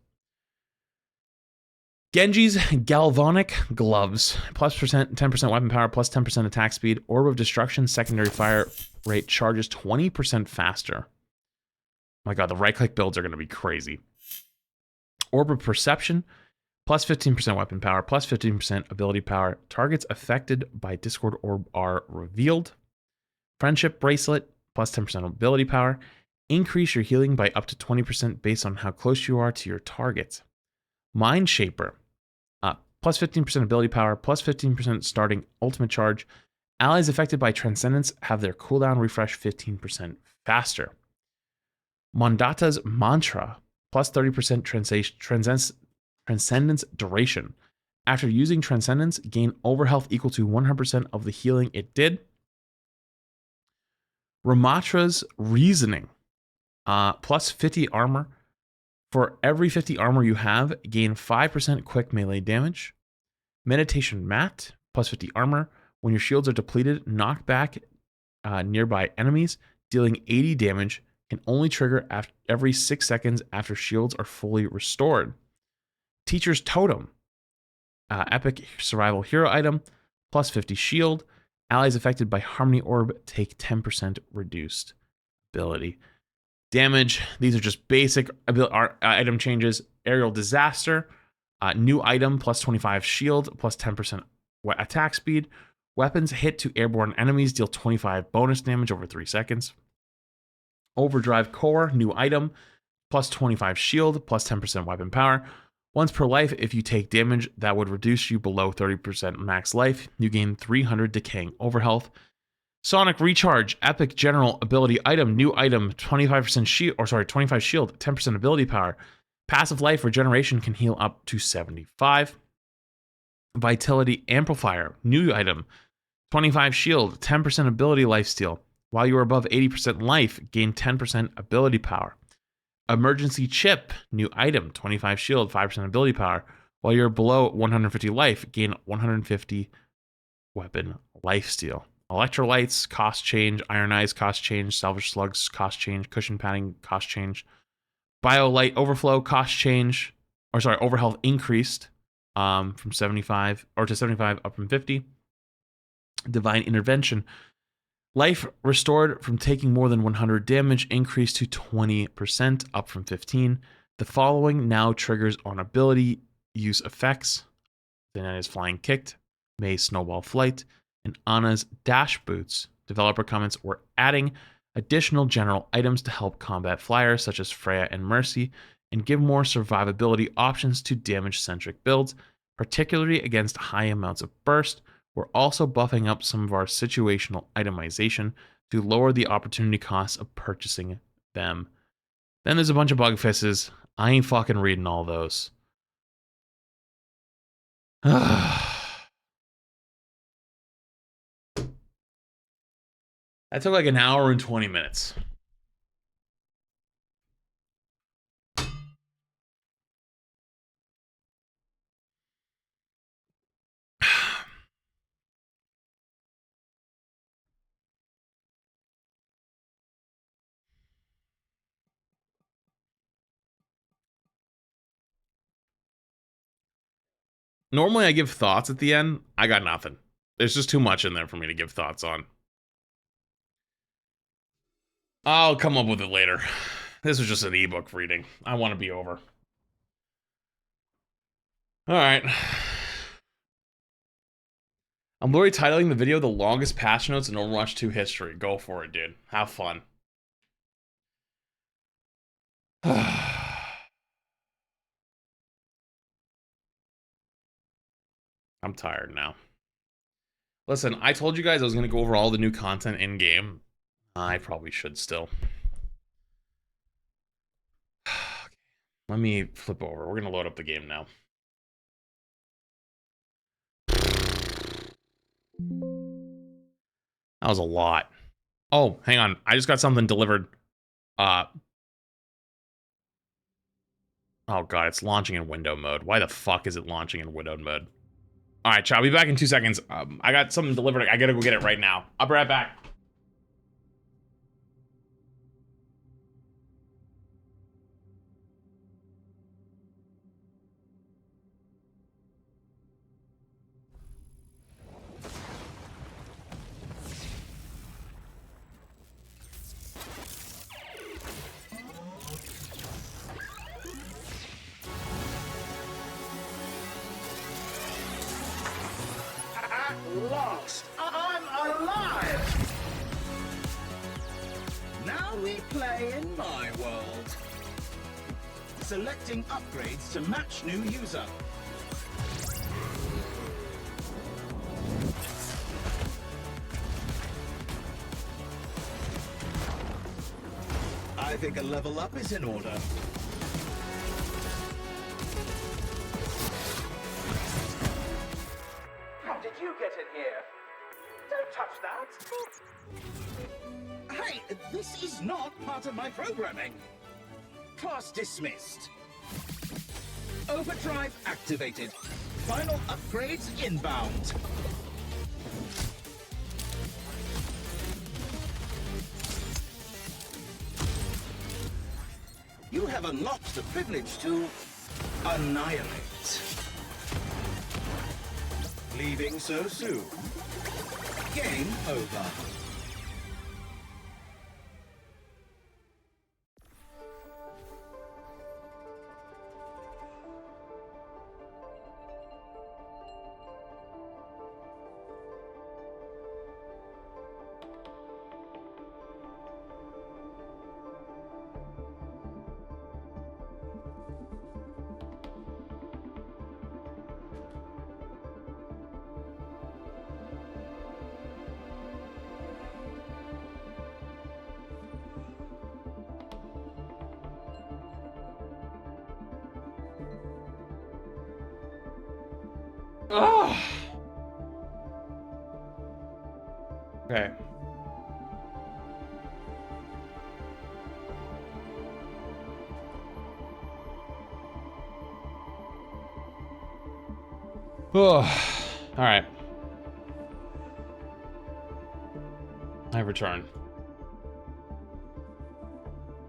Genji's Galvanic Gloves, plus 10% weapon power, plus 10% attack speed. Orb of Destruction, secondary fire rate charges 20% faster. My god, the right-click builds are going to be crazy. Orb of Perception, plus 15% weapon power, plus 15% ability power. Targets affected by Discord Orb are revealed. Friendship Bracelet, plus 10% ability power. Increase your healing by up to 20% based on how close you are to your target. Mind Shaper, plus 15% ability power, plus 15% starting ultimate charge. Allies affected by Transcendence have their cooldown refresh 15% faster. Mondata's Mantra, plus 30% Transcendence duration. After using Transcendence, gain overhealth equal to 100% of the healing it did. Ramatra's Reasoning, plus 50 armor. For every 50 armor you have, gain 5% quick melee damage. Meditation Mat, plus 50 armor. When your shields are depleted, knock back nearby enemies, dealing 80 damage. Can only trigger every 6 seconds after shields are fully restored. Teacher's Totem, epic survival hero item, plus 50 shield. Allies affected by Harmony Orb take 10% reduced ability damage. These are just basic item changes. Aerial Disaster, new item, plus 25 shield, plus 10% attack speed. Weapons hit to airborne enemies deal 25 bonus damage over 3 seconds. Overdrive Core, new item, plus 25 shield, plus 10% weapon power. Once per life, if you take damage that would reduce you below 30% max life, you gain 300 decaying overhealth. Sonic Recharge, epic general ability item, new item, 25% shield, 25 shield, 10% ability power. Passive life regeneration can heal up to 75. Vitality Amplifier, new item, 25 shield, 10% ability lifesteal. While you are above 80% life, gain 10% ability power. Emergency Chip, new item, 25 shield, 5% ability power. While you're below 150 life, gain 150 weapon lifesteal. Electrolytes, cost change. Iron Eyes, cost change. Salvage Slugs, cost change. Cushion Padding, cost change. BioLight Overflow, cost change. Overhealth increased from 75 to 75 up from 50. Divine Intervention. Life restored from taking more than 100 damage increased to 20%, up from 15. The following now triggers on ability use effects. Dana's Flying Kicked, May's Snowball Flight, and Anna's Dash Boots. Developer comments, we're adding additional general items to help combat flyers such as Freya and Mercy, and give more survivability options to damage-centric builds, particularly against high amounts of burst. We're also buffing up some of our situational itemization to lower the opportunity costs of purchasing them. Then there's a bunch of bug fixes. I ain't fucking reading all those. That took like an hour and 20 minutes. Normally I give thoughts at the end. I got nothing. There's just too much in there for me to give thoughts on. I'll come up with it later. This was just an ebook reading. I want to be over. Alright. I'm literally titling the video the longest patch notes in Overwatch 2 history. Go for it, dude. Have fun. I'm tired now. Listen, I told you guys I was going to go over all the new content in-game. I probably should still. Let me flip over. We're going to load up the game now. That was a lot. Oh, hang on. I just got something delivered. Oh god, it's launching in window mode. Why the fuck is it launching in window mode? Alright, chat, I'll be back in 2 seconds. I got something delivered. I gotta go get it right now. I'll be right back. Lost. I'm alive! Now we play in my world. Selecting upgrades to match new user. I think a level up is in order. How did you get in here? Don't touch that. Hey, this is not part of my programming. Class dismissed. Overdrive activated. Final upgrades inbound. You have unlocked the privilege to annihilate. Leaving so soon. Game over. Ugh. Okay. Oh, all right. I've returned.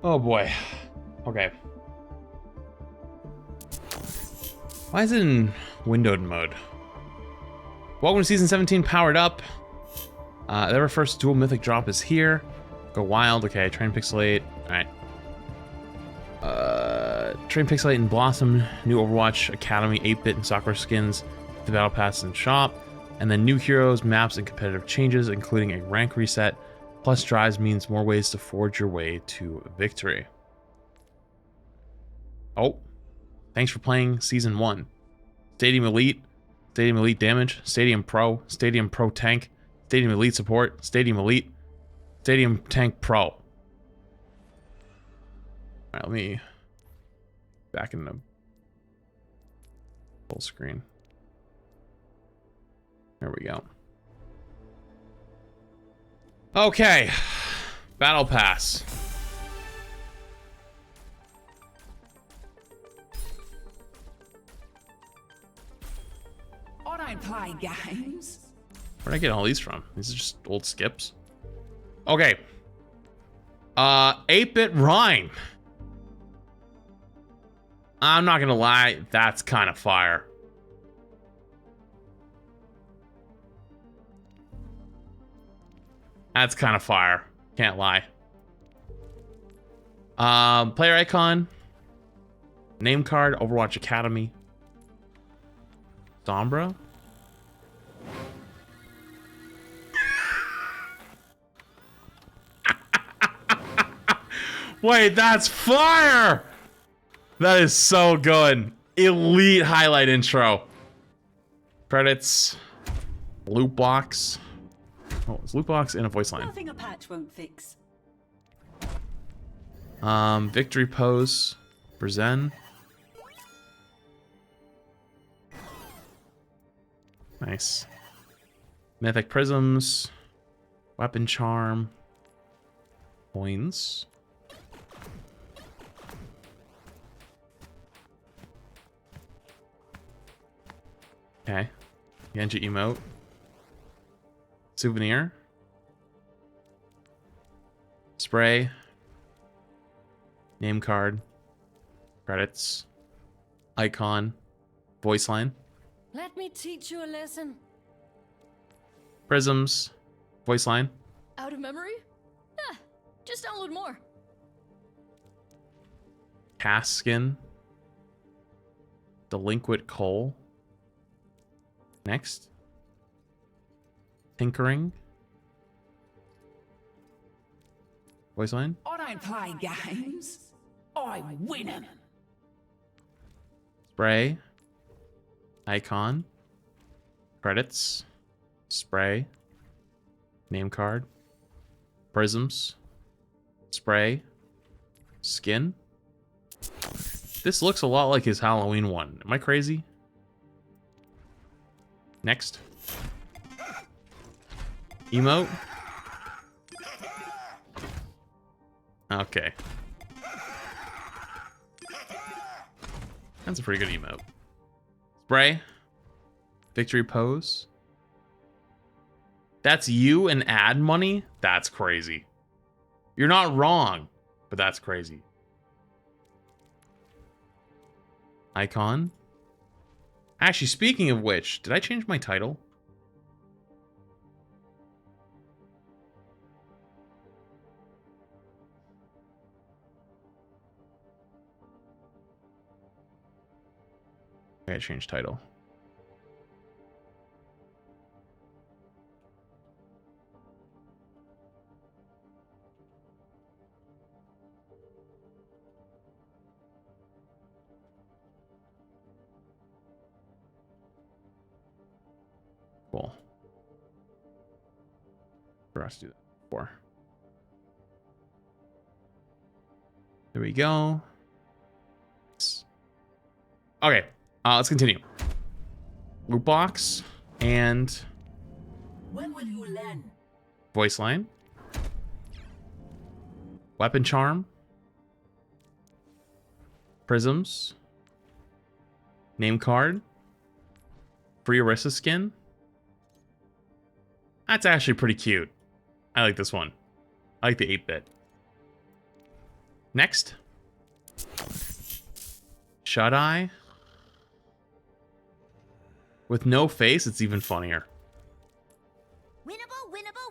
Oh boy. Okay. Why is it in windowed mode? Welcome to Season 17 Powered Up. Their first dual mythic drop is here. Go wild. Okay, train pixelate. Alright. Train pixelate and Blossom. New Overwatch Academy 8-bit and Sakura skins. The battle pass and shop. And then new heroes, maps, and competitive changes, including a rank reset. Plus drives means more ways to forge your way to victory. Oh. Thanks for playing Season 1. Stadium Elite. Stadium Elite Damage. Stadium Pro. Stadium Pro Tank. Stadium Elite Support. Stadium Elite. Stadium Tank Pro. Alright, let me back in the full screen. There we go. Okay. Battle Pass. I don't play games. Where'd I get all these from? These are just old skips. Okay. 8-bit Rhyme. I'm not gonna lie, that's kind of fire. That's kind of fire. Can't lie. Player icon. Name card, Overwatch Academy. Sombra. Wait, that's fire! That is so good. Elite highlight intro. Credits. Loot box. Oh, it's loot box and a voice line. Nothing a patch won't fix. Victory pose for Zen. Nice. Mythic prisms. Weapon charm. Coins. Okay. Genji emote. Souvenir. Spray. Name card. Credits. Icon. Voice line. Let me teach you a lesson. Prisms. Voice line. Out of memory? Ah, just download more. Cast skin. Delinquent coal. Next. Tinkering. Voice line. I don't play games. I win them. Spray. Icon. Credits. Spray. Name card. Prisms. Spray. Skin. This looks a lot like his Halloween one. Am I crazy? Next. Emote. Okay. That's a pretty good emote. Spray. Victory pose. That's you and ad money? That's crazy. You're not wrong, but that's crazy. Icon. Actually, speaking of which, did I change my title? I gotta change title. Cool. For us to do that before. There we go. Okay, let's continue. Loot box and When will you learn? voice line. Weapon charm. Prisms. Name card. Free Orisa skin. That's actually pretty cute. I like this one. I like the 8-bit. Next. Shut Eye. With no face, it's even funnier. Winnable, winnable,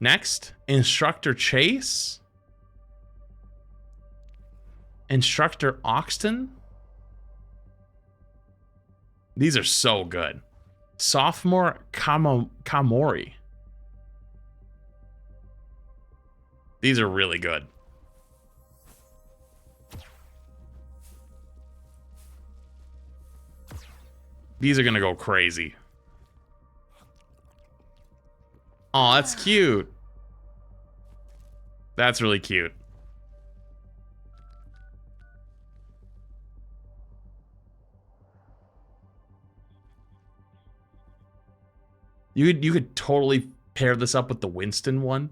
Next, Instructor Chase. Instructor Oxton. These are so good. Sophomore Kamori. These are really good. These are gonna go crazy. Oh, that's cute. That's really cute. You could totally pair this up with the Winston one.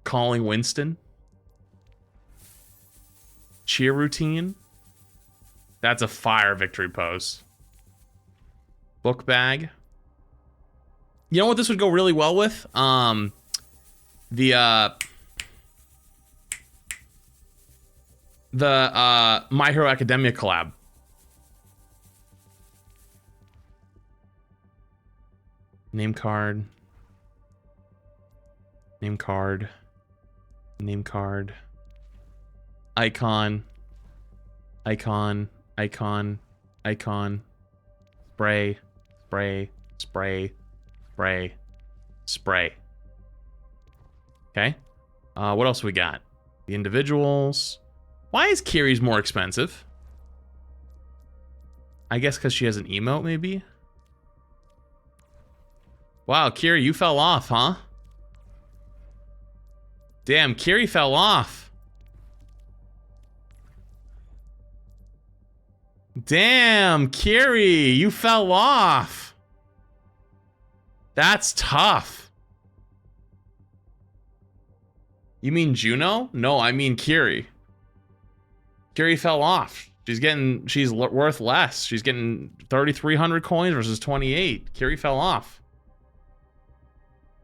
Calling Winston. Cheer routine. That's a fire victory pose. Book bag. You know what this would go really well with? The My Hero Academia collab. Name card. Name card. Name card. Icon. Icon. Icon. Icon. Spray. Spray. Spray. Spray. Spray. Okay. What else we got? The individuals. Why is Kiri's more expensive? I guess because she has an emote, maybe? Wow, Kiri, you fell off, huh? Damn, Kiri fell off. Damn, Kiri, you fell off. That's tough. You mean Juno? No, I mean Kiri. Kiri fell off. She's worth less. She's getting 3,300 coins versus 28. Kiri fell off.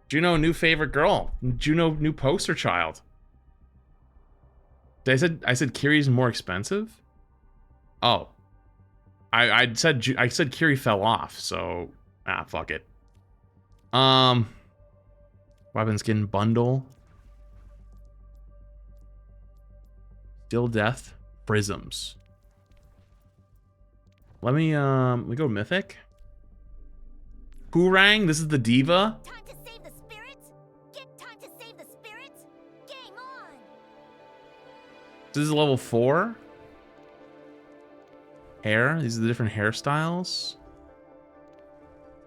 Juno, new favorite girl. Juno, new poster child. I said Kiri's more expensive? Oh. I said Kiri fell off, so fuck it. Weapon skin bundle. Still Death Prisms. Let me go Mythic. Hurang, this is the Diva. Time to save the spirits. Get time to save the spirits. Game on. This is level 4. Hair. These are the different hairstyles.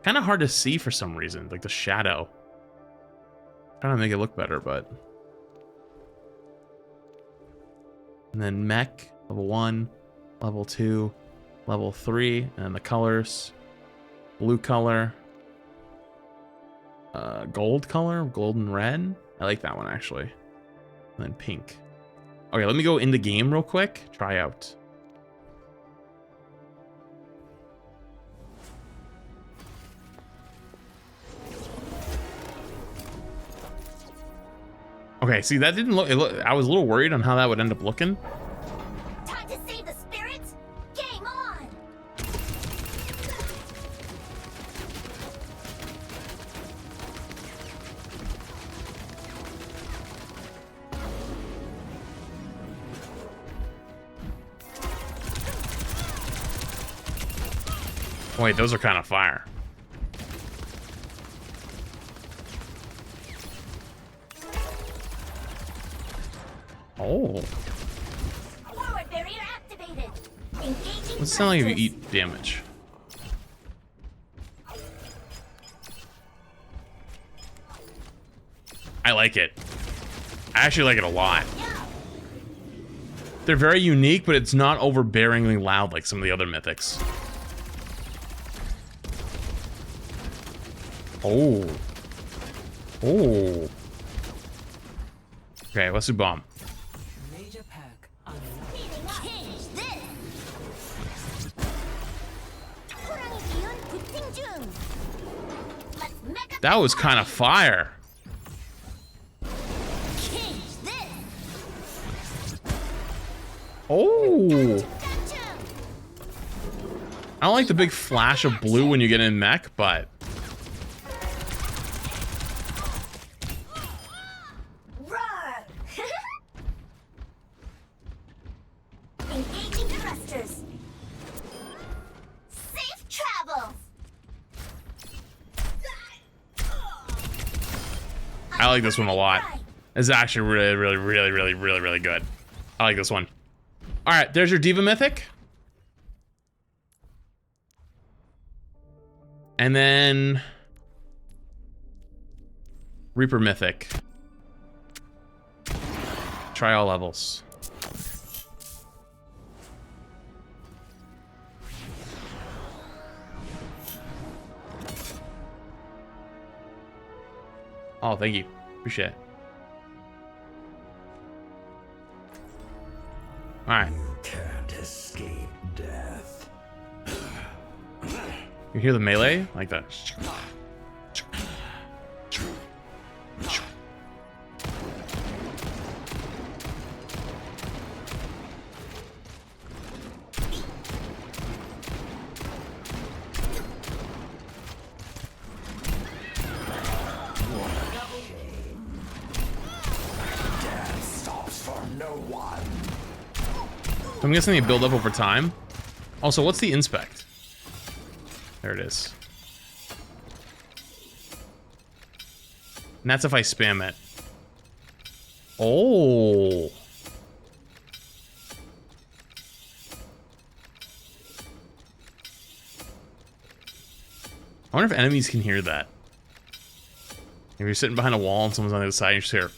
Kind of hard to see for some reason, like the shadow. Trying to make it look better, but. And then mech, level 1, level 2, level 3, and then the colors. Blue color. Gold color, golden red. I like that one actually. And then pink. Okay, let me go into game real quick. Try out. Okay, see that didn't look. I was a little worried on how that would end up looking. Time to save the spirits. Game on. Wait, those are kind of fire. Oh. Forward barrier activated. Engaging. What's it sound like if you eat damage? I like it. I actually like it a lot. They're very unique, but it's not overbearingly loud like some of the other mythics. Oh. Oh. Okay, let's do bomb. Major pack Change this. That was kind of fire. Oh. I don't like the big flash of blue when you get in mech, but thrusters. Safe travels. I like this one a lot. It's actually really good. I like this one. All right, there's your Diva Mythic. And then Reaper Mythic. Try all levels. Oh, thank you. Appreciate it. All right. You can't escape death. You hear the melee? Like that. Death stops for no one. So I'm guessing they build up over time. Also, what's the inspect? There it is. And that's if I spam it. Oh. I wonder if enemies can hear that. If you're sitting behind a wall and someone's on the other side, you just hear.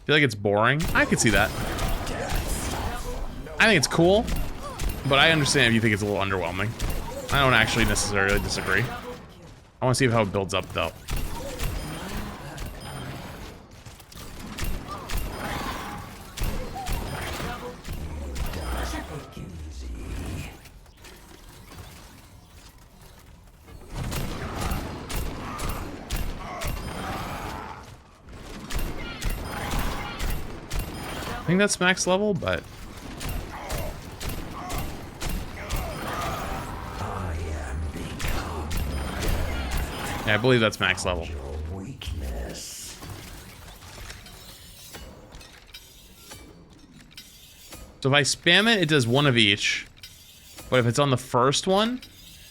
Feel like it's boring? I could see that. I think it's cool, but I understand if you think it's a little underwhelming. I don't actually necessarily disagree. I want to see how it builds up, though. I think that's max level, but yeah, I believe that's max level. So if I spam it, it does one of each. But if it's on the first one,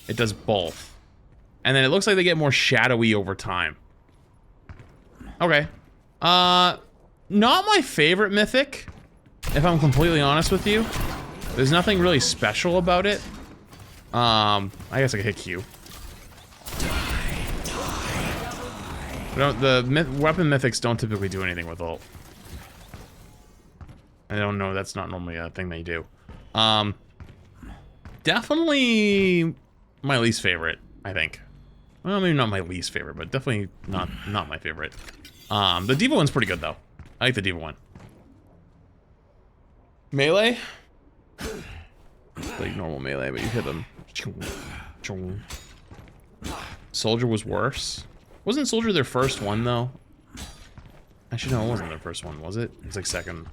it does both. And then it looks like they get more shadowy over time. Okay. Not my favorite mythic, if I'm completely honest with you. There's nothing really special about it. I guess I could hit Q. Weapon mythics don't typically do anything with ult. I don't know, that's not normally a thing they do. Definitely my least favorite, I think. Well, maybe not my least favorite, but definitely not my favorite. The Diva one's pretty good though. I like the Diva one. Melee? Like normal melee, but you hit them. Soldier was worse. Wasn't Soldier their first one though? Actually, no, it wasn't their first one, was it? It was like second.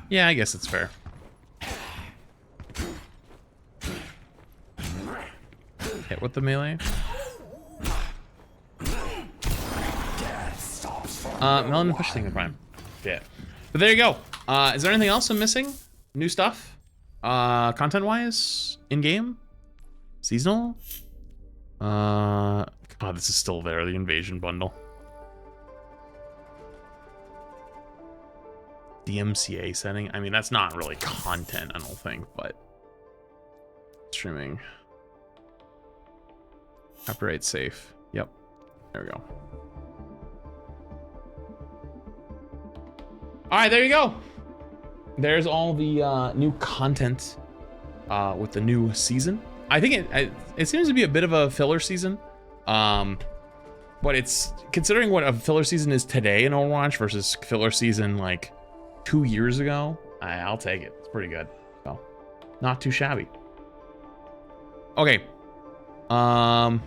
Yeah, I guess it's fair. Hit with the melee. Melon push thing prime. Yeah. But there you go. Is there anything else I'm missing? New stuff? Content-wise? In-game? Seasonal? God, this is still there, the invasion bundle. DMCA setting? I mean, that's not really content, I don't think, but... Streaming. Copyright safe. Yep. There we go. Alright, there you go. There's all the new content with the new season. I think it seems to be a bit of a filler season. But it's, considering what a filler season is today in Overwatch versus filler season like 2 years ago, I'll take it. It's pretty good. So, not too shabby. Okay. I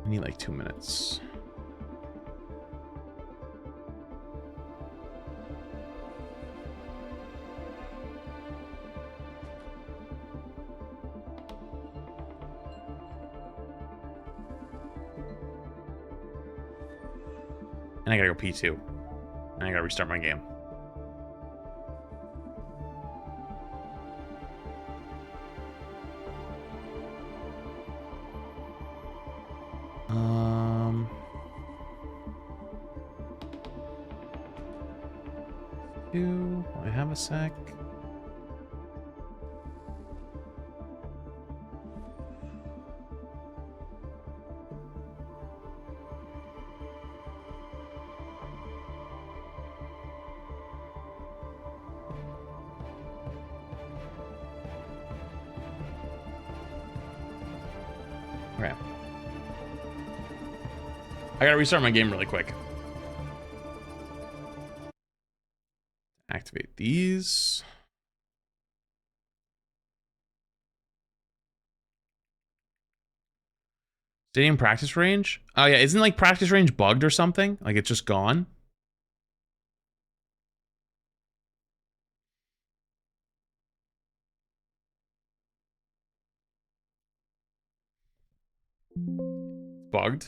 need like 2 minutes. And I gotta go P2. And I gotta restart my game. I have a sec. Okay. I gotta restart my game really quick. Activate these. Stadium practice range? Oh yeah, isn't like practice range bugged or something? Like it's just gone? Bugged?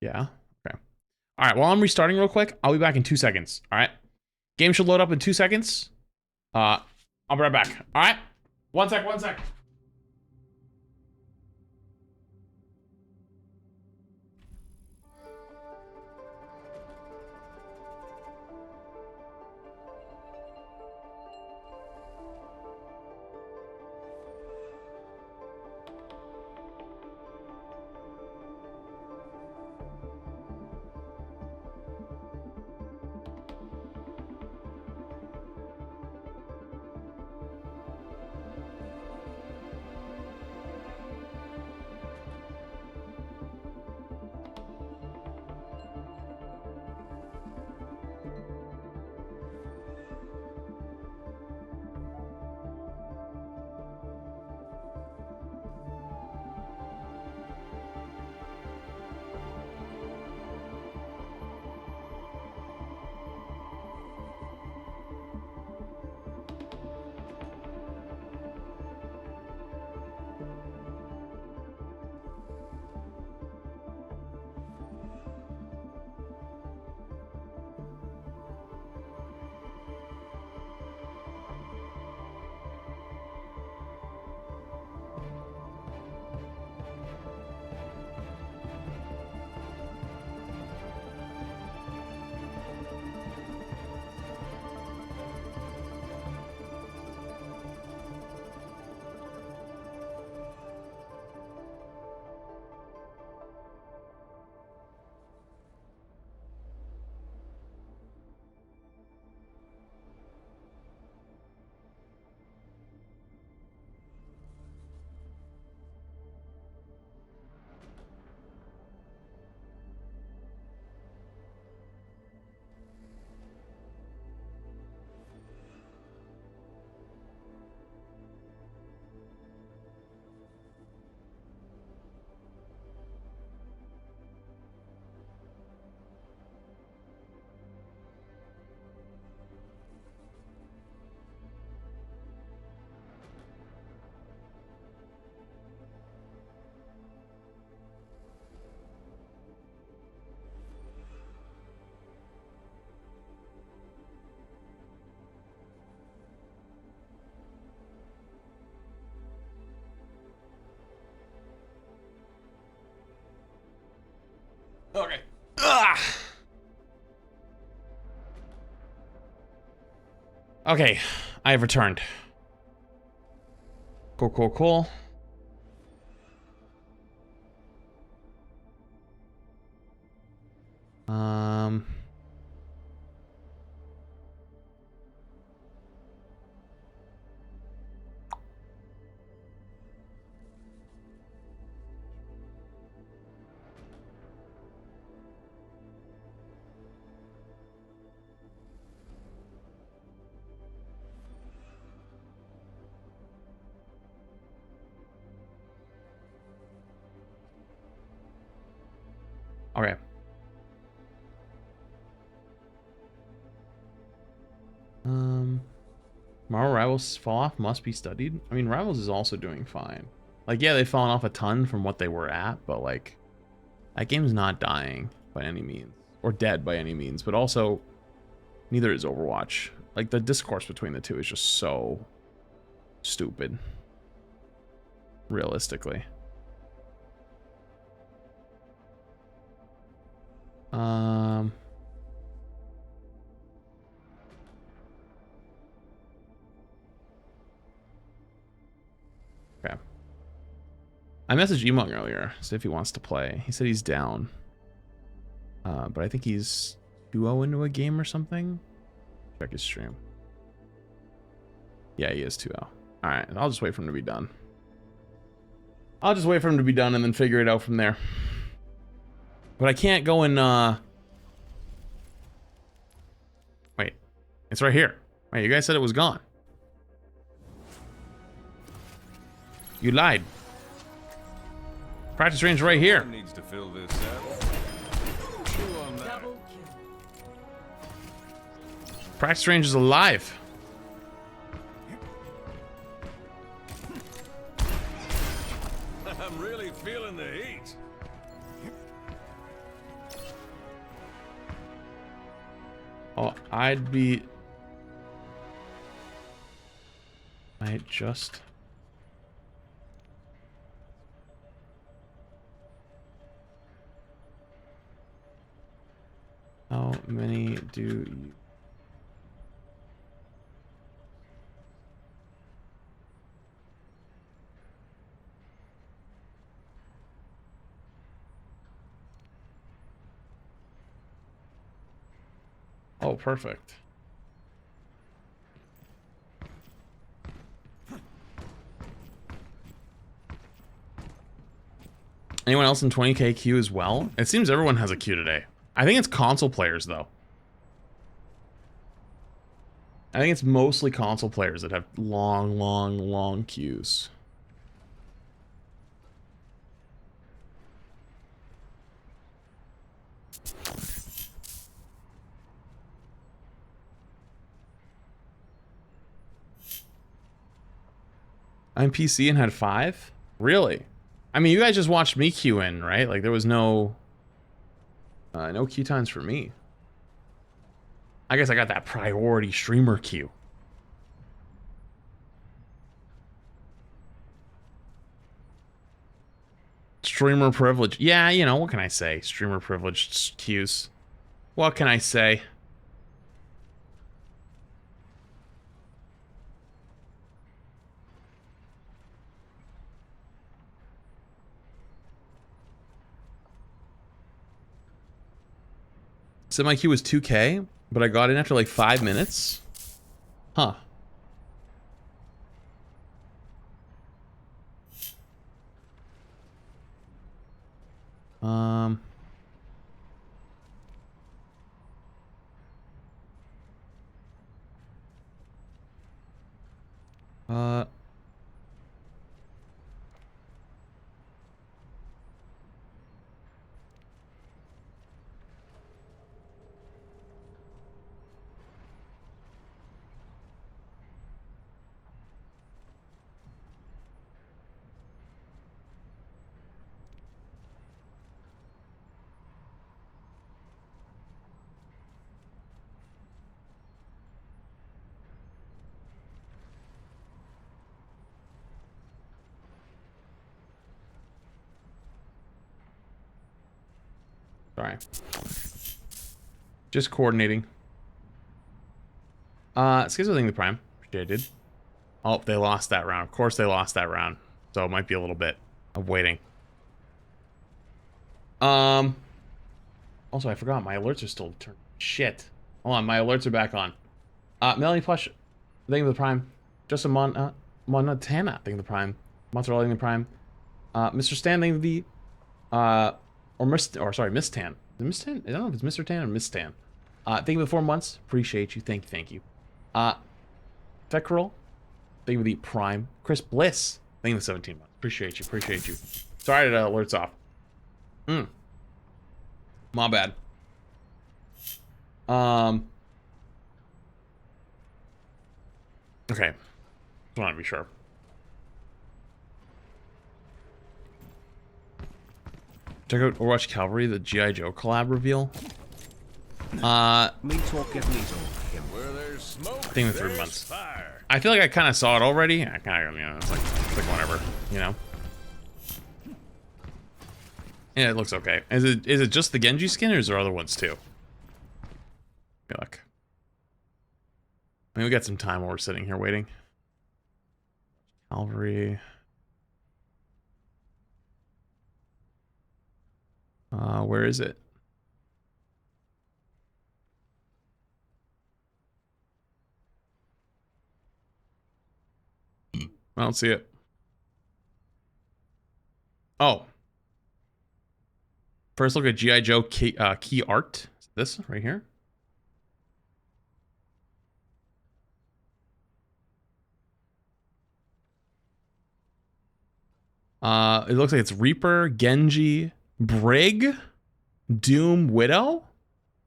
Yeah. Okay. All right, while I'm restarting real quick, I'll be back in 2 seconds. All right. Game should load up in 2 seconds. I'll be right back. All right. 1 sec, 1 sec. Okay. Ugh. Okay, I have returned. Cool, cool, cool. Okay. Tomorrow Rivals fall off must be studied. I mean, Rivals is also doing fine. Like, yeah, they've fallen off a ton from what they were at, but like, that game's not dying by any means. or dead by any means, but also neither is Overwatch. Like, the discourse between the two is just so stupid, realistically. Okay. I messaged Emong earlier, see if he wants to play. He said he's down. But I think he's 2-0 into a game or something. Check his stream. Yeah, he is 2-0. Alright, I'll just wait for him to be done. I'll just wait for him to be done and then figure it out from there. But I can't go and, Wait. It's right here. Wait, you guys said it was gone. You lied. Practice range right here. Needs to fill this out. Chew on that. Practice range is alive. I'm really feeling the heat. Oh, I just... How many do you... Oh, perfect. Anyone else in 20k queue as well? It seems everyone has a queue today. I think it's console players, though. I think it's mostly console players that have long queues. I'm PC and had 5? Really? I mean, you guys just watched me queue in, right? Like, there was no queue times for me. I guess I got that priority streamer queue. Streamer privilege. Yeah, you know, what can I say? Streamer privileged queues. What can I say? So my queue was 2k, but I got in after like 5 minutes. Huh. Sorry. Just coordinating. Scheduling the prime. Appreciated. Oh, they lost that round. Of course they lost that round. So it might be a little bit of waiting. Also, I forgot my alerts are still turned. Shit. Hold on, my alerts are back on. Melanie Plush, thank you for the prime. Just a Montana, thank you for the prime. Montreal, thank you for the prime. Mr. Stan, thank you for the sorry, Miss Tan. Is it Miss Tan? I don't know if it's Mr. Tan or Miss Tan. Thank you for the 4 months. Appreciate you. Thank you. Feckerel, thank you for the prime. Chris Bliss, thank you for the 17 months. Appreciate you. Sorry that alerts off. My bad. Okay. Just want to be sure. Check out Overwatch Cavalry, the G.I. Joe collab reveal. Me talk, get me talk him. Where there's smoke, I think the 3 there's months. fire. I feel like I kind of saw it already. I kind of, it's like whatever, Yeah, it looks okay. Is it just the Genji skin, or is there other ones too? Good luck. I mean, we got some time while we're sitting here waiting. Calvary. Where is it? I don't see it. Oh. First look at G.I. Joe key art. This right here. It looks like it's Reaper, Genji, Brig, Doom, Widow?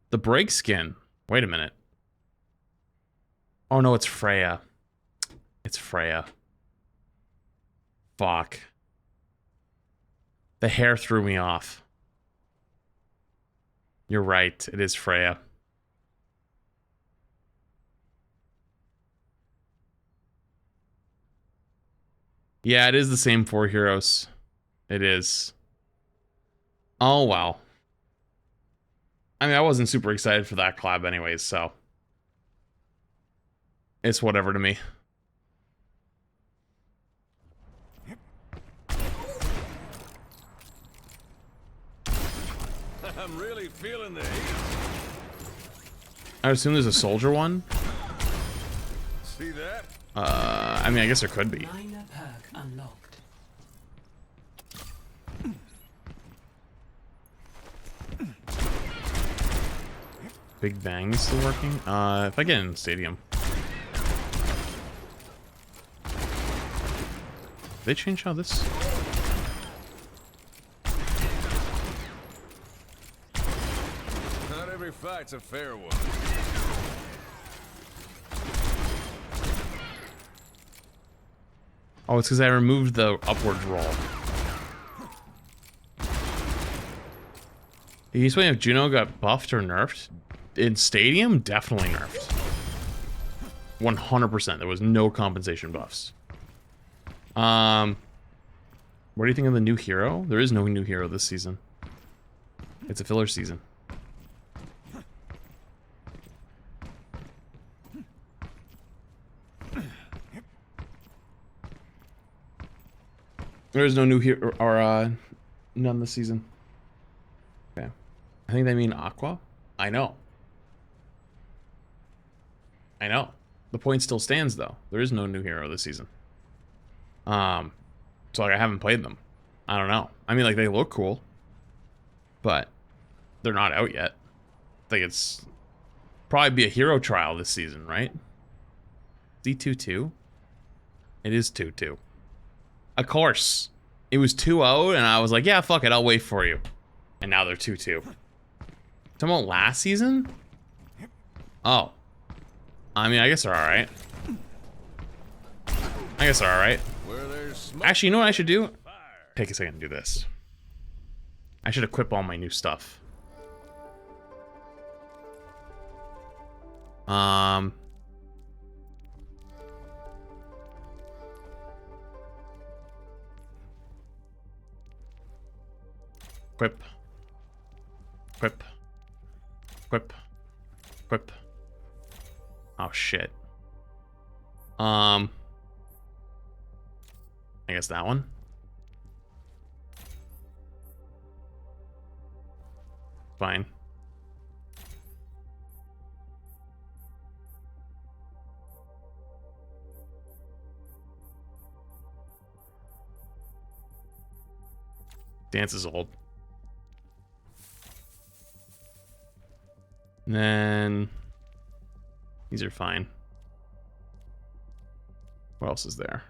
The Brig skin. Wait a minute. Oh no, it's Freya. It's Freya. Fuck. The hair threw me off. You're right, it is Freya. Yeah, it is the same 4 heroes. It is. Oh, wow. I mean, I wasn't super excited for that collab anyways, so. It's whatever to me. I'm really feeling the heat. I assume there's a soldier one. See that? I mean, I guess there could be. Minor perk unlocked. Big Bang is still working. If I get in Stadium. They changed how this. Not every fight's a fair one. Oh, it's because I removed the upward roll. You explain if Juno got buffed or nerfed? In Stadium, definitely nerfed. 100%. There was no compensation buffs. What do you think of the new hero? There is no new hero this season. It's a filler season. There is no new hero, or none this season. Okay. I think they mean Aqua. I know. I know. The point still stands though. There is no new hero this season. So like I haven't played them. I don't know. I mean, like they look cool, but they're not out yet. I think it's probably be a hero trial this season, right? D2-2? It is 2-2. Of course. It was 2-0 and I was like, yeah, fuck it, I'll wait for you. And now they're 2-2. Talking about last season? Oh. I mean, I guess they're alright. I guess they're alright. Actually, you know what I should do? Take a second and do this. I should equip all my new stuff. Equip. Equip. Equip. Equip. Oh shit. I guess that one. Fine. Dance is old. And then these are fine. What else is there?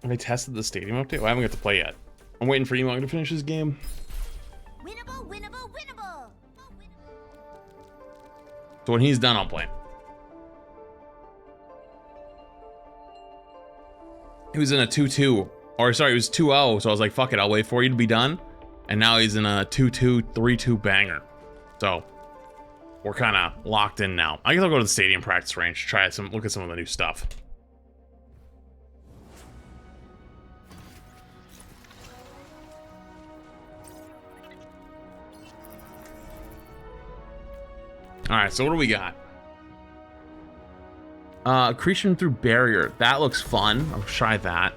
Have I tested the stadium update? Well, I haven't got to play yet. I'm waiting for Emong to finish his game. Winnable, winnable, winnable. So when he's done, I'll play. He was in a 2-2 Or sorry, it was 2-0, so I was like, fuck it, I'll wait for you to be done. And now he's in a 2-2, 3-2 banger. So we're kind of locked in now. I guess I'll go to the stadium practice range, try some, look at some of the new stuff. All right, so what do we got? Accretion through barrier. That looks fun. I'll try that.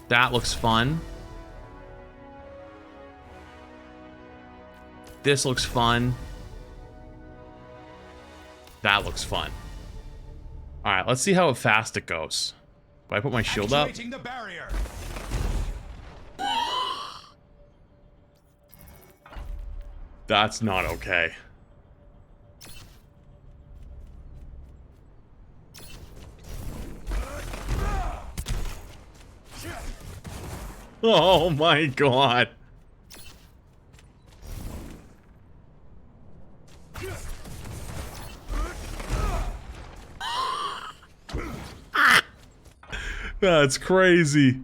That looks fun. This looks fun. That looks fun. All right, let's see how fast it goes. If I put my shield up. The barrier. That's not okay. Oh my god. That's crazy.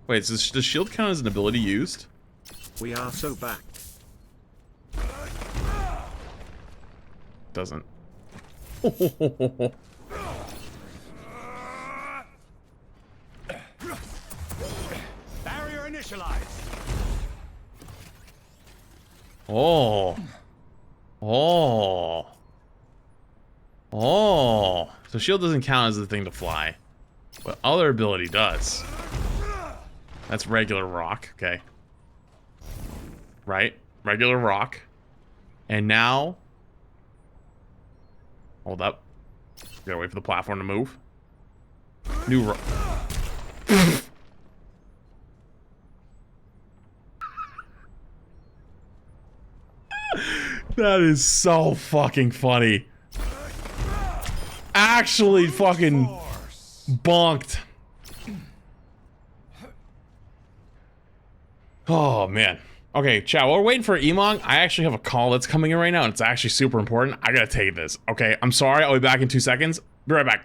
Wait, does the shield count as an ability used? We are so back. Doesn't. Barrier initialized. Oh. Oh. Oh. So shield doesn't count as the thing to fly. But other ability does. That's regular rock, okay. Right? Regular rock. And now... Hold up. Gotta wait for the platform to move. New rock. That is so fucking funny. Actually fucking bonked. Oh, man. Okay, chat, while we're waiting for Emong, I actually have a call that's coming in right now, and it's actually super important. I gotta take this, okay? I'm sorry, I'll be back in 2 seconds. Be right back.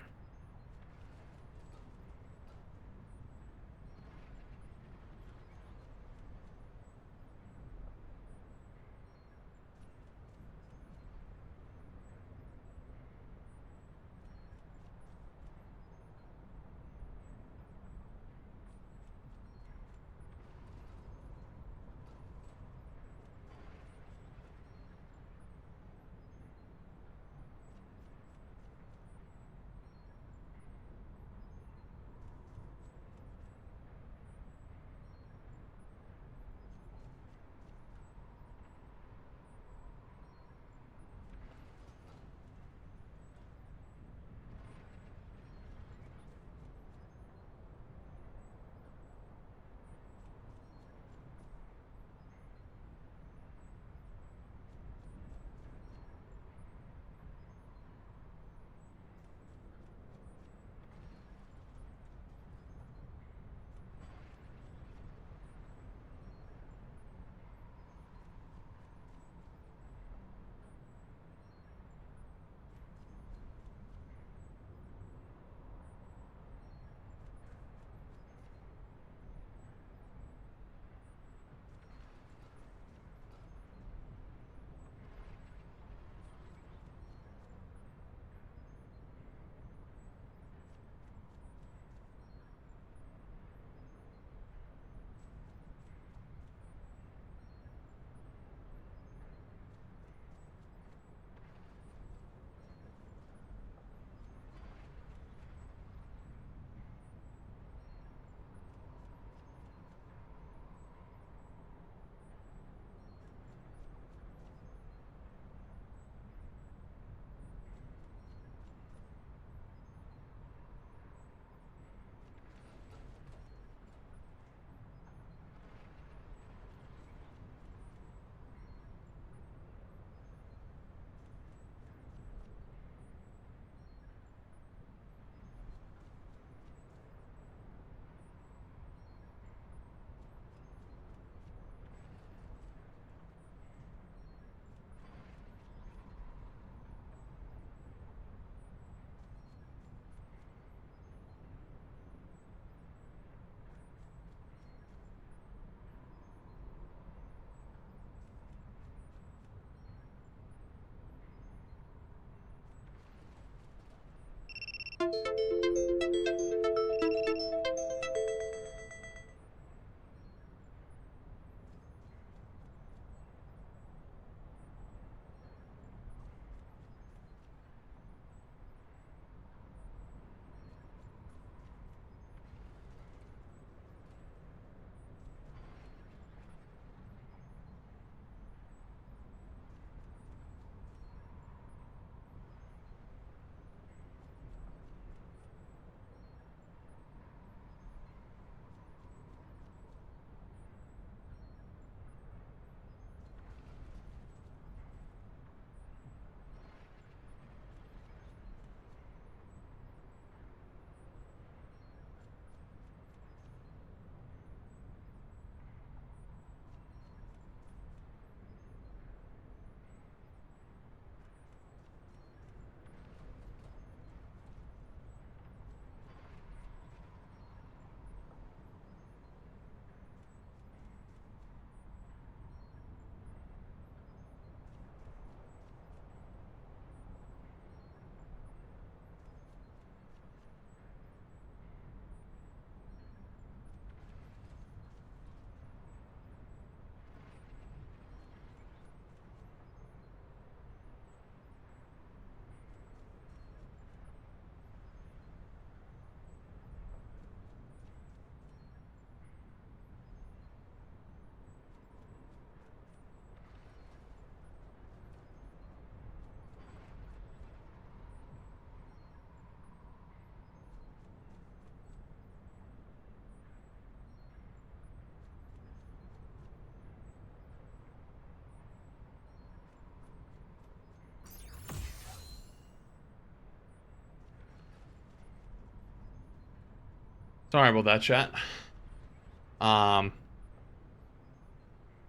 Sorry about that, chat.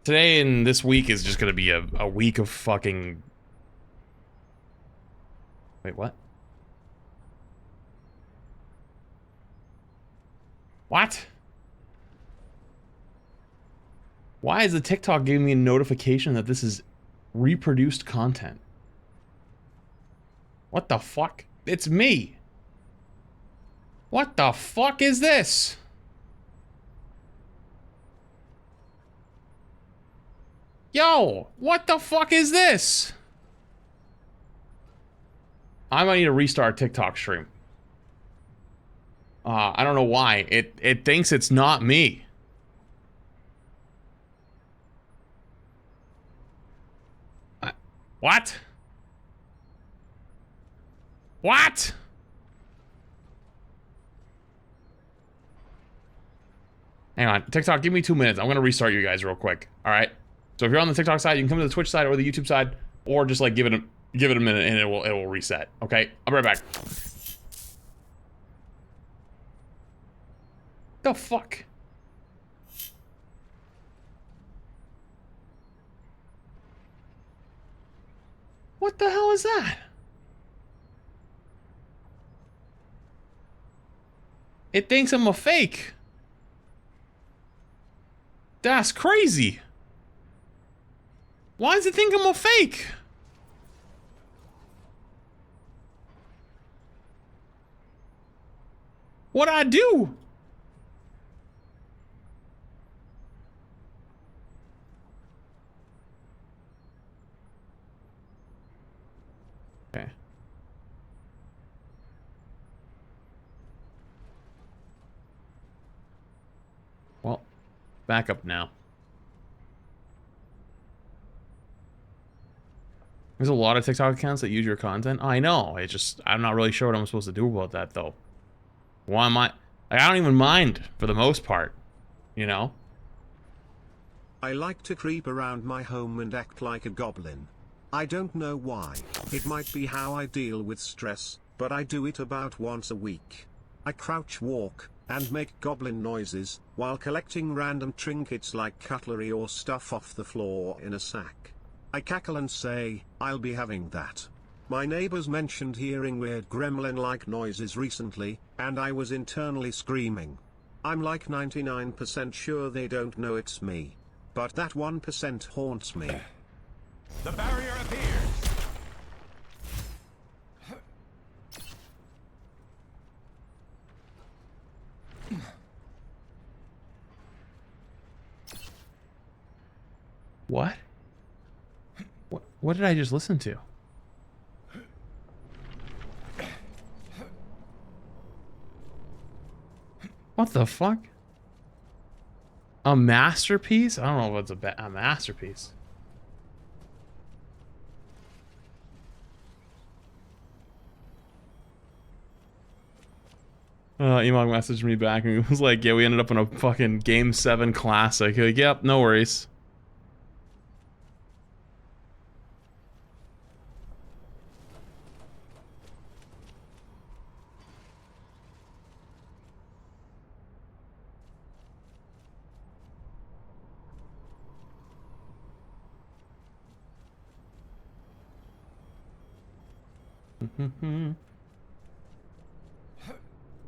Today and this week is just gonna be a week of fucking... Wait, what? What? Why is the TikTok giving me a notification that this is reproduced content? What the fuck? It's me! What the fuck is this? Yo, what the fuck is this? I might need to restart TikTok stream. I don't know why. It thinks it's not me. What? What? Hang on, TikTok, give me 2 minutes. I'm gonna restart you guys real quick. All right. So if you're on the TikTok side, you can come to the Twitch side or the YouTube side, or just like give it a minute and it will reset. Okay, I'll be right back. The fuck? What the hell is that? It thinks I'm a fake. That's crazy. Why does it think I'm a fake? What'd I do? Okay. Well, back up now. There's a lot of TikTok accounts that use your content. I know. It's just, I'm not really sure what I'm supposed to do about that, though. Why am I... Like, I don't even mind, for the most part. You know? I like to creep around my home and act like a goblin. I don't know why. It might be how I deal with stress, but I do it about once a week. I crouch walk, and make goblin noises, while collecting random trinkets like cutlery or stuff off the floor in a sack. I cackle and say, I'll be having that. My neighbors mentioned hearing weird gremlin-like noises recently, and I was internally screaming. I'm like 99% sure they don't know it's me. But that 1% haunts me. The barrier appears. What? What did I just listen to? What the fuck? A masterpiece? I don't know if it's a masterpiece. Emog messaged me back and he was like, yeah, we ended up in a fucking Game 7 classic. Like, yep, no worries.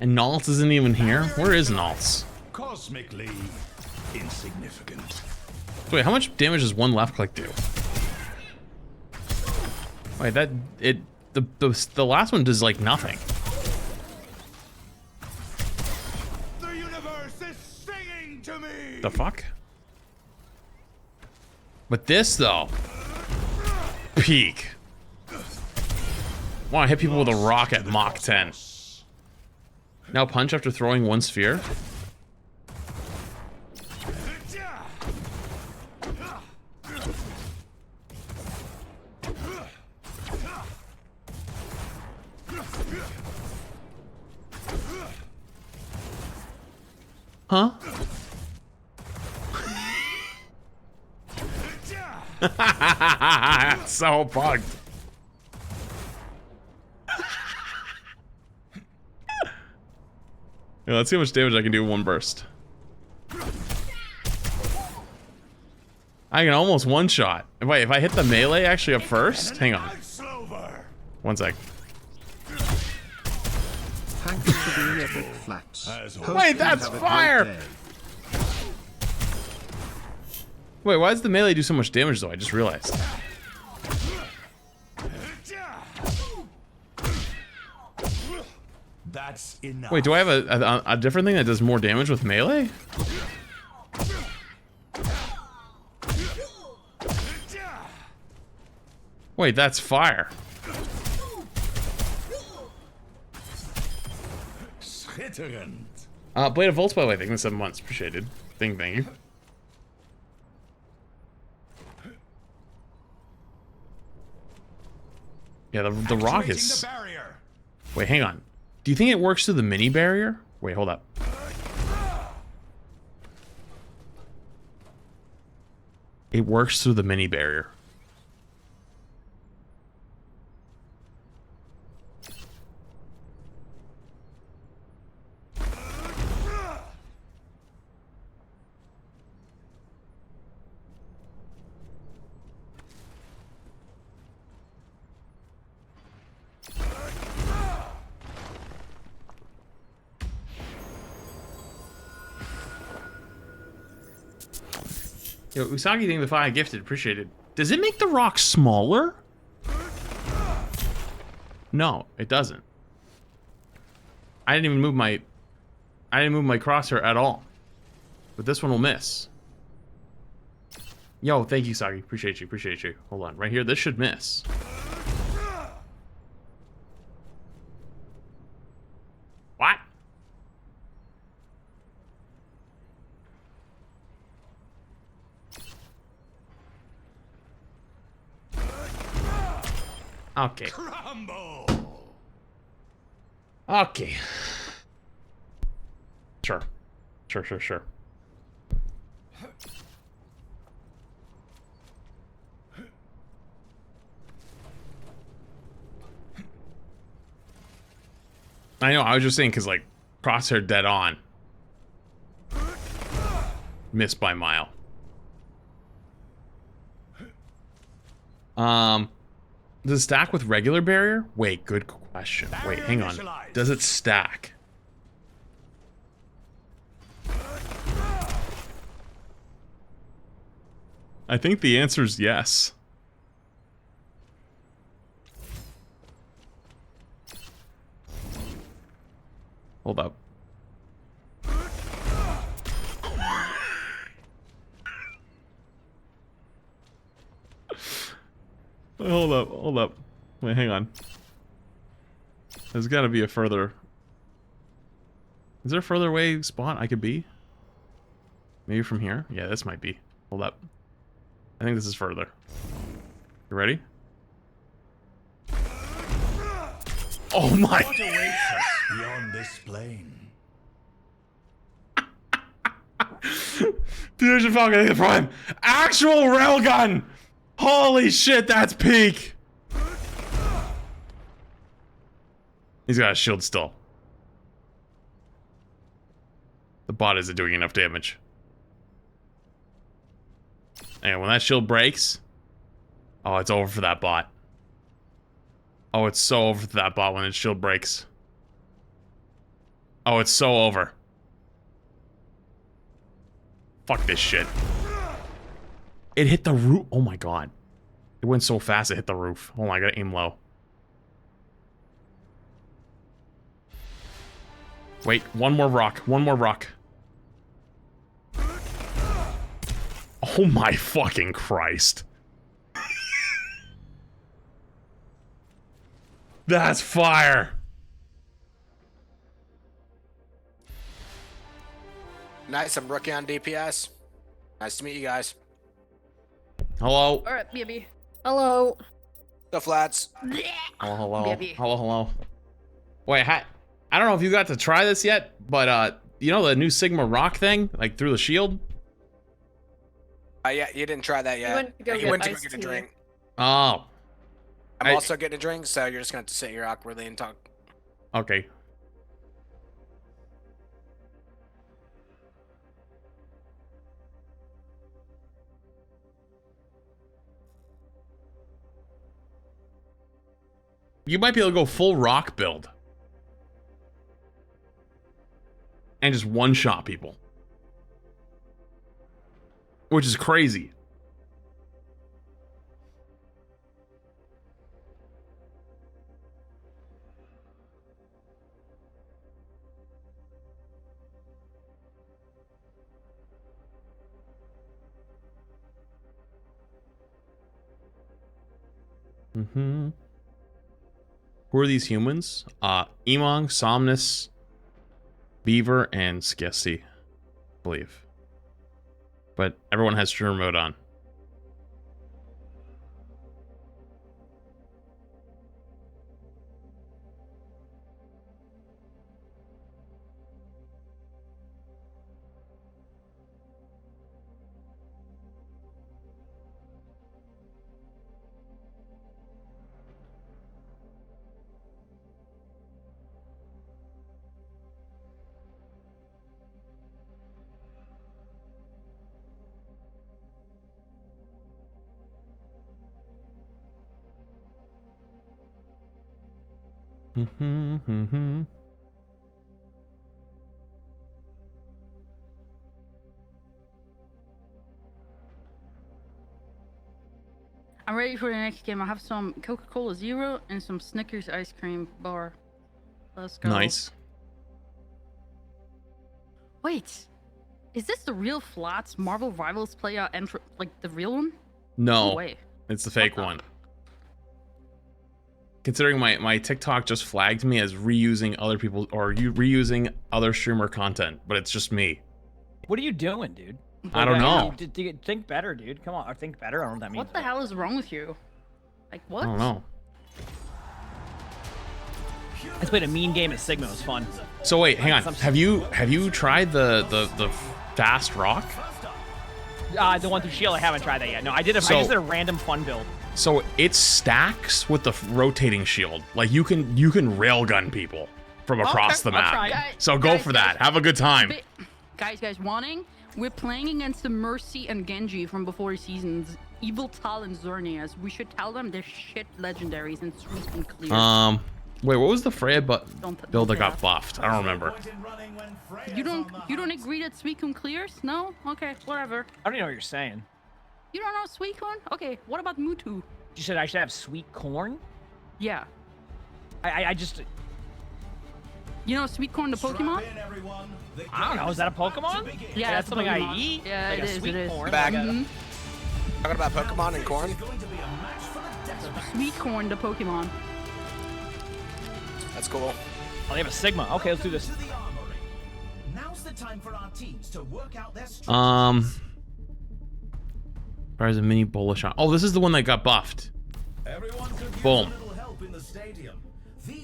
And Naltz isn't even here? Where is Naltz? Cosmically insignificant. Wait, how much damage does one left click do? Wait, the last one does like nothing. The universe is singing to me. The fuck? But this though, peak. Want to hit people with a rock at Mach 10. Now punch after throwing one sphere. Huh? So bugged. Yeah, let's see how much damage I can do in one burst. I can almost one shot. Wait, if I hit the melee actually up first? Hang on. 1 sec. Thank you for the epic flats. Wait, that's fire! Wait, why does the melee do so much damage though? I just realized. That's enough. Wait, do I have a different thing that does more damage with melee? Wait, that's fire. Blade of Volts, by the way, thank you 7 months. Appreciated. Thank you. Yeah, the rock is... Wait, hang on. Do you think it works through the mini barrier? Wait, hold up. It works through the mini barrier. Yo, Usagi, thank you for the gifted. Appreciated. Does it make the rock smaller? No, it doesn't. I didn't even move my... I didn't move my crosshair at all. But this one will miss. Yo, thank you, Usagi. Appreciate you, appreciate you. Hold on, right here, this should miss. What? Okay. Crumble. Okay. Sure. Sure. I know, I was just saying because, like, crosshair dead on. Missed by a mile. Does it stack with regular barrier? Wait, good question. Wait, hang on. Does it stack? I think the answer is yes. Hold up. Hold up, hold up. Wait, hang on. There's got to be a further... Is there a further away spot I could be? Maybe from here? Yeah, this might be. Hold up. I think this is further. You ready? Oh my... What awaits us beyond this plane? Dude, you're fucking the prime. Actual railgun! Holy shit, that's peak! He's got a shield still. The bot isn't doing enough damage. And when that shield breaks... Oh, it's over for that bot. Oh, it's so over for that bot when its shield breaks. Oh, it's so over. Fuck this shit. It hit the roof. Oh my god. It went so fast it hit the roof. Oh my, I gotta aim low. Wait, one more rock. One more rock. Oh my fucking Christ. That's fire. Nice, I'm rookie on DPS. Nice to meet you guys. Hello. All right, baby. Hello. The flats. Hello, hello. Baby. Hello, hello. Wait, I don't know if you got to try this yet, but you know the new Sigma rock thing, like through the shield? Yeah, you didn't try that yet. went to go You get went to go iced get a tea. drink. Oh. I'm also getting a drink, so you're just gonna have to sit here awkwardly and talk. Okay. You might be able to go full rock build. And just one-shot people. Which is crazy. Mm-hmm. Who are these humans? Emong, Somnus, Beaver, and Skessy, I believe. But everyone has streamer mode on. Mm-hmm. I'm ready for the next game. I have some Coca-Cola Zero and some Snickers ice cream bar. Let's go. Nice. Wait, is this the real Flats Marvel Rivals player like the real one? No, No way. It's the fake one. Considering my TikTok just flagged me as reusing other people or reusing other streamer content, but it's just me. What are you doing, dude? I don't know. Think better, dude. Come on, or think better. I don't know what that means. What the hell is wrong with you? Like what? I don't know. I played a mean game at Sigma. It was fun. So wait, hang on. Have you tried the fast rock? The one through Shield, I haven't tried that yet. No, I did. I just did a random fun build. So it stacks with the rotating shield. Like you can railgun people from across the map. So go for that. Have a good time. Guys, warning. We're playing against the Mercy and Genji from before seasons. Evil Tal and Xerneas. We should tell them they're shit legendaries and sweep and clear. Wait, what was the Freya build that got buffed? I don't remember. You don't agree that Suicune clears? No? Okay, whatever. I don't even know what you're saying. You don't know Suicune? Okay, what about Mewtwo? You said I should have sweet corn? Yeah. I just... You know sweet corn, the Pokemon? I don't know. Is that a Pokemon? Yeah, that's something I Pokemon. eat. Yeah, like it a is, sweet it is. corn. Back. Mm-hmm. Talking about Pokemon and corn. Sweet Corn, the Pokemon. That's cool. Oh, they have a Sigma. Okay, let's do this. Now's the time for our teams to work out their There's a mini bullish on. Oh, this is the one that got buffed. Boom.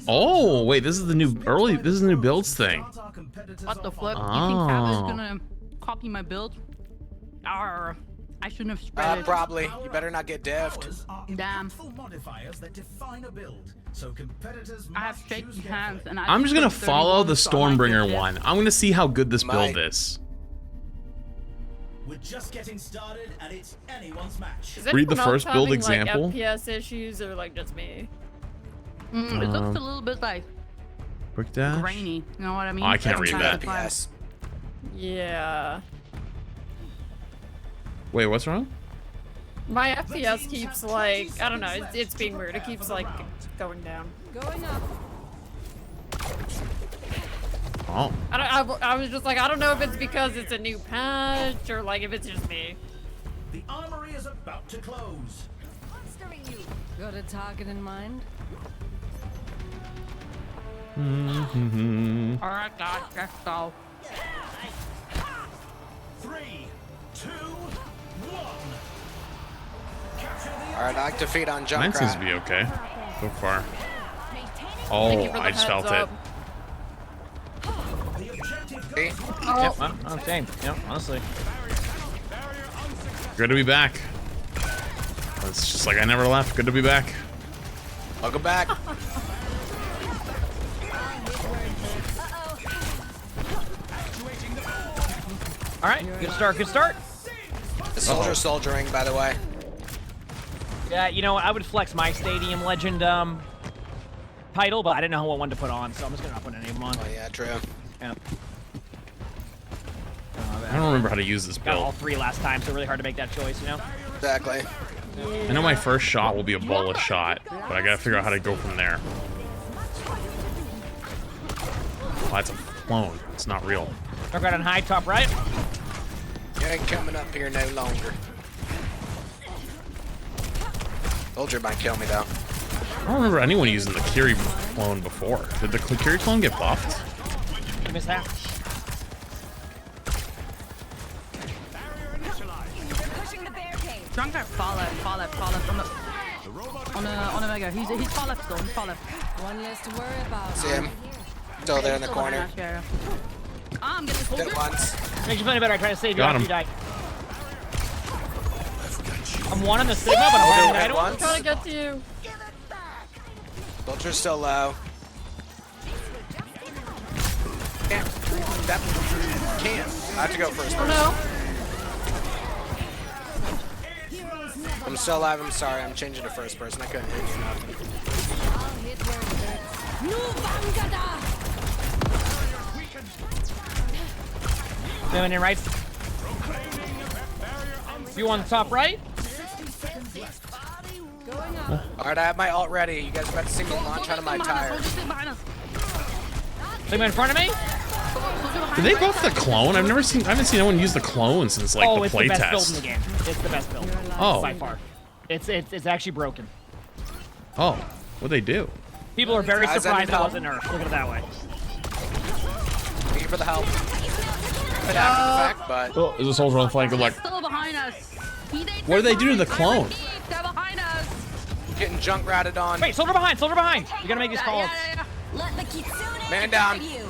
Oh, wait, this is the new this is the new builds thing. What the flip? You think Kava's gonna copy my build? Arr, I shouldn't have spread it. Probably. You better not get deffed. Damn. Modifiers that define a build, so competitors I have shaky hands and I'm just gonna follow the Stormbringer one. I'm gonna see how good this build is. We're just getting started, and it's anyone's match. Read the first build having, example. Like, FPS issues or like just me? It looks a little bit like Quick dash. grainy. You know what I mean? Oh, I can't read that. FPS. Yeah. Wait, what's wrong? My FPS keeps like, I don't know, it's being weird. It keeps like going down. Going up. Oh. I was just like, I don't know if it's because it's a new patch or like if it's just me. The armory is about to close. Got a target in mind? Alright, guys, let's go. 3, 2, 1. Alright, I like to feed on Mine Junkrat. seems to be okay so far. Oh, I just felt it. Yep, I'm same. Yep, honestly. Good to be back. It's just like I never left. Good to be back. Welcome back. All right, good start, good start. The soldier soldiering, by the way. Yeah, you know what? I would flex my Stadium Legend title, but I didn't know what one to put on, so I'm just gonna not put any of them on. Oh yeah, true. Yeah. I don't remember how to use this Got all build. 3 last time, so really hard to make that choice, you know? Exactly. I know my first shot will be a bullet shot, but I gotta figure out how to go from there. Oh, that's a clone. It's not real. Dark right on high, top right. You ain't coming up here no longer. Soldier might kill me though. I don't remember anyone using the Kiri clone before. Did the Kiri clone get buffed? You missed that. Drunk guy fall left on the mega. He's far left still. He's far left. One less to worry about. See him? Still there in the corner. I'm getting the Hit once. Makes you feel better. I try to save you Got after him. you die. I'm one on the Sigma, but I'm one Hit idle. once. Trying to get to you. Soldier's still low. Can't. That can't. I have to go first. Oh no. I'm still alive. I'm sorry. I'm changing to first person. I couldn't hit you. Nothing. Doing it right. You on the top right? Alright, I have my ult ready. You guys about to see me launch out of my tire. Sigma in front of me? Did they buff the clone? I haven't seen anyone use the clone since like the it's the best build in the playtest. game. It's the best build. Oh. By far. It's actually broken. Oh, what'd they do? People are very Guys, I surprised need it help. wasn't nerfed. Look at it that way. Thank you for the help. But after the fact, but Oh, there's a soldier on the flank. Good luck. Still behind us. What did they do to the clone? They're behind us. getting junk ratted on. Wait, soldier behind, soldier behind. You gotta make these calls. Let the kitsune Man down. you.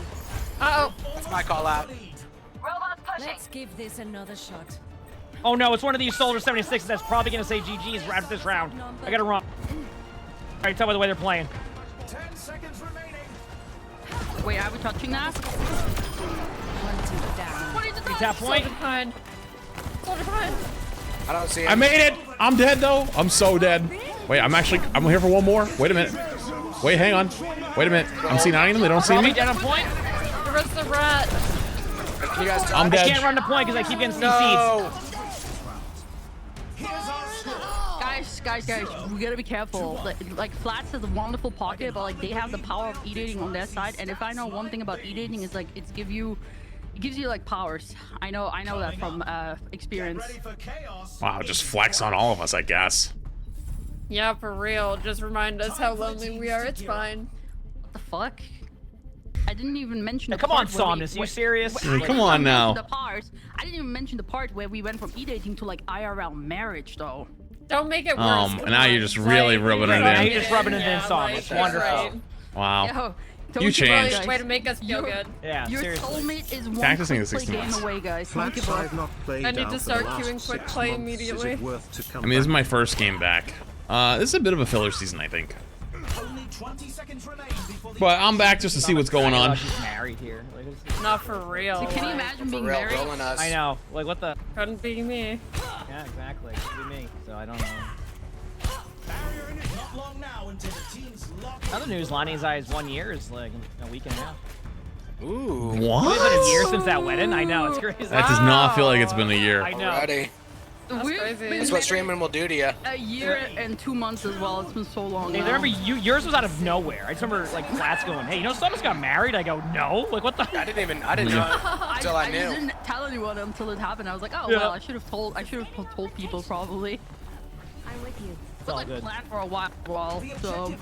Uh-oh. That's my call out. Let's give this another shot. Oh no, it's one of these soldier 76s that's probably gonna say GG's after this round. I gotta run. Alright, tell by the way they're playing. 10 seconds remaining. Wait, are we touching that? 20 down. Tap point. Soldier behind. Soldier behind. I don't see it. I made it. I'm dead though. I'm so dead. Wait, I'm here for one more. Wait a minute. Wait, hang on. Wait a minute. I'm C9ing them. They don't see Probably me. dead on point. The rest of the rat. You guys I'm I dead. can't run to point because I keep getting CC'd. No. Guys, we gotta be careful. Like Flats has a wonderful pocket, but like they have the power of eating on their side. And if I know one thing about eating is like it gives you like powers. I know that from experience. Wow, just flex on all of us, I guess. Yeah, for real. Just remind us how lonely we are. It's fine. What the fuck? I didn't even mention the Come on, part where Somnus, you serious? Come on now. I didn't even mention the part where we went from e-dating to like IRL marriage, though. Don't make it worse. And now you're just really rubbing it in. Now you're just rubbing it in, Somnus. Wonderful. Right. Wow. Yo, You changed. Way to make us feel good. Yeah, Your seriously. soulmate is one Practicing quick the 60 play game months. away, guys. Thank you, Flats I've bro. not played I need out to for start the last queuing quick 6 play months. immediately. Is it worth to come I mean, this is back? my first game back. This is a bit of a filler season, I think. Only 20 seconds remain before the But I'm back just to see what's going on. She's married here. Like, it's- Not for real. Can you like, imagine being For real, married? rolling us. I know. Like, what the? Couldn't be me. Yeah, exactly. Could be me. So I don't know. not long now until the teams lock. Other news, Lonnie's eyes 1 year is like a week and a half. Ooh. What? It's been a year since that wedding. I know, it's crazy. That does not feel like it's been a year. I know. Alrighty. That's what streaming will do to you. A year and 2 months as well. It's been so long. Hey, now. remember yours was out of nowhere. I just remember like Flats going, "Hey, you know, someone's got married." I go, "No." Like, what the? I didn't know until I knew. I didn't tell anyone until it happened. I was like, oh Yeah. well, I should have told people probably. I'm with you. But like good. planned for a while, so.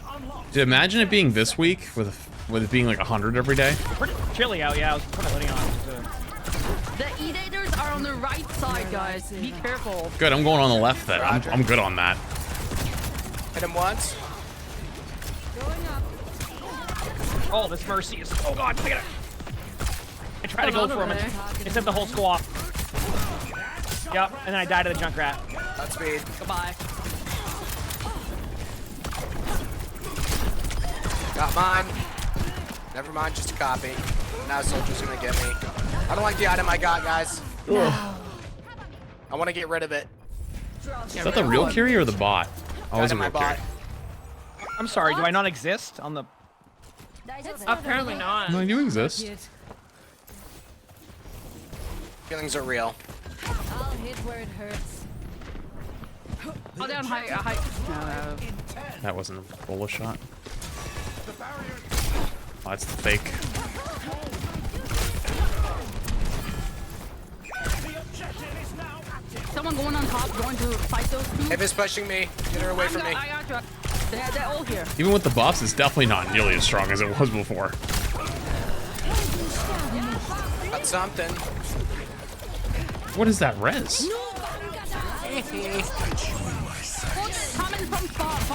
Dude, imagine it being this week with it being like 100 every day. Pretty chilly out. Yeah, I was putting a hoodie on. The e-daters are on the right side, guys. Be careful. Good, I'm going on the left then. I'm good on that. Hit him once. Oh, this Mercy is. Oh God, look at it. I tried to go for him. It sent the whole squad. Yep, and then I died to the Junkrat. Godspeed. Goodbye. Got mine. Never mind, just a copy. Now Soldier's gonna get me. I don't like the item I got, guys. I want to get rid of it. Is that the real Curie or the bot? Oh, it was a Item I real Curie. bought. I'm sorry, do I not exist on the? Apparently not. No, you exist. Feelings are real. I'll hit where it hurts. Oh, down high. No. That wasn't a bullet shot. Oh, that's the fake. Someone going on top, going to fight those two. If it's pushing me, get her away from me. I got you. They're all here. Even with the buffs, it's definitely not nearly as strong as it was before. Got something. What is that res? Coming from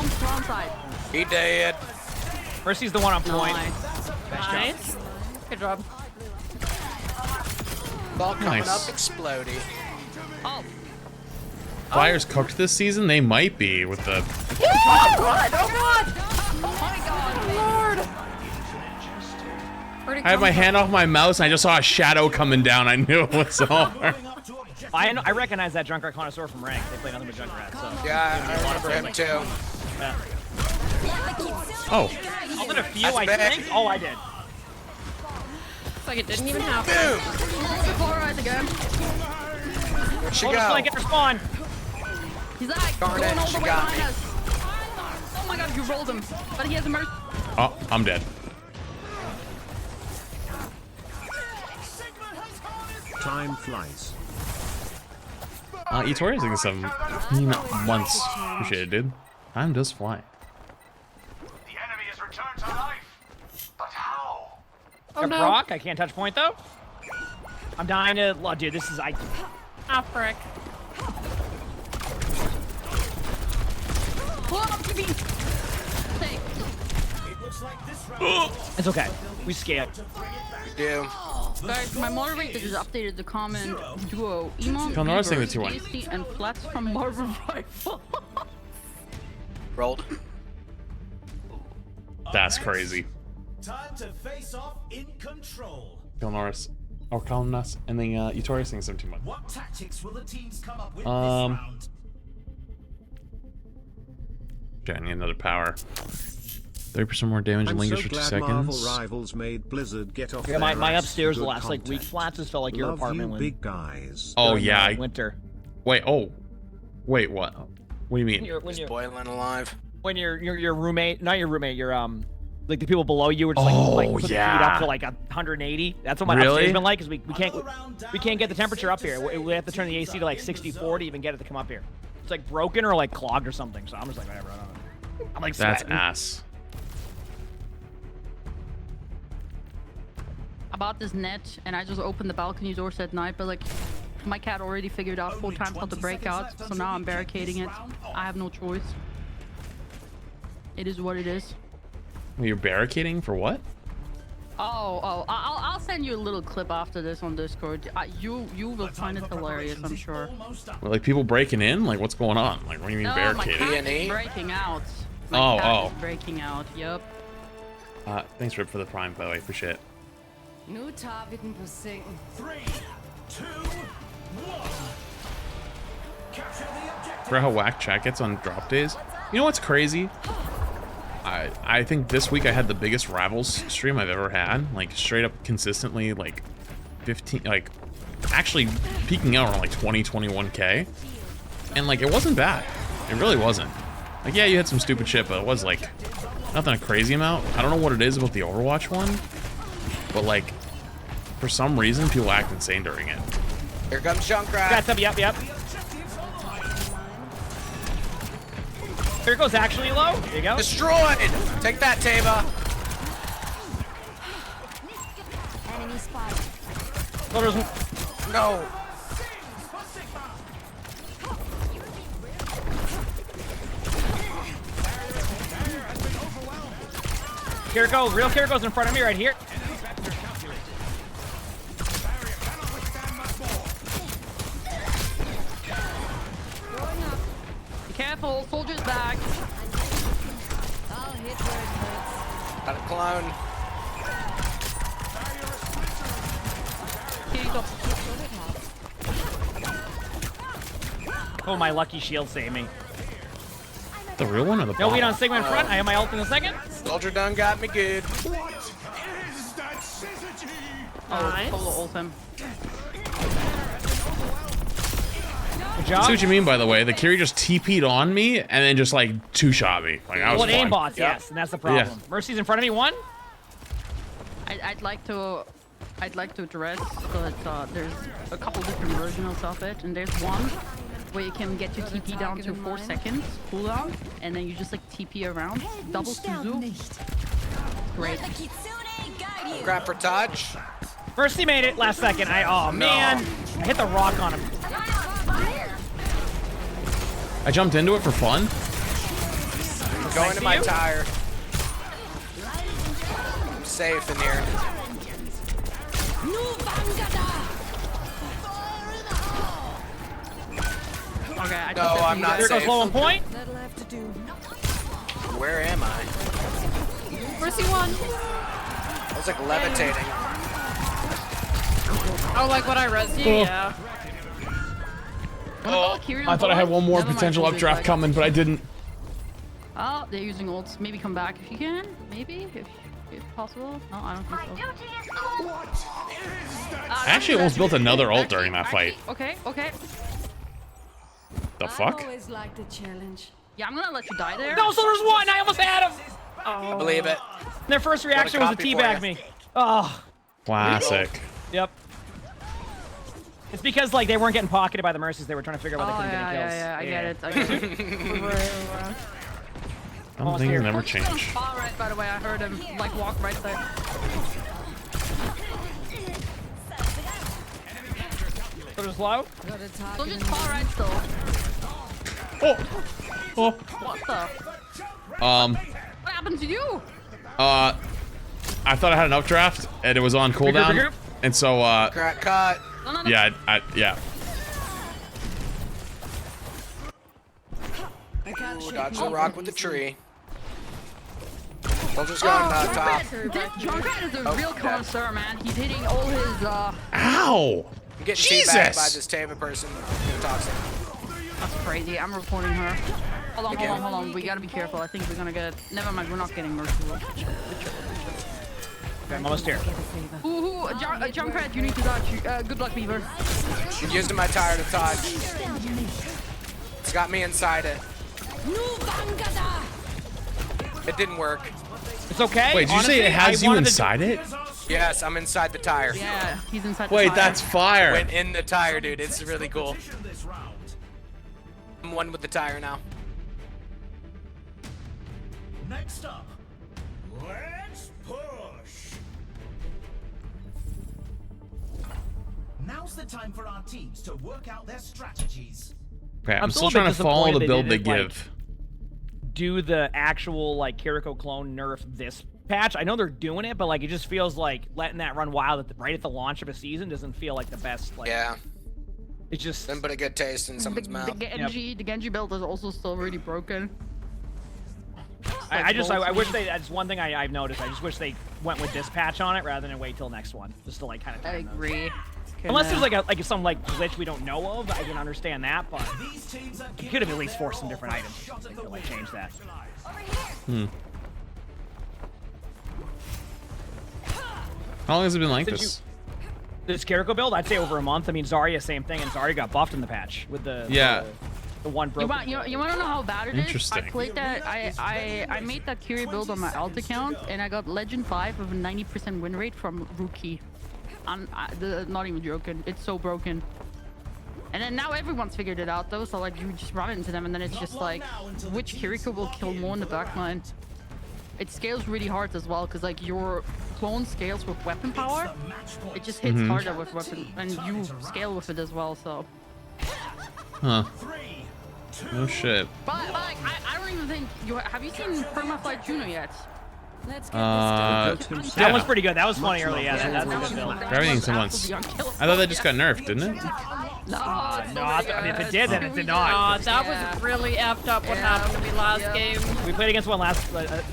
spawn side. He dead. Mercy's the one on point. Nice. Good job. Ball coming Nice. up, exploding. Oh. Flyers cooked this season? They might be with the... Oh God! Oh God! Oh my God! Lord! I had my hand off my mouse and I just saw a shadow coming down. I knew it was over. I recognize that Junkrat connoisseur from rank. They play nothing but Junkrat. So. Yeah, I remember him too. Yeah. Oh. I did a few, That's I big. think. Oh, I did. It's like it didn't even happen. Boom! Polarized again. Where'd she Hold go? the flank, get her spawn. He's like Darn going it, all she the way got behind me. us. Oh my God, you rolled him. But he has a mercy. Oh, I'm dead. Time flies. Etoria's doing some months. Appreciate it, dude. Time does fly. The enemy has returned to life. But how? Oh Got no! Brock, I can't touch point though. I'm dying to. Oh, dude, this is. Ah, frick. It's okay. We scaled. We do. Guys, my moderator just updated the comment duo. Emo, Tell Nora saying the Beavers, 2-1. EST, and Flats from Marvel Rifle. Rolled. That's crazy. Time to face off in control. Kill Norris. Or calling us. And then Etoria's saying 17 months. What tactics will the teams come up with this round? Okay, I need another power. 30% more damage and I'm lingers so for 2 glad Marvel seconds. Rivals made Blizzard get off Yeah, their my ass upstairs for the good last like week. content. Flats just felt like your Love apartment you when big guys. Oh, during, yeah. winter. Wait, oh. Wait, what? What do you mean? When you're Boiling alive. when your roommate, not your roommate, your like the people below you were just like put the heat yeah. up to like 180. That's what my Really? upstairs been like, because we can't get the temperature up here. We have to turn the AC to like 64 to even get it to come up here. It's like broken or like clogged or something. So I'm just like, whatever. I don't know. I'm like That's sweating. ass. I bought this net and I just opened the balcony doors at night, but like my cat already figured out 4 times how to break out, so now I'm barricading it. I have no choice. It is what it is. You're barricading for what? I'll send you a little clip after this on Discord. You will find it hilarious, I'm sure. Well, like people breaking in? Like what's going on? Like what do you mean No, barricading? my cat is breaking out. My cat is breaking out. Yep. Thanks Rip for the prime, by the way. Appreciate it. Nu tager vi den på sengen. 3, 2, 1. Capture the objective. For how whack chat gets on drop days. You know what's crazy? I think this week I had the biggest Rivals stream I've ever had. Like straight up consistently like 15, like actually peaking out around like 20, 21K. And like it wasn't bad. It really wasn't. Like yeah, you had some stupid shit, but it was like nothing a crazy amount. I don't know what it is about the Overwatch one, but like for some reason people act insane during it. Here comes Junkrat. That's up, yep. Here goes actually low. There you go. Destroyed. Take that, Tava. Enemy spotted. No. Here it goes. Real Kiriko's in front of me right here. Be careful, soldiers back. I'll hit where it hurts. Got a clone. Oh, my lucky shield saved me. The real one or the No bottom? lead on Sigma in front. I have my ult in a second. Soldier done got me good. What is that syzygy? Oh, solo ult him. Good I job. see what you mean, by the way. The Kiri just TP'd on me and then just like two-shot me. Like I was Well, fine. aimbots, yes, and that's the problem. Yeah. Mercy's in front of me. One. I'd like to address that there's a couple different versions of it, and there's one where you can get your TP down to 4 seconds cooldown, and then you just like TP around, double Suzu. Great. Grab for touch. Mercy made it last second. Oh man, I hit the rock on him. I jumped into it for fun. I'm going to my tire. I'm safe in here. Okay, no, I'm not There safe. goes low on point. That'll have to do. Where am I? Mercy one. I was like levitating. Oh, like what I res you? Oh. Yeah. Oh, I thought I had one more potential updraft coming, but I didn't. Oh, they're using ults. Maybe come back if you can. Maybe, if possible. No, I don't think so. I actually almost built another ult during that fight. Okay. The fuck? I always like the challenge. Yeah, I'm gonna let you die there. No, so there's one. I almost had him. I believe it. Their first reaction was to copy for teabag you. me. Oh. Classic. Yep. It's because like they weren't getting pocketed by the Mercies. They were trying to figure out why they couldn't get kills. Yeah, I get it. I get it. Some things never change. Far right, by the way, I heard him like walk right there. So there's low. So just far right still. Oh. What the? What happened to you? I thought I had an updraft and it was on cooldown, bigger. and so Crack cut. No. yeah, yeah. Ooh, dodge the rock with the tree. Soldier's going top. Junkrat is a real connoisseur, man. He's hitting all his Ow! I'm getting Jesus! teabagged by this Tava person. Toxic. That's crazy. I'm reporting her. Hold on. We gotta be careful. I think we're gonna get. Never mind. We're not getting merciful. Okay, I'm almost here. Ooh, Junkrat, you need to dodge. Good luck, Beaver. I'm using my tire to touch. It's got me inside it. It didn't work. It's okay. Wait, did you say it has you inside it? Yes, I'm inside the tire. Yeah, he's inside the Wait, tire. that's fire. Went in the tire, dude. It's really cool. I'm one with the tire now. Next up, let's push. Now's the time for our teams to work out their strategies. Okay, I'm still still a trying bit to follow the disappointed build they didn't, like, give. do the actual like Kiriko clone nerf this patch. I know they're doing it, but like it just feels like letting that run wild right at the launch of a season doesn't feel like the best. Like, Yeah. It's just didn't put a good taste in someone's mouth. The Genji build is also still really broken. I wish they. That's one thing I've noticed. I just wish they went with this patch on it rather than wait till next one, just to like kind of. I agree. Unless there's like some like glitch we don't know of, I can understand that, but you could have at least forced some different items to like change that. How long has it been like Since this? This Kiriko build, I'd say over a month. I mean, Zarya, same thing, and Zarya got buffed in the patch with the the one broken. You want to know how bad it is? Interesting. I played that. I made that Curie build on my alt account, and I got Legend 5 with a 90% win rate from rookie. I'm not even joking. It's so broken. And then now everyone's figured it out though, so like you just run into them, and then it's just like, which Kiriko will kill more in the backline? It scales really hard as well, because like your clone scales with weapon power. It just hits harder with weapon, and you scale with it as well. So. Huh. No shit. But like, I don't even think you have you seen Permaflight Juno yet? Let's That one's pretty good. That was funny early. Yeah, that's a good build. Everything someone's. I thought that just got nerfed, didn't it? No, I mean, if it did, then it did not. That was really effed up what happened to me last game. We played against one last,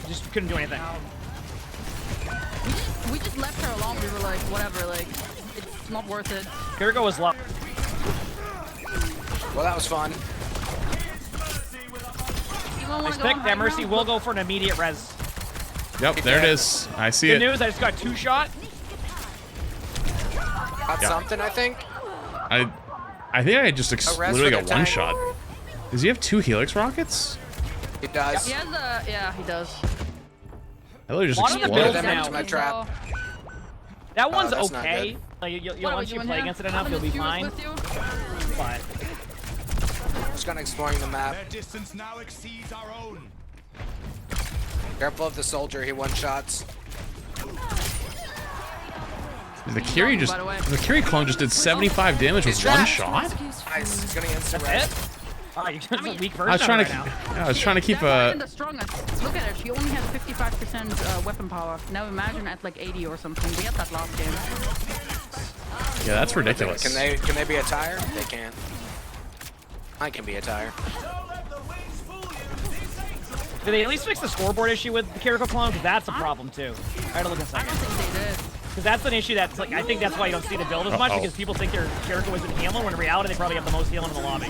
just couldn't do anything. We just left her alone. We were like, whatever, like, it's not worth it. Kiriko was low. Well, that was fun. Nice pick. That Mercy will go for an immediate res. Yep, there it is. I see Good it. news, I just got 2-shot. Got something, I think. I think I just literally got one time. shot. Does he have 2 Helix rockets? He does. He has a, yeah, he does. I literally just A lot of the exploded. builds now. My trap. That one's that's not okay. good. Like, once you doing play here? against it enough, you'll be fine. But Just gonna exploring the map. Their distance now exceeds our own. Careful of the soldier, he one-shots. The Kiri clone just did 75 damage with one shot. Nice, he's gonna instant res. Oh, you're just a weak version I was trying right to, now. yeah, I was trying to keep That's not even the strongest. Look at her. She only has 55% weapon power. Now imagine at like 80 or something. We had that last game. Yeah, that's ridiculous. Can they be a tire? They can't. I can be a tire. Did they at least fix the scoreboard issue with the Kiriko clone? Because that's a problem too. I had to look in a second. I don't think they did. Because that's an issue that's like, I think that's why you don't see the build as much, because people think their Kiriko isn't healing, when in reality they probably have the most healing in the lobby.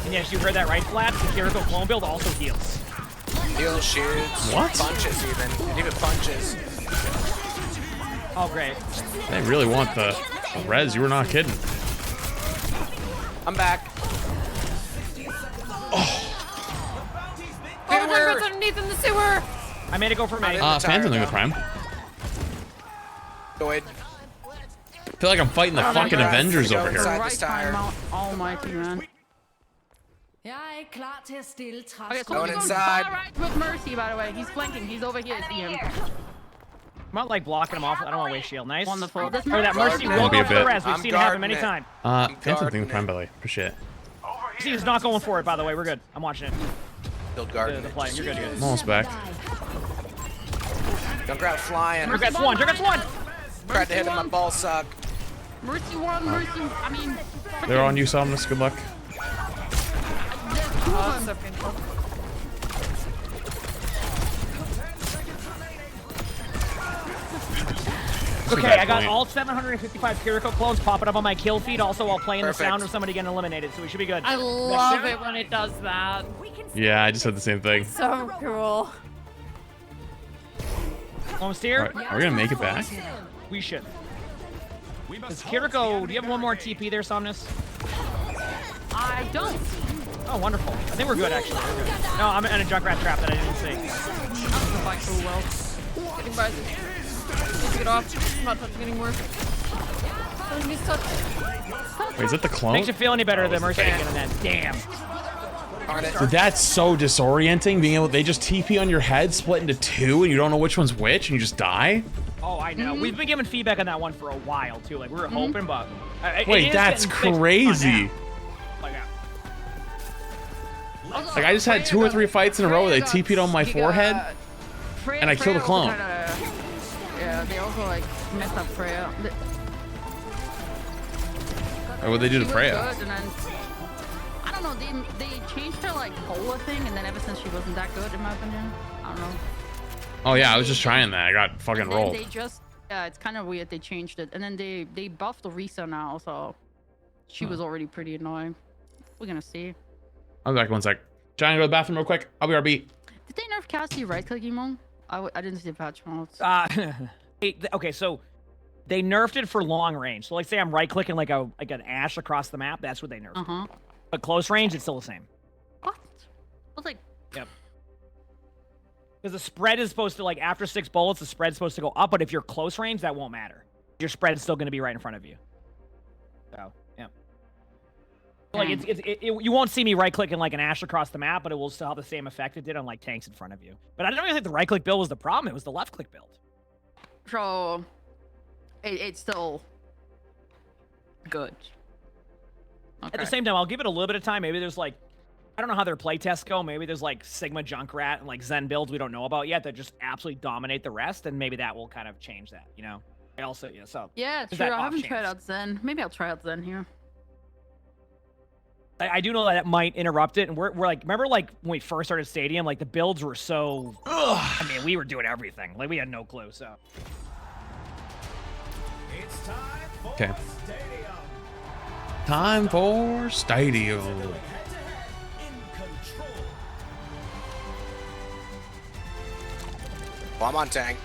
And yes, you heard that right, Flat. The Kiriko clone build also heals. Heal, shoots, What? punches even. It even punches. Oh, great. They really want the res. You were not kidding. I'm back. Oh, there's underneath in the sewer. I made it go for me. Phantom in the prime. Doid. I feel like I'm fighting the fucking Avengers over here. Right timeout. Almighty, man. Jeg er klar til at stille træs. Okay, so Going we go inside. far right with Mercy, by the way. He's flanking. He's over here. I see him. I'm not like blocking him off. I don't want to waste shield. Nice. Wonderful. Or that Mercy will Won't be go a for the bit. res. We've I'm seen it happen guarding many it. times. Phantom in the prime belly. Appreciate it. See, he's not going for it, by the way. We're good. I'm watching it. Still guarding The it. play. You're good. I'm almost back. Junkrat flying. Junkrat's one. Junkrat's one. Tried to hit him, my ball suck. Mercy one, Mercy. I mean, They're on you, Somnus. Good luck. there's two of them. Okay, I got all 755 Kiriko clones popping up on my kill feed, also while playing Perfect. the sound of somebody getting eliminated, so we should be good. I love it when it does that. Yeah, I just said the same thing. So cool. Almost here? Alright, are we gonna make it back? We should. Is Kiriko, do you have one more TP there, Somnus? I don't. Oh, wonderful. I think we're good, actually. We're good. No, I'm in a Junkrat trap that I didn't see. Fight so well. Getting by. Need to get off. I'm not touching anymore. Wait, is that the clone? Makes you feel any better than Mercy getting that. Damn. Dude, that's so disorienting. Being able, they just TP on your head, split into two, and you don't know which one's which, and you just die. Oh, I know. We've been giving feedback on that one for a while too. Like we were hoping, but wait, that's crazy. Like I just had 2 or 3 fights in a row where they TP'd on my forehead, and I killed a clone. Yeah, they also like messed up Freya. Or what they do to Freya? Good, and then, I don't know. They changed her like Pola thing, and then ever since she wasn't that good, in my opinion. I don't know. Oh yeah, I was just trying that. I got fucking rolled. They just it's kind of weird. They changed it, and then they buffed Orisa now, so she was already pretty annoying. We're gonna see. I'll be back 1 sec. Trying to go to the bathroom real quick. I'll be RB. Did they nerf Cassie right-click emote? I didn't see the patch notes. Okay, so they nerfed it for long range. So like say I'm right-clicking like an Ashe across the map, that's what they nerfed. But close range, it's still the same. What? I was like, yep. Because the spread is supposed to, like, after 6 bullets, the spread's supposed to go up, but if you're close range, that won't matter. Your spread is still going to be right in front of you. So, yeah. Like, you won't see me right-clicking like an Ashe across the map, but it will still have the same effect it did on, like, tanks in front of you. But I don't even think the right-click build was the problem. It was the left-click build. So, it's still good. Okay. At the same time, I'll give it a little bit of time. Maybe there's, like, I don't know how their playtests go. Maybe there's, like, Sigma Junkrat and, like, Zen builds we don't know about yet that just absolutely dominate the rest, and maybe that will kind of change that, you know? I also, yeah, so... Yeah, true. I haven't tried out Zen. Maybe I'll try out Zen here. I do know that might interrupt it, and we're like, remember like when we first started Stadium, like the builds were so, I mean, we were doing everything. Like we had no clue, so. It's time for Okay. Time for Stadium. Well, I'm on tank.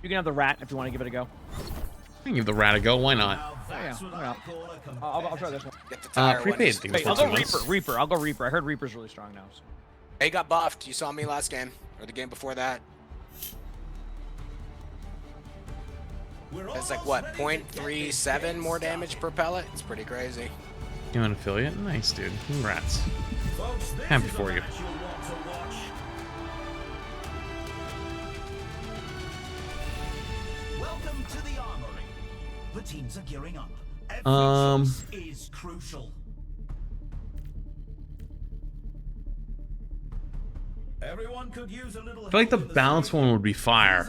You can have the rat if you want to give it a go. I can give the rat a go. Why not? Yeah, why not? I'll try this one. Prepaid. Wait, I'll go Reaper. I'll go Reaper. I heard Reaper's really strong now. So. He got buffed. You saw me last game, or the game before that. It's like what, 0.37 more damage per pellet? It's pretty crazy. You an affiliate? Nice, dude. Congrats. Happy for you. Welcome to the armory. The teams are gearing up. Every choice is crucial. Everyone could use a little I feel like the balance one would be fire.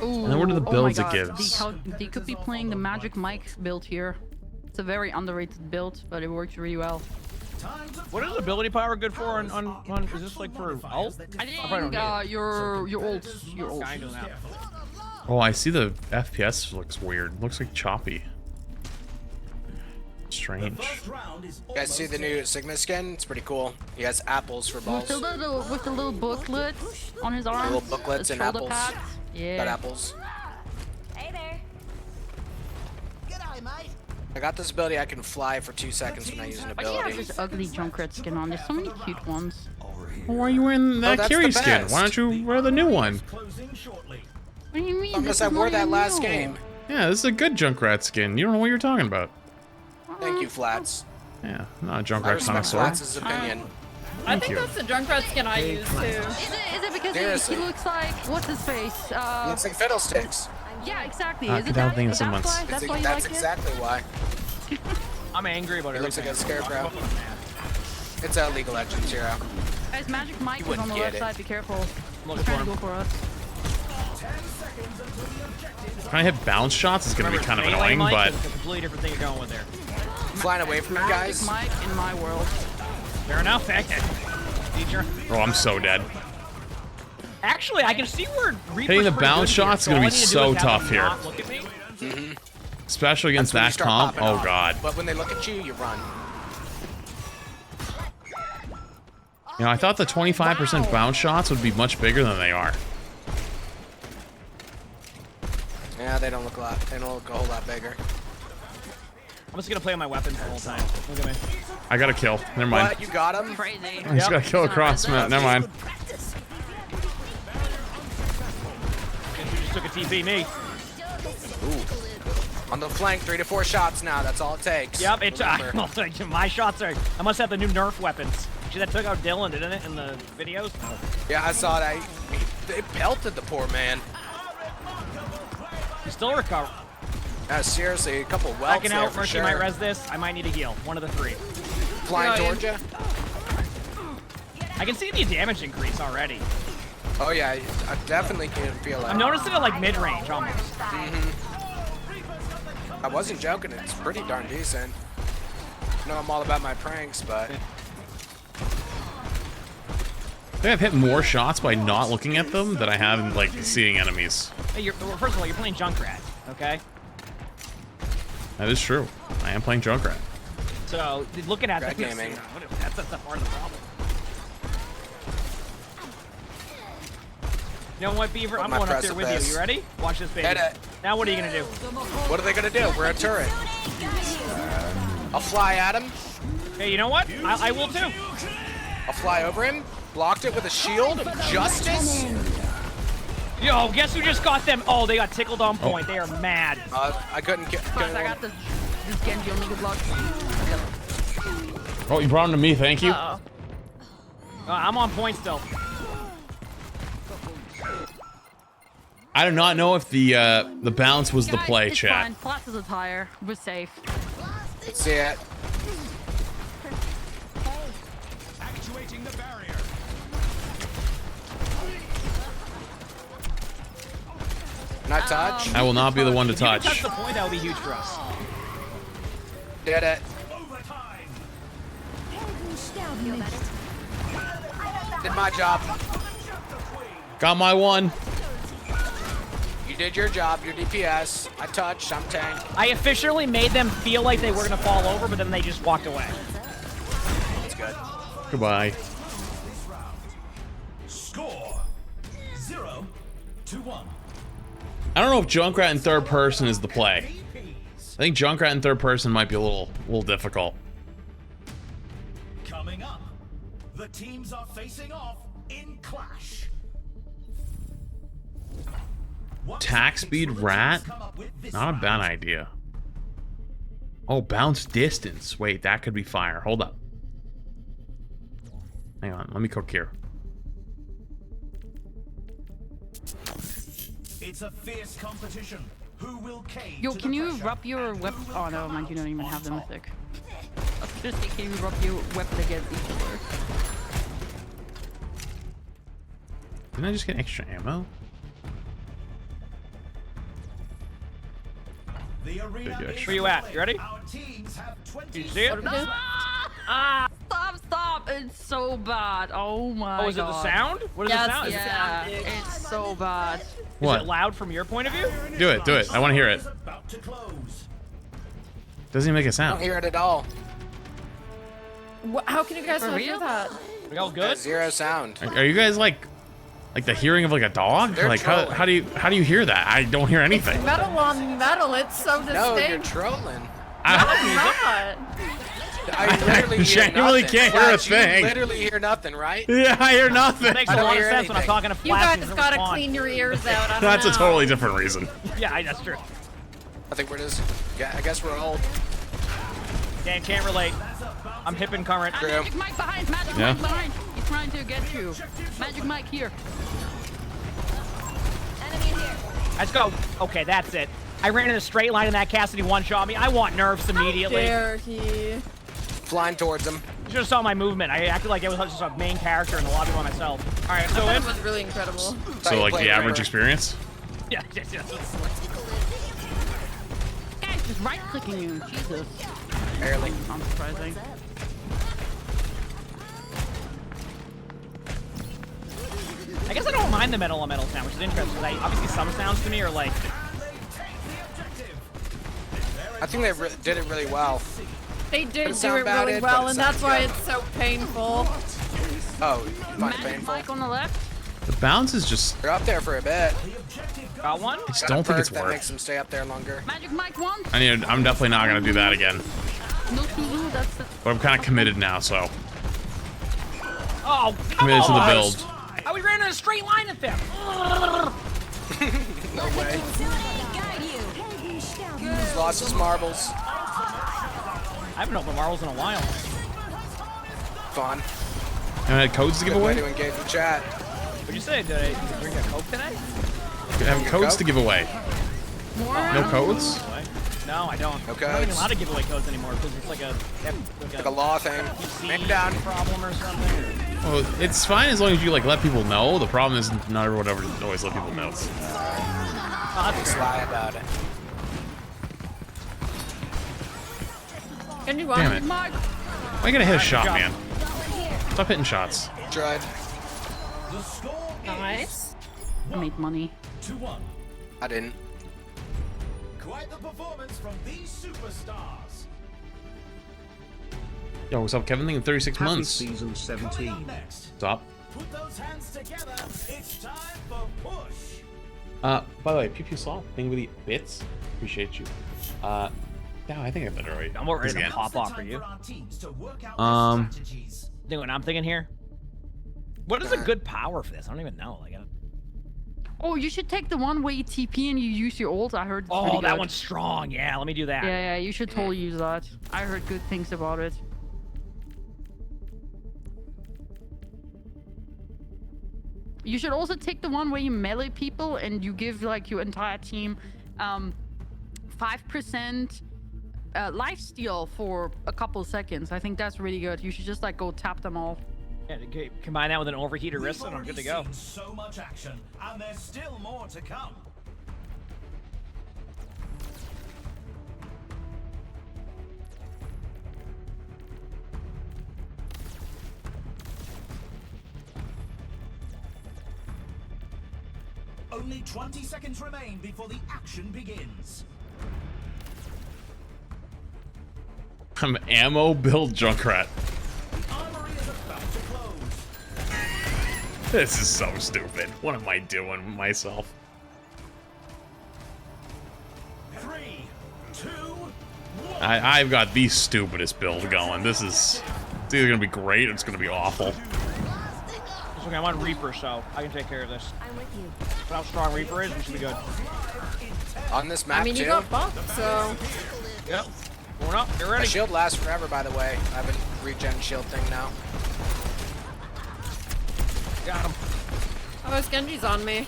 Ooh, And then what are the builds it oh my God. gives? They could be playing the Magic Mike build here. It's a very underrated build, but it works really well. What is ability power good for on is this like for ult? I think your ult. I know now. Oh, I see the FPS looks weird. Looks like choppy. Strange. You guys see the new Sigma skin? It's pretty cool. He has apples for balls. With the little booklet on his arm. Little booklets and apples. Pads. Yeah. Got apples. Hey there. G'day, mate. I got this ability I can fly for 2 seconds when I use an Why do you have ability. this ugly Junkrat skin on? There's so many cute ones. Well, why are you wearing that that's Kiri the skin? best. Why don't you wear the new one? What do you mean? Because This I is wore not that even last new. game. Yeah, this is a good Junkrat skin. You don't know what you're talking about. Thank you, Flats. Yeah, I'm not a I Junkrat respect connoisseur. Flats' opinion. I Thank think you. that's the Junkrat skin I use too. Is it because Seriously. he looks like what's his face? Looks like Fiddlesticks. Yeah, exactly. I Is it don't that? think Is so that much. why? That's why you That's like exactly why. I'm angry about He looks everything. like a scarecrow. It's a League of Legends hero. it? Guys, Magic Mike is on wouldn't the get left it. side. Be careful. Looking He's trying to for go for us. When I hit bounce shots, it's gonna be kind of Melee annoying, Mike but is a completely different thing you're going with there. Flying away from you guys. Magic Mike in my world. Fair enough. Teacher. oh, I'm so dead. Actually, I can see where Reaper's Hitting the pretty bounce good here. shot's gonna All be I need to do so is have tough them here. not look at me. Especially against When you that start comp. popping Oh off. god. But when they look at you, you run. You know, I thought the 25% bounce shots would be much bigger than they are. Yeah, they don't look a lot. They don't look a whole lot bigger. I'm just gonna play on my weapons the whole time. Look at me. I got a kill. Never mind. What? You got him? Crazy. I just got a kill across map. Never mind. Guess you just took a TP me. Ooh. On the flank, 3 to 4 shots now. That's all it takes. Yep, it's my shots are. I must have the new Nerf weapons. See, that took out Dylan, didn't it, in the videos? Yeah, I saw that. They pelted the poor man. He's still recovering. No, seriously, a couple welts Backing there out, for Mercy sure. might res this. I might need a heal. One of the 3. Flying towards you. I can see the damage increase already. Oh yeah, I definitely can feel it. I'm noticing it like mid-range almost. I wasn't joking. It's pretty darn decent. I know I'm all about my pranks, but I think I've hit more shots by not looking at them than I have in like seeing enemies. Hey, well, first of all, you're playing Junkrat, okay? That is true. I am playing Junkrat. So looking at Red this, gaming. that's part of the problem. You know what, Beaver? I'm my going up there with you. precipice. You ready? Watch this, baby. Hit it. Now what are you gonna do? What are they gonna do? We're a turret. I'll fly at him. Hey, you know what? I will too. I'll fly over him. Blocked it with a shield of justice. Yo, guess who just got them? Oh, they got tickled on point. They are mad. I couldn't get. I got this Genji only good luck. Oh, you brought him to me. Thank you. I'm on point still. I do not know if the bounce was the Guys, play, it's chat. fine. Flats is a tire. We're safe. Let's see it. Actuating the barrier. Not touch. I will not be the one to If you can touch. touch the point, that would be huge for us. Did it. Did my job. Got my one. You did your job. Your DPS. I touched. I'm tank. I officially made them feel like they were gonna fall over, but then they just walked away. That's good. Goodbye. Score 0-1. I don't know if Junkrat in third person is the play. I think Junkrat in third person might be a little difficult. Coming up, the teams are facing off in clash. Attack speed rat? Not a bad idea. Oh, bounce distance. Wait, that could be fire. Hold up. Hang on, let me cook here. It's a fierce competition. Who will cave Yo, to can the you pressure? rub your weapon? Oh, no, mind you don't even have the mythic. I was just say, can you rub your weapon against each other? Didn't I just get extra ammo? The arena is Where you at? You ready? Our teams have 20 You see it? Stop! It's so bad. Oh my god. Oh, is it the sound? What is yes, the sound? Yeah, it's so bad. What? Is it loud from your point of view? Do it, do it. I want to hear it. about to close. Doesn't even make a I don't sound. hear it at all. How can you guys For not hear real? that? We all good? Zero sound. Are you guys like the hearing of like a dog? They're Like trolling. how do you hear that? I don't hear anything. Metal on metal, it's so distinct. No, you're trolling. I'm not. I literally hear genuinely nothing. can't hear a Flash, thing. You literally hear nothing, right? Yeah, I hear nothing. It makes a I don't lot of hear sense when I'm anything. talking to You Flash. guys gotta clean your ears out. I don't That's know. a totally different reason. Yeah, that's true. I think we're just. Yeah, I guess we're old. Dan can't relate. I'm hip and current. True. Magic Mike behind! Magic Yeah. Mike behind! He's trying to get you. Magic Mike here. Let's go. Okay, that's it. I ran in a straight line in that Cassidy one-shot me. I want nerfs immediately. Dare he? Flying towards him. You should have saw my movement. I acted like I was just a main character in the lobby by myself. All right, so That in. was really incredible. So like the average experience? Yeah, yes. Guys, just right-clicking you. Jesus. Barely. Unsurprising. I guess I don't mind the metal on metal sound, which is interesting. Because obviously some sounds to me are like. I think they did it really well. They did Doesn't do sound it bad, really but well, it and that's sounds why good. it's so painful. Oh, you find it Magic painful? Mike on the left. The bounce is just... They're up there for a bit. Got one? I just don't think it's that worth. makes them stay up there longer. Magic Mike one. I'm definitely not gonna do that again. No Tulu, that's the... But I'm kind of committed now, so. Oh, Committed to the build. Oh, we ran in a straight line at them. No way. He's lost his marbles. I haven't opened marbles in a while. Fun. And had codes to give Good way away? to engage in chat. What'd you say? Did I drink a Coke today? I have codes to give away. No codes? No, I don't. Okay. I'm not even allowed to give away codes anymore because it's like a law thing. PC down problem or something. Well, it's fine as long as you like let people know. The problem is not everyone ever always let people know. Just lie about it. Can you Damn it. Why you gotta hit a shot, man? Stop hitting shots. Tried. Nice. I made money. 2-1. I didn't. Quite the performance from these superstars. Yo, what's up, Kevin? Thinking 36 Happy months. season 17. Stop. Put those hands together. It's time for push. By the way, Pew Pew Slaw, thank you for the bits. Appreciate you. No, I think I did it right. I'm ready to pop off for you. You know what I'm thinking here? What is a good power for this? I don't even know. Like, Oh, you should take the one where you TP and you use your ult. I heard it's pretty oh, that good. one's strong. Yeah, let me do that. Yeah, you should totally use that. I heard good things about it. You should also take the one where you melee people and you give like your entire team 5% lifesteal for a couple seconds. I think that's really good. You should just like go tap them all. Yeah, combine that with an overheater wrist and I'm good to go. So much action, and there's still more to come. Only 20 seconds remain before the action begins. I'm ammo build Junkrat. The armory is about to close. This is so stupid. What am I doing with myself? 3, 2, 1. I've got the stupidest build going. This is... It's either gonna be great or it's gonna be awful. Okay, I'm on Reaper, so I can take care of this. I'm with you. But how strong Reaper is, we should be good. On this map, I mean, you too. got buffed, so. Yep. Going up, get ready. My shield lasts forever, by the way. I have a regen shield thing now. Got him. Oh, his Genji's on me.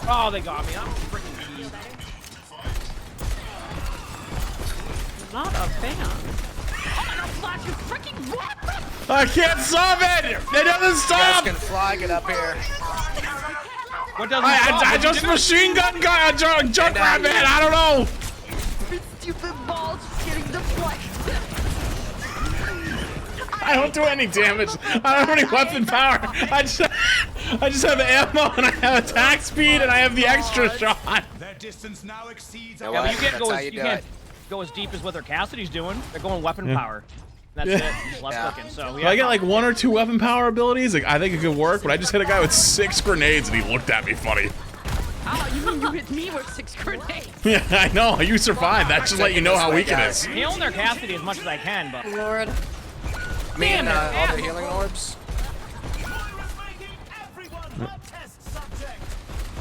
Oh, they got me. I'm freaking geek. Not a fan. I can't stop it! It doesn't stop! You guys can fly, get up here. What doesn't I just machine gun Junkrat, man! I don't know! Stupid balls getting deflected. I don't do any damage. I don't have any weapon power. I just have ammo and I have attack speed and I have the extra shot. Their distance now exceeds. You know Yeah, but what? you can't That's go how as you you do can't it. go as deep as what their Cassidy's doing. They're going weapon power. That's Yeah. it. Just left clicking. So If I get like 1 or 2 weapon power abilities, like I think it could work, but I just hit a guy with 6 grenades and he looked at me funny. Oh, you mean you hit me with 6 grenades? Yeah, I know. You survived. That just let you know how weak it is. healing their Cassidy as much as I can, but Lord. Me and all the healing orbs.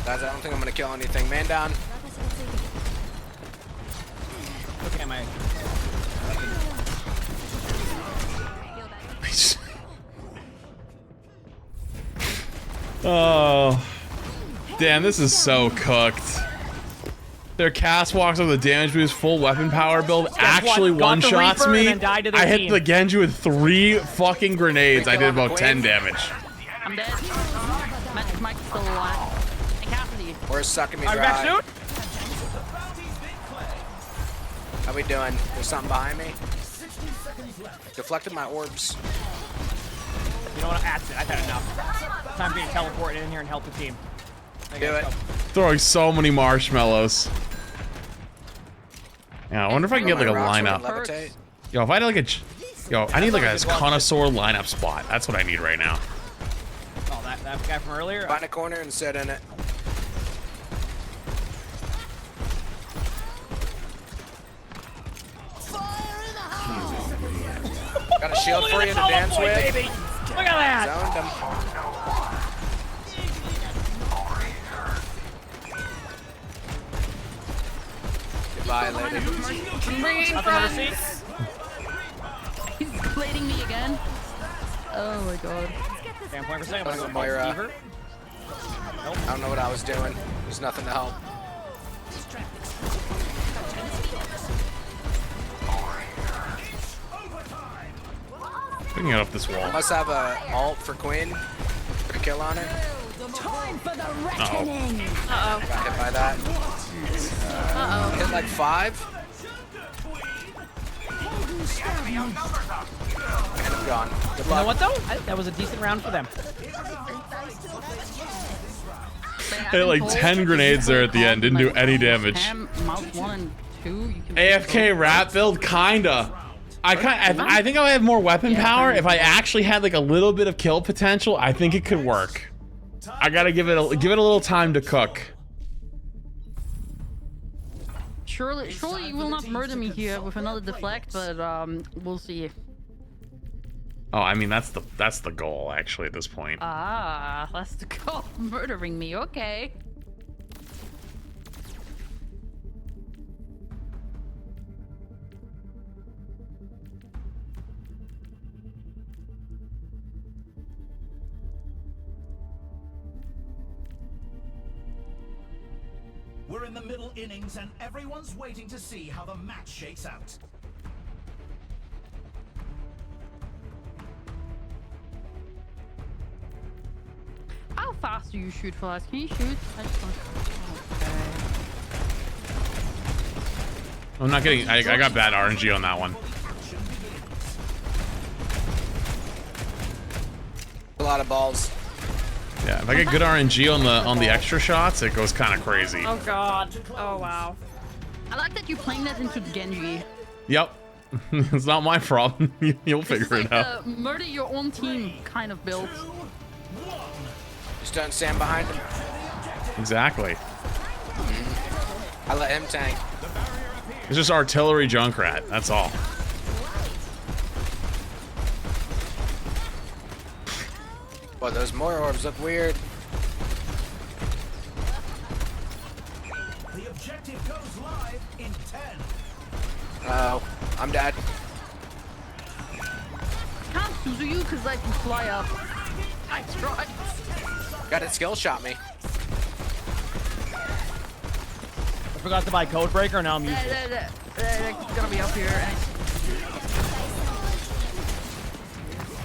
Guys, I don't think I'm gonna kill anything. Man down. look at my. Oh, damn, this is so cooked. Their cast walks with the damage boost, full weapon power build actually one-shots me. I hit the Genji with 3 fucking grenades. I did about 10 damage. I'm dead. Magic Mike's still alive. And Cassidy. Or sucking me Are we back dry. soon? How we doing? There's something behind me. Deflected my orbs. You know what? That's it. I've had enough. Time for me to teleport in here and help the team. Do it. Throwing so many marshmallows. Yeah, I wonder if I can get like a lineup. Yo, if I had like a... Yo, I need like a connoisseur lineup spot. That's what I need right now. Oh, that. That guy from earlier? Find a corner and sit in it. Got a shield for you to dance with. Baby. Look at that! Zoned him. Goodbye, lady. I'm bringing friends. He's blading me again. Oh my god. Damn, point per second. I'm gonna go Moira. Fever. Nope. I don't know what I was doing. There's nothing to help. We can get up this wall. I must have a ult for Queen. Put a kill on her. Time for the Uh-oh. reckoning. Got hit by that. Hit like 5. And I'm gone. Good You know luck. what though? That was a decent round for them. Hit like 10 grenades there at the end. Didn't do any damage. Mouse 1 and 2. You can AFK rat build, kinda. I think I would have more weapon power if I actually had like a little bit of kill potential. I think it could work. I gotta give it a little time to cook. Surely you will not murder me here with another deflect, but we'll see. Oh, I mean that's the goal actually at this point. Ah, that's the goal. Murdering me, okay. We're in the middle innings and everyone's waiting to see how the match shakes out. How fast do you shoot for us? Can you shoot? I just want to... Okay. I'm not getting. I got bad RNG on that one. A lot of balls. Yeah, if I get good RNG on the extra shots, it goes kind of crazy. Oh god. Oh wow. I like that you're playing that into Genji. Yep, it's not my problem. You'll figure It's it like out. murder your own team kind of build. Just don't stand behind him. Exactly. I let him tank. It's just artillery Junkrat. That's all. Boy, those more orbs look weird. The objective goes live in 10. Oh, I'm dead. Can't Suzu you because I can fly up. I tried. Got it skill shot me. I forgot to buy Codebreaker, now I'm useless. It's gonna be up here.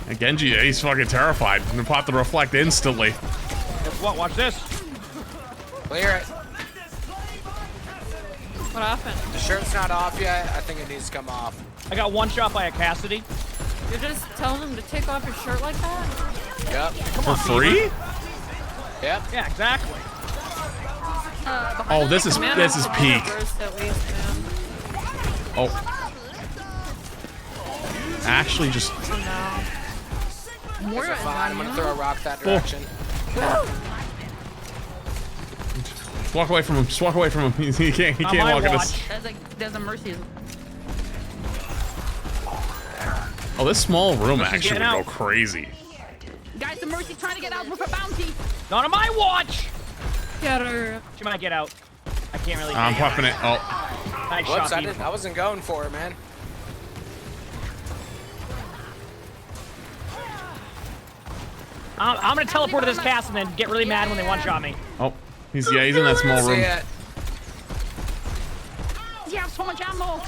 And Genji, he's fucking terrified. I'm gonna pop the reflect instantly. Guess what? Watch this. Clear it. What happened? The shirt's not off yet. I think it needs to come off. I got one shot by a Cassidy. You're just telling him to take off his shirt like that? Yep. For free? Yep. Yeah, exactly. Oh, this is peak. Oh. Actually, just. These are fine. I'm gonna throw a rock that direction. Just walk away from him. Just walk away from him. He can't walk at us. There's a mercy. Oh, this small room Mercy's actually would getting go out. crazy. Guys, the mercy's trying to get out with a bounty. Not on my watch. Get her. She might get out. I can't really. I'm puffing it. Oh. Nice Whoops, shot, I wasn't going for it, man. I'm gonna teleport to this cast and then get really mad when they one-shot me. Oh. He's in that small room. See it. You have so much ammo.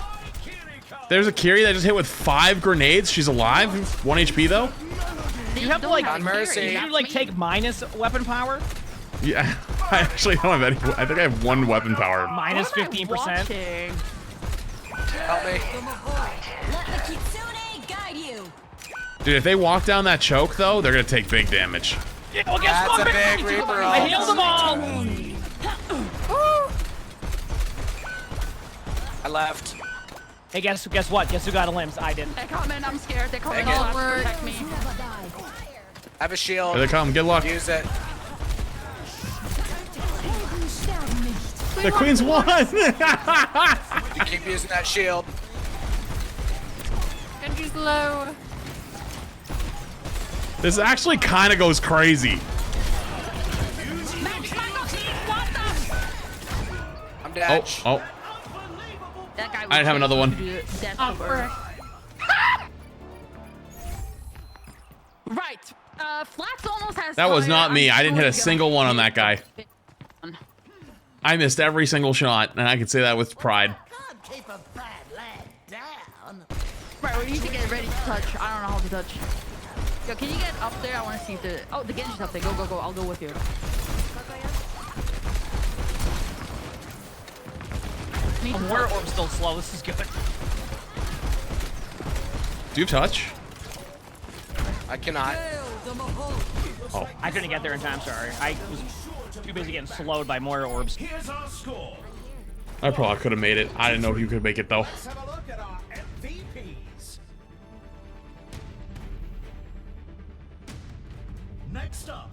There's a Kiri that just hit with 5 grenades. She's alive. 1 HP though. You have to like, On Mercy. you like take minus weapon power. Yeah. I actually don't have any. I think I have 1 weapon power. Minus 15%. Help me. Let the Kitsune guide you. Dude, if they walk down that choke though, they're gonna take big damage. Yeah, well, guess That's what? a big Reaper I ult. healed them all. I left. Hey, guess what? Guess who got a limbs? I didn't. They're coming. I'm scared. They're coming. Take it. Protect me. I have a shield. Here they come. Good luck. Use it. The queen's won. You keep using that shield. Genji's low. This actually kind of goes crazy. I'm dead. Oh. That guy I didn't have another one. Right. Flats almost has. That was fire. not me. I'm I didn't hit a totally single one on that guy. I missed every single shot, and I can say that with pride. Keep a bad lad down. Right, we need to get ready to touch. I don't know how to touch. Yo, can you get up there? I want to see if the... Oh, the Genji's up there. Go, go, go. I'll go with you. Oh, Warrior Orb's still slow. This is good. Do you touch? I cannot. Oh. I couldn't get there in time, sorry. I was too busy getting slowed by Moira Orbs. Here's our score. I probably could have made it. I didn't know if you could make it, though. Let's have a look at our MVPs. Next up,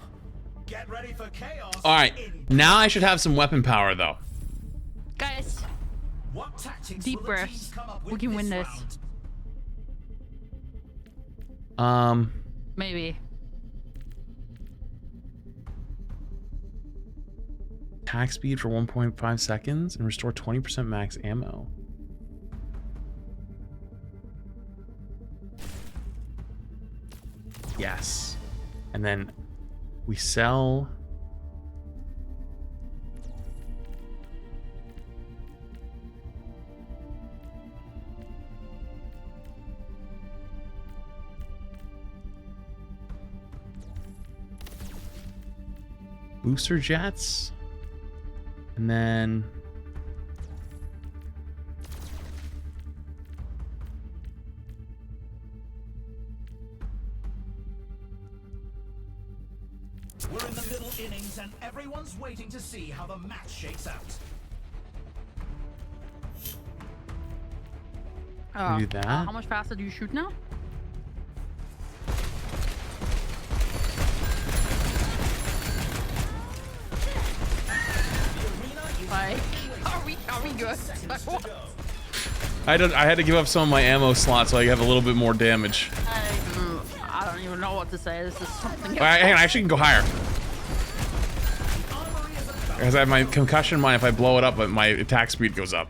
get ready for chaos. All right. Now I should have some weapon power, though. Guys, What tactics deep will the breaths. teams come up We with can win this. round? Maybe. Attack speed for 1.5 seconds and restore 20% max ammo. Yes. And then we sell... booster jets. And then... We're in the middle innings and everyone's waiting to see how the match shakes out. do that. How much faster do you shoot now? Like, are we good? I had to give up some of my ammo slots so I have a little bit more damage. I don't even know what to say. This is something else. All right, hang on, I actually can go higher. Because I have my concussion mine, if I blow it up, but my attack speed goes up.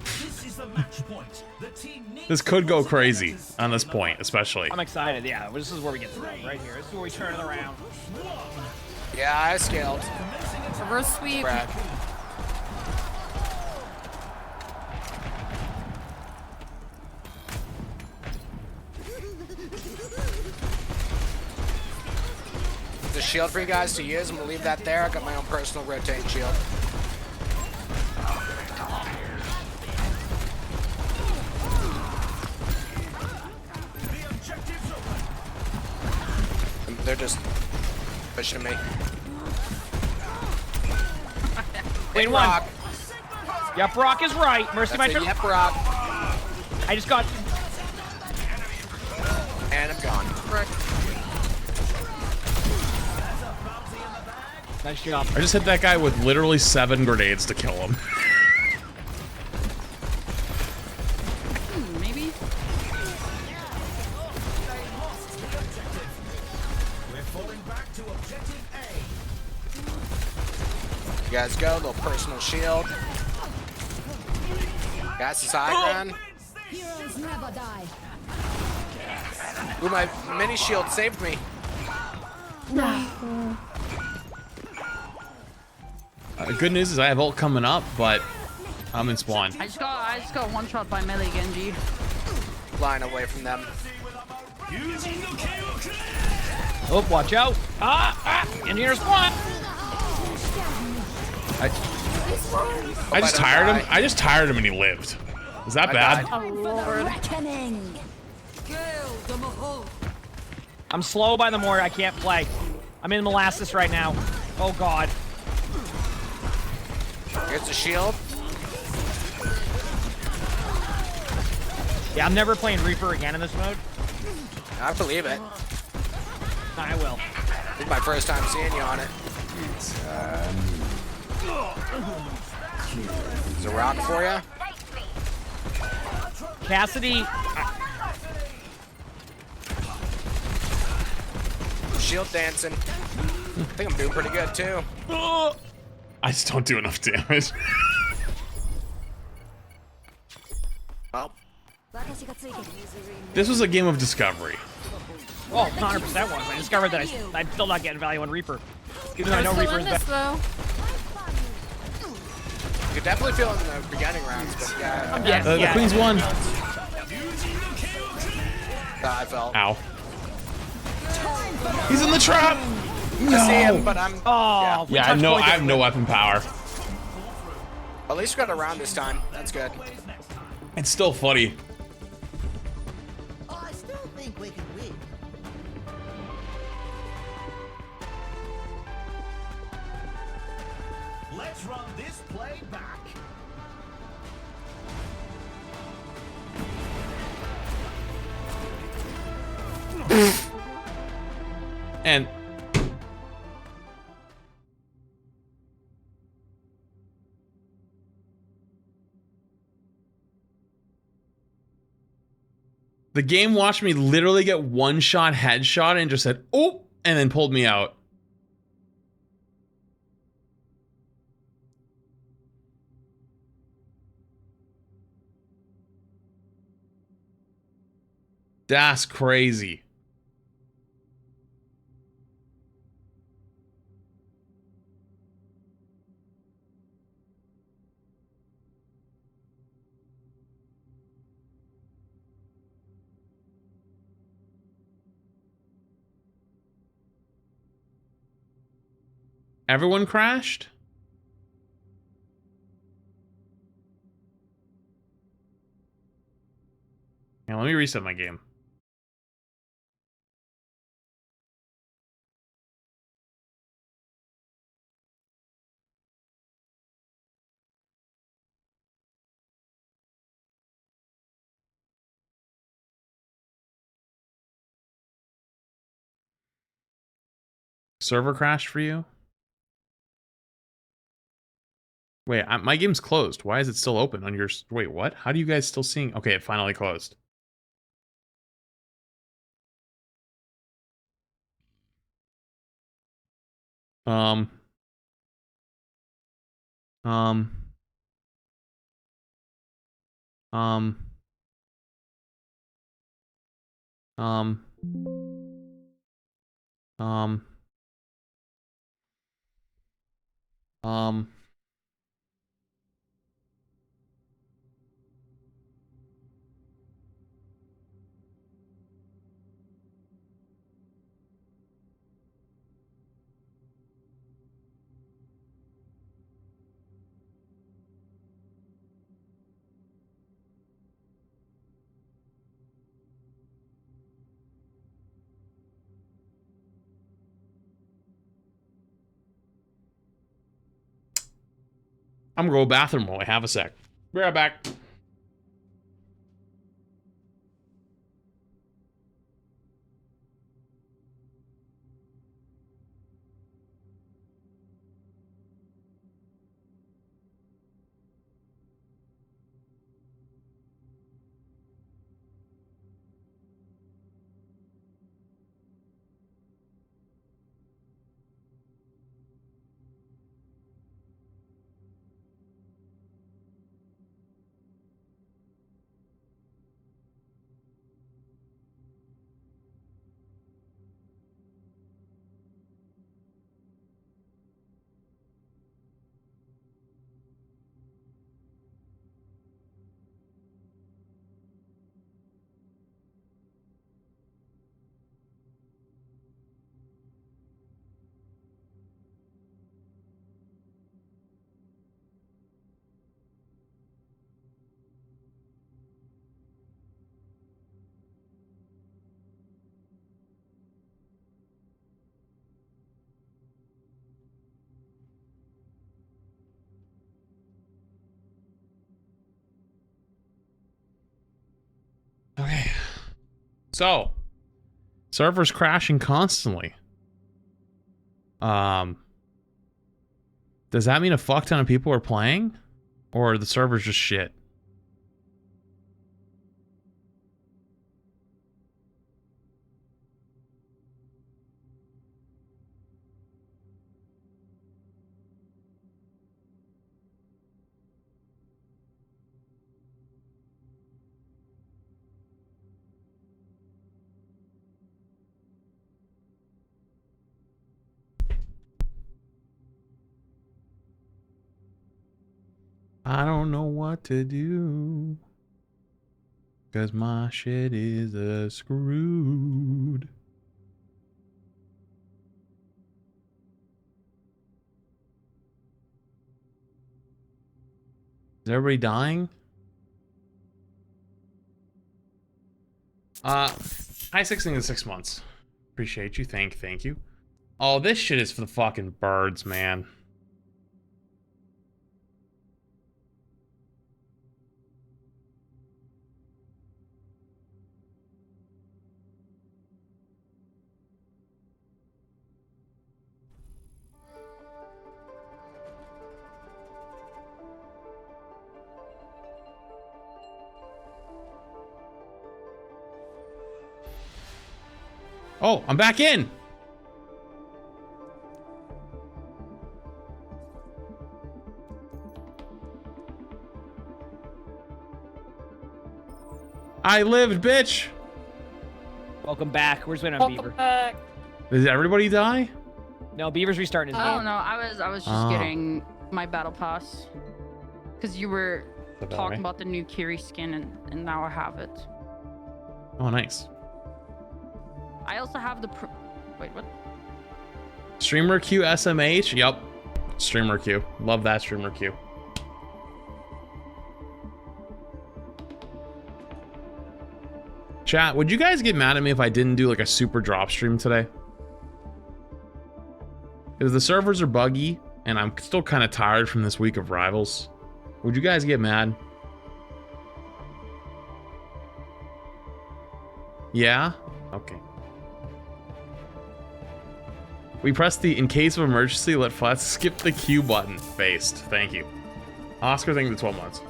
This is the match point. The team needs This could go crazy on this point, especially. I'm excited, yeah. This is where we get to run, right here. This is where we turn it around. Yeah, I scaled. Reverse sweep. Brad. There's a shield for you guys to use. I'm gonna leave that there. I got my own personal rotating shield. They're just pushing me. Win Rock. Yep, Rock is right. Mercy, my That's turn. a yep, Rock. I just got... And I'm gone. Nice job. I just hit that guy with literally 7 grenades to kill him. Maybe. We're falling back to objective A. You guys go, little personal shield. Gas is high ground. Heroes never die. Ooh, my mini shield saved me. Good news is I have ult coming up, but I'm in spawn. I just got one shot by melee Genji. Flying away from them. Oh, watch out. Engineer's one. I just tired him. I just tired him and he lived. Is that bad? Oh Lord. Reckoning. I'm slow by the Moira. I can't play. I'm in molasses right now. Oh, God. Here's the shield. Yeah, I'm never playing Reaper again in this mode. I believe it. I will. This is my first time seeing you on it. Is a rock for you? Cassidy. Shield dancing. I think I'm doing pretty good too. I just don't do enough damage. Well. This was a game of discovery. Oh, 100% was. I discovered that I'm still not getting value on Reaper. Even though I know Reaper is better. Though. You could definitely feel it in the beginning rounds, but yeah. Yes, The Queen's won. I felt. Ow. He's in the trap! I see him, but I'm. Oh, yeah, I have no weapon power. At least we got around this time. That's good. It's still funny. I still think we can win. Let's run this play back. And the game watched me literally get one shot headshot and just said, "Oh," and then pulled me out. That's crazy. Everyone crashed? Yeah, let me reset my game. Server crashed for you? Wait, my game's closed. Why is it still open on yours? Wait, what? How do you guys still seeing? Okay, it finally closed. Um. Um. Um. I'm gonna go to the bathroom while I have a sec. Be right back. Okay. So, Server's crashing constantly. Does that mean a fuck ton of people are playing? Or the server's just shit? I don't know what to do. 'Cause my shit is screwed. Is everybody dying? High sixing in 6 months. Appreciate you. Thank you. Oh, this shit is for the fucking birds, man. Oh, I'm back in. I lived, bitch. Welcome back. We're just waiting on Beaver. Back. Did everybody die? No, Beaver's restarting his Oh game. no, I was just getting my battle pass. Because you were talking about the new Kiri skin and now I have it. Oh, nice. I also have the wait, what? Streamer Q SMH? Yup. Streamer Q. Love that Streamer Q. Chat, would you guys get mad at me if I didn't do like a super drop stream today? Because the servers are buggy and I'm still kind of tired from this week of Rivals. Would you guys get mad? Yeah? Okay. We press the in case of emergency, let flats skip the Q button. Based. Thank you. Oscar, thank you for 12 months.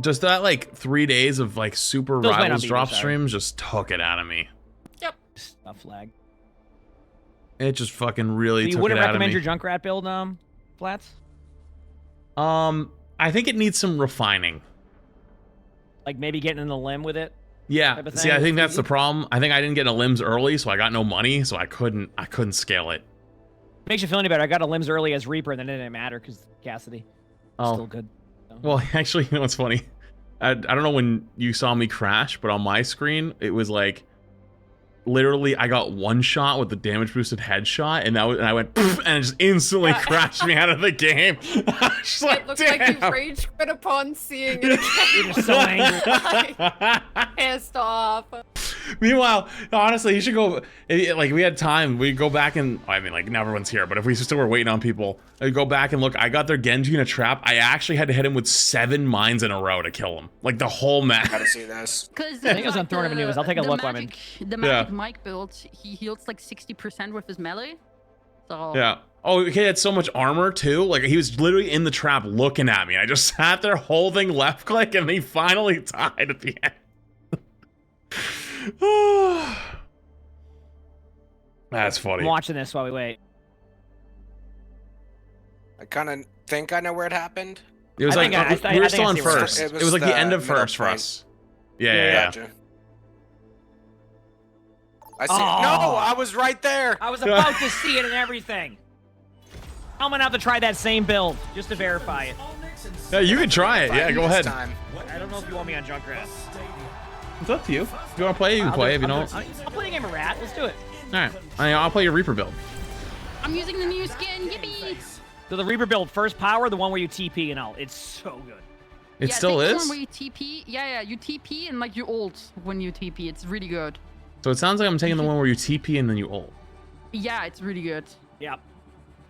Just that like 3 days of like super Those might not Rivals be drop sorry. streams just took it out of me. Yep. Stuff flag. It just fucking really So you took it wouldn't out of me. recommend your Junkrat build, Flats? I think it needs some refining. Like maybe getting in the limb with it? Yeah. type of See, thing? I think that's the problem. I think I didn't get a limbs early, so I got no money, so I couldn't scale it. Makes you feel any better. I got a limbs early as Reaper, and then it didn't matter because Cassidy. Oh. Still good. Well, actually, you know what's funny? I don't know when you saw me crash, but on my screen, it was like, literally, I got one shot with the damage boosted headshot, and I went, "Pfft," and it just instantly crashed me out of the game. I was just like, It looks damn. like you rage quit upon seeing it again. You're just so angry. Pissed off. Meanwhile, honestly, you should go. Like, we had time. We go back and I mean, like, everyone's here, but if we still were waiting on people, I'd go back and look. I got their Genji in a trap. I actually had to hit him with 7 mines in a row to kill him. Like the whole match. Gotta see this. Because I think it was on Throne of Anubis. I'll take a look when I'm in. The magic Mike build, he heals like 60% with his melee. So Yeah. Oh, he had so much armor too. Like he was literally in the trap looking at me. I just sat there holding left click, and he finally died at the end. That's funny. I'm watching this while we wait. I kind of think I know where it happened. It was I like think I we were think still I on see where it first. is. It was like the end of middle first for point. us. Yeah. Gotcha. I see. No, I was right there. I was about to see it and everything. I'm gonna have to try that same build just to verify it. Yeah, you can try it. Yeah, go ahead. I don't know if you want me on Junkrat. It's up to you. If you want to play, you can play. If you don't, all I'll play a game of Rat. Let's do it. right. I'll play your Reaper build. I'm using the new skin. Yippee! So the Reaper build, first power, the one where you TP and all. It's so good. It Yeah, still take the is. one where you TP. Yeah, you TP and like you ult when you TP. It's really good. So it sounds like I'm taking the one where you TP and then you ult. Yeah, it's really good. Yep.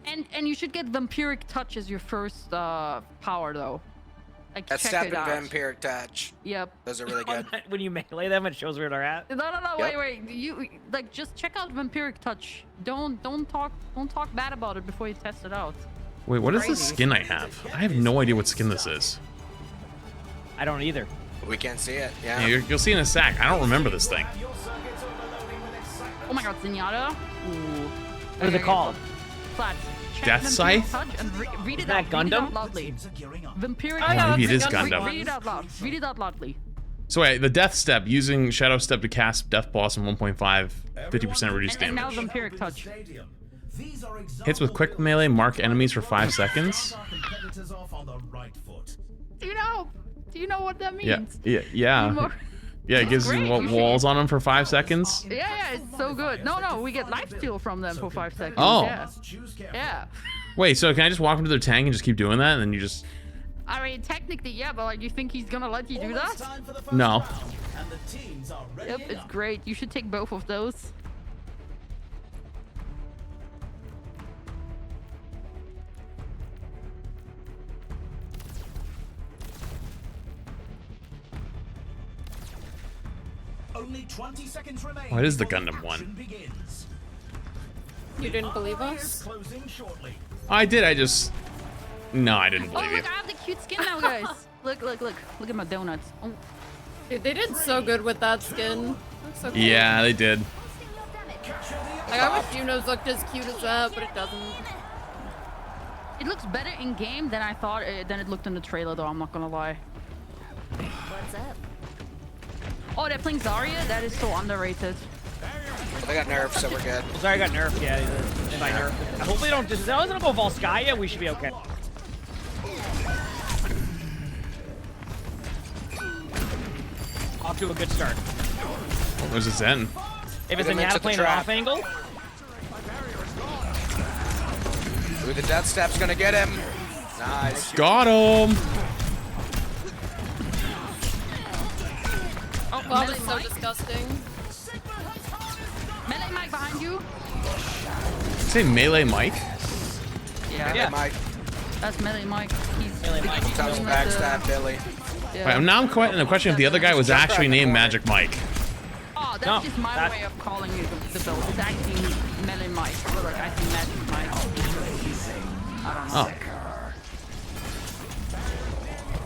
And you should get Vampiric Touch as your first power though. Like That check step it and out. Vampiric Touch. Yep. Those are really good. When you melee them, it shows where they're at. No, Yep. wait. You like just check out Vampiric Touch. Don't talk bad about it before you test it out. Wait, what is the Crazy. skin I have? I have no idea what skin this is. I don't either. We can't see it. Yeah. Yeah, you'll see in a sec. I don't remember this thing. Oh my god, Zenyatta. Ooh. What is it called? Flats. Check Death Vampiric Scythe? Touch and read it that out. Read it Gundam? out loudly. Vampiric Oh, yeah, maybe it is Touch. Gundam. Read it out loud. Read it out loudly. So wait, the Death Step, using Shadow Step to cast Death Boss in 1.5, 50% reduced And now damage. Vampiric Touch. Hits with quick melee, mark enemies for 5 seconds. Do you know what that means? Yeah. More- Yeah, it gives you Great, what, you should- walls on them for 5 seconds. Yeah, it's so good. No, we get lifesteal from them for 5 seconds. Oh. Yeah. Wait, so can I just walk into their tank and just keep doing that, and then you just... I mean, technically, yeah, but like, you think he's gonna let you do that? No. Yep, it's great. You should take both of those. Only 20 seconds remain. Oh, it is the before Gundam one. action begins. You didn't believe us? Closing shortly. I did, I just... No, I didn't Oh, believe you. look, I have the cute skin now, guys. Look at my donuts. Oh. Dude, they did so good with that skin. Looks so cool. Yeah, they did. Like, I wish Juno's looked as cute as that, but it doesn't. It looks better in game than I thought than it looked in the trailer, though. I'm not gonna lie. What's up? Oh, they're playing Zarya. That is so underrated. They got nerfed, so we're good. Sorry, I got nerfed. Yeah, they might nerf. Hopefully, don't just. As long as they don't go Volskaya, we should be okay. Off to a good start. Oh, there's a Zen. If it's Get him into Zenyatta the playing an trap. off angle, Ooh, the Death Step's gonna get him. Nice. Got him! Oh, that was so disgusting. Melee Mike behind you. Say Melee Mike? Yeah. Mike. That's Melee Mike. He's Melee Mike. That was backstab Billy. Yeah. Wait, now I'm questioning the question if the other guy was actually named Magic Mike. Oh, that's No, just my that- way of calling you the build. It's actually Melee Mike. Or like I think Magic Mike. I don't know. Oh.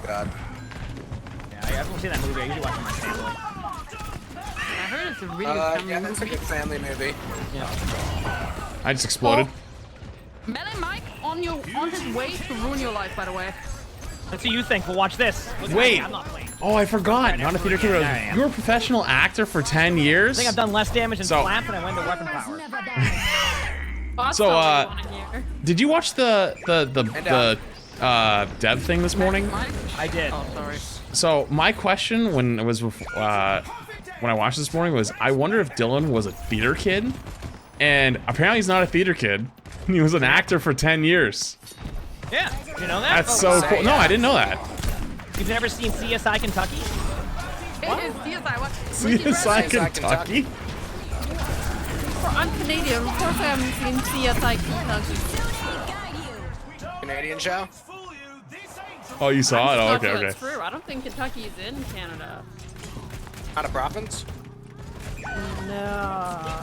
God. yeah, I haven't seen that movie. I usually watch it with my family. I heard it's a really good family Yeah, that's a movie. good family movie. I just exploded. Melee Mike on his way to ruin your life, by the way. Let's see you think. We'll watch this. Look at Wait. me, I'm not playing. Oh, I forgot. Not a theater kid. Yeah, I am. You were a professional actor for 10 years? I think I've done less damage than So- Slap, and I win the weapon power. So, did you watch the dev thing this morning? I did. Oh, sorry. So my question when it was when I watched this morning was, I wonder if Dylan was a theater kid, and apparently he's not a theater kid. He was an actor for 10 years. Yeah, you know that? That's so cool. No, I didn't know that. You've never seen CSI Kentucky? CSI, what? CSI Kentucky? I'm Canadian. Of course I haven't seen CSI Kentucky. Canadian show? Oh, you saw it? Oh, I'm okay, sure okay. that's true. I don't think Kentucky's in Canada. Not a province? No.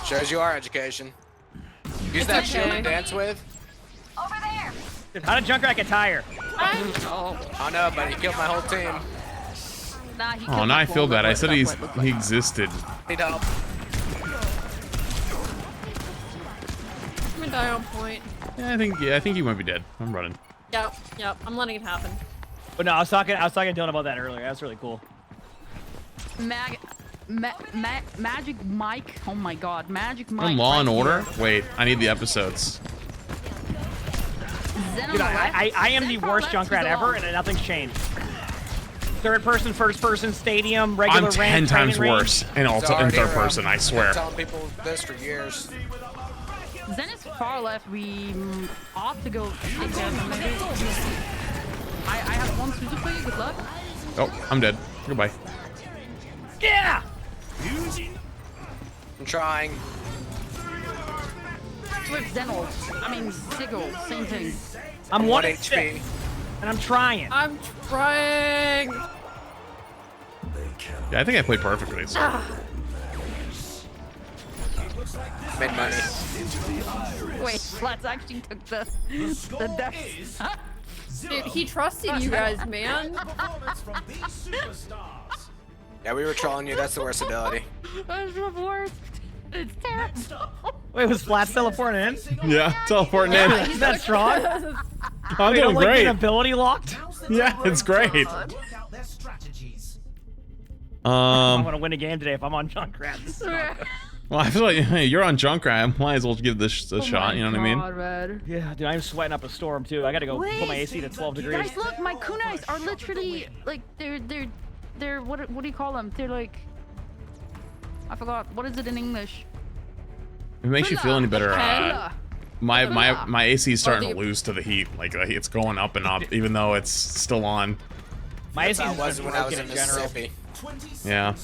Shows you our education. Use It's that okay. shield to dance with. Dude, how did Junkrat get tired? Oh no, but he killed my whole team. Nah, he Oh, killed now my I feel bullet. bad. I said That's what it looked he like. existed. Need help. I'm gonna die on point. Yeah, I think you might be dead. I'm running. Yep. I'm letting it happen. But no, I was talking to Dylan about that earlier. That's really cool. Magic Mike. Oh my God, Magic Mike. In Law and right Order? here. Wait, I need the episodes. Zen on Dude, the left. I am Zen the far worst left, Junkrat he's ever, alone. and nothing's changed. Third person, first person, stadium, regular I'm 10 rank, times training worse range. in third person, I I've swear. been telling people this for years. Zen is far left. We ought to go together, maybe. I have one super for you. Good luck. Oh, I'm dead. Goodbye. Yeah! I'm trying. Swift Zenol. I mean, Sigil, same thing. I'm 1 1 HP. and I'm trying. I'm trying. Yeah, I think I played perfectly. So. Made money. Wait, Flats actually took the deaths. Dude, he trusted you guys, man. Yeah, we were trolling you. That's the worst ability. That's the worst. It's terrible. Wait, was Flats teleporting in? Yeah, teleporting in. Is that strong? I'm doing like great. the ability locked? Yeah, it's great. I'm gonna win a game today if I'm on Junkrat. Well, I feel like hey, you're on Junkrat. Might as well give this a shot. You know what I mean? Man. Yeah, dude, I'm sweating up a storm too. I gotta go put my AC to 12 degrees. Guys, look, my kunais are literally like they're what do you call them? They're like I forgot. What is it in English? If it makes you feel any better, Hella. my AC is starting to lose to the heat. Like it's going up and up, even though it's still on. My AC was when I was in Mississippi. Yeah.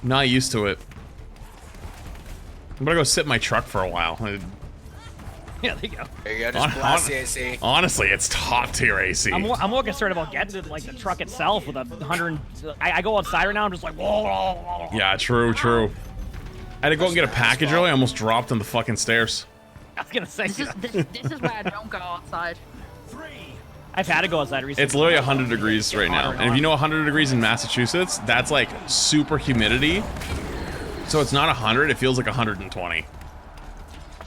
Not used to it. I'm gonna go sit in my truck for a while. Yeah, there you go. There you go, just blast the AC. Honestly, it's top tier AC. I'm more concerned about getting to like the truck itself with a 100. I go outside right now. I'm just like whoa. Yeah, true. I had to go and get a package earlier. I almost dropped on the fucking stairs. I was gonna say this is why I don't go outside. I've had to go outside recently. It's literally 100 degrees right now. And if you know 100 degrees in Massachusetts, that's like super humidity. So it's not 100, it feels like 120.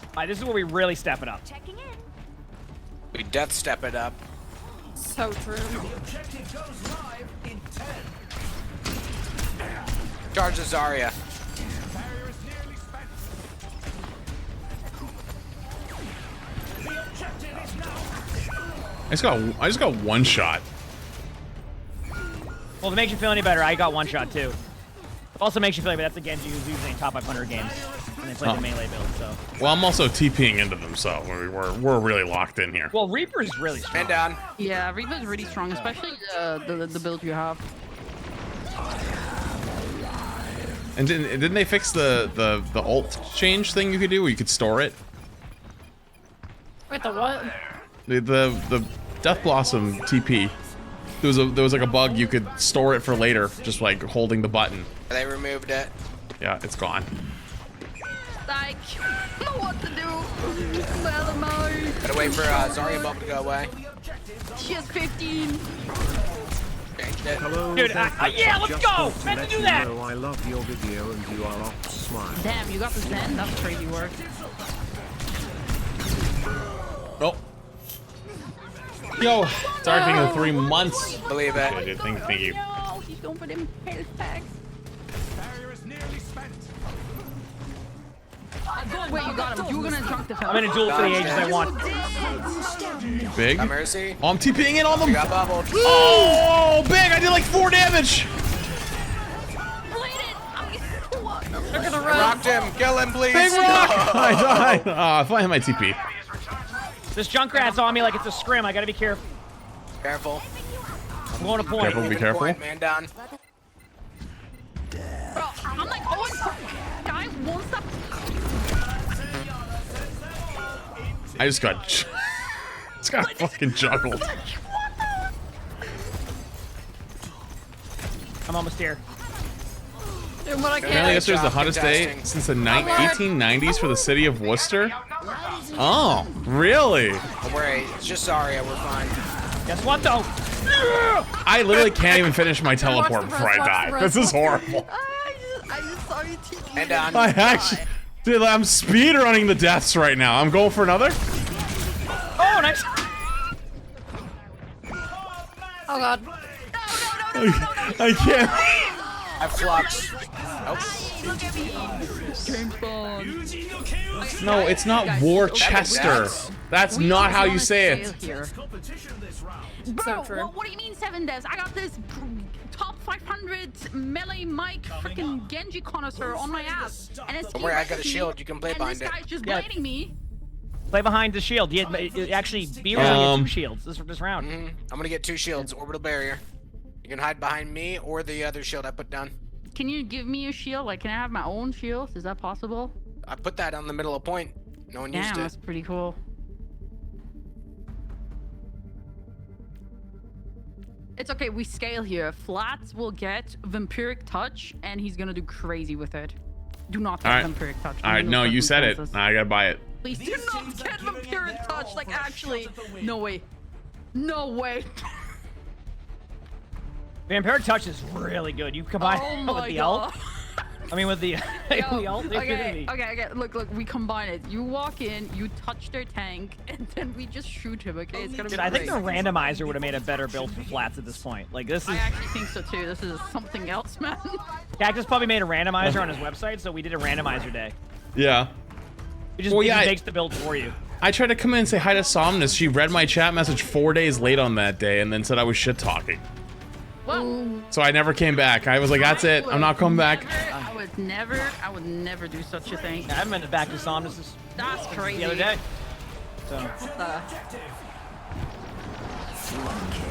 Alright, this is where we really step it up. We death step it up. So true. Charge the Zarya. I just got one shot. Well, if it makes you feel any better, I got one shot too. It also makes you feel like that's a Genji who's using top 500 games and they play the melee build. So. Well, I'm also TPing into them, so we're really locked in here. Well, Reaper's really strong. And down. Yeah, Reaper's really strong, especially the build you have. And didn't they fix the ult change thing you could do where you could store it? Wait, the what? The Death Blossom TP. There was like a bug you could store it for later, just like holding the button. They removed it. Yeah, it's gone. Like, I don't know what to do. Gotta wait for Zarya bubble to go away. She has 15. Hello, dude, yeah, let's go! Meant to do that! I love your video and you are off smile. Damn, you got the Zen? That's crazy work. Oh. Yo, it's already been 3 months. Believe it. Yeah, dude, thank you. No, he's going for them health packs. Wait, you got him. You were gonna drunk the fella. I'm in a duel for the ages I want. Big? Got Mercy. Oh, I'm TPing in on them. You got bubbled. Oh, big! I did like 4 damage. Rocked him. Kill him, please. Big rock! I died. Ah, if I hit my TP. This Junkrat's on me like it's a scrim. I gotta be careful. Careful. I'm going to point. Careful, be careful. Point, man down. Bro, I'm like, oh, guys, one stop. I just got fucking juggled. I'm almost here. Dude, what I Apparently can't. yesterday's the hottest day since the 1890s for the city of Worcester. Oh, really? Don't worry, it's just Zarya, we're fine. Guess what though? I literally can't even finish my teleport before I die. This is horrible. I just saw you TP. And down. I actually, dude, I'm speed running the deaths right now. I'm going for another. Oh, nice. Oh god. I can't. I flux. Look at me. James Bond. No, it's not Worcester. That's not how you say it. Bro, what do you mean 7 deaths? I got this top 500 melee mic freaking Genji connoisseur on my ass. And it's Don't worry, I got a shield. You can play behind it. this guy's just blading me. Play behind the shield. Actually, Beer's gonna get 2 shields this round. I'm gonna get 2 shields. Orbital barrier. You can hide behind me or the other shield I put down. Can you give me a shield? Like, can I have my own shield? Is that possible? I put that on the middle of point. No one Damn, used it. that's pretty cool. It's okay, we scale here. Flats will get Vampiric Touch, and he's gonna do crazy with it. Do not get Vampiric Touch. All right, no, you said it. I gotta buy it. Please do not get Vampiric Touch. Like, actually, no way. No way. Vampiric Touch is really good. You combine it with the ult. I mean, with the, the ult. Okay. Look. We combine it. You walk in, you touch their tank, and then we just shoot him. Okay, it's gonna be. Dude, I think the randomizer would have made a better build for flats at this point. Like this is. I actually think so too. This is something else, man. Cactus probably made a randomizer on his website, so we did a randomizer day. Yeah. It just, makes the build for you. I tried to come in and say hi to Somnus. She read my chat message 4 days late on that day and then said I was shit talking. Well, so I never came back. I was like, that's it. I'm not coming back. I would never do such a thing. I haven't been back to Somnus That's crazy. the other day. So.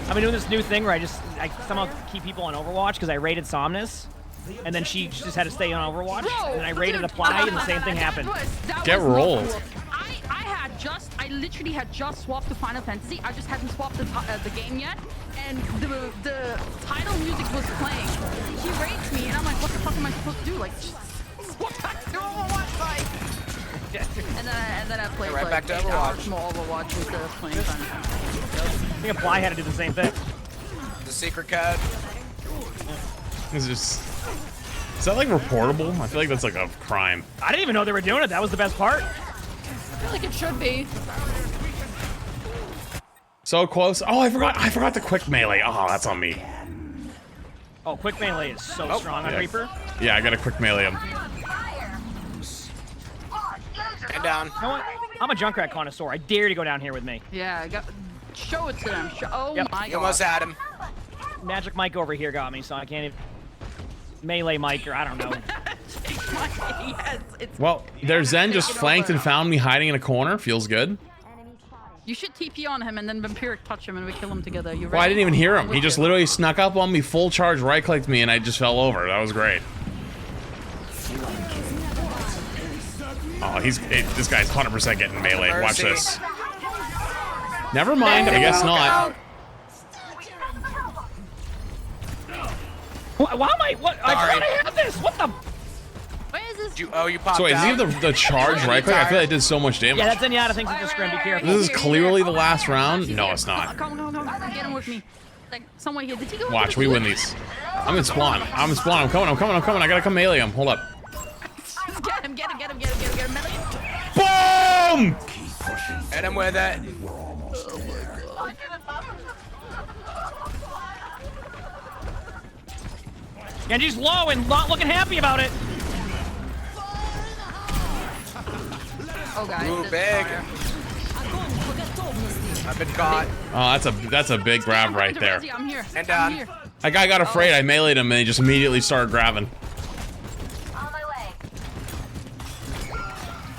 I've been doing this new thing where I somehow keep people on Overwatch because I raided Somnus. And then she just had to stay on Overwatch. Bro, and I raided Apply and the same thing happened. Get rolled. I literally had just swapped to Final Fantasy. I just hadn't swapped the game yet. And the title music was playing. He rates me, and I'm like, what the fuck am I supposed to do? Like, swap back to Overwatch, bye. and then I played right like back to 8 Overwatch. hours more Overwatch with playing Final Fantasy. I think Apply had to do the same thing. The secret code. It's just... Is that like reportable? I feel like that's like a crime. I didn't even know they were doing it. That was the best part. I feel like it should be. So close. Oh, I forgot the quick melee. Oh, that's on me. Oh, quick melee is so strong on Reaper. Yeah, I got a quick melee him. And down. You know what? I'm a Junkrat connoisseur. I dare you to go down here with me. Yeah, show it to them. Oh my god. You almost had him. Magic Mike over here got me, so I can't even... Melee Mike, or I don't know. Yes, Well, their Zen just flanked and found me hiding in a corner. Feels good. You should TP on him and then Vampiric touch him and we kill him together. You Well, I didn't even hear him. He just literally snuck up on me, full charge, right-clicked me, and I just fell over. That was great. Oh, this guy's 100% getting melee. Watch this. Never mind. I guess not. Why am I? What? I thought I had this. What the? Where is this? You popped So wait, does he have the charge right-click? I feel like it did so much damage. Yeah, that's Zenyatta thinks it's just scrim. Be careful. This is clearly the last round. No, it's not. Come on. Get him with me. Like, somewhere here. Did he go? Watch, we win these. I'm in spawn. I'm coming. I gotta come melee him. Hold up. Get him. Boom! Hit him with it. Genji's low and not looking happy about it. Oh, guys. Ooh, big. I've been caught. Oh, that's a big grab right there. I'm here. And down. That guy got afraid. I meleeed him and he just immediately started grabbing.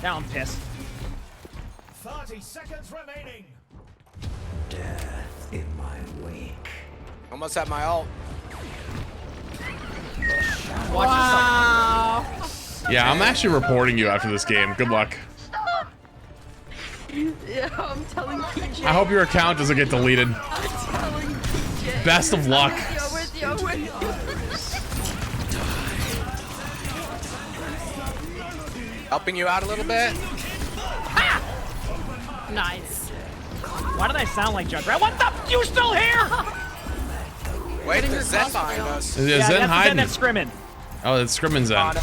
Now I'm pissed. 30 seconds remaining. Death in my wake. Almost had my ult. Wow. Yeah, I'm actually reporting you after this game. Good luck. Yeah, I'm telling PJ. I hope your account doesn't get deleted. I'm telling PJ. Best of luck. I'm with you. Helping you out a little bit. Nice. Why did I sound like Junkrat? What the? You still here? Wait, there's Zen behind us. Is Yeah, Zen that's hiding? that's scrimming. Oh, that's scrimming Zen.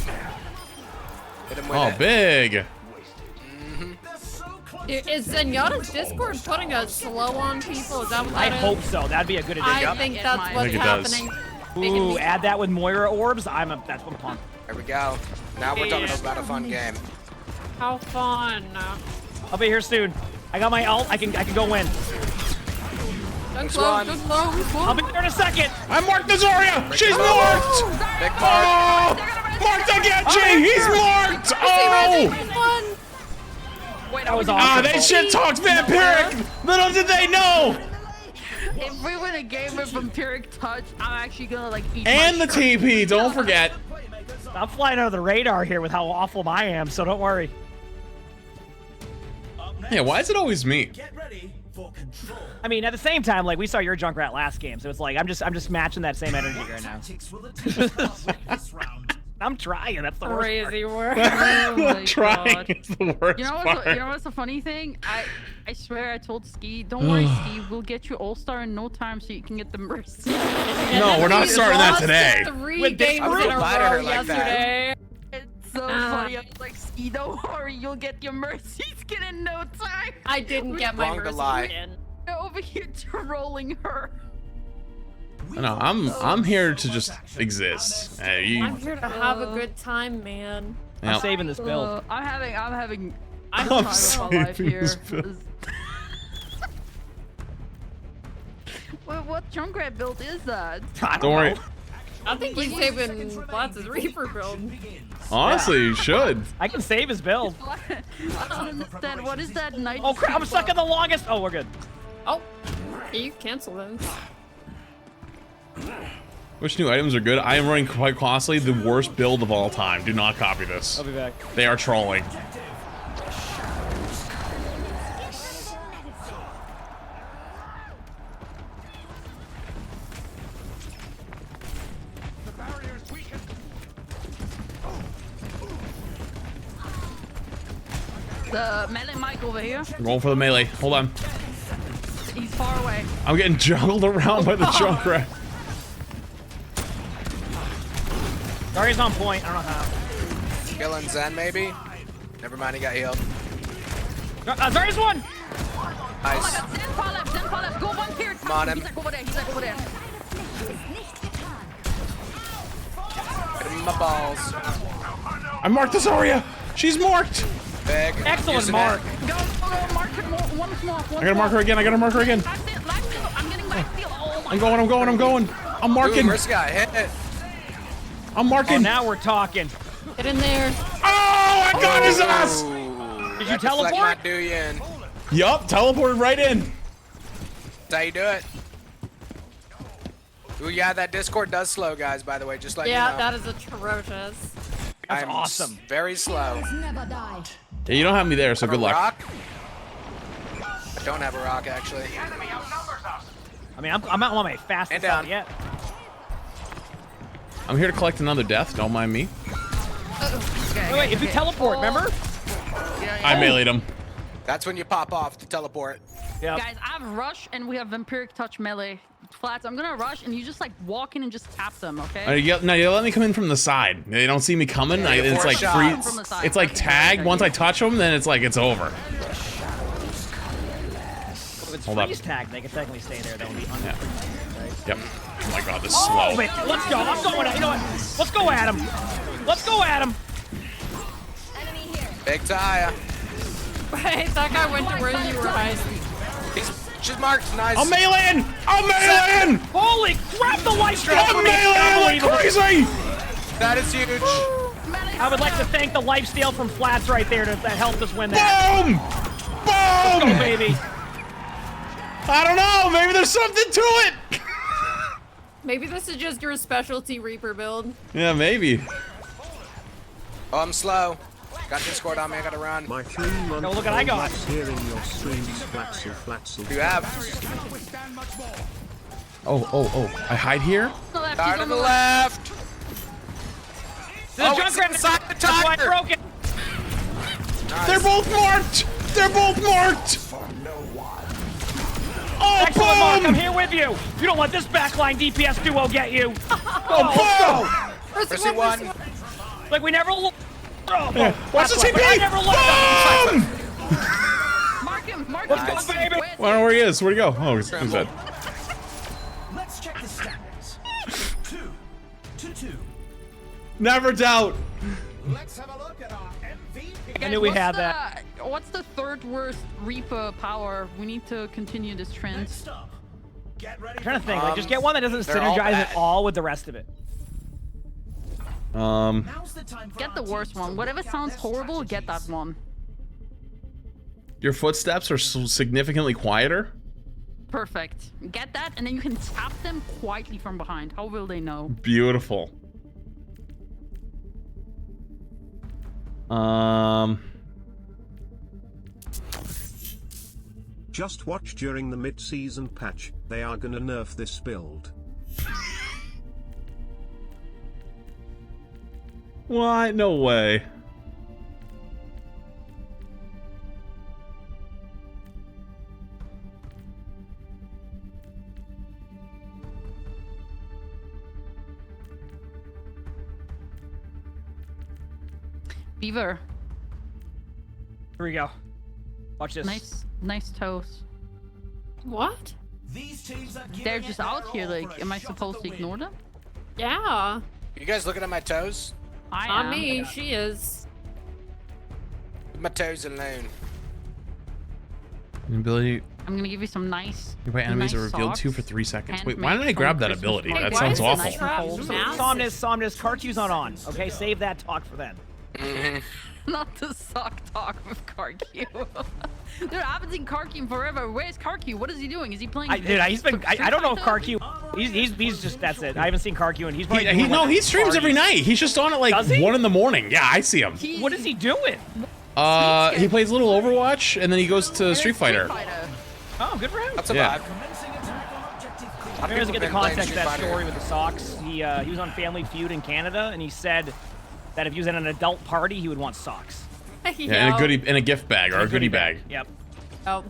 Hit him with Oh, it. big. Is Zenyatta's Discord putting a slow on people? Is that what I that is? hope so. That'd be a good addition. I think that's what's think it does. happening. Ooh, add that with Moira orbs. That's what I'm pumped. There we go. Now we're talking about a fun game. How fun. I'll be here soon. I got my ult. I can go win. Good close. I'll be there in a second. I marked the Zarya. She's marked. Big Oh, marked the Genji. He's marked. Oh. Wait, that was Ah, awesome. they shit talked Vampiric. Little did they know. If we win a game with Vampiric Touch, I'm actually gonna like eat And my the shirt. TP. Don't forget. I'm flying under the radar here with how awful I am, so don't worry. Yeah, why is it always me? I mean, at the same time, like we saw your Junkrat last game, so it's like I'm just matching that same energy right now. I'm trying. That's the worst Crazy work. Oh my Trying God. is the worst You know part. what's the funny thing? I swear I told Ski, don't worry, Ski, we'll get you All-Star in no time so you can get the Mercy. No, we're not starting that today. 3 games in a row yesterday. It's so funny. I was like, Ski, don't worry, you'll get your Mercy skin in no time. I didn't get my Wrong to Mercy lie. skin. You're over here trolling her. No, I'm here to just exist. I'm here to have a good time, man. Yeah. I'm saving this build. I'm having I'm the time of my life saving here. this build. What Junkrat build is that? Don't worry. I think he's saving Platz's Reaper build. Honestly, you should. I can save his build. I don't understand. What is that night? Oh crap! I'm stuck in the longest. Oh, we're good. Oh, you cancel them. Which new items are good? I am running quite costly the worst build of all time. Do not copy this. I'll be back. They are trolling. The melee mic over here. I'm going for the melee. Hold on. He's far away. I'm getting juggled around by the Junkrat. Zarya's on point. I don't know how. Killing Zen, maybe? Never mind, he got healed. Zarya's one! Nice. Oh my god, Zen far left. Go one here. Come on him. He's like over there. Get him in my balls. I marked the Zarya. She's marked. Big. Excellent mark. Go, mark her one more. I gotta mark her again. I gotta mark her again. I'm getting my steal. Oh my I'm going. I'm marking. Ooh, Mercy got hit. I'm marking. Oh, now we're talking. Get in there. Oh, I got his ass. Did you teleport? Do you in. Yup, teleported right in. That's how you do it. Ooh, yeah, that Discord does slow, guys, by the way, just like you know. Yeah, that is atrocious. That's awesome. Very slow. Never die. Yeah, you don't have me there, so good luck. Rock? I don't have a rock, actually. I mean, I'm not on my fastest down. yet. I'm here to collect another death. Don't mind me. Wait, if you teleport, remember? I meleeed him. That's when you pop off to teleport. Yep. Guys, I have Rush and we have Vampiric Touch melee. Flats, I'm gonna rush and you just like walk in and just tap them, okay? No, you let me come in from the side. They don't see me coming. Yeah, It's like free. From the side. It's like tag. Once I touch them, then it's like it's over. If it's Hold up. freeze tag, they can technically stay there. That would be Yeah. right? Yep. Oh my god, this is Oh, slow. wait, let's go. I'm going. You know what? Let's go at him. Let's go at him. Big Taya. Wait, that guy went to where you were hiding. She's marked. Nice. I'm meleeing! I'm meleeing! Holy crap, the life steal! I'm meleeing like crazy! That is huge. I would like to thank the lifesteal from Flats right there that helped us win that. Boom! Let's Boom! go, baby. I don't know. Maybe there's something to it. Maybe this is just your specialty Reaper build. Yeah, maybe. Oh, I'm slow. Got Discord on me. I gotta run. My 3-month No, look what I got. hearing your streams, Flatzel. You have. Oh. I hide here? Side to the left. The Oh, Junkrat it's inside the That's why I tiger. broke it. Nice. They're both marked! They're both marked! Oh, Excellent, Mark. I'm boom! here with you. You don't let this backline DPS duo get you. Oh, boom! Mercy one. Like we never looked. Oh, Watch the TP. I never Boom! Mark him. Let's go, baby. I don't know where he is. Where'd he go? Oh, he's dead. Let's check the standings. 2-2. Never doubt. Let's have a look at our MVP. I knew we had that. What's the third worst Reaper power? We need to continue this trend. Next up, get ready. I'm trying to think. Like, just get one that doesn't they're all synergize bad. at all with the rest of it. Now's the time for Get our the team worst to one. look Whatever at sounds their horrible, get that strategies. one. Your footsteps are significantly quieter. Perfect. Get that, and then you can tap them quietly from behind. How will they know? Beautiful. Just watch during the mid-season patch, they are gonna nerf this build. What? No way. Beaver. Here we go. Watch this. Nice toes. What? They're just out here. Like, am I supposed to ignore them? Yeah. You guys looking at my toes? I Not am. me. She is. Leave my toes alone. Ability. I'm gonna give you some nice. Nearby enemies nice are revealed socks. 2 for 3 seconds. And Wait, why make did I some grab that Christmas ability? presents. That sounds awful. Somnus, Somnus, Cartew's not on. Okay, save that talk for then. Not the sock talk with Karki. Dude, I haven't seen Karki in forever. Where's Karki? What is he doing? Is he playing? He's been. I don't know if Street Karki. He's just. That's it. I haven't seen Karki, and he's probably. He streams every night. He's just on at like 1 in the morning. Yeah, I see him. What is he doing? He plays a little Overwatch, and then he goes to Street Fighter. Oh, good for him. That's a Yeah. vibe. I mean, to get the context of that story with the socks, he was on Family Feud in Canada, and he said that if he was at an adult party, he would want socks. Yeah, and a gift bag or a goodie bag. Yep. Oh.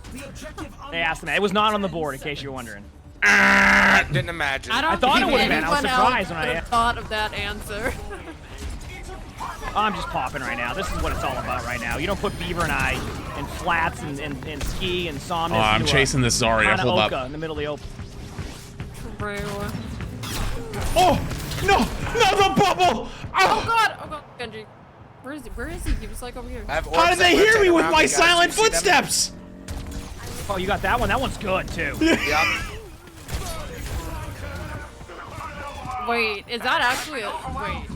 They asked him. It was not on the board, in case you're wondering. I didn't imagine. I thought it would have been. I was surprised when I. thought of that answer. I'm just popping right now. This is what it's all about right now. You don't put Beaver and I and Flats and Ski and Somnus. Oh, I'm chasing this Zarya. Hold up. In the middle of the open. True. Oh no! No, the bubble! Oh god, Genji. Where is he? He was like over here. How did they hear me with my silent footsteps? Oh, you got that one? That one's good too. Yep. Wait, is that actually a wait?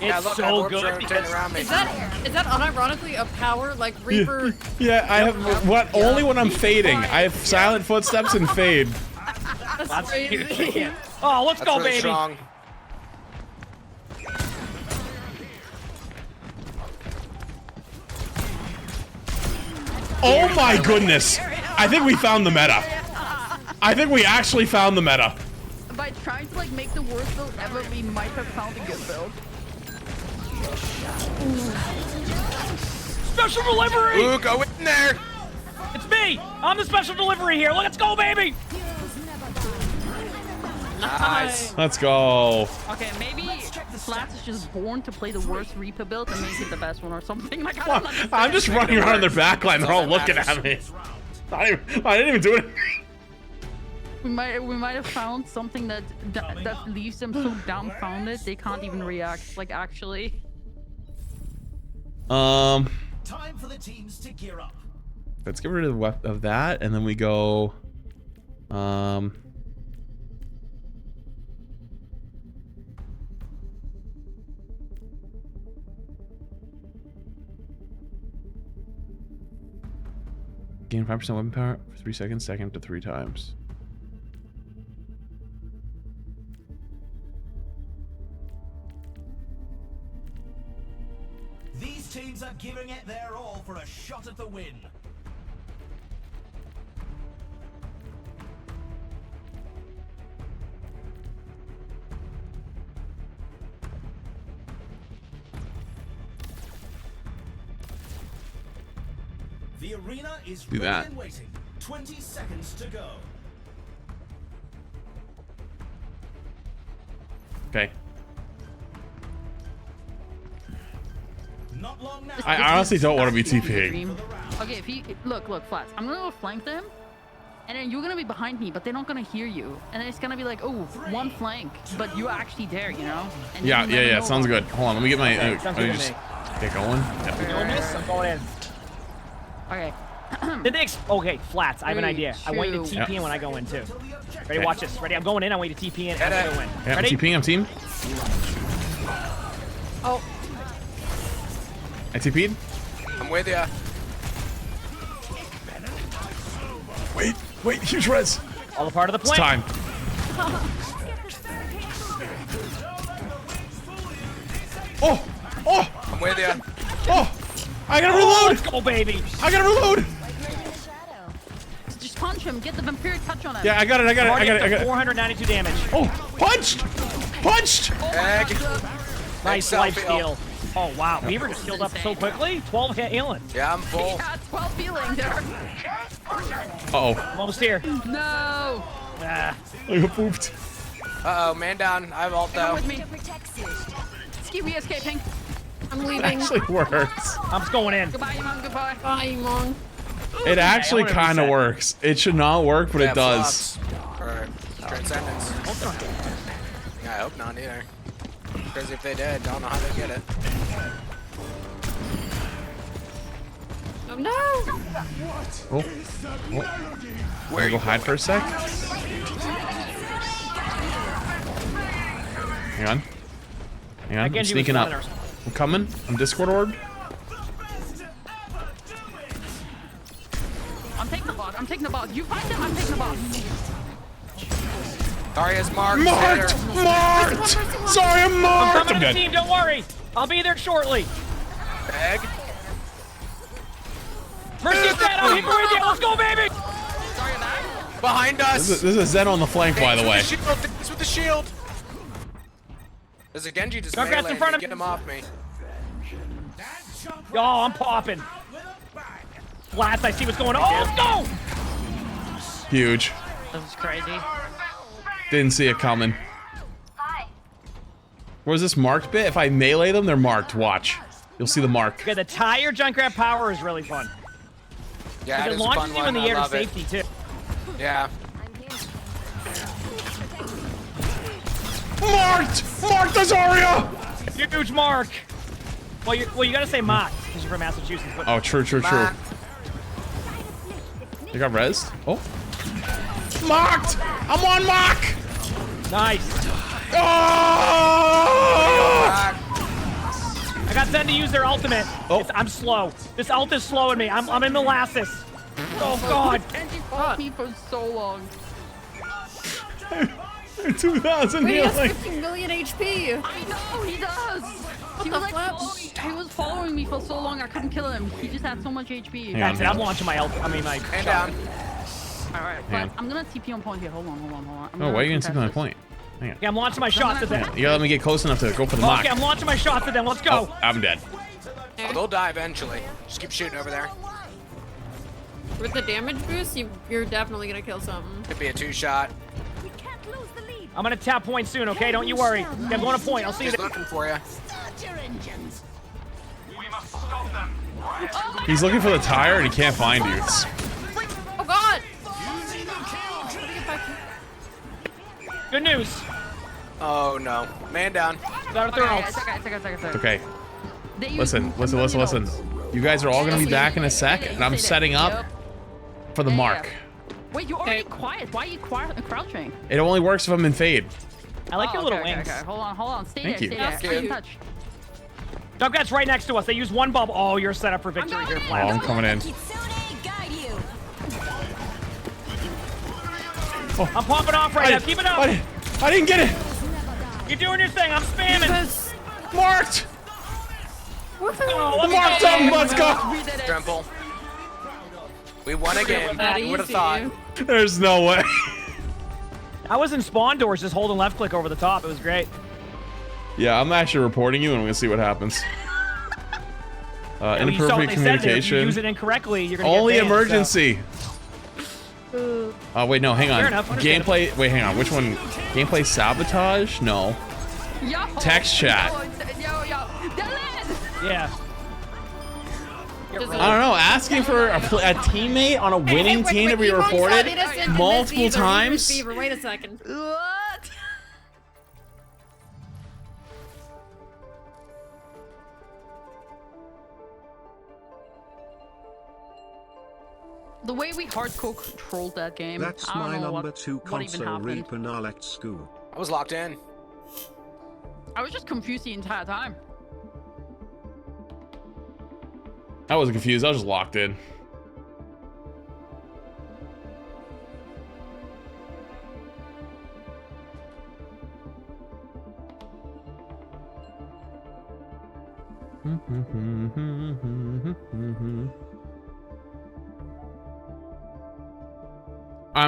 It's look, so good. Is that unironically a power like Reaper? Yeah, I have only when I'm fading. I have silent footsteps and fade. That's crazy. Oh, let's go, really baby. Strong. Oh my goodness! I think we found the meta. I think we actually found the meta. By trying to like make the worst build ever, we might have found a good build. Special delivery! Ooh, go in there! It's me! I'm the special delivery here. Let's go, baby! Nice. Let's go. Okay, maybe Flats is just born to play the worst Reaper build and make it the best one or something. Like, I don't understand. I'm just running around their backline. They're all looking at me. I didn't even do it. We might have found something that leaves them so dumbfounded they can't even react. Like, actually. Time for the teams to gear up. Let's get rid of that, and then we go. Gain 5% weapon power for 3 seconds, second to 3 times. These teams are giving it their all for a shot at the win. The arena is Do ready that. and waiting. 20 seconds to go. Okay. Not long now. I honestly don't want to be TPing. Okay, if he look, Flats. I'm gonna go flank them, and then you're gonna be behind me, but they're not gonna hear you, and then it's gonna be like, oh, one flank, but you're actually there, you know? And Yeah, you never yeah. know Sounds what- good. Hold on, let me get my. Sounds Let good me to just me. get going. You doing this? I'm going in. Okay. Did they okay, Flats, I have an 3, idea. I want you to 2. TP in when I go in too. Ready, Okay. watch this. Ready, I'm going in, I want you to TP in and I go in. Yeah, I'm Ready? TPing. I'm team. Oh. I TP'd. I'm with ya. Wait, huge res. All a part of the It's plan. time. Oh! I'm with ya. Oh! I gotta Oh, reload! let's go, baby! I gotta reload! Just punch him. Get the vampiric touch on him. Yeah, I got it. I got it. I got it. I got it. 492 damage. Oh, punched! Punched! Egg. Nice life steal. Oh wow, Beaver just healed up so quickly. 12 hit healing. Yeah, I'm full. Yeah, 12 healing there. Uh-oh. Almost here. No. Ah. I got pooped. Uh-oh, man down. I have ult Come though. with me. Ski, we escaping. I'm It leaving. actually works. I'm just going in. Goodbye, Iman. Goodbye. Bye, Mong. It actually wanna kind of reset. works. It should not work, but Yeah, it does. flops. Or transcendence. Yeah, I hope not either. Because if they did, don't know how to get it. Oh no! Oh. Wanna go hide for a sec? Hang on. Hang on. I'm Genji was sneaking up. killing her. I'm coming. I'm Discord orbed. I'm taking the box. I'm taking the box. You find him. I'm taking the box. Zarya's marked. Marked! Marked! Sorry, I'm I'm marked! coming I'm to the dead. team. Don't worry. I'll be there shortly. Egg. Mercy's dead. I'm here with you. Let's go, baby. Behind us. This is a Zen on the flank, by the way. Thanks with the shield. There's a Genji just Junkrat's in melee front me. of Get him off me. Oh, I'm popping. Flats, I see what's going on. Oh, let's go. Huge. This is crazy. Didn't see it coming. Where's this marked bit? If I melee them, they're marked. Watch. You'll see the mark. Okay, the tire Junkrat power is really fun. Yeah, It it is a launches fun you one. in the I air to love it. safety, too. Yeah. Marked! Marked the Zarya! Huge mark. Well, you gotta say mock because you're from Massachusetts. But Oh, true. They got rezzed? Oh. Mocked! I'm on mock! Nice. Oh! I got Zen to use their ultimate. Oh. I'm slow. This ult is slowing me. I'm in molasses. Oh, God. Genji fought me for so long. 2,000 Wait, he has healing. 15 million HP. I know, he does. He was, like, he was following me for so long, I couldn't kill him. He just had so much HP. Hang That's on, it. I'm launching my ult. I mean, my Hand shot. down. Alright, Hang but I'm gonna TP on point here. Hold on. Oh, why are you gonna TP on the point? Hang on. Yeah, I'm launching my shots at them. You gotta let me get close enough to go for the mock. Okay, I'm launching my shots at them. Let's go. Oh, I'm dead. Oh, they'll die eventually. Just keep shooting over there. With the damage boost, you're definitely gonna kill something. Could be a 2-shot. I'm gonna tap point soon, okay? Don't you worry. Yeah, I'm going to point. I'll see you He's there. looking for you. He's looking for the tire and he can't find you. It's... Oh god! Good news. Oh no. Man down. Got Okay, a it's okay. Okay. They use Listen. 1 million Listen. You guys are all gonna be back in a sec, and I'm setting up for the mark. Wait, you're already quiet. Why are you crouching? It only works if I'm in fade. I like your little okay, wings. Okay. Hold on. Stay Thank you. there. Stay in touch. Junkrat's right next to us. They use one bubble. Oh, you're set up for victory here, Oh, Flats. I'm coming in. Oh, I'm popping off right now. Keep it up. I didn't get it. You're doing your thing. I'm spamming. Marked. Oh, Marked him. Let's go. Trample. We won again. Who would have thought? There's no way. I was in spawn doors just holding left click over the top. It was great. Yeah, I'm actually reporting you, and I'm gonna see what happens. I mean, you saw what Inappropriate they said there. If you communication. use it incorrectly, you're gonna Only get banned, emergency. so. Wait, no, hang on. Fair enough, understandable. Gameplay. Wait, hang on. Which one? Gameplay sabotage? No. Yo, Text chat. Yo, Dylan! Yeah. I don't know. Asking for a teammate on a winning team to be reported multiple times. Beaver, wait a second. What? The way we hardcore controlled that game, That's I don't my know number what, 2 what even console happened. Reaper now let's go. I was locked in. I was just confused the entire time. I wasn't confused. I was just locked in.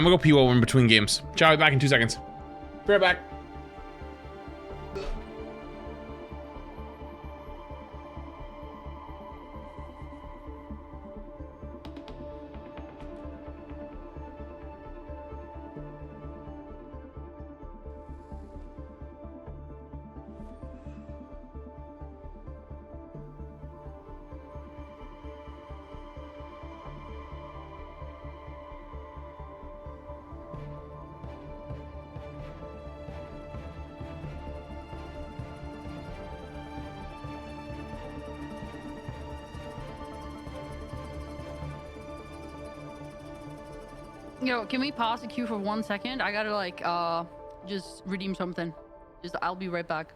I'm gonna go pee while we're in between games. Ciao, I'll be back in 2 seconds. Be right back. Yo, can we pause the queue for 1 second? I gotta like just redeem something. Just I'll be right back.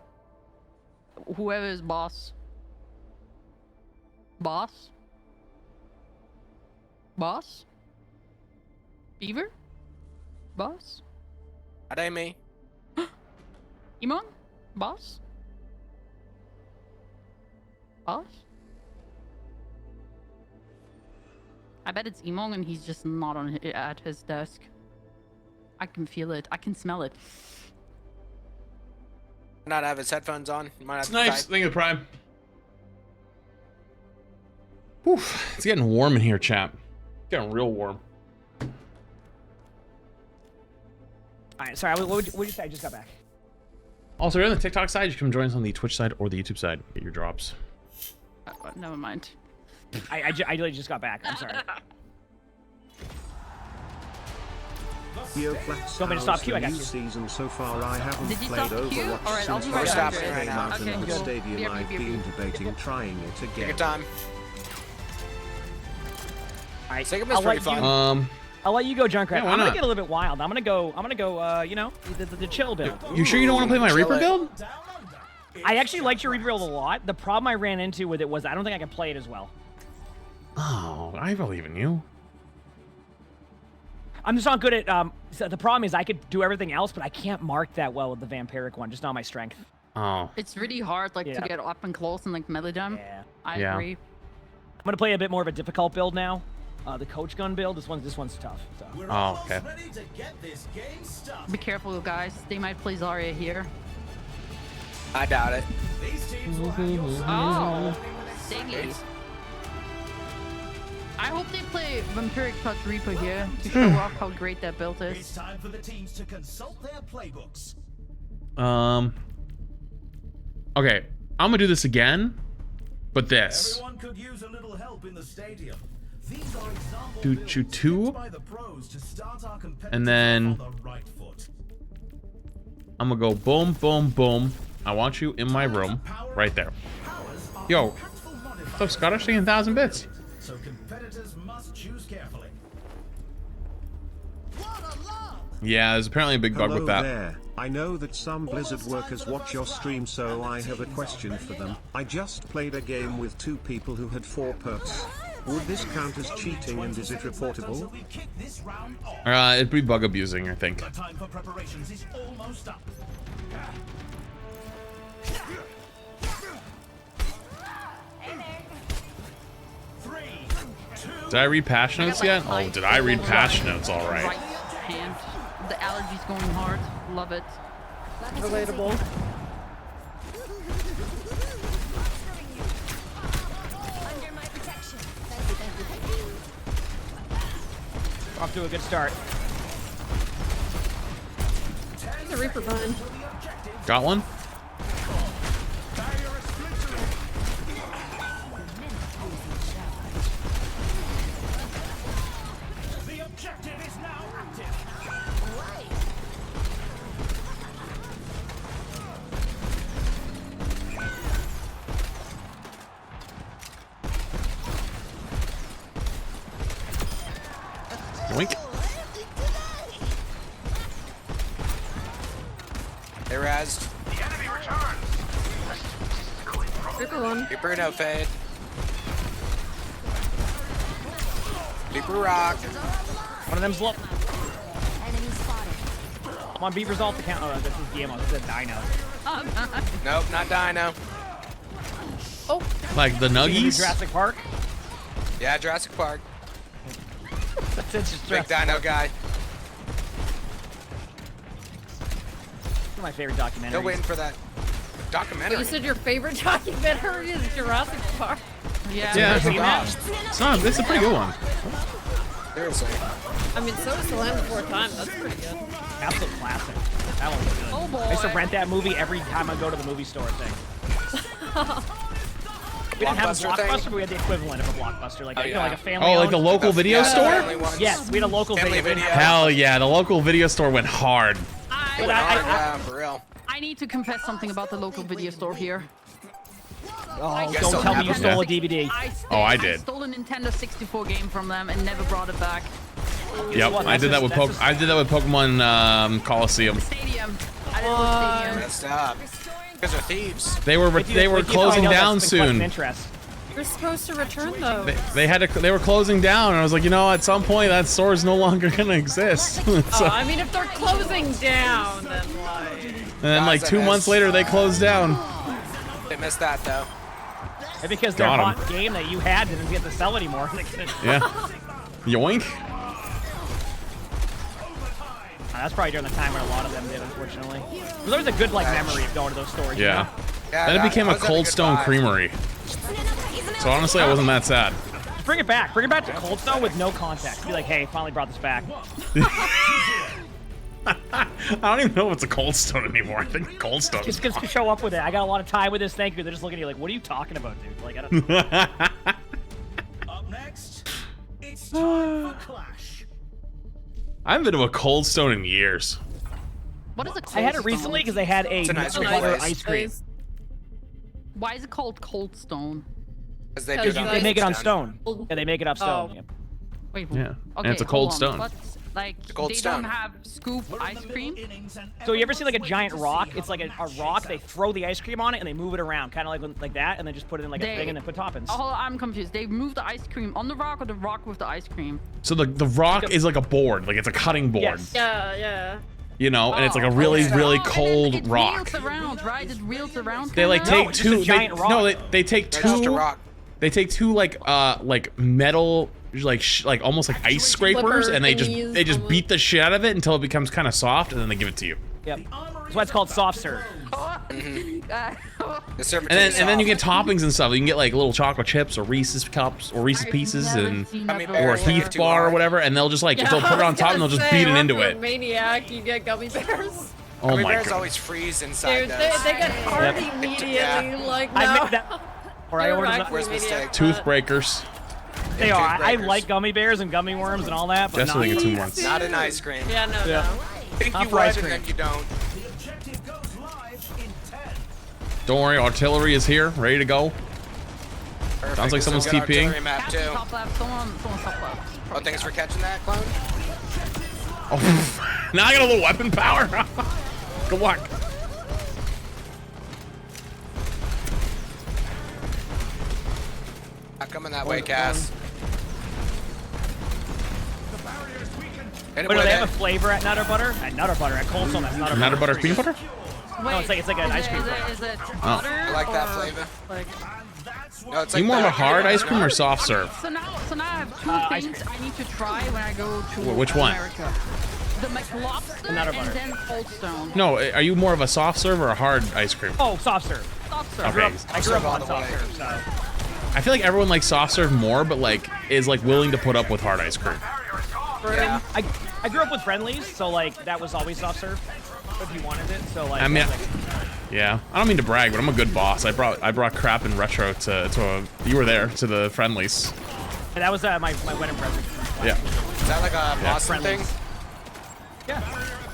Whoever is boss. Boss? Boss? Beaver? Boss? That ain't me. Imon? Boss? Boss? I bet it's Emong and he's just not on at his desk. I can feel it. I can smell it. Not have his headphones on. You might have It's to nice. type. Thank you, Prime. Whew, it's getting warm in here, chap. It's getting real warm. Alright, sorry, what would you say? I just got back. Also, if you're on the TikTok side, you can join us on the Twitch side or the YouTube side. Get your drops. Never mind. I literally just got back. I'm sorry. Yo, Flex, Want me to stop how's queue? the I got new you. season so far? I haven't Did you played stop queue? Overwatch Alright, I'll since be the right last back. came out Okay, in the cool. stadium. Beep, I've beep, been beep, beep. debating trying it again. Take your time. Alright, Second I'll is pretty let you. fun. I'll let you go, Junkrat. Yeah, why I'm gonna not? get a little bit wild. I'm gonna go. You know, the chill build. You sure you don't want to play my Chill Reaper it. build? I actually liked your Reaper build a lot. The problem I ran into with it was I don't think I can play it as well. Oh, I believe in you. I'm just not good at. So the problem is I could do everything else, but I can't mark that well with the vampiric one. Just not my strength. Oh. It's really hard like Yeah. to get up and close and like melee them. Yeah. I Yeah. agree. I'm gonna play a bit more of a difficult build now. The coach gun build. This one's tough. So. Oh, okay. Ready to get this game started. Be careful, guys. They might play Zarya here. I doubt it. These teams will have your Oh, dang it. I hope they play Vampiric Touch Reaper here to show off how great that build It's is. time for the teams to consult their playbooks. Okay, I'm gonna do this again, but this. Everyone could use a little help in the stadium. These are example Do builds two, picked by the pros to start our competitors and then off on the right foot. I'm gonna go boom, boom, boom. I want you in my room, right there. Yo, what's up, Scottish? Taking 1,000 bits. So competitors must choose carefully. Yeah, there's apparently a big bug Hello with that. there. I know that some Blizzard workers watch your stream, so I have a question for them. I just played a game with 2 people who had 4 perks. Would this count as cheating, and is it reportable? It'd be bug abusing, I think. Time for preparations is almost up. Did I read patch notes yet? Oh, did I read patch notes all Right right? hand. The allergies going hard. Love it. Relatable. Under my protection. Off to a good start. There's a Reaper bun. Got one? The objective is now active. Yoink. They rezzed. The enemy returns. Reaper one. Reaper no fade. Reaper rock. One of them's low. Enemy spotted. I'm on Beaver's ult account. Oh, this is Demo. This is a Dino. Nope, not Dino. Oh. Like the Nuggies? Jurassic Park. Yeah, Jurassic Park. That's interesting. Big Dino guy. my favorite documentaries. Still waiting for that documentary. But you said your favorite documentary is Jurassic Park. Yeah, it's a pretty good one. Seriously. I mean, so is The Land Before Time. That's pretty good. Absolute classic. That one's good. Oh boy. I used to rent that movie every time I go to the movie store thing. We didn't have a Blockbuster, but we had the equivalent of a Blockbuster, like, like a family. Oh, like the local video store? Yes, we had a local video. Hell yeah, the local video store went hard. For real. I need to confess something about the local video store here. Oh, don't tell me you stole a DVD. I did. I stole a Nintendo 64 game from them and never brought it back. Yep, I did that with Pokemon Coliseum. Stadium. I did the Stadium. Messed up. Because are thieves. They were closing down soon. You're supposed to return those. They were closing down, and I was like, you know, at some point that store is no longer gonna exist. Oh, I mean, if they're closing down, then like. And then like 2 months later, they closed down. They missed that though. And because their hot game that you had didn't get to sell anymore. Yeah. Yoink. That's probably during the time when a lot of them did, unfortunately. There was a good memory of going to those stores. Yeah. You know? Then it became a Cold Stone Creamery. So honestly, I wasn't that sad. Just bring it back. Bring it back to Cold Stone with no context. Be like, hey, finally brought this back. I don't even know if it's a Cold Stone anymore. I think Cold Stone. Just because you show up with it. I got a lot of time with this. Thank you. They're just looking at you like, what are you talking about, dude? Like, I don't know. Up next, it's time for Clash. I haven't been to a Cold Stone in years. What is a Cold I had it Stone? recently because they had a nice butter ice cream. Why is it called Cold Stone? Because they make it on stone. Yeah, they make it off stone. Oh. Wait, yeah. Okay, And it's a Cold Stone. But, like, they Stone. don't have scoop ice cream? So you ever see like a giant rock? It's like a rock. They throw the ice cream on it and they move it around, kind of like that, and then just put it in like a thing and then put toppings. Oh, I'm confused. They move the ice cream on the rock or the rock with the ice cream? So the rock is like a board, like it's a cutting board. Yes. Yeah. You know, and it's like a really cold it rock. Reels around, right? It reels around. They like take two. They take That's just a two. rock. They take two like metal like almost like ice scrapers, and they just beat the shit out of it until it becomes kind of soft, and then they give it to you. Yep. That's why it's called soft serve. And then you get toppings and stuff. You can get like little chocolate chips or Reese's cups or Reese's pieces or a Heath bar or whatever, and they'll just like they'll put it on top and they'll just beat it into it. Maniac, you get gummy bears. Oh Gummy my bears god. always freeze inside Dude, those. they get hard immediately. Like no. I made that. Or I ordered Where's mistake? Toothbreakers. They are. I like gummy bears and gummy worms and all that, but Just not think it's once. Not an ice cream. Yeah, no. I think Not you for would ice and cream. then you don't. The objective goes live in 10. Don't worry, artillery is here, ready to go. Perfect. Sounds like This is a someone's good TPing. artillery map, too. Top left. Someone's top left. Oh, thanks for catching that, clone. Oh, now I got a little weapon power. Good luck. Not coming that way, Cass. Wait, do they have a flavor at Nutter Butter? At Nutter Butter, at Cold Stone, that's Nutter Butter. Nutter butter peanut butter? No, it's like an ice cream flavor. Is it Oh. butter I like that or, flavor. Like, No, it's Are you like more of a that. hard ice cream or soft serve? so now I have two things I need to try when I go to Which one? America. The McLobster Nutter and Butter. then Cold Stone. No, are you more of a soft serve or a hard ice cream? Oh, soft serve. Soft serve. Okay. I grew up on soft serve, so. I feel like everyone likes soft serve more, but like is like willing to put up with hard ice cream. Yeah. I grew up with Friendlies, so like that was always soft serve if you wanted it. So like, I mean, like yeah. I don't mean to brag, but I'm a good boss. I brought crap and retro to you were there to the Friendlies. and that was my wedding present. Yeah. Is that like a Boston thing? Yeah.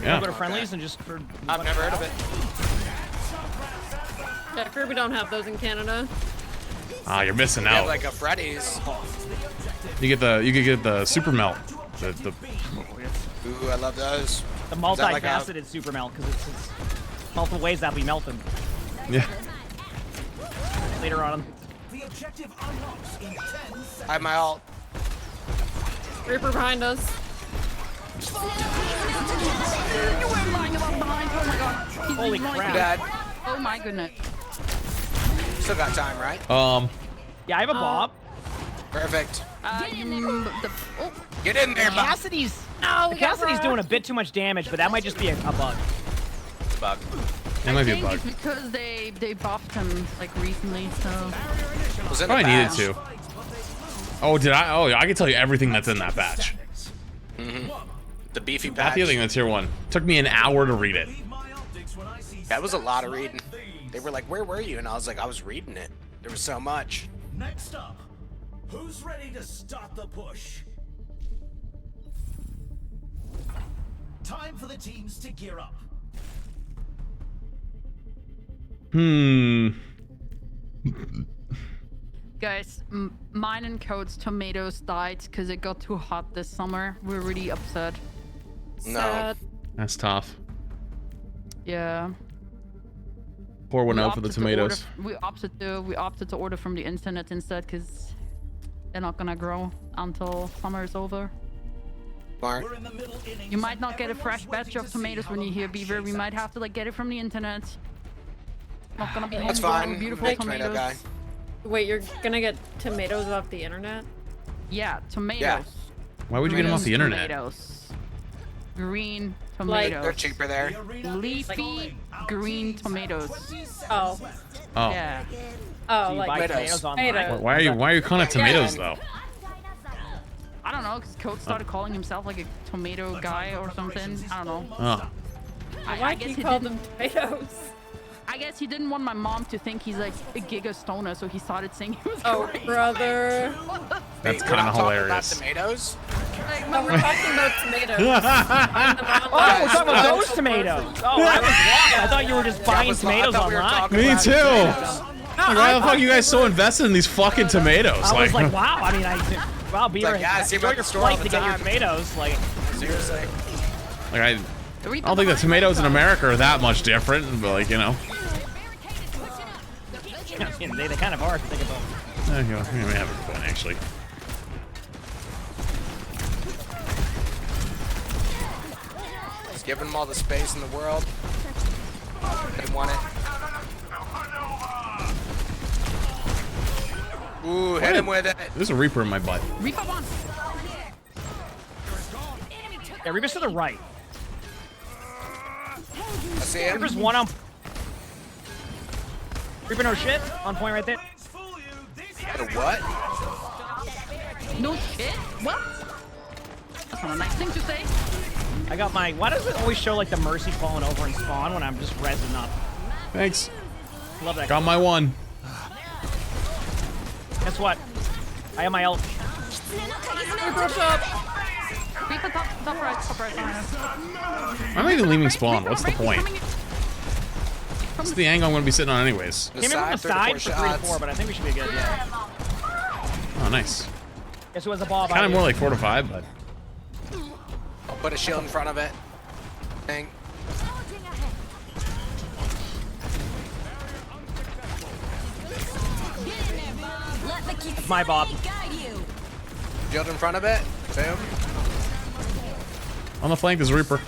Yeah. Go to Friendlies and just for. I've never heard of it. Yeah, Kirby don't have those in Canada. Ah, you're missing They have out. like a Freddy's. You could get the super melt. The Ooh, I love those. The Is that like a- multifaceted super melt because it's multiple ways that we melt them yeah. later on. The objective unlocks in 10 seconds. I have my ult. Reaper behind us. You were lying about behind. Oh my god. He's Holy lying. crap. Dad. Oh my goodness. Still got time, right? Yeah, I have a bob. Perfect. Oh, Get in there, Bob. Cassidy's. No, Cassidy's doing a bit too much damage, but that might just be a bug. bug. It might be a think bug. it's because they buffed him like recently, so. Was in Probably the needed patch. to. Oh, did I? Oh, I can tell you everything that's in that batch. The beefy Not patch. the other thing that's here one. Took me an hour to read it. That was a lot of reading. They were like, "Where were you?" And I was like, "I was reading it. There was so much." Next up, who's ready to start the push? Time for the teams to gear up. Guys, mine and Code's tomatoes died because it got too hot this summer. We're really upset. No. That's tough. Yeah. Pour one We out for the opted to order- tomatoes. we opted to order from the internet instead because they're not gonna grow until summer is over. Mark. You might not get a fresh batch of tomatoes when you're here, Beaver. We might have to like get it from the internet. Not gonna be That's homegrown fine. beautiful Big tomato tomatoes. guy. Wait, you're gonna get tomatoes off the internet? Yeah, tomatoes. Yeah. Why would you get them off the internet? Tomatoes. Green Like- tomatoes. They're cheaper there. Leafy green tomatoes. Oh. Oh. Yeah. Oh, So you like buy tomatoes online? Why are you calling it tomatoes though? I don't know, because Code started calling himself like a tomato guy or something. I don't know. Oh. Why do you call them tomatoes? I guess he didn't want my mom to think he's like a giga stoner, so he started saying he was Oh, great. brother. That's We're kind not of talking hilarious. About tomatoes. No, we're talking about tomatoes. Oh, we're talking about those tomatoes. Oh, I was wrong. I thought you were just buying tomatoes online. Me too. Like, why the fuck are you guys so invested in these fucking tomatoes? I was like, wow. I mean, wow, Beaver, Like, yeah, I see enjoy them at your the store all flight the to get your time. tomatoes. Like, Seriously. like I don't think the tomatoes in America are that much different, but like, you know. they kind of are. If you think about it. You know, we have a point actually. Just giving them all the space in the world. They want it. Ooh, hit him with it. There's a Reaper in my butt. Reaper one. Yeah, Reaper's to the right. I see him. Reaper's one on. Reaper no shit. On point right there. The what? No shit? What? That's not a nice thing to say. I got my. Why does it always show like the Mercy falling over in spawn when I'm just rezzing up? Thanks. Love that. Got my one. Guess what? I have my ult. Reaper top right. I'm not even leaving spawn. What's the point? What's the angle I'm going to be sitting on anyways? Came in from the side for 3 to 4, but I think we should be good. Yeah. Oh, nice. Guess who has a ball? Kind of more like 4 to 5, but. I'll put a shield in front of it. Dang. It's my Bob. Shield in front of it. Boom. On the flank, there's a Reaper.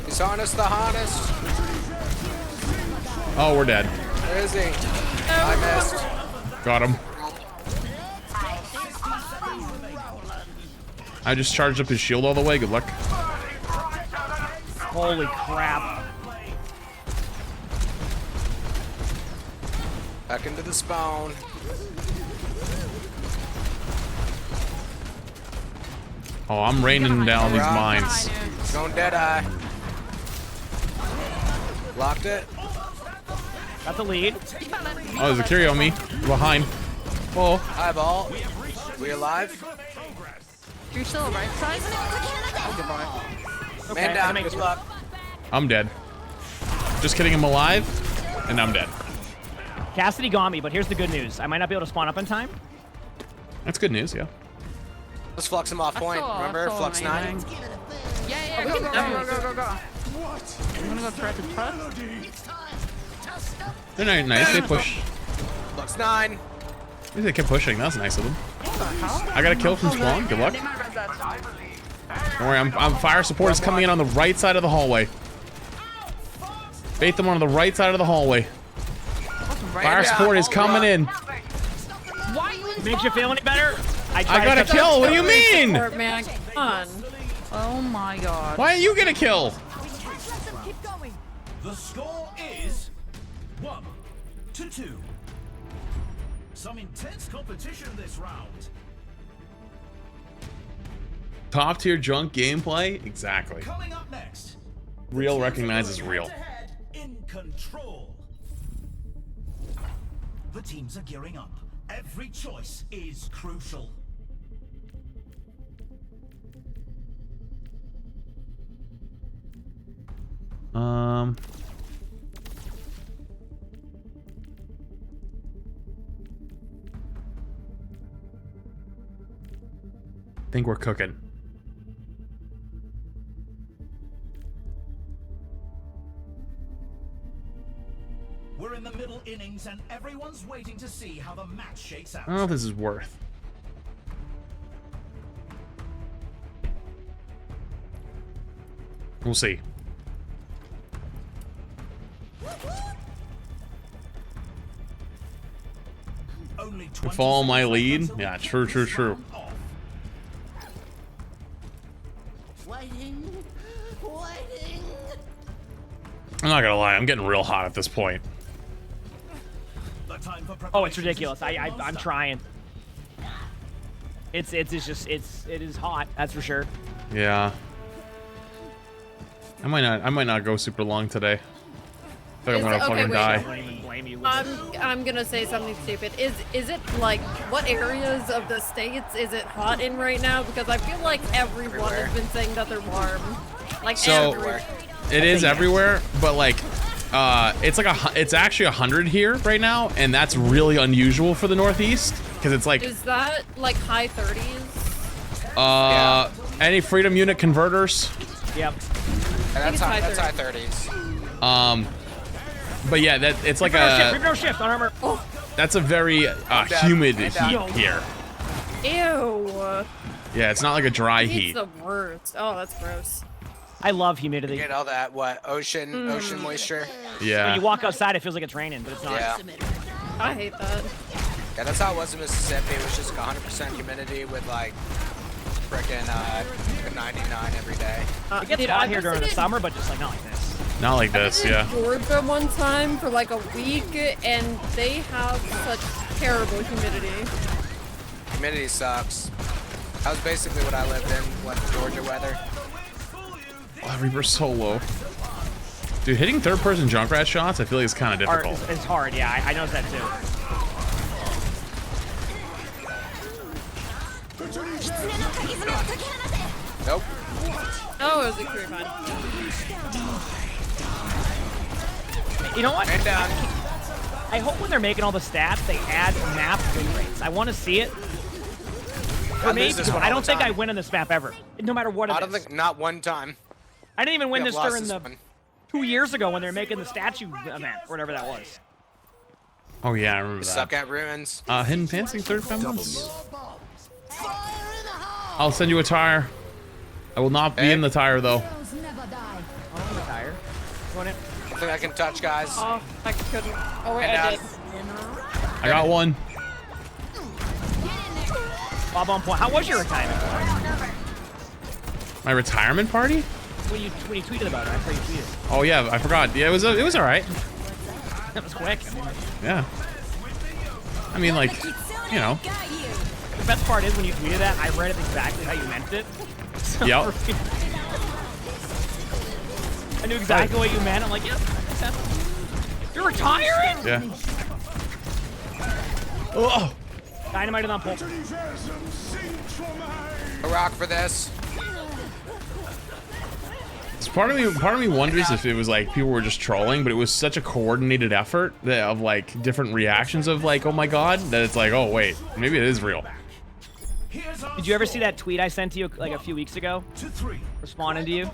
He's harnessed the harness. Oh, we're dead. Where is he? I missed. Got him. I just charged up his shield all the way. Good luck. Holy crap. Back into the spawn. Oh, I'm raining down these mines. Going Deadeye. Locked it. Got the lead. Oh, there's a carry on me. Behind. Oh. Eyeball. We alive? You're still right side? Oh, goodbye. Okay, Man down. I Good luck. I'm dead. Just kidding, I'm alive, and I'm dead. Cassidy got me, but here's the good news. I might not be able to spawn up in time. That's good news, yeah. Let's flux him off point. Remember? Flux 9. Yeah, go. I'm gonna go try to trust. They're not nice, they push. Flux 9. They kept pushing, that's nice of them. I got a kill from spawn, good luck. Don't worry, I'm fire support is coming in on the right side of the hallway. Bait them on the right side of the hallway. Fire support is coming in. Makes you feel any better? I got a kill, what do you mean? Man, come on. Oh my god. Why didn't you get a kill? The score is 1-2. Some intense competition this round. Top tier junk gameplay? Exactly. Coming up next. Real recognizes real. Head-to-head in control. The teams are gearing up. Every choice is crucial. Think we're cooking. We're in the middle innings and everyone's waiting to see how the match shakes out. I don't know if this is worth. We'll see. Follow my lead? Yeah, true. I'm not gonna lie, I'm getting real hot at this point. Oh, it's ridiculous. I'm trying. It is hot. That's for sure. Yeah. I might not go super long today. I feel like I'm gonna fucking die. I'm gonna say something stupid. Is it like what areas of the states is it hot in right now? Because I feel like everyone has been saying that they're warm. Like So everywhere. it is everywhere, but like it's actually 100 here right now, and that's really unusual for the Northeast because it's like Is that like high 30s? Any freedom unit converters. Yep. That's high 30s. But yeah, it's like Reaper shift on armor. Oh. That's a very humid heat here. Ew. Yeah, it's not like a dry heat. It's the worst. Oh, that's gross. I love humidity. You get all that ocean moisture. Yeah. When you walk outside, it feels like it's raining, but it's not. Yeah. I hate that. Yeah, that's how it was in Mississippi. It was just 100% humidity with like frickin' 99 every day. It gets hot here during the summer, but just like not like this. Not like this, yeah. Georgia one time for like a week, and they have such terrible humidity. Humidity sucks. That was basically what I lived in, Georgia weather. Oh, Reaper's so low. Dude, hitting third-person Junkrat shots, I feel like it's kind of difficult. It's hard, yeah. I noticed that too. Nope. Oh, it was a career fine. You know what? And I hope when they're making all the stats, they add map win rates. I want to see it. For me, I don't think I win on this map ever, no matter what it is. I don't think, not one time. I didn't even win this during the 2 years ago when they were making the statue event, or whatever that was. Oh yeah, I remember that. Suck at ruins. Hidden Fancy 35 months. I'll send you a tire. I will not be in the tire though. Oh, the tire. Going in. I think I can touch, guys. Oh, I couldn't. Oh wait, I did. I got one. Bob on point. How was your retirement? My retirement party? When you tweeted about it, I saw you tweeted. Oh yeah, I forgot. Yeah, it was all right. That was quick. Yeah. I mean, like, you know. The best part is when you tweeted that, I read it exactly how you meant it. So yep. I knew exactly what you meant. I'm like, yep. You're retiring? Yeah. Oh. Dynamite on pole. A rock for this. So part of me wonders if it was like people were just trolling, but it was such a coordinated effort of like different reactions of like, oh my god, that it's like, oh wait, maybe it is real. Did you ever see that tweet I sent to you like a few weeks ago? Responding to you.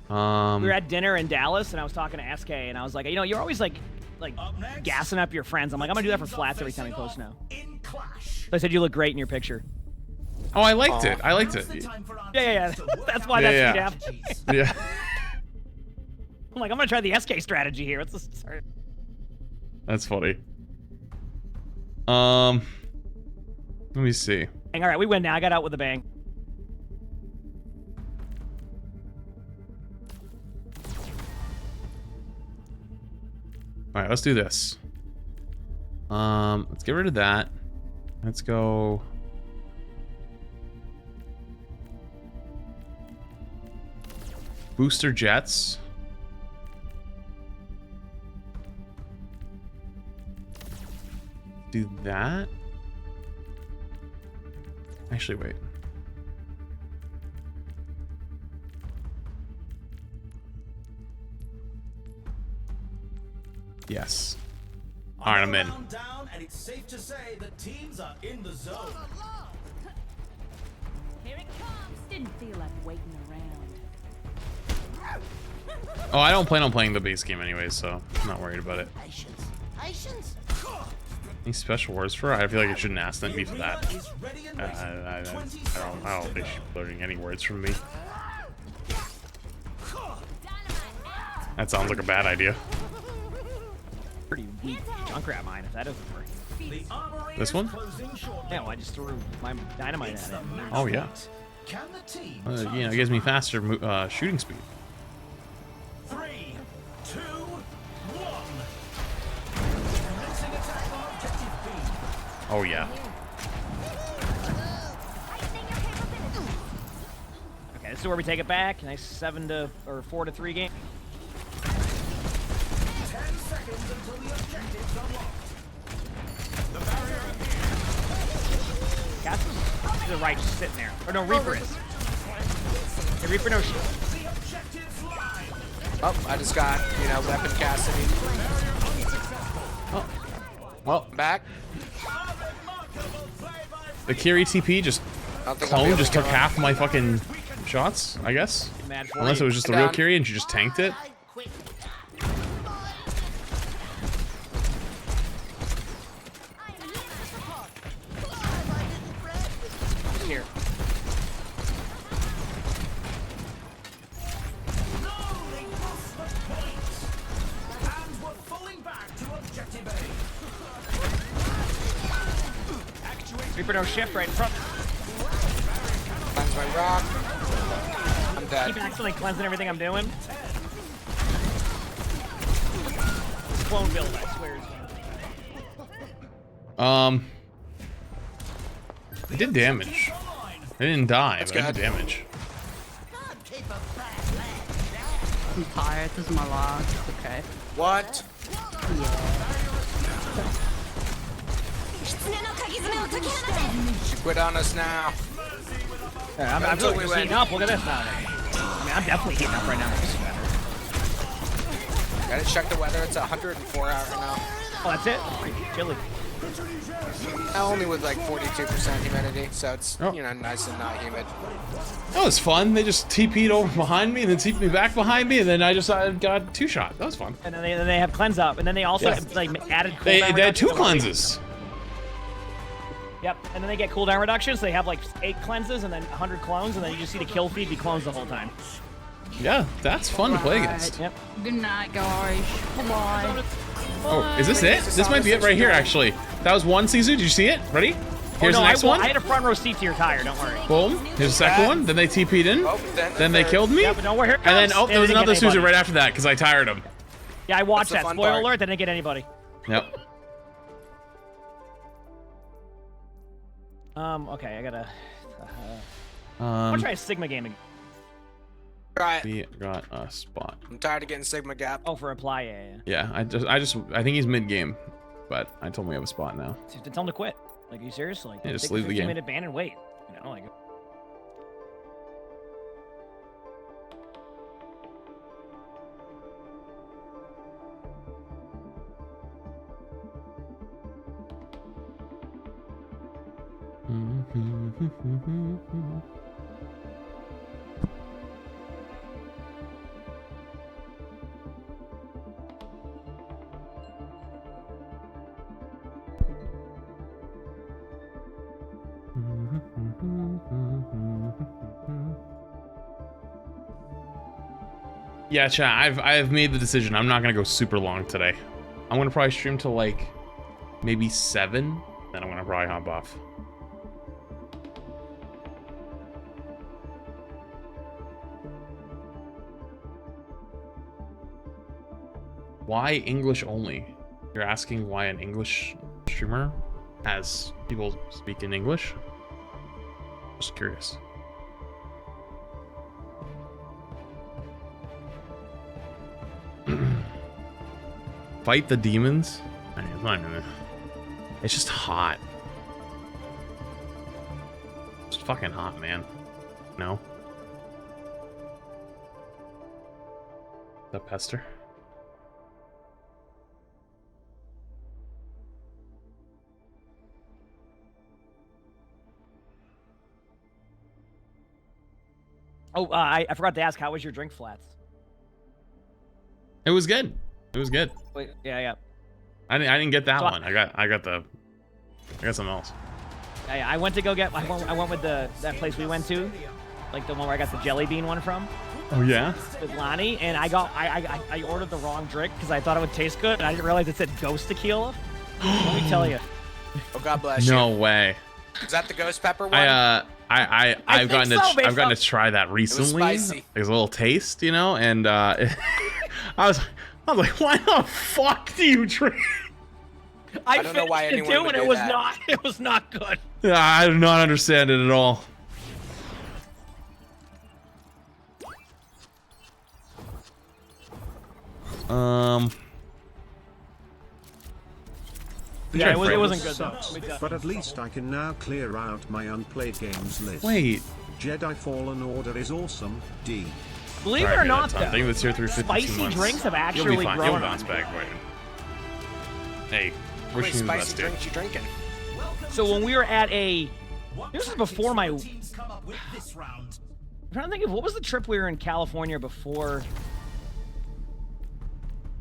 We were at dinner in Dallas, and I was talking to SK, and I was like, you know, you're always like gassing up your friends. I'm like, I'm gonna do that for flats every time we post now. So I said you look great in your picture. Oh, I liked it. I liked it. Yeah. That's why that tweet happened. Yeah. I'm like, I'm gonna try the SK strategy here. Sorry. That's funny. Let me see. All right, we win now. I got out with a bang. All right, let's do this. Let's get rid of that. Let's go. Booster jets. Do that. Actually, wait. Yes. All right, I'm in. Down, and it's safe to say the teams are in the zone. Here it comes. Didn't feel like waiting around. Oh, I don't plan on playing the base game anyway, so I'm not worried about it. Patience. Patience. Any special words for her? I feel like I shouldn't ask them for that. I don't think she's learning any words from me. That sounds like a bad idea. Pretty weak Junkrat mine if that doesn't work. This one? Yeah, well, I just threw my dynamite at it. Oh yeah. You know, it gives me faster shooting speed. 3, 2, 1. Oh yeah. Okay, this is where we take it back. Nice 4-3 game. 10 seconds until the objective's unlocked. The barrier Casper's to the right, just sitting there. Or no, Reaper is. Hey, Reaper, no shit. Oh, I just got, you know, weapon Cassidy. Oh. Well, back. The Kiri TP just clone just took half my fucking shots, I guess. Unless it was just the real Kiri and she just tanked it. Here. Reaper no shift right in front. Cleanse my rock. I'm dead. Keep accidentally cleansing everything I'm doing. Clone build, I swear. I did damage. I didn't die, but I did damage. I'm tired. This is my log. It's okay. What? She quit on us now. Yeah, I'm really heating up. Look at this now. I mean, I'm definitely heating up right now. Gotta check the weather. It's 104 out right now. Oh, that's it? Pretty chilly. Only with like 42% humidity, so it's, you know, nice and not humid. That was fun. They just TP'd over behind me and then TP'd me back behind me, and then I just got 2-shot. That was fun. And then they have cleanse up, and then they also like added cooldown. They had 2 cleanses. Yep, and then they get cooldown reductions. So they have like 8 cleanses and then 100 clones, and then you just see the kill feed be clones the whole time. Yeah, that's fun to play against. Yep. Good night, guys. Bye-bye. Oh, is this it? This might be it right here, actually. That was one season. Did you see it? Ready? Here's the next one. I had a front row seat to your tire. Don't worry. Boom. Here's the second one. Then they TP'd in. Then they killed me. Yeah, but don't worry. Here it And then, comes. there was They didn't another get Susan anybody. right after that because I tired him. Yeah, I watched That's that. the fun Spoiler part. alert, they didn't get anybody. Yep. Okay, I gotta... I'll try a Sigma game again. Try it. We got a spot. I'm tired of getting Sigma Gap. Oh, for apply, yeah. Yeah, I think he's mid-game, but I told him we have a spot now. Tell him to quit. Like, are you serious? Like, Yeah, just take leave the game. 15-minute ban and wait. You know, like... Yeah, chat, I've made the decision. I'm not gonna go super long today. I'm gonna probably stream till like maybe 7, then I'm gonna probably hop off. Why English only? You're asking why an English streamer has people speak in English? Just curious. Fight the demons? I mean, it's not even... It's just hot. It's fucking hot, man. No? The pester? Oh, I forgot to ask, how was your drink, Flats? It was good. It was good. Wait, yeah. I didn't get that So one. I got something else. Yeah, I went to go get. I went with that place we went to, like the one where I got the jelly bean one from. Oh yeah. With Lonnie, and I ordered the wrong drink because I thought it would taste good, and I didn't realize it said ghost tequila. Let me tell you. Oh, God bless you. No way. Is that the ghost pepper one? I've gotten to try that recently. It was spicy. There's a little taste, you know, and I was like, why the fuck do you drink? I don't know why anyone would do that. It was not good. Yeah, I do not understand it at all. Yeah, it wasn't good though. Sucks, but at least I can now clear out my unplayed games list. Wait. Jedi Fallen Order is awesome. D. Believe it or not, though, thank you that's here through 52 spicy months. drinks have You'll actually be fine. grown You'll on bounce me. back, Wade. Hey, How many wishing you the spicy best, dude. drinks you drinking? So when we were at this was before my. I'm trying to think of what was the trip we were in California before.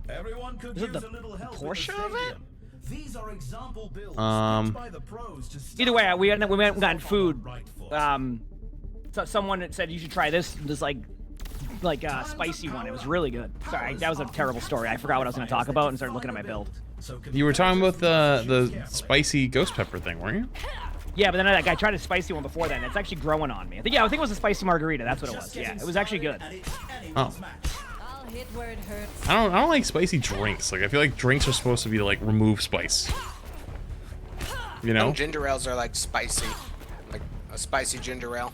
Everyone could Was it use the a little help Porsche with the event? stadium. These are example builds by the pros to start Either way, we went and gotten from food. the right foot. So someone had said you should try this like spicy one. It was really good. Sorry, that was a terrible story. I forgot what I was going to talk about and started looking at my build. You were talking about the spicy ghost pepper thing, weren't you? Yeah, but then I tried a spicy one before then. It's actually growing on me. I think it was a spicy margarita. That's what it was. Yeah, it was actually good. Oh. I don't like spicy drinks. Like I feel like drinks are supposed to be to, like remove spice. You know? Ginger ales are like spicy, like a spicy ginger ale.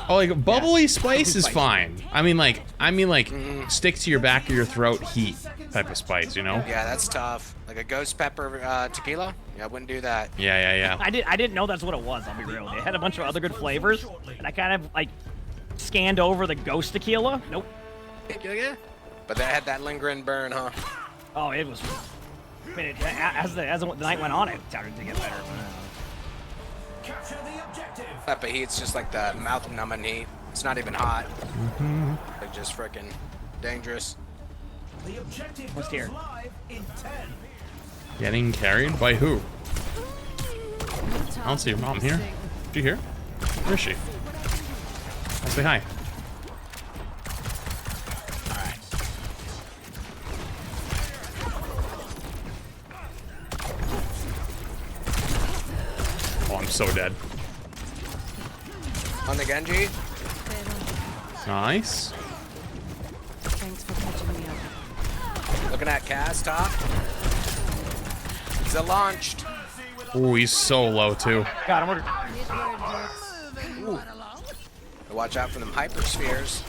Oh, like bubbly spice is fine. I mean like stick to your back of your throat heat type of spice, you know? Yeah, that's tough. Like a ghost pepper tequila? Yeah, I wouldn't do that. Yeah. I didn't know that's what it was. I'll be real. It had a bunch of other good flavors, and I kind of like scanned over the ghost tequila. Nope. But that had that lingering burn, huh? Oh, it was. I mean, as the night went on, it started to get better. That but heat's just like the mouth numbing heat. It's not even hot. Like just freaking dangerous. What's here? Getting carried by who? I don't see your mom here. Is she here? Where is she? I'll say hi. Oh, I'm so dead. On the Genji. Nice. Thanks for catching me up. Looking at Kaz top. He's launched. Oh, he's so low too. God, Ooh. Watch out for them hyperspheres.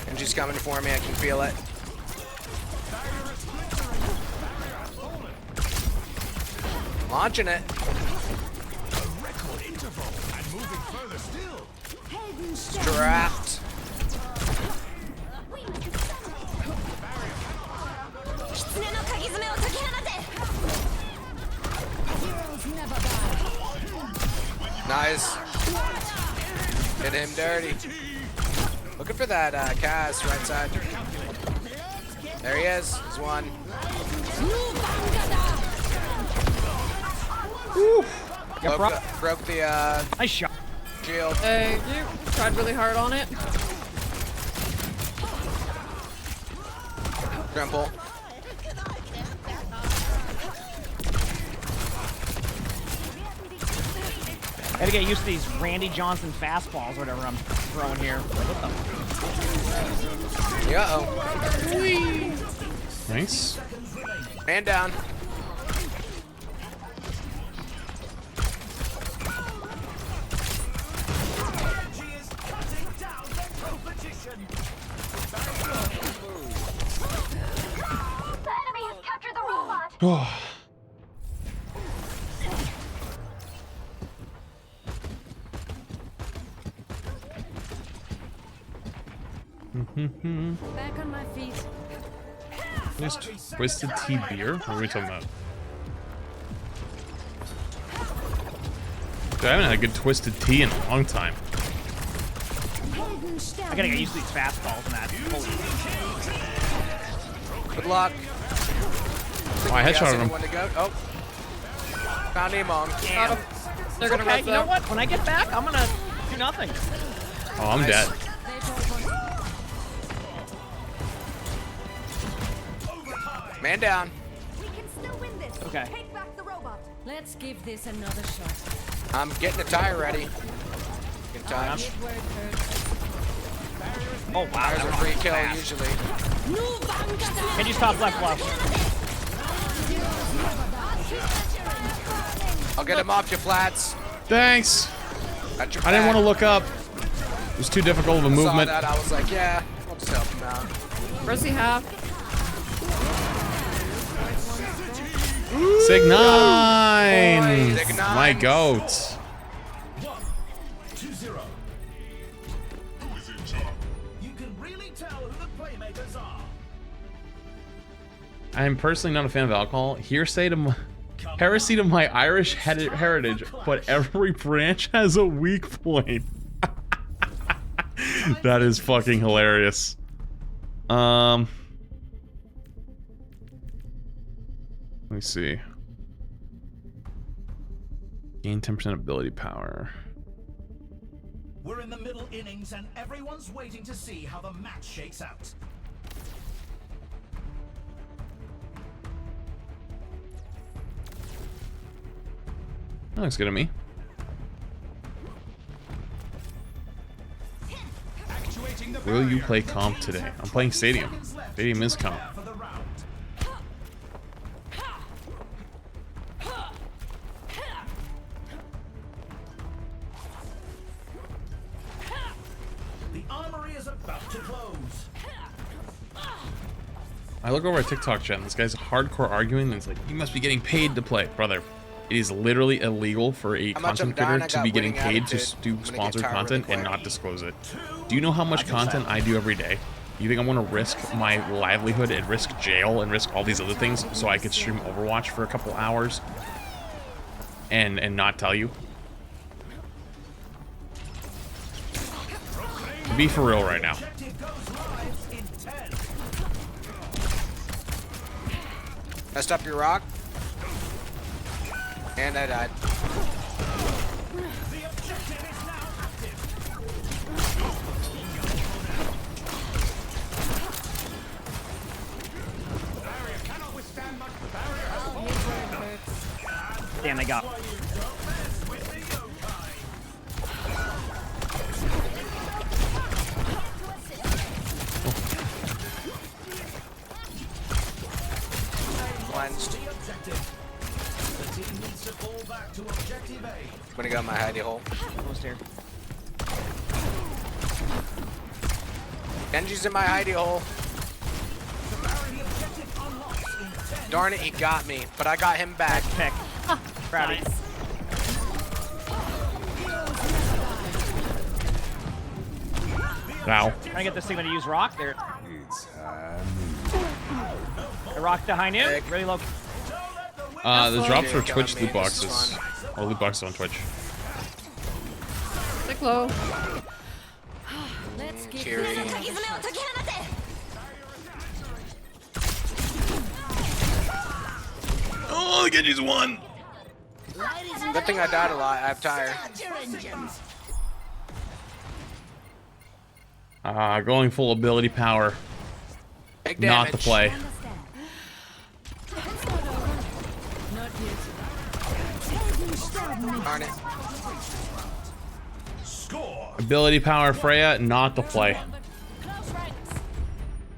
Genji's coming for me. I can feel it. Launching it. Strapped. Nice. Hit him dirty. Looking for that Kaz right side. There he is. He's one. Broke the nice shot. Shield. Thank you. Tried really hard on it. Trample. Gotta get used to these Randy Johnson fastballs, whatever I'm throwing here. Uh-oh. Nice. Man down. Oh. Back on my feet. This Twisted Tea beer? What are we talking about? Dude, I haven't had a good Twisted Tea in a long time. I gotta get used to these fastballs and that. Good luck. Oh, I headshot him. Oh. Found him on. Damn. They're gonna you know what? When I get back, I'm gonna do nothing. Oh, I'm dead. Man down. We can still win this. Okay. Take back the robot. Let's give this another shot. I'm getting the tire ready. Good touch. Oh wow. Tires a free kill usually. Can you stop left left? I'll get him off you, Flats. Thanks. I didn't want to look up. It was too difficult of a movement. Saw that, I was like, yeah, I'll just help him out. Where's he half? Sig 9! Sig 9. My goat. You can really tell who the playmakers are. I am personally not a fan of alcohol. Heresy to my Irish heritage, but every branch has a weak point. That is fucking hilarious. Let me see. Gain 10% ability power. We're in the middle innings and everyone's waiting to see how the match shakes out. That looks good to me. Will you play comp today? I'm playing Stadium. Stadium is comp. The armory is about to close. I look over at TikTok chat and this guy's hardcore arguing and it's like, you must be getting paid to play. Brother, it is literally illegal for a content creator to be getting paid to do sponsored content and not disclose it. Do you know how much content I do every day? You think I want to risk my livelihood and risk jail and risk all these other things so I could stream Overwatch for a couple hours and not tell you? Be for real right now. Messed up your rock. And I died. Damn, they got. Cleansed. I'm gonna go in my hidey hole. Almost here. Genji's in my hidey hole. Darn it, he got me, but I got him back. Pick. Proud of you. Wow. Trying to get this thing to use rock there. The rock behind you. Really low. The drops are Twitch loot boxes. Or loot boxes on Twitch. Stick low. Let's get Kiri. Oh, the Genji's won! Good thing I died a lot. I have tire. Going full ability power. Big Not damage. the play. Darn it. Ability power Freya, not the play.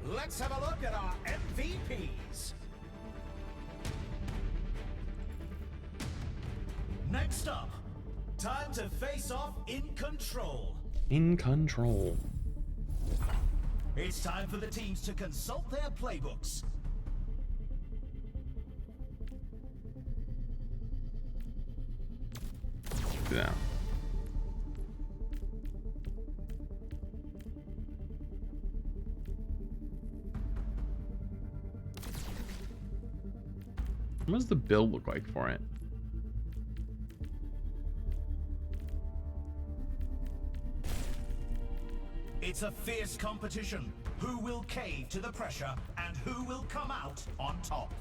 Let's have a look at our MVPs. Next up, time to face off in control. In control. It's time for the teams to consult their playbooks. Yeah. What does the build look like for it? It's a fierce competition. Who will cave to the pressure and who will come out on top?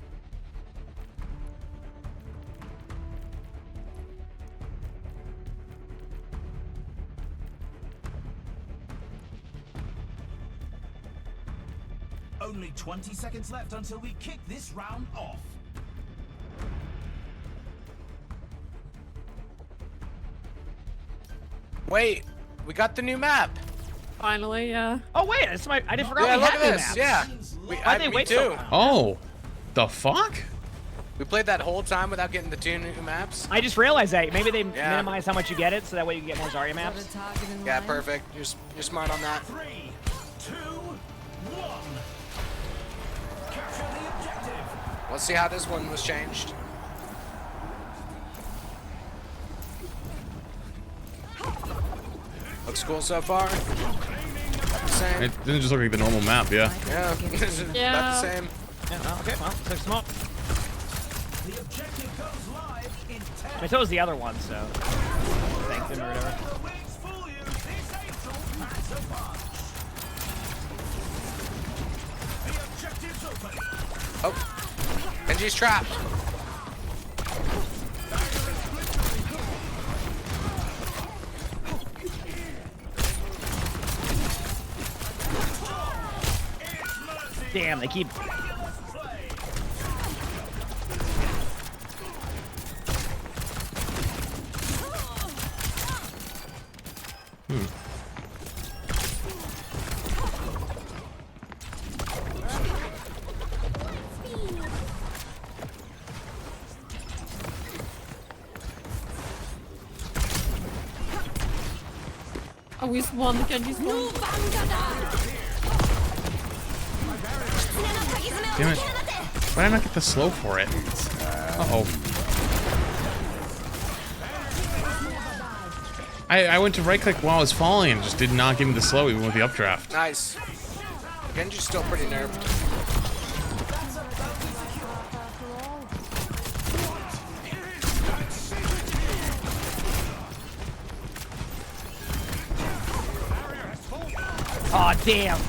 Only 20 seconds left until we kick this round off. Wait, we got the new map. Finally, yeah. Oh wait, I didn't forget Yeah, we look had at new this. maps. Yeah, Why'd they wait so long? Oh, the fuck? We played that whole time without getting the two new maps. I just realized that. Maybe they minimize how much you get it, so that way you can get more Zarya maps. Yeah, perfect. You're smart on that. 3, 2, 1. Capture the objective. Let's see how this one was changed. Looks cool so far. Same. It didn't just look like the normal map, yeah. Yeah, this is about the same. Yeah, okay, well, fix them up. The objective goes live in 10. I chose the other one, so thank them or whatever. Oh, Genji's trapped. Damn, they keep. Oh, we spawned the Genji spawn. Damn it. Why did I not get the slow for it? Uh-oh. I went to right-click while I was falling and just did not give me the slow even with the updraft. Nice. Genji's still pretty nerfed. Aw, damn.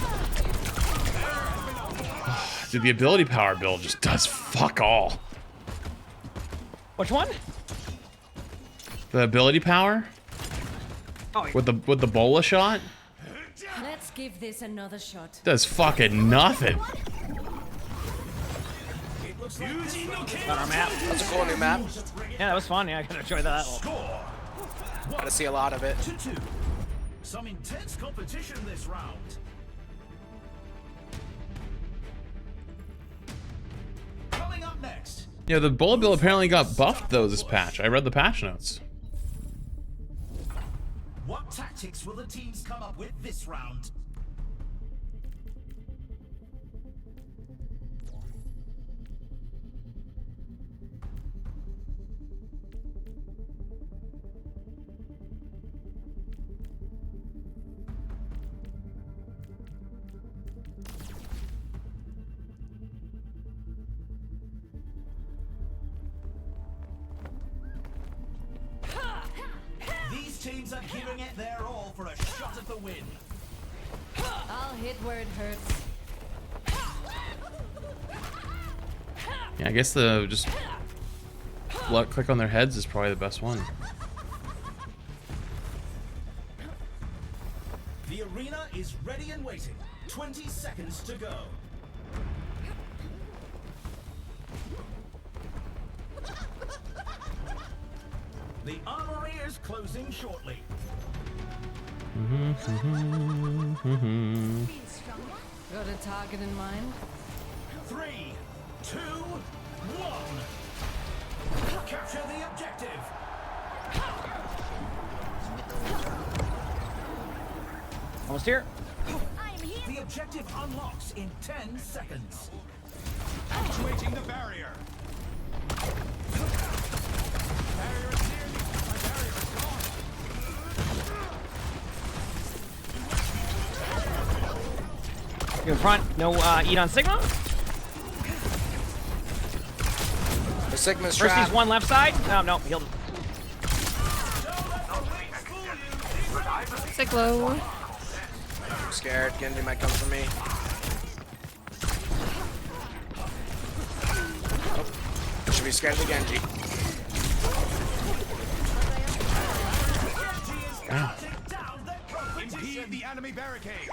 Dude, the ability power build just does fuck all. Which one? The ability power? Oh, with the bola shot? Let's give this another shot. Does fucking nothing. On our map. That's a cool new map. Yeah, that was fun. Yeah, I gotta enjoy that. Gotta see a lot of it. Some intense competition this round. Coming up next. Yeah, the bola build apparently got buffed though this patch. I read the patch notes. What tactics will the teams come up with this round? These teams are giving it their all for a shot at the win. I'll hit where it hurts. Yeah, I guess the just click on their heads is probably the best one. The arena is ready and waiting. 20 seconds to go. The armory is close. closing shortly. Got a target in mind? 3, 2, 1. Capture the objective. Almost here. The objective unlocks in 10 seconds. Actuating the barrier. Barrier is near me. My barrier is gone. You're in front. No eat on Sigma. The Sigma's Mercy's trapped. one left side. No, healed. Cyclo. I'm scared. Genji might come for me. Oh. Should be scared of the Genji. Impede the enemy barricade.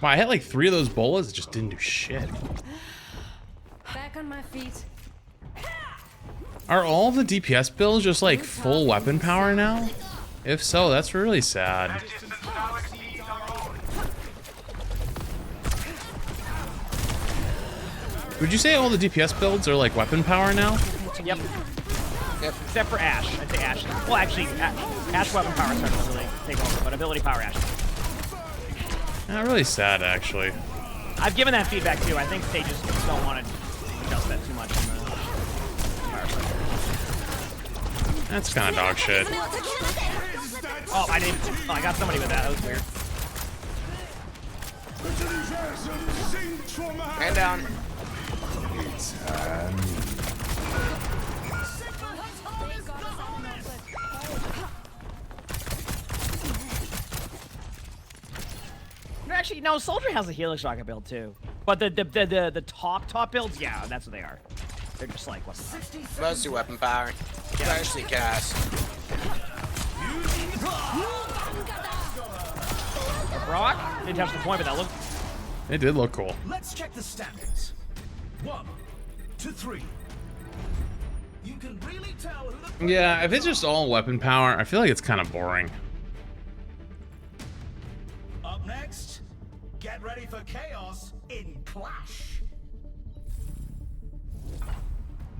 Wow, I had like 3 of those bolas. It just didn't do shit. Back on my feet. Are all the DPS builds just like full weapon power now? If so, that's really sad. Would you say all the DPS builds are like weapon power now? Yep. Except for Ashe. I'd say Ashe. Well, actually, Ashe weapon power is starting to really take over, but ability power Ashe. Not really sad, actually. I've given that feedback too. I think they just don't want to adjust that too much on the power side. That's kind of dog shit. Oh, I didn't. Oh, I got somebody with that. That was weird. Man down. Actually, no. Soldier has a Helix Rocket build too, but the top builds, yeah, that's what they are. They're just like what? Mostly weapon power. Especially cast. Brock didn't touch the point, but that looked. It did look cool. Let's check the standings. 1 to 3. You can really tell who the Yeah, if it's just all weapon power, I feel like it's kind of boring. Up next, get ready for chaos in Clash.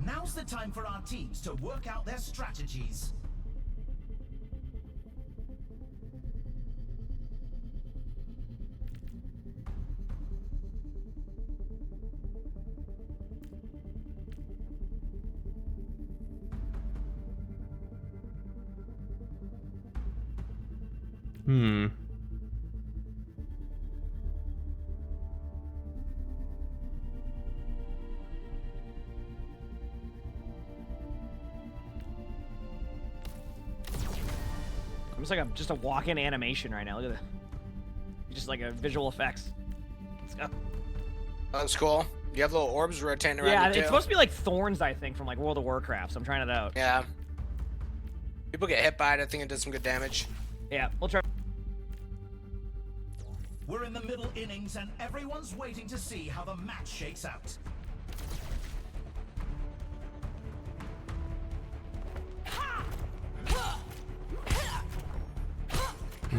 Now's the time for our teams to work out their strategies. It's like just a walk-in animation right now. Look at that. Just like a visual effects. Let's go. That's cool. You have little orbs rotating around Yeah, you too. it's supposed to be like thorns, I think, from like World of Warcraft. So I'm trying it out. Yeah. People get hit by it. I think it does some good damage. Yeah, we'll try. We're in the middle innings and everyone's waiting to see how the match shakes out. The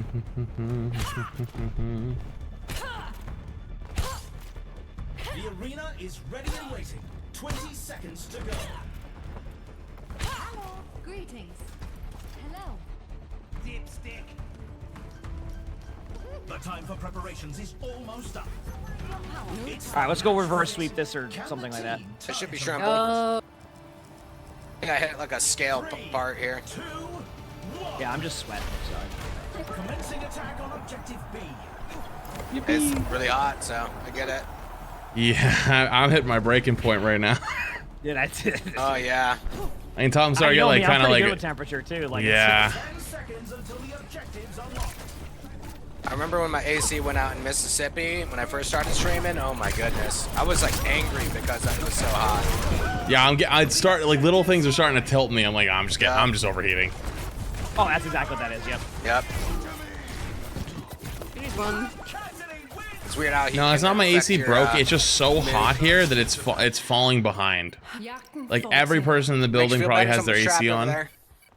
arena is ready and waiting. 20 seconds to go. Hello. Greetings. Hello. Dipstick. The time for preparations is almost up. All right, let's go reverse sweep this or something like that. It should be shrimpable. I think I hit like a scale part here. Yeah, I'm just sweating. Commencing attack on objective B. It's really hot, so I get it. Yeah, I'm hitting my breaking point right now. Yeah, I did. Oh yeah. I can tell I'm starting to get like kind of like good with temperature too. Like yeah. 10 seconds until the objectives unlock. I remember when my AC went out in Mississippi when I first started streaming. Oh my goodness, I was like angry because it was so hot. Yeah, I'd start like little things are starting to tilt me. I'm like I'm just overheating. Oh, that's exactly what that is. Yep. Yep. Here's one. It's weird how he No, it's not my AC your, broke. It's just so hot here that it's falling behind. Like every person in the building feel probably better, has their someone's AC trapped over on. there.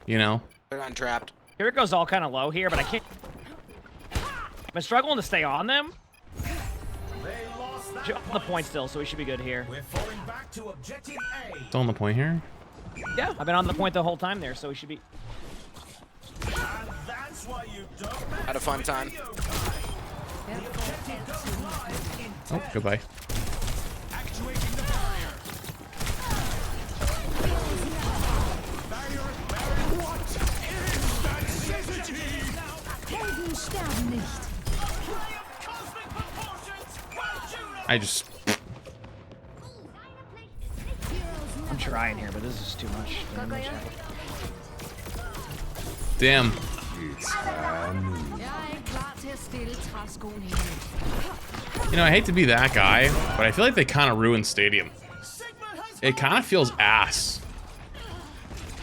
You know. They're untrapped. Here it goes all kind of low here, but I can't. I've been struggling to stay on them. On the point still, so we should be good here. We're falling back to objective A. Still on the point here? Yeah, I've been on the point the whole time there, so we should be. And that's why you don't Had a fun time. Oh, goodbye. Actuating the barrier. What is that synergy? Helden sterben nicht. I just... I'm trying here, but this is too much. Damn. You know, I hate to be that guy, but I feel like they kind of ruined Stadium. It kind of feels ass.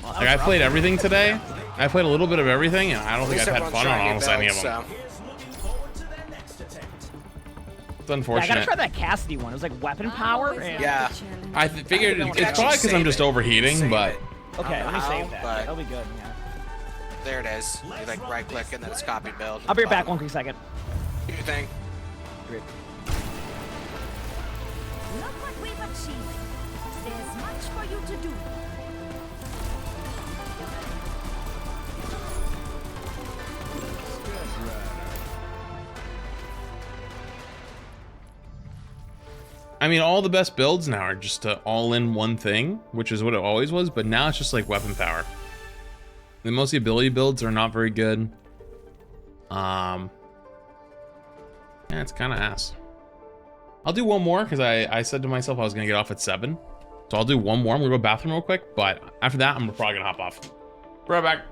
Like, I played everything today. I played a little bit of everything, and I don't think I've had fun on almost any of them. It's unfortunate. Yeah, I gotta try that Cassidy one. It was like weapon power. And... Yeah. I figured it's probably because I'm just overheating, but... Okay, let me save that. But That'll be good, yeah. there it is. You like right click and then it's copy build. I'll be right back 1 quick second. Do your thing. Look what we've achieved. There's much for you to do. I mean, all the best builds now are just all in one thing, which is what it always was, but now it's just like weapon power. And most of the ability builds are not very good. Yeah, it's kind of ass. I'll do one more because I said to myself I was gonna get off at 7. So I'll do one more. I'm gonna go to the bathroom real quick, but after that, I'm probably gonna hop off. Right back.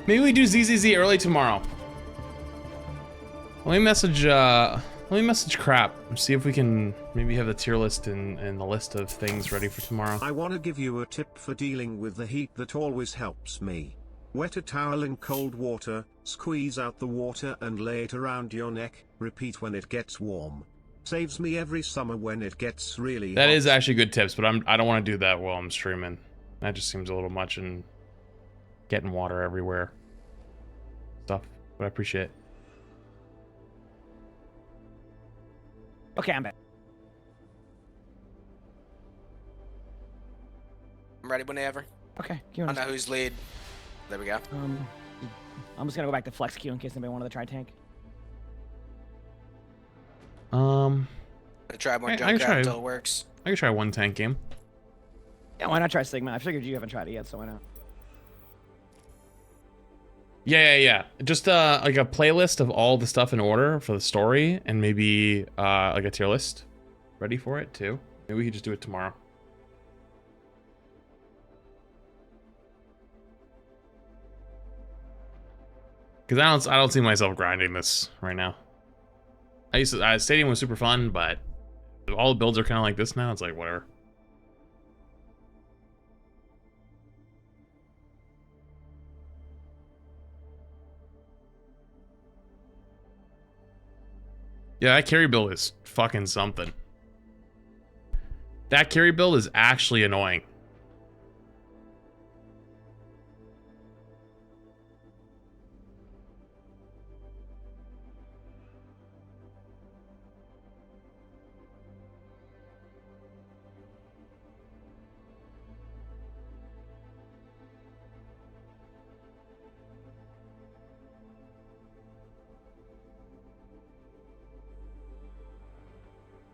Maybe we do ZZZ early tomorrow. Let me message Crap and see if we can maybe have the tier list and the list of things ready for tomorrow. I want to give you a tip for dealing with the heat that always helps me. Wet a towel in cold water, squeeze out the water and lay it around your neck, repeat when it gets warm. Saves me every summer when it gets really hot. That is actually good tips, but I don't want to do that while I'm streaming. That just seems a little much and getting water everywhere. Stuff, but I appreciate it. Okay, I'm back. I'm ready whenever. Okay. I know who's lead. There we go. I'm just gonna go back to flex queue in case anybody wanted to try tank. Try one jump out until it works. I can try one tank game. Yeah, why not try Sigma? I figured you haven't tried it yet, so why not? Yeah. Just like a playlist of all the stuff in order for the story, and maybe like a tier list ready for it too. Maybe we could just do it tomorrow. Because I don't see myself grinding this right now. Stadium was super fun, but all the builds are kind of like this now. It's like whatever. Yeah, that carry build is fucking something. That carry build is actually annoying.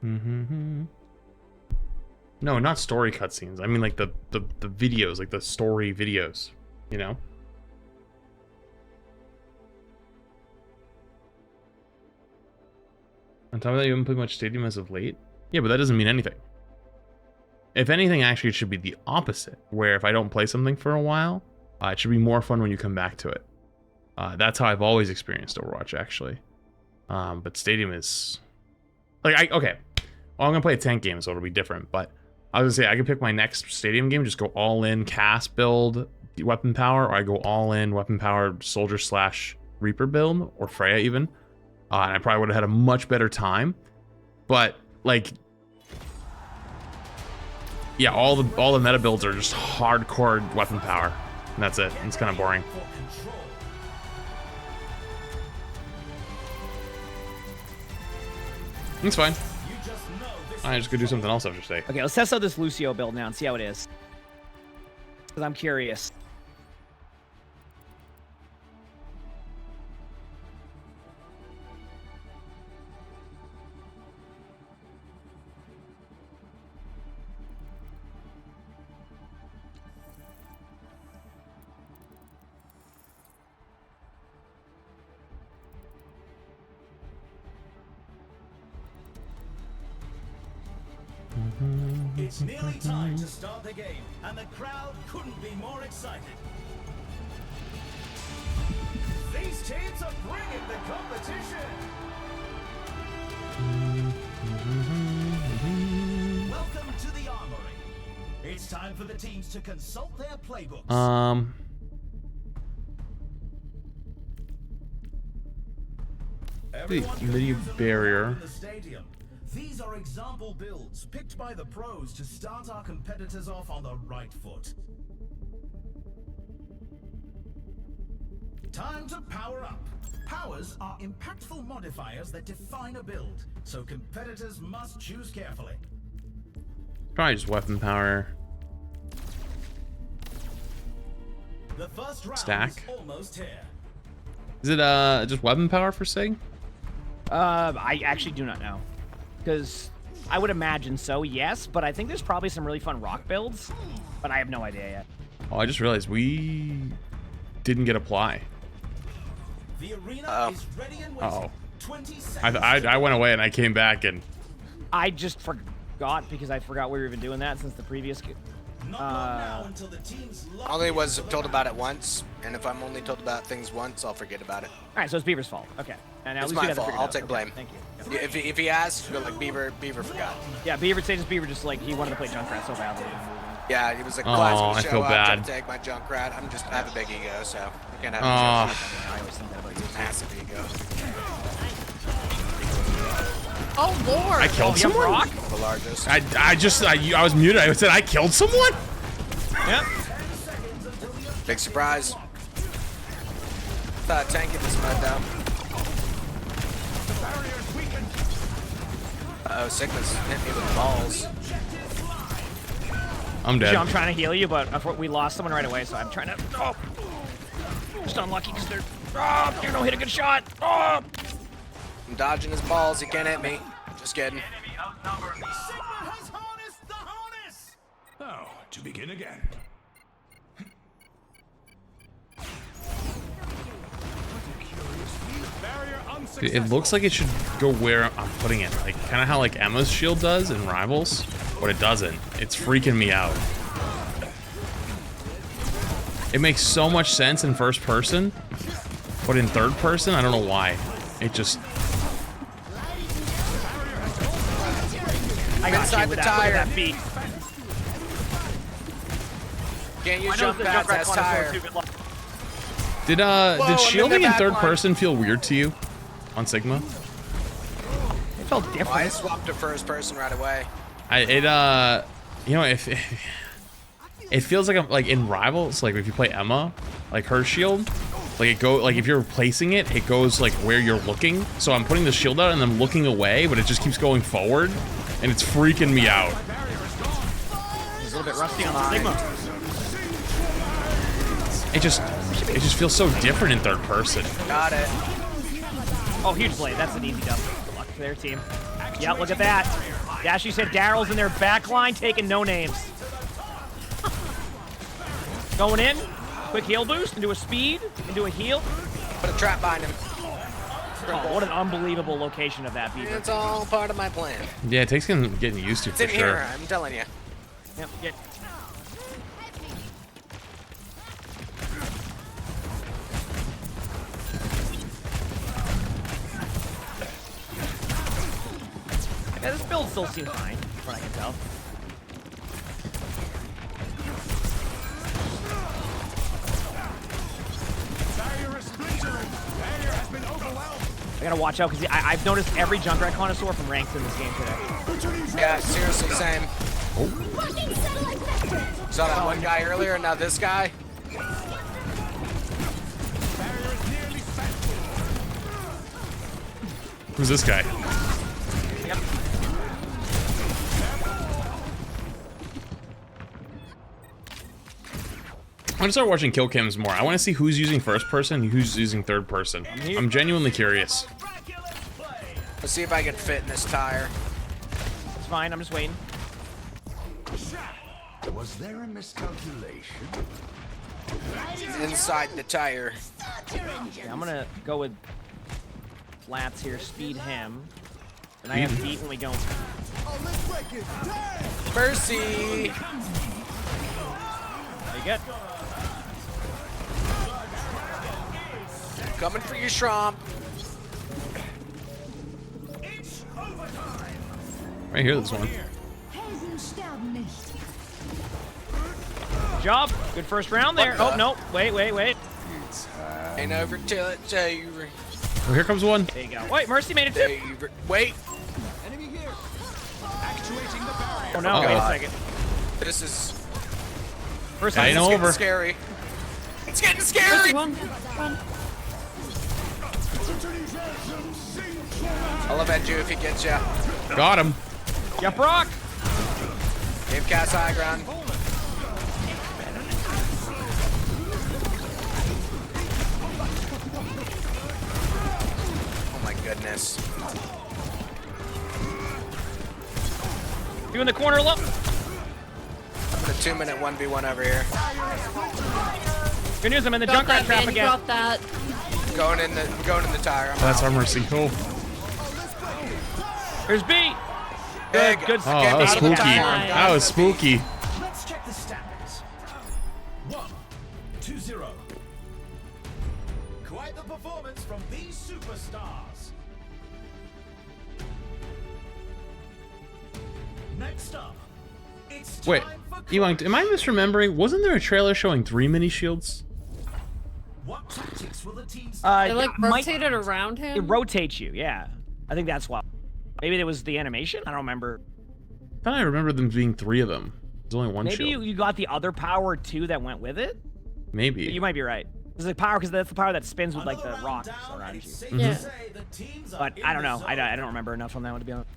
No, not story cutscenes. I mean like the videos, like the story videos, you know? On top of that, you haven't played much Stadium as of late? Yeah, but that doesn't mean anything. If anything, actually, it should be the opposite, where if I don't play something for a while, it should be more fun when you come back to it. That's how I've always experienced Overwatch, actually. But Stadium is... Like, okay. Well, I'm going to play a tank game, so it'll be different, but I was going to say, I could pick my next Stadium game, just go all in, cast build, weapon power, or I go all in, weapon power, soldier / Reaper build, or Freya even. And I probably would have had a much better time. But, like... Yeah, all the meta builds are just hardcore weapon power. And that's it. It's kind of boring. It's fine. I just go do something else after stay. Okay, let's test out this Lucio build now and see how it is. Because I'm curious. It's nearly time to start the game, and the crowd couldn't be more excited. These teams are bringing the competition. Welcome to the Armory. It's time for the teams to consult their playbooks. The midi barrier. These are example builds picked by the pros to start our competitors off on the right foot. Time to power up. Powers are impactful modifiers that define a build, so competitors must choose carefully. Probably just weapon power. The first round Stack. is almost here. Is it just weapon power for Sig? I actually do not know. Because I would imagine so, yes, but I think there's probably some really fun rock builds, but I have no idea yet. Oh, I just realized we didn't get apply. The arena is ready and waiting. Uh-oh. 20 seconds. I went away and I came back and... I just forgot because I forgot we were even doing that since the previous... Only was told about it once, and if I'm only told about things once, I'll forget about it. All right, so it's Beaver's fault. Okay. And It's my fault. I'll take blame. Thank you. If he asks, you're like, Beaver forgot. Yeah, Beaver just like he wanted to play Junkrat so badly. Yeah, he was like, oh, I feel bad. to take my Junkrat. I have a big ego, so you can't have I always think that about you. massive ego. Oh lord! I killed someone? The largest. I was muted. I said I killed someone? Yep. Big surprise. Thought tanking this mud down. Uh-oh, Sigma's hit me with balls. I'm dead. I'm trying to heal you, but we lost someone right away, so I'm trying to... Oh! Just unlucky because they're... Oh! You don't hit a good shot! Oh! I'm dodging his balls. He can't hit me. Just kidding. Now, to begin again. Dude, it looks like it should go where I'm putting it. Like, kind of how like Emma's shield does in Rivals, but it doesn't. It's freaking me out. It makes so much sense in first person, but in third person, I don't know why. It just... I got inside you with the that, tire. That beat. Can't use jump pads as tire. Did shielding in third person feel weird to you on Sigma? It felt different. Oh, I swapped to first person right away. You know, if it feels like I'm like in Rivals, like if you play Emma, like her shield, like if you're placing it, it goes like where you're looking. So I'm putting the shield out and I'm looking away, but it just keeps going forward, and it's freaking me out. It's a little bit rusty on the Sigma. It just feels so different in third person. Got it. Oh, huge blade. That's an easy dub. Good luck to their team. Yeah, look at that. Dashy said Daryl's in their back line taking no names. Going in. Quick heal boost into a speed, into a heal. Put a trap behind him. Oh, what an unbelievable location of that beaver. It's all part of my plan. Yeah, it takes getting used to It's for in sure. here, I'm telling you. Yep, get. Yeah, this build still seems fine, from what I can tell. I gotta watch out because I've noticed every Junkrat connoisseur from ranks in this game today. Yeah, seriously, same. Saw that one guy earlier, now this guy. Who's this guy? Yep. I'm gonna start watching kill cams more. I want to see who's using first person and who's using third person. I'm genuinely curious. Let's see if I can fit in this tire. It's fine, I'm just waiting. Was there a miscalculation? Inside the tire. Yeah, I'm gonna go with Flats here, speed him. And I have beat when we go. Mercy! There you go. Coming for you, Shromp. Right here, this one. Good job. Good first round there. Oh, no. Wait. Ain't over till it's over. Oh, here comes one. There you go. Wait, Mercy made it too. Wait. Oh, no. Wait a second. This is... First Ain't it's over. getting scary. It's getting scary! I'll avenge you if he gets you. Got him. Jeff Brock. Gave Cass high ground. Oh my goodness. You in the corner, look. The 2-minute 1v1 over here. Good news, I'm in the Junkrat trap again. Drop that. Going in the tire. That's our Mercy. Cool. Here's B. Good. Good. Oh, that was spooky. That was spooky. Let's check the stats. 1-2-0. Quite the performance from these superstars. Next up, it's Wait, Ewing, am I misremembering? Wasn't there a trailer showing 3 mini shields? what tactics will the teams It like rotated around him. It rotates you, yeah. I think that's why. Maybe it was the animation? I don't remember. I thought I remember them being 3 of them. There's only one Maybe shield. you got the other power too that went with it? Maybe. You might be right. It's the power because that's the power that spins with like the rocks around you. Yeah. But I don't know. I don't remember enough on that one to be honest.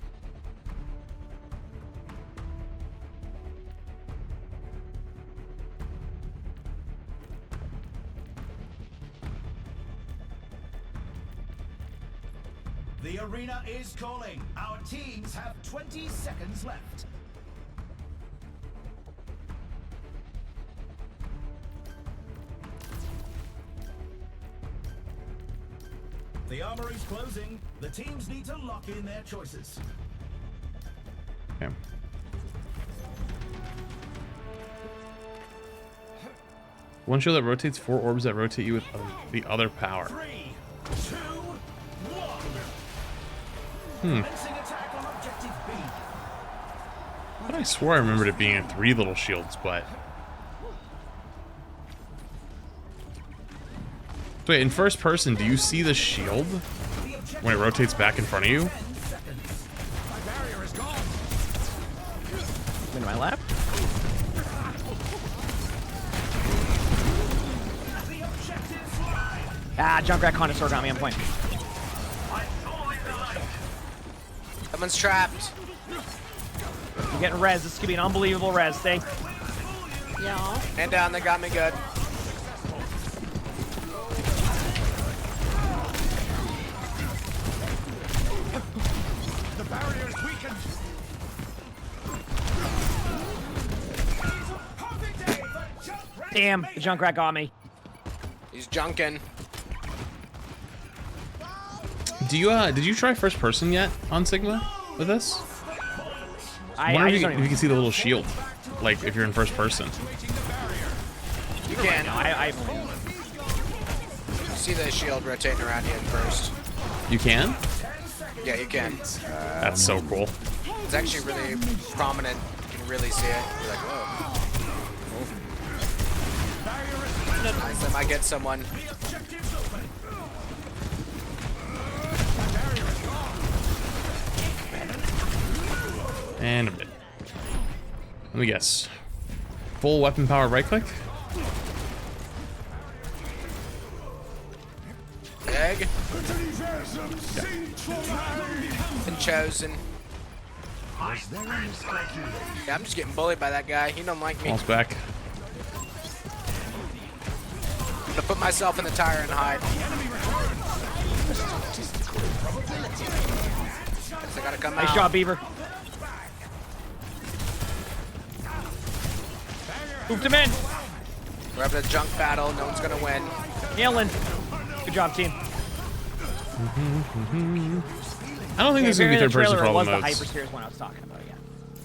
The arena is calling. Our teams have 20 seconds left. The armory's closing. The teams need to lock in their choices. Okay. One shield that rotates 4 orbs that rotate you with the other power. 3, 2, 1. Hmm. I thought I swore I remembered it being in 3 little shields, but... Wait, in first person, do you see the shield when it rotates back in front of you? Into my lap. Ah, Junkrat connoisseur got me on point. Someone's trapped. I'm getting res. This could be an unbelievable res thing. Yeah. And down, they got me good. The barrier is weakened. Damn, the Junkrat got me. He's junking. Do you did you try first person yet on Sigma with this? I wonder if you can see the little shield, like if you're in first person. You can. I see the shield rotating around you at first. You can? Yeah, you can. That's so cool. It's actually really prominent. You can really see it. You're like, whoa. Nice, I might get someone. And a bit. Let me guess. Full weapon power right click? Egg. Been chosen. Yeah, I'm just getting bullied by that guy. He don't like me. Almost back. I'm gonna put myself in the tire and hide. I gotta come out. Nice job, Beaver. Moved him in. We're having a junk battle. No one's gonna win. Nailing. Good job, team. I don't think this is gonna be third person for all the modes. The modes. Hyperspheres one I was talking about, yeah.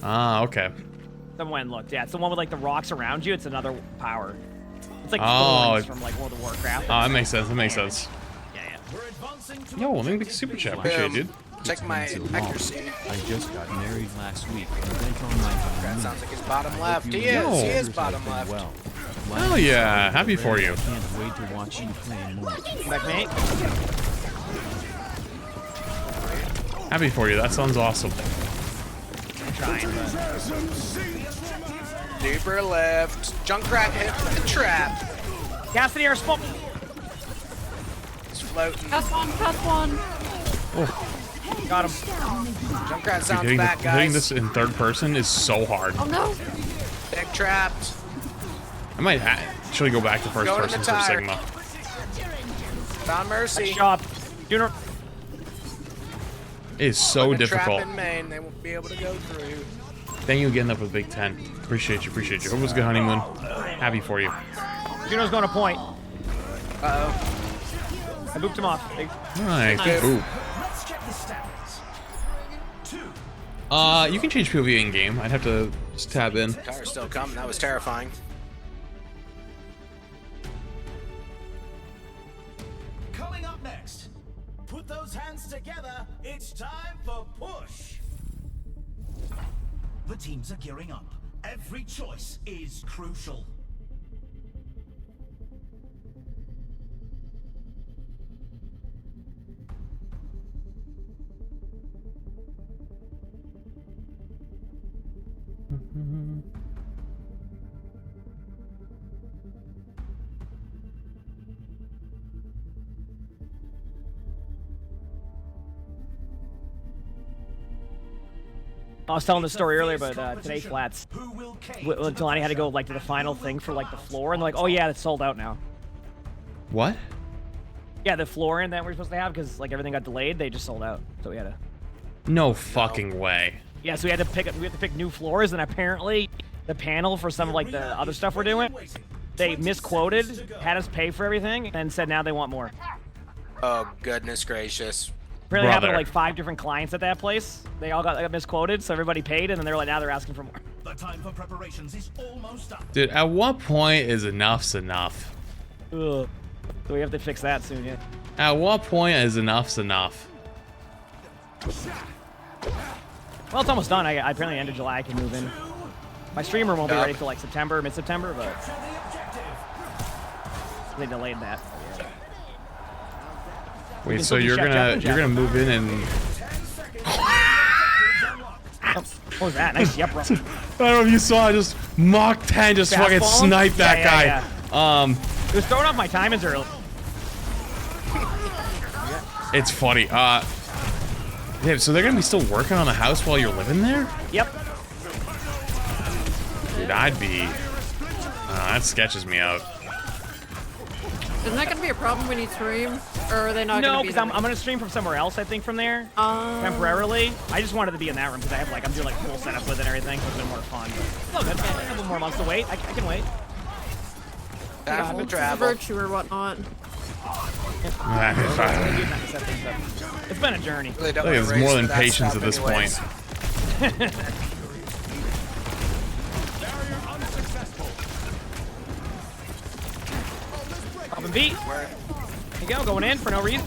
Ah, okay. Someone looked, yeah. It's the one with like the rocks around you. It's another power. It's like Oh, from like World of Warcraft. Oh, that makes sense. That makes sense. Yeah. Yo, let me make a super chat. Appreciate it, dude. Check my accuracy. I just got married last week. That sounds like he's bottom left. He is. He is bottom left. Well. Oh yeah, happy for you. I can't wait to watch you play more. Back, mate. Happy for you. That sounds awesome. I'm trying, but... Deeper left. Junkrat hit the trap. Cassidy, our spot. He's floating. Pass one. Oh. Got him. Junkrat sounds Dude, back, guys. hitting this in third person is so hard. Oh no. Big trapped. I might actually go back to first Going in person the for tire. Sigma. Found Mercy. Nice job. Junior. It is so difficult. Trap in main. They won't be able to go through. Thank you again up with Big 10. Appreciate you. Hope it was a good honeymoon. Happy for you. Juno's going to point. Uh-oh. I booped him off. Nice. Good boop. You can change POV in game. I'd have to just tab in. Tire's still coming. That was terrifying. Coming up next, put those hands together. It's time for push. The teams are gearing up. Every choice is crucial. I was telling the story earlier, but today Flats, Jelani had to go like to the final thing for like the floor, and they're like, oh yeah, it's sold out now. What? Yeah, the floor in that we're supposed to have, because like everything got delayed, they just sold out. So we had to. No fucking way. Yeah, so we had to pick new floors, and apparently the panel for some of like the other stuff we're doing, they misquoted, had us pay for everything, and said now they want more. Oh goodness gracious. Apparently happened to like 5 different clients at that place. They all got misquoted, so everybody paid, and then they're like, now they're asking for more. The time for preparations is almost up. Dude, at what point is enough's enough? Ugh. So we have to fix that soon, yeah. At what point is enough's enough? Well, it's almost done. I apparently end of July I can move in. My streamer won't be ready till like September, mid-September, but they delayed that. Yeah. Wait, so you're gonna move in and what was that? Nice, yep, bro. I don't know if you saw, I just Mach 10 just fucking sniped that guy. It was throwing off my timings early. It's funny. Yeah, so they're gonna be still working on the house while you're living there? Yep. Dude, I'd be. That sketches me out. Isn't that gonna be a problem when you stream, or are they not? No, because I'm gonna stream from somewhere else. I think from there temporarily. I just wanted to be in that room because I have I'm doing like full setup with it and everything, so it's been more fun. But it's all good. I have a couple more months to wait. I can wait. Travel, It's travel. virtue or whatnot. It's been a journey. Really I think it's more than patience at this point. Up and beat. There you go, going in for no reason.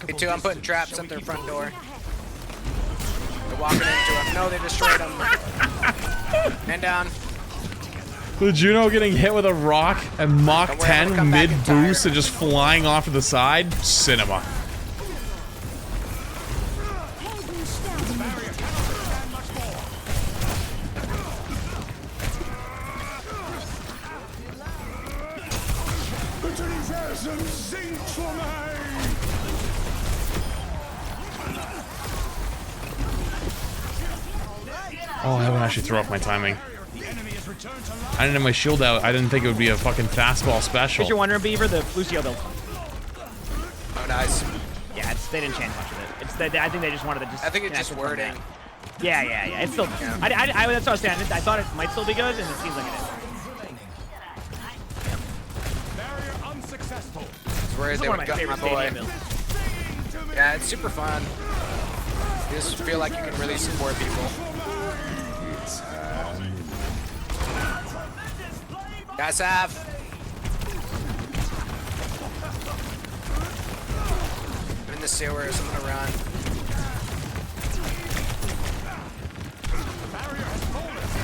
Me too, I'm putting traps at their front door. They're walking into him. No, they destroyed him. Man down. The Juno getting hit with a rock at Mach 10 mid boost and just flying off to the side. Cinema. Oh, I haven't actually throw off my timing. I didn't have my shield out. I didn't think it would be a fucking fastball special. If you're wondering, Beaver, the Lucio build. Oh, nice. Yeah, they didn't change much of it. I think they just wanted to just. I think it's just wording. Yeah. It's still. Yeah. That's what I was saying. I thought it might still be good, and it seems like it is. It's where they would gut my boy. Yeah, it's super fun. You just feel like you can really support people. Guys have. I'm in the sewers, I'm gonna run.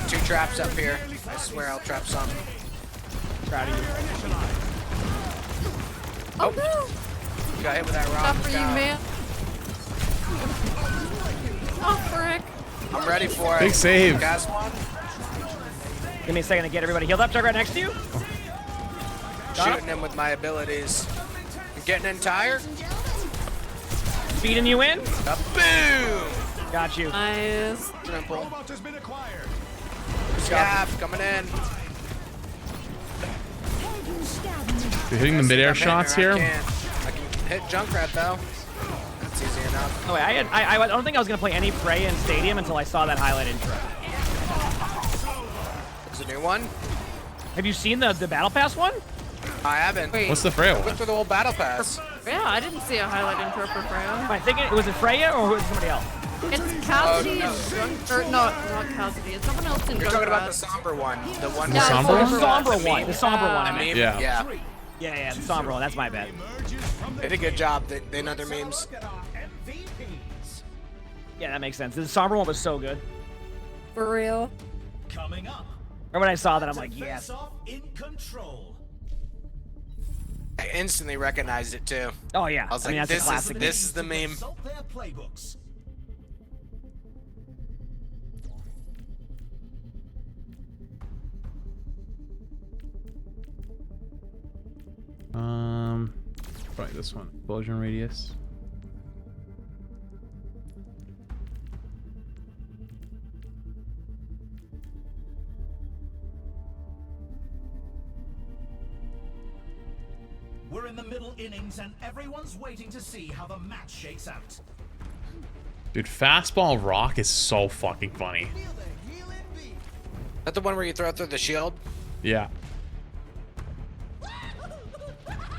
Two traps up here. I swear I'll trap some. Proud of you. Oh no! Got hit with that rock. Not for you, man. Oh, frick. I'm ready for it. Big save. Gas one. Give me a second to get everybody healed up. Chuck right next to you. Shooting him with my abilities. I'm getting in tire. Feeding you in. Boom! Got you. Nice. Triple. Scav coming in. You're hitting the midair shots here. I can hit Junkrat though. That's easy enough. Oh wait, I don't think I was gonna play any Freya in Stadium until I saw that highlight intro. There's a new one. Have you seen the Battle Pass one? I haven't. Wait. What's the Freya I one? went through the whole battle pass. Yeah, I didn't see a highlight intro for Freya. I think was it Freya or was it somebody else? It's Cassidy and or not Cassidy. It's someone else in You're talking about the Junkrat. somber one. The one. The somber one? The somber The one. meme. The somber one, I The meant. meme? Yeah. Yeah, the somber one. That's my bad. They did a good job. They know their memes. Yeah, that makes sense. The somber one was so good. For real. Coming up. Or when I saw that, I'm like, yes. In control. I instantly recognized it too. Oh yeah. I was mean, like, that's a classic. this is the meme. Consult their playbooks. Probably this one. Explosion radius. We're in the middle innings and everyone's waiting to see how the match shakes out. Dude, fastball rock is so fucking funny. Is that the one where you throw through the shield? Yeah.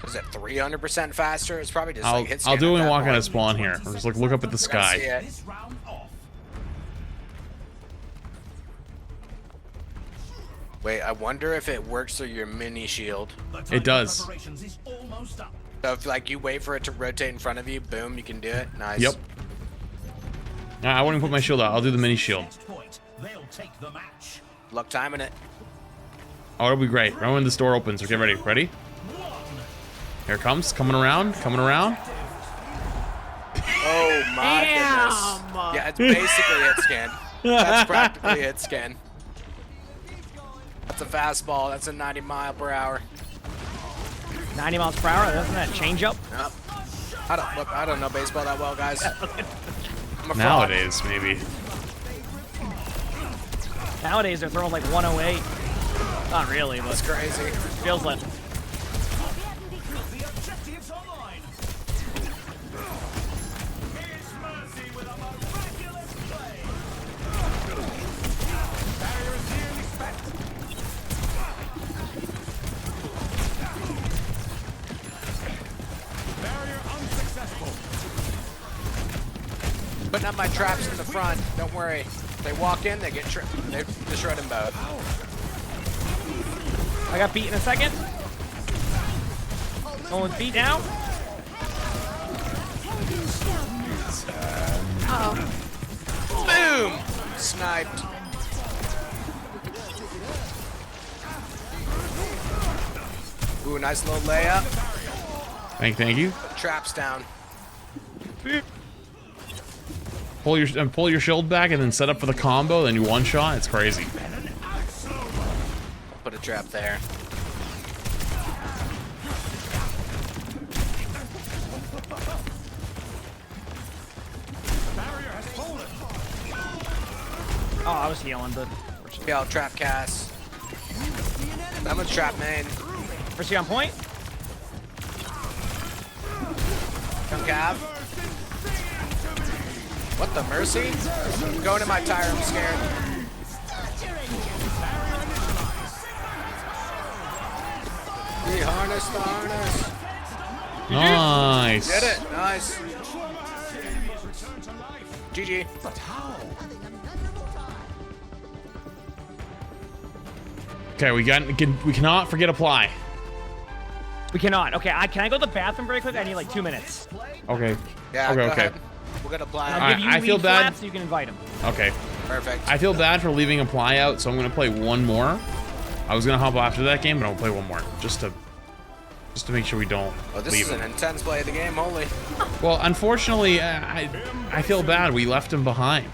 Is it 300% faster? It's probably just I'll like hit scan do at it when that walking out point. of spawn here. I'll just look up at the See sky. it. Wait, I wonder if it works through your mini shield. It does. So if like you wait for it to rotate in front of you, boom, you can do it. Nice. Yep. Nah, I won't even put my shield out. I'll do the mini shield. Luck timing it. Oh, it'll be great. Right when this door opens. So get ready. Ready? Here it comes. Coming around. Coming around. Oh my goodness. Yeah, it's basically hit scan. That's practically hit scan. That's a fastball. That's a 90 mile per hour. 90 miles per hour? Doesn't that change up? Yep. I don't know baseball that well, guys. I'm a fraud. Nowadays, maybe. Nowadays they're throwing like 108. Not really, but that's crazy. Feels like. Putting up my traps in the front. Don't worry. If they walk in, they get tripped. They destroyed them both. I got beat in a second. No one's beat now. Boom! Sniped. Ooh, nice little layup. Thank you. Traps down. Pull your shield back and then set up for the combo. Then you one shot. It's crazy. Put a trap there. Oh, I was healing, but... Yeah, trap cast. I'm a trap main. Mercy on point. Come Cav. What the Mercy? I'm going to my tire, I'm scared. He harnessed the harness. Nice. Did it. Nice. GG. Okay, we cannot forget apply. We cannot. Okay, can I go to the bathroom very quick? I need like 2 minutes. Okay. Yeah, okay. go ahead. We're gonna apply. I'll give you I feel lead bad. flaps so you can invite him. Okay. Perfect. I feel bad for leaving apply out, so I'm gonna play one more. I was gonna hop after that game, but I'll play one more just to make sure we don't This leave is him. an intense play of the game. Holy. Well, unfortunately, I feel bad. We left him behind.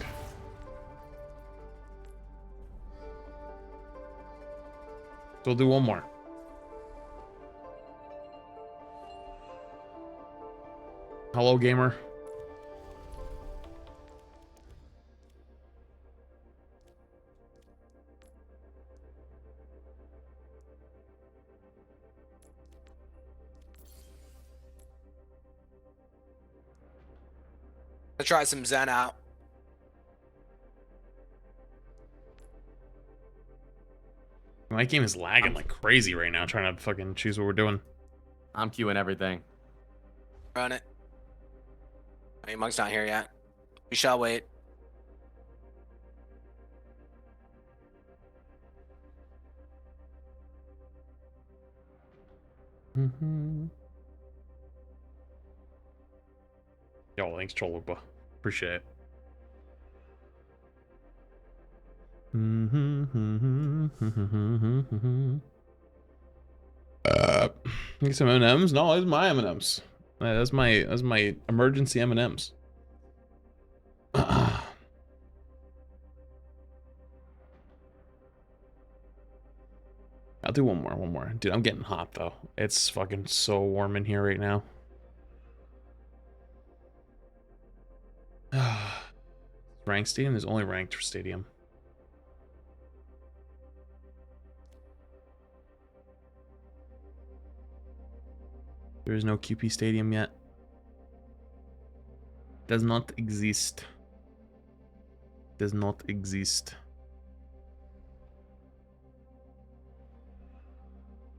So we'll do one more. Hello, gamer. Let's try some Zen out. My game is lagging like crazy right now, trying to fucking choose what we're doing. I'm queuing everything. Run it. I mean, Monk's not here yet. We shall wait. Yo, thanks, Cholupa. Appreciate it. Get some M&Ms? No, it's my M&Ms. That's my emergency M&Ms. I'll do one more. Dude, I'm getting hot though. It's fucking so warm in here right now. Ranked stadium? There's only ranked for stadium. There is no QP stadium yet. Does not exist. Does not exist.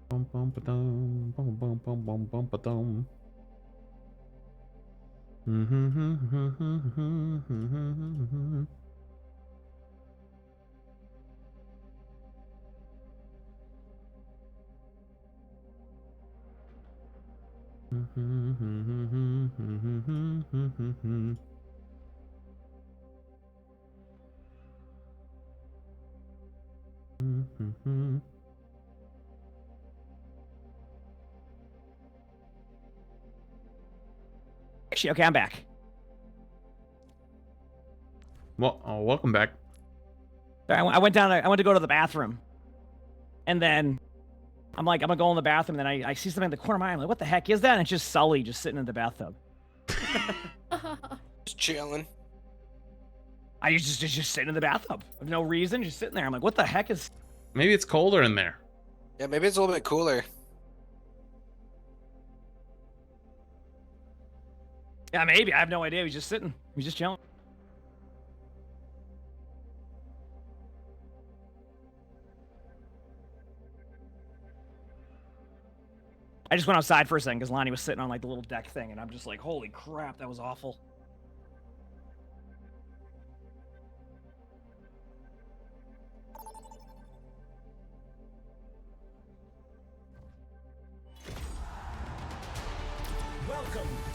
Bum bum ba-dum, bum bum bum bum bum ba-dum. Actually, okay, I'm back. Well, welcome back. I went down. I went to go to the bathroom, and then I'm like, I'm gonna go in the bathroom. And then I see something in the corner of my eye. I'm like, what the heck is that? And it's just Sully just sitting in the bathtub. Just chilling. I just sitting in the bathtub for no reason, just sitting there. I'm like, what the heck is? Maybe it's colder in there. Yeah, maybe it's a little bit cooler. Yeah, maybe. I have no idea. He's just sitting. He's just chilling. I just went outside for a second because Lonnie was sitting on like the little deck thing, and I'm just like, holy crap, that was awful.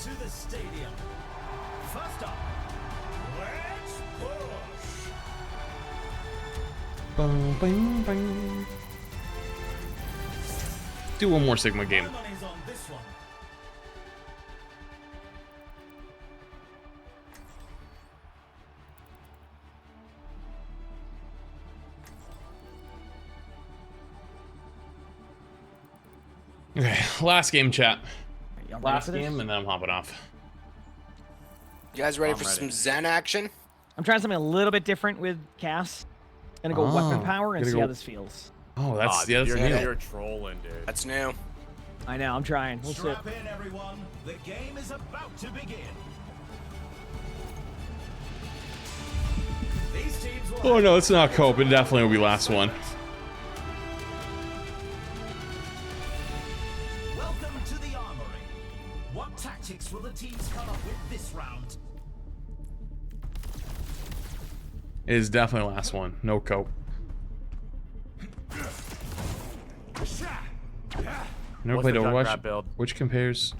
to the stadium. First up, let's push. Bum, bum, bum. Do one more Sigma game. Money's on this one. Okay, last game, chat. Y'all ready Last for this? game, and then I'm hopping off. You guys ready I'm for ready. some Zen action? I'm trying something a little bit different with Cass. Gonna go weapon Oh, power and gonna see go- how this feels. Oh, that's yeah, that's you're, new. you're trolling, dude. That's new. I know, I'm trying. We'll see. Strap in, everyone. The game is about to begin. These teams will Oh no, it's not cope. It definitely will be last one. Welcome to the armory. What tactics will the teams come up with this round? It is definitely last one. No cope. Never What's played the Junkrat Overwatch. build? Which compares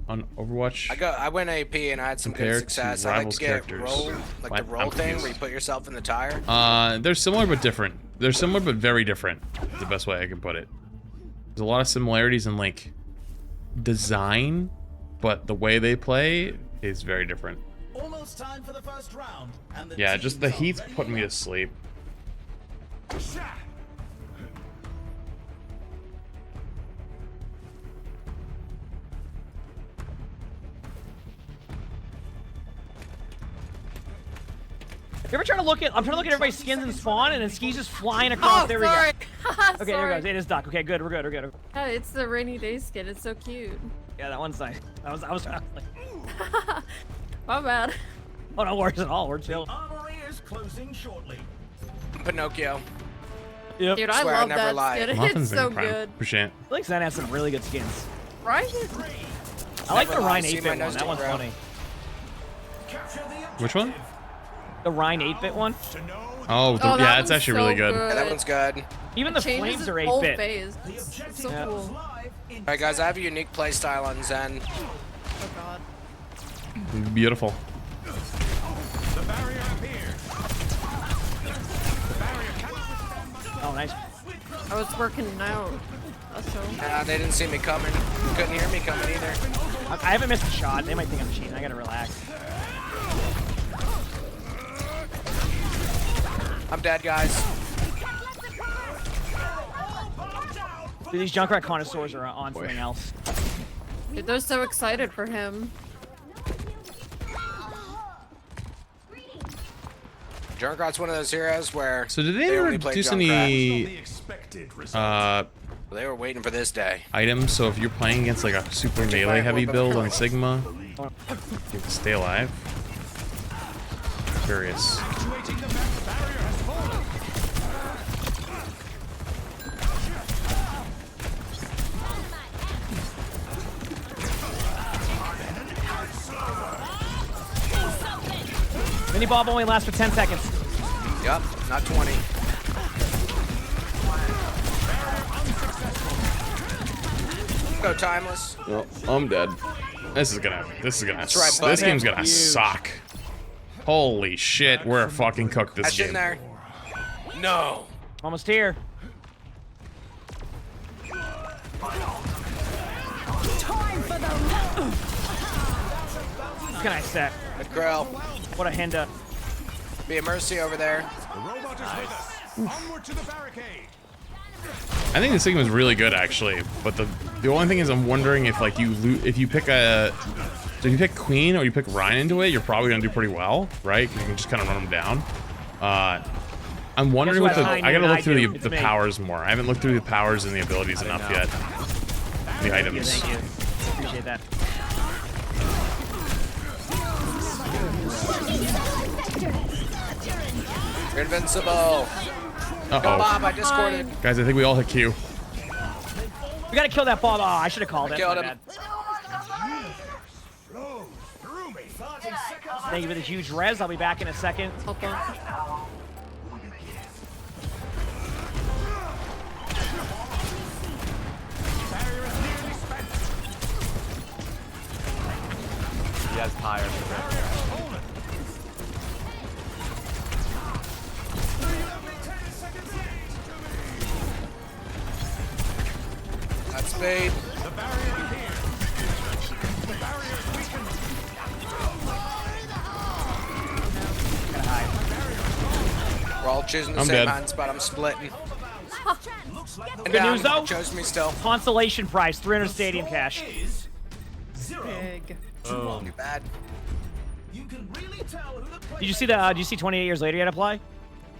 on Overwatch? I went AP and I had some Compared good success. to I like rivals to get characters. roll, like the I'm roll thing confused. where you put yourself in the tire. They're similar but different. They're similar but very different. Is the best way I can put it. There's a lot of similarities in like design, but the way they play is very different. Almost time for the first round. And the Yeah, just the teams are heat's ready. putting me to sleep. You ever trying to look at? I'm trying to look at everybody's skins in spawn, and then Ski's just flying across. Oh, there we sorry. go. Okay, there Sorry. it goes. It is Duck. Okay, good. We're good. We're good. Yeah, it's the rainy day skin. It's so cute. Yeah, that one's nice. I was like, My bad. oh, no worries at all. We're chill. Armory is closing shortly. Pinocchio. Yep. Dude, I Swear I love never that lied. skin. Muffin's It's been so prime. good. Appreciate it. I think Zen has some really good skins. Right? I like the Never Rhine lied. See 8-bit my one. nose That to one's ground. funny. Capture the Which one? The Rhine 8-bit one. Oh, Oh, yeah, that it's one's actually so really good. Yeah, that one's good. Even the Changes flames his are whole 8-bit. phase. It's so Yeah. cool. All right, guys, I have a unique playstyle on Zen. Oh god. Beautiful. The barrier appears. The barrier cannot withstand much. Oh, nice. I was working out. So. They didn't see me coming. Couldn't hear me coming either. I haven't missed a shot. They might think I'm cheating. I gotta relax. I'm dead, guys. Dude, these Junkrat connoisseurs are on something else. Dude, they're so excited for him. Junkrat's one of those heroes where So did they ever only play introduce Junkrat. any They were waiting for this day. items? So if you're playing against like a super melee heavy build on Sigma, you can stay alive. Curious. Actuating the barrier has fallen. Mini Bob only lasts for 10 seconds. Yep, not 20. Go timeless. Well, I'm dead. This is gonna right, this buddy. game's gonna Huge. suck. Holy shit, we're fucking cooked this That's in game. there. No. Almost here. What can I set? Good grill. What a Hinda. Be a mercy over there. The robot is with us. Onward to the barricade. I think the Sigma is really good actually, but the only thing is I'm wondering if like if you pick a so if you pick Queen or you pick Ryan into it, you're probably gonna do pretty well, right? You can just kind of run them down. I'm wondering Guess what who the has I gotta high look noon? through It's the me. powers more. I haven't looked through the powers and the abilities enough know. yet. The items. Thank you. Appreciate that. You're invincible. Go, Bob, I discorded. Guys, I think we all hit Q. We gotta kill that Bob. Oh, I should have called it. Killed My him. bad. Thank you for the huge res. I'll be back in a second. Okay. He has tires. That's bait. The barrier here. The barrier is weakened. We're all choosing the I'm same dead. hands, but I'm splitting. And Good news though. Chose me still. Consolation prize, 300 stadium cash. Big. Oh. Too bad. You can really tell who the Did you see the? Did you see 28 years later yet apply?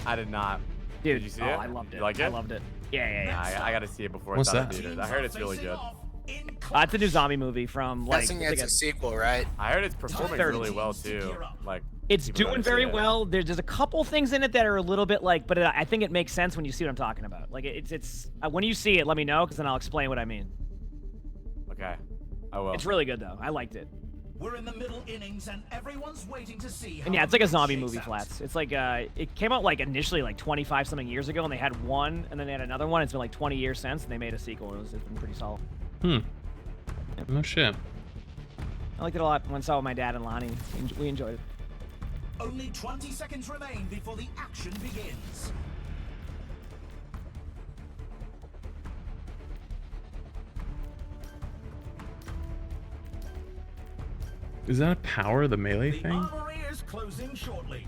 I did not. Dude, Did you see oh, it? I loved it. You like it? I loved it. Yeah. Nah, I gotta see it before What's it's out that? of theaters. I heard it's really good. It's a new zombie movie from like. Guessing it's a sequel, right? I heard it's performing third. really well too. Like It's people doing that very see it. well. There's a couple things in it that are a little bit like, but I think it makes sense when you see what I'm talking about. Like it's when you see it, let me know because then I'll explain what I mean. Okay, I will. It's really good though. I liked it. We're in the middle innings and everyone's waiting to see how And yeah, it's like a zombie shakes movie, out. Flats. It's like it came out like initially like 25 something years ago, and they had one, and then they had another one. It's been like 20 years since, and they made a sequel. It's been pretty solid. No shit. I liked it a lot when I saw it with my dad and Lonnie. We enjoyed it. Only 20 seconds remain before the action begins. Is that a power, the melee The thing? armory is closing shortly.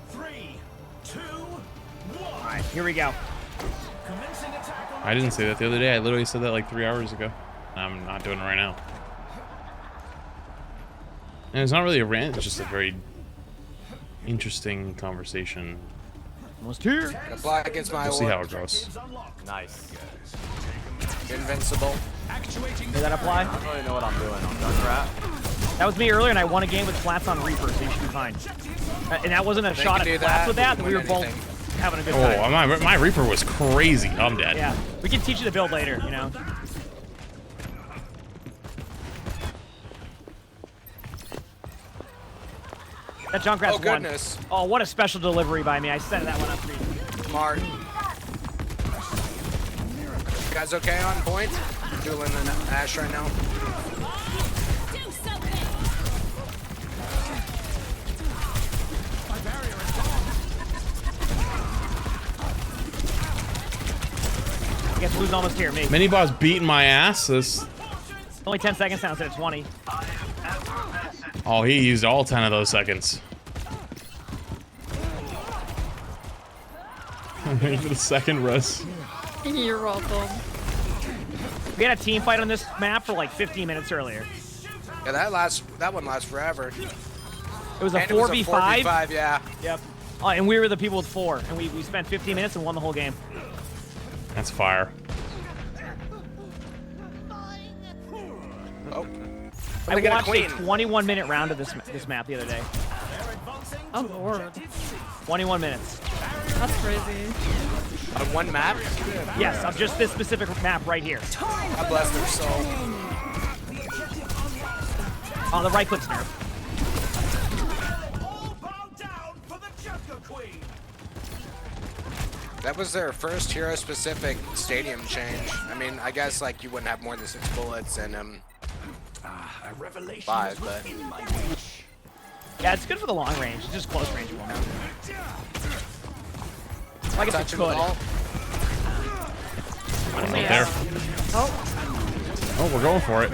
Three, two, one. All right, here we go. Commencing attack on I didn't say that the other day. I literally said that like 3 hours ago. I'm not doing it right now. And it's not really a rant, it's just a very interesting conversation. Almost here. Apply against my We'll see orb. how it goes. Nice. Invincible. Did that apply? I don't really know what I'm doing on Junkrat. That was me earlier, and I won a game with Flats on Reaper, so you should be fine. And that wasn't a They shot can at do Flats that, with that. you We were win both anything. having a good time. Oh, my Reaper was crazy. I'm dead. Yeah, we can teach you the build later, you know. That Junkrat's Oh, one. goodness. Oh, what a special delivery by me. I set that one up for you. Smart. You guys okay on point? Dueling the Ash right now. I guess who's almost here? Me. Mini boss beating my ass. This. Only 10 seconds now instead of 20. Oh, he used all 10 of those seconds. Ready for the second rest. You're welcome. We had a team fight on this map for like 15 minutes earlier. Yeah, that one lasts forever. It was a And it was a 4v5. 4v5, yeah. Yep. And we were the people with 4, and we spent 15 minutes and won the whole game. That's fire. Oh. I get a watched a queen. 21-minute round of this map the other day. Oh lord. 21 minutes. That's crazy. On one map? Yes, of just this specific map right here. God bless their soul. Oh, the right click's nerf. That was their first hero-specific stadium change. I mean, I guess like you wouldn't have more than 6 bullets and A revelation 5, is but within my reach. Yeah, it's good for the long range. It's just close range. I guess touch it him with could. all. I'm right there. Oh, we're going for it.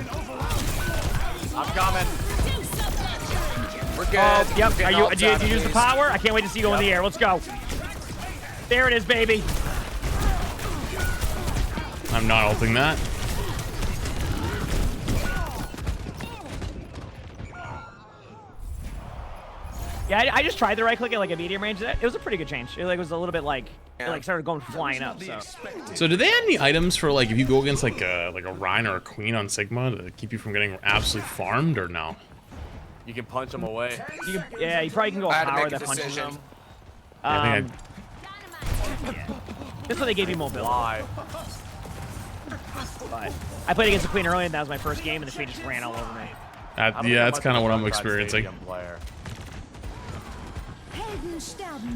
I'm coming. We're good. Oh, yep. We're Are getting you? ults Do you out of use the these. power? I can't wait to see you go in the air. Let's go. There it is, baby. I'm not ulting that. Yeah, I just tried the right click at like a medium range. It was a pretty good change. It was a little bit like it like started going flying up. So do they have any items for like if you go against like a Rhine or a Queen on Sigma to keep you from getting absolutely farmed or no? You can punch them away. Yeah, you probably can go I had to power make a that punches decision. them. Yeah, That's what they gave you mobility. Why? But I played against the Queen earlier, and that was my first game, and the Queen just ran all over me. Yeah, that's kind of what I'm experiencing. Player.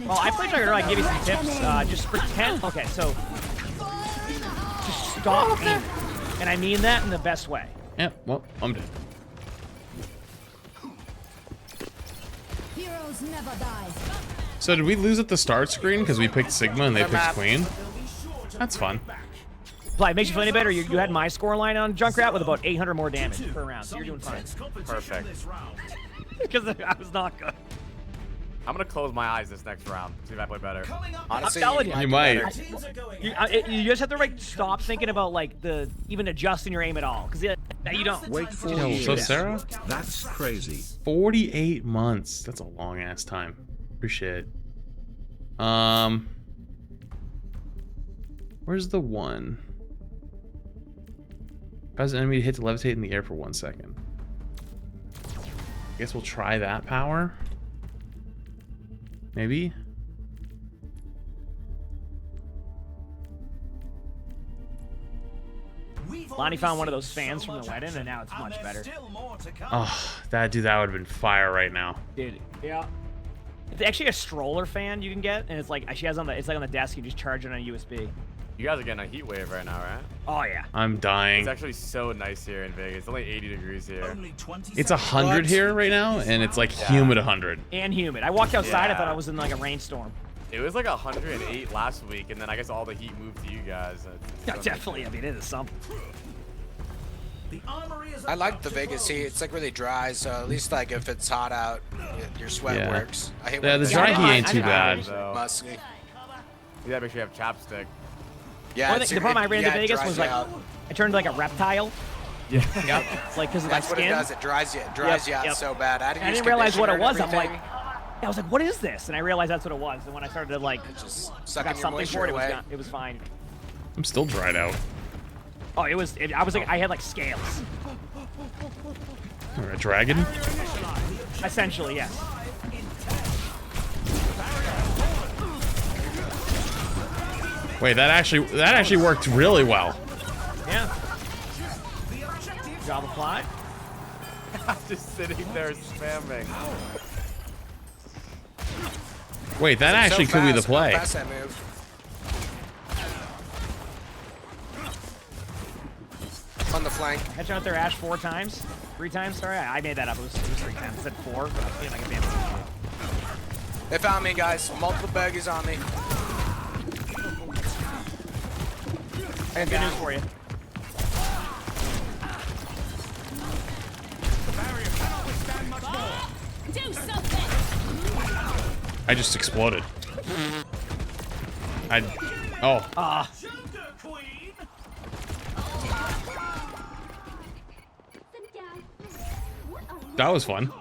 Well, I played Junker, I give you some tips. Just pretend. Okay, so just stop aiming, and I mean that in the best way. Yeah. Well, I'm dead. Heroes never die. So did we lose at the start screen because we picked Sigma and they picked Queen? That's fun. Play, makes you feel any better. You had my score line on Junkrat with about 800 more damage per round, so you're doing fine. Perfect. Because I was not good. I'm gonna close my eyes this next round. See if I play better. Honestly, I'm telling you. You might. You just have to like stop thinking about like even adjusting your aim at all, because you don't. Wait for Yo, so Sarah? That's crazy. 48 months. That's a long ass time. Appreciate it. Where's the one? Cause an enemy hit to levitate in the air for 1 second. Guess we'll try that power. Maybe. Lonnie found one of those fans from the wedding, and now it's much better. Oh, that would have been fire right now. Dude, yeah. It's actually a stroller fan you can get, and it's like she has it's like on the desk. You just charge it on a USB. You guys are getting a heat wave right now, right? Oh yeah. I'm dying. It's actually so nice here in Vegas. It's only 80 degrees here. It's 100 here right now, and it's like humid 100. And humid. I walked outside. I thought I was in like a rainstorm. It was like 108 last week, and then I guess all the heat moved to you guys. Yeah, definitely. I mean, it is something. I like the Vegas heat. It's like really dry, so at least like if it's hot out, your sweat works. I hate the dry heat ain't too bad. Musky. Yeah, make sure you have chapstick. Yeah, the problem I ran into Vegas was like I turned like a reptile. Yeah. Yep. It's like because of my That's skin. what it does. It dries you out so bad. I didn't realize what it was. I'm like, I was like, what is this? And I realized that's what it was. And when I started to like just got something for it, it was fine. I'm still dried out. Oh, I was like, I had like scales. Or a dragon? Essentially, yes. Wait, that actually worked really well. Yeah. Job applied. I'm just sitting there spamming. Wait, that actually could be the play. Fast that move. On the flank. Catch out there, Ash 3 times. Sorry, I made that up. It was 3 times. I said 4, but I feel like a damn. They found me, guys. Multiple baggies on me. I have good news for you. Do something. I just exploded. Oh. That was fun.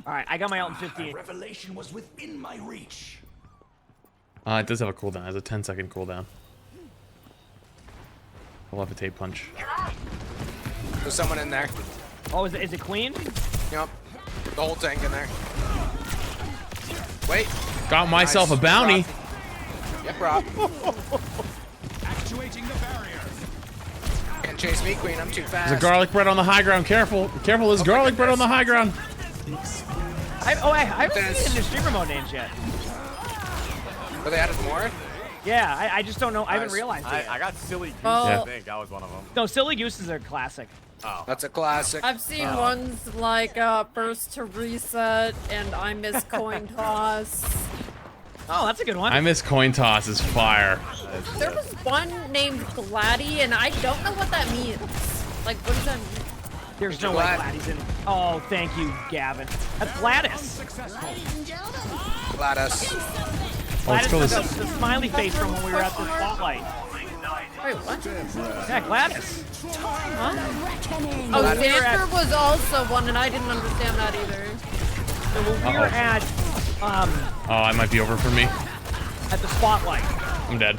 All right, I got my ult in 15. Revelation was within my reach. It does have a cooldown. It has a 10-second cooldown. I'll levitate punch. There's someone in there. Oh, is it Queen? Yep. The whole tank in there. Wait. Got myself a bounty. Yep, Rob. Actuating the barrier. Can't chase me, Queen. I'm too fast. There's a garlic bread on the high ground. Careful. Careful, there's garlic bread on the high ground. I haven't seen the streamer mode names yet. But they added more? Yeah, I just don't know. I haven't realized it. I got Silly Goose, Oh. I think. That was one of them. No, Silly Gooses are classic. Oh. That's a classic. I've seen ones like Burst to Reset and I Miss Coin Toss. Oh, that's a good one. I miss coin toss is fire. There was one named Gladdy, and I don't know what that means. Like, what does that mean? There's no way Gladys in. Oh, thank you, Gavin. That's Gladys. Gladys. Gladys is the smiley face from when we were at the spotlight. Wait, what? Yeah, Gladys. Huh? Oh, Xander was also one, and I didn't understand that either. So when we were at, Oh, I might be over for me. at the spotlight, I'm dead.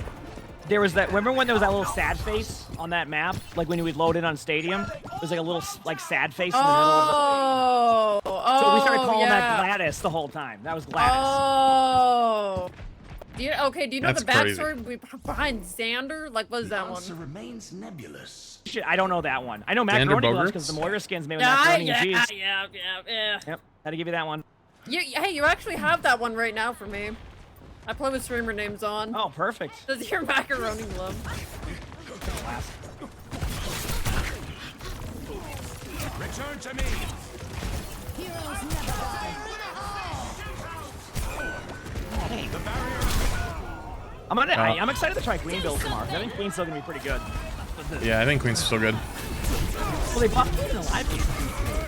there was that. Remember when there was that little sad face on that map? Like when you would load in on Stadium, it was like a little like sad face in the middle of the. So we started calling that Gladys the whole time. That was Gladys. Oh. Do you know That's the backstory behind Xander? Like, what is that one? Remains nebulous. Shit, I don't know that one. I know Xander Macaroni Bogarts? gloves because the Moira skin's made with macaroni and cheese. Yeah. Yep, had to give you that one. Hey, you actually have that one right now for me. I play with streamer names on. Oh, perfect. Does your macaroni glove? Return to me. Heroes never die. I'm excited to try Queen build tomorrow. I think Queen's still gonna be pretty good. Yeah, I think Queen's still good. Well, they buffed Queen in the live game.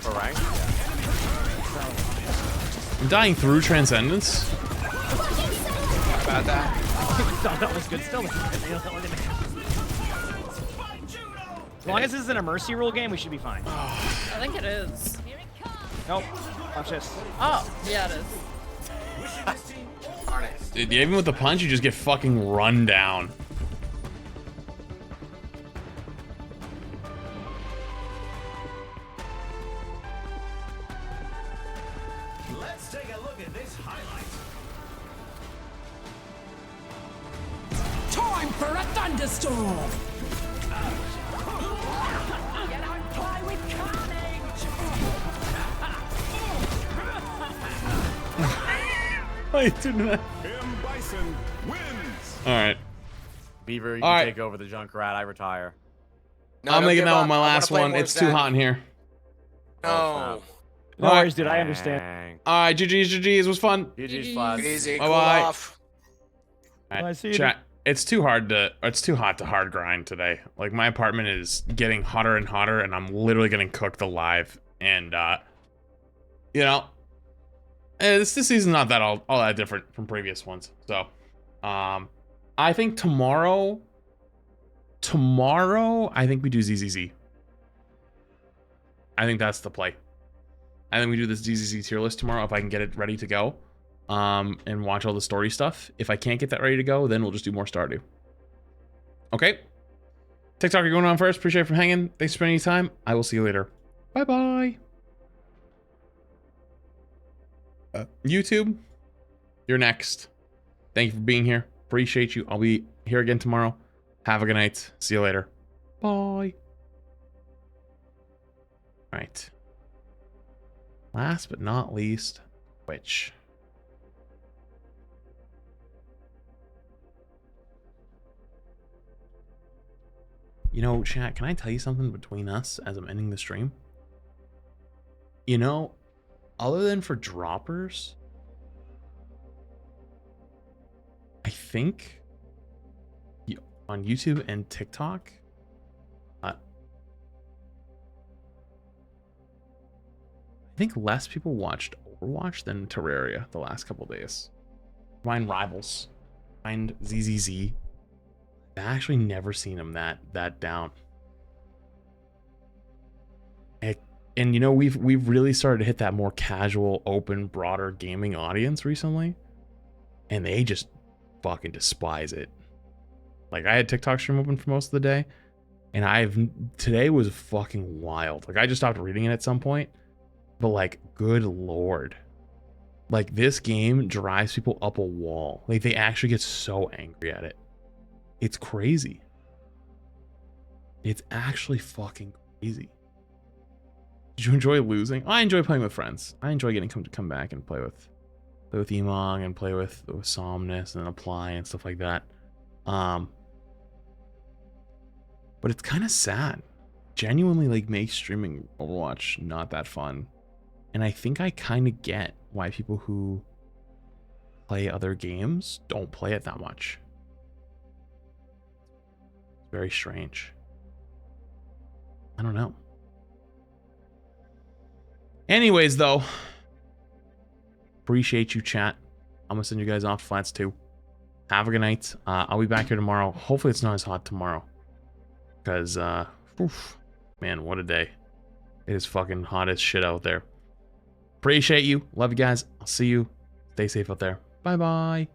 For rank? I'm dying through Transcendence. About that. That was good still. As long as this isn't a mercy rule game, we should be fine. I think it is. Nope. Watch this. Oh, yeah, it is. Darn it. Dude, even with the punch, you just get fucking run down. Let's take a look at this highlight. Time for a thunderstorm! Get on fly with Why are you doing that? M. Bison wins. All right. Beaver, you All can right. take over the Junkrat. I retire. No, I'm don't making give that up. one my I wanna last play one. more It's of too that. hot in here. No. No worries, dude. I understand. All right, GG's was fun. GG's fun. Easy. Bye Cool bye. off. All I right, see you. chat. It's too hot to hard grind today. Like my apartment is getting hotter and hotter, and I'm literally getting cooked alive. And you know, this season's not that all that different from previous ones. So, I think tomorrow, I think we do ZZZ. I think that's the play. I think we do this ZZZ tier list tomorrow if I can get it ready to go. And watch all the story stuff. If I can't get that ready to go, then we'll just do more Stardew. Okay. TikTok, you're going on first. Appreciate it for hanging. Thanks for spending your time. I will see you later. Bye-bye. YouTube, you're next. Thank you for being here. Appreciate you. I'll be here again tomorrow. Have a good night. See you later. Bye. All right. Last but not least, Twitch. You know, chat, can I tell you something between us as I'm ending the stream? You know, other than for droppers, I think on YouTube and TikTok, I think less people watched Overwatch than Terraria the last couple days. Find Rivals, find ZZZ. I've actually never seen him that down. And you know, we've really started to hit that more casual, open, broader gaming audience recently, and they just fucking despise it. Like I had TikTok stream open for most of the day, and today was fucking wild. Like I just stopped reading it at some point, but like, good lord, like this game drives people up a wall. Like they actually get so angry at it. It's crazy. It's actually fucking crazy. Did you enjoy losing? I enjoy playing with friends. I enjoy getting to come back and play with Emong and play with Somnus and Apply and stuff like that. But it's kind of sad. Genuinely, like, makes streaming Overwatch not that fun. And I think I kind of get why people who play other games don't play it that much. It's very strange. I don't know. Anyways, though, appreciate you, chat. I'm gonna send you guys off to Flats 2. Have a good night. I'll be back here tomorrow. Hopefully it's not as hot tomorrow. Because, man, what a day. It is fucking hot as shit out there. Appreciate you. Love you guys. I'll see you. Stay safe out there. Bye-bye.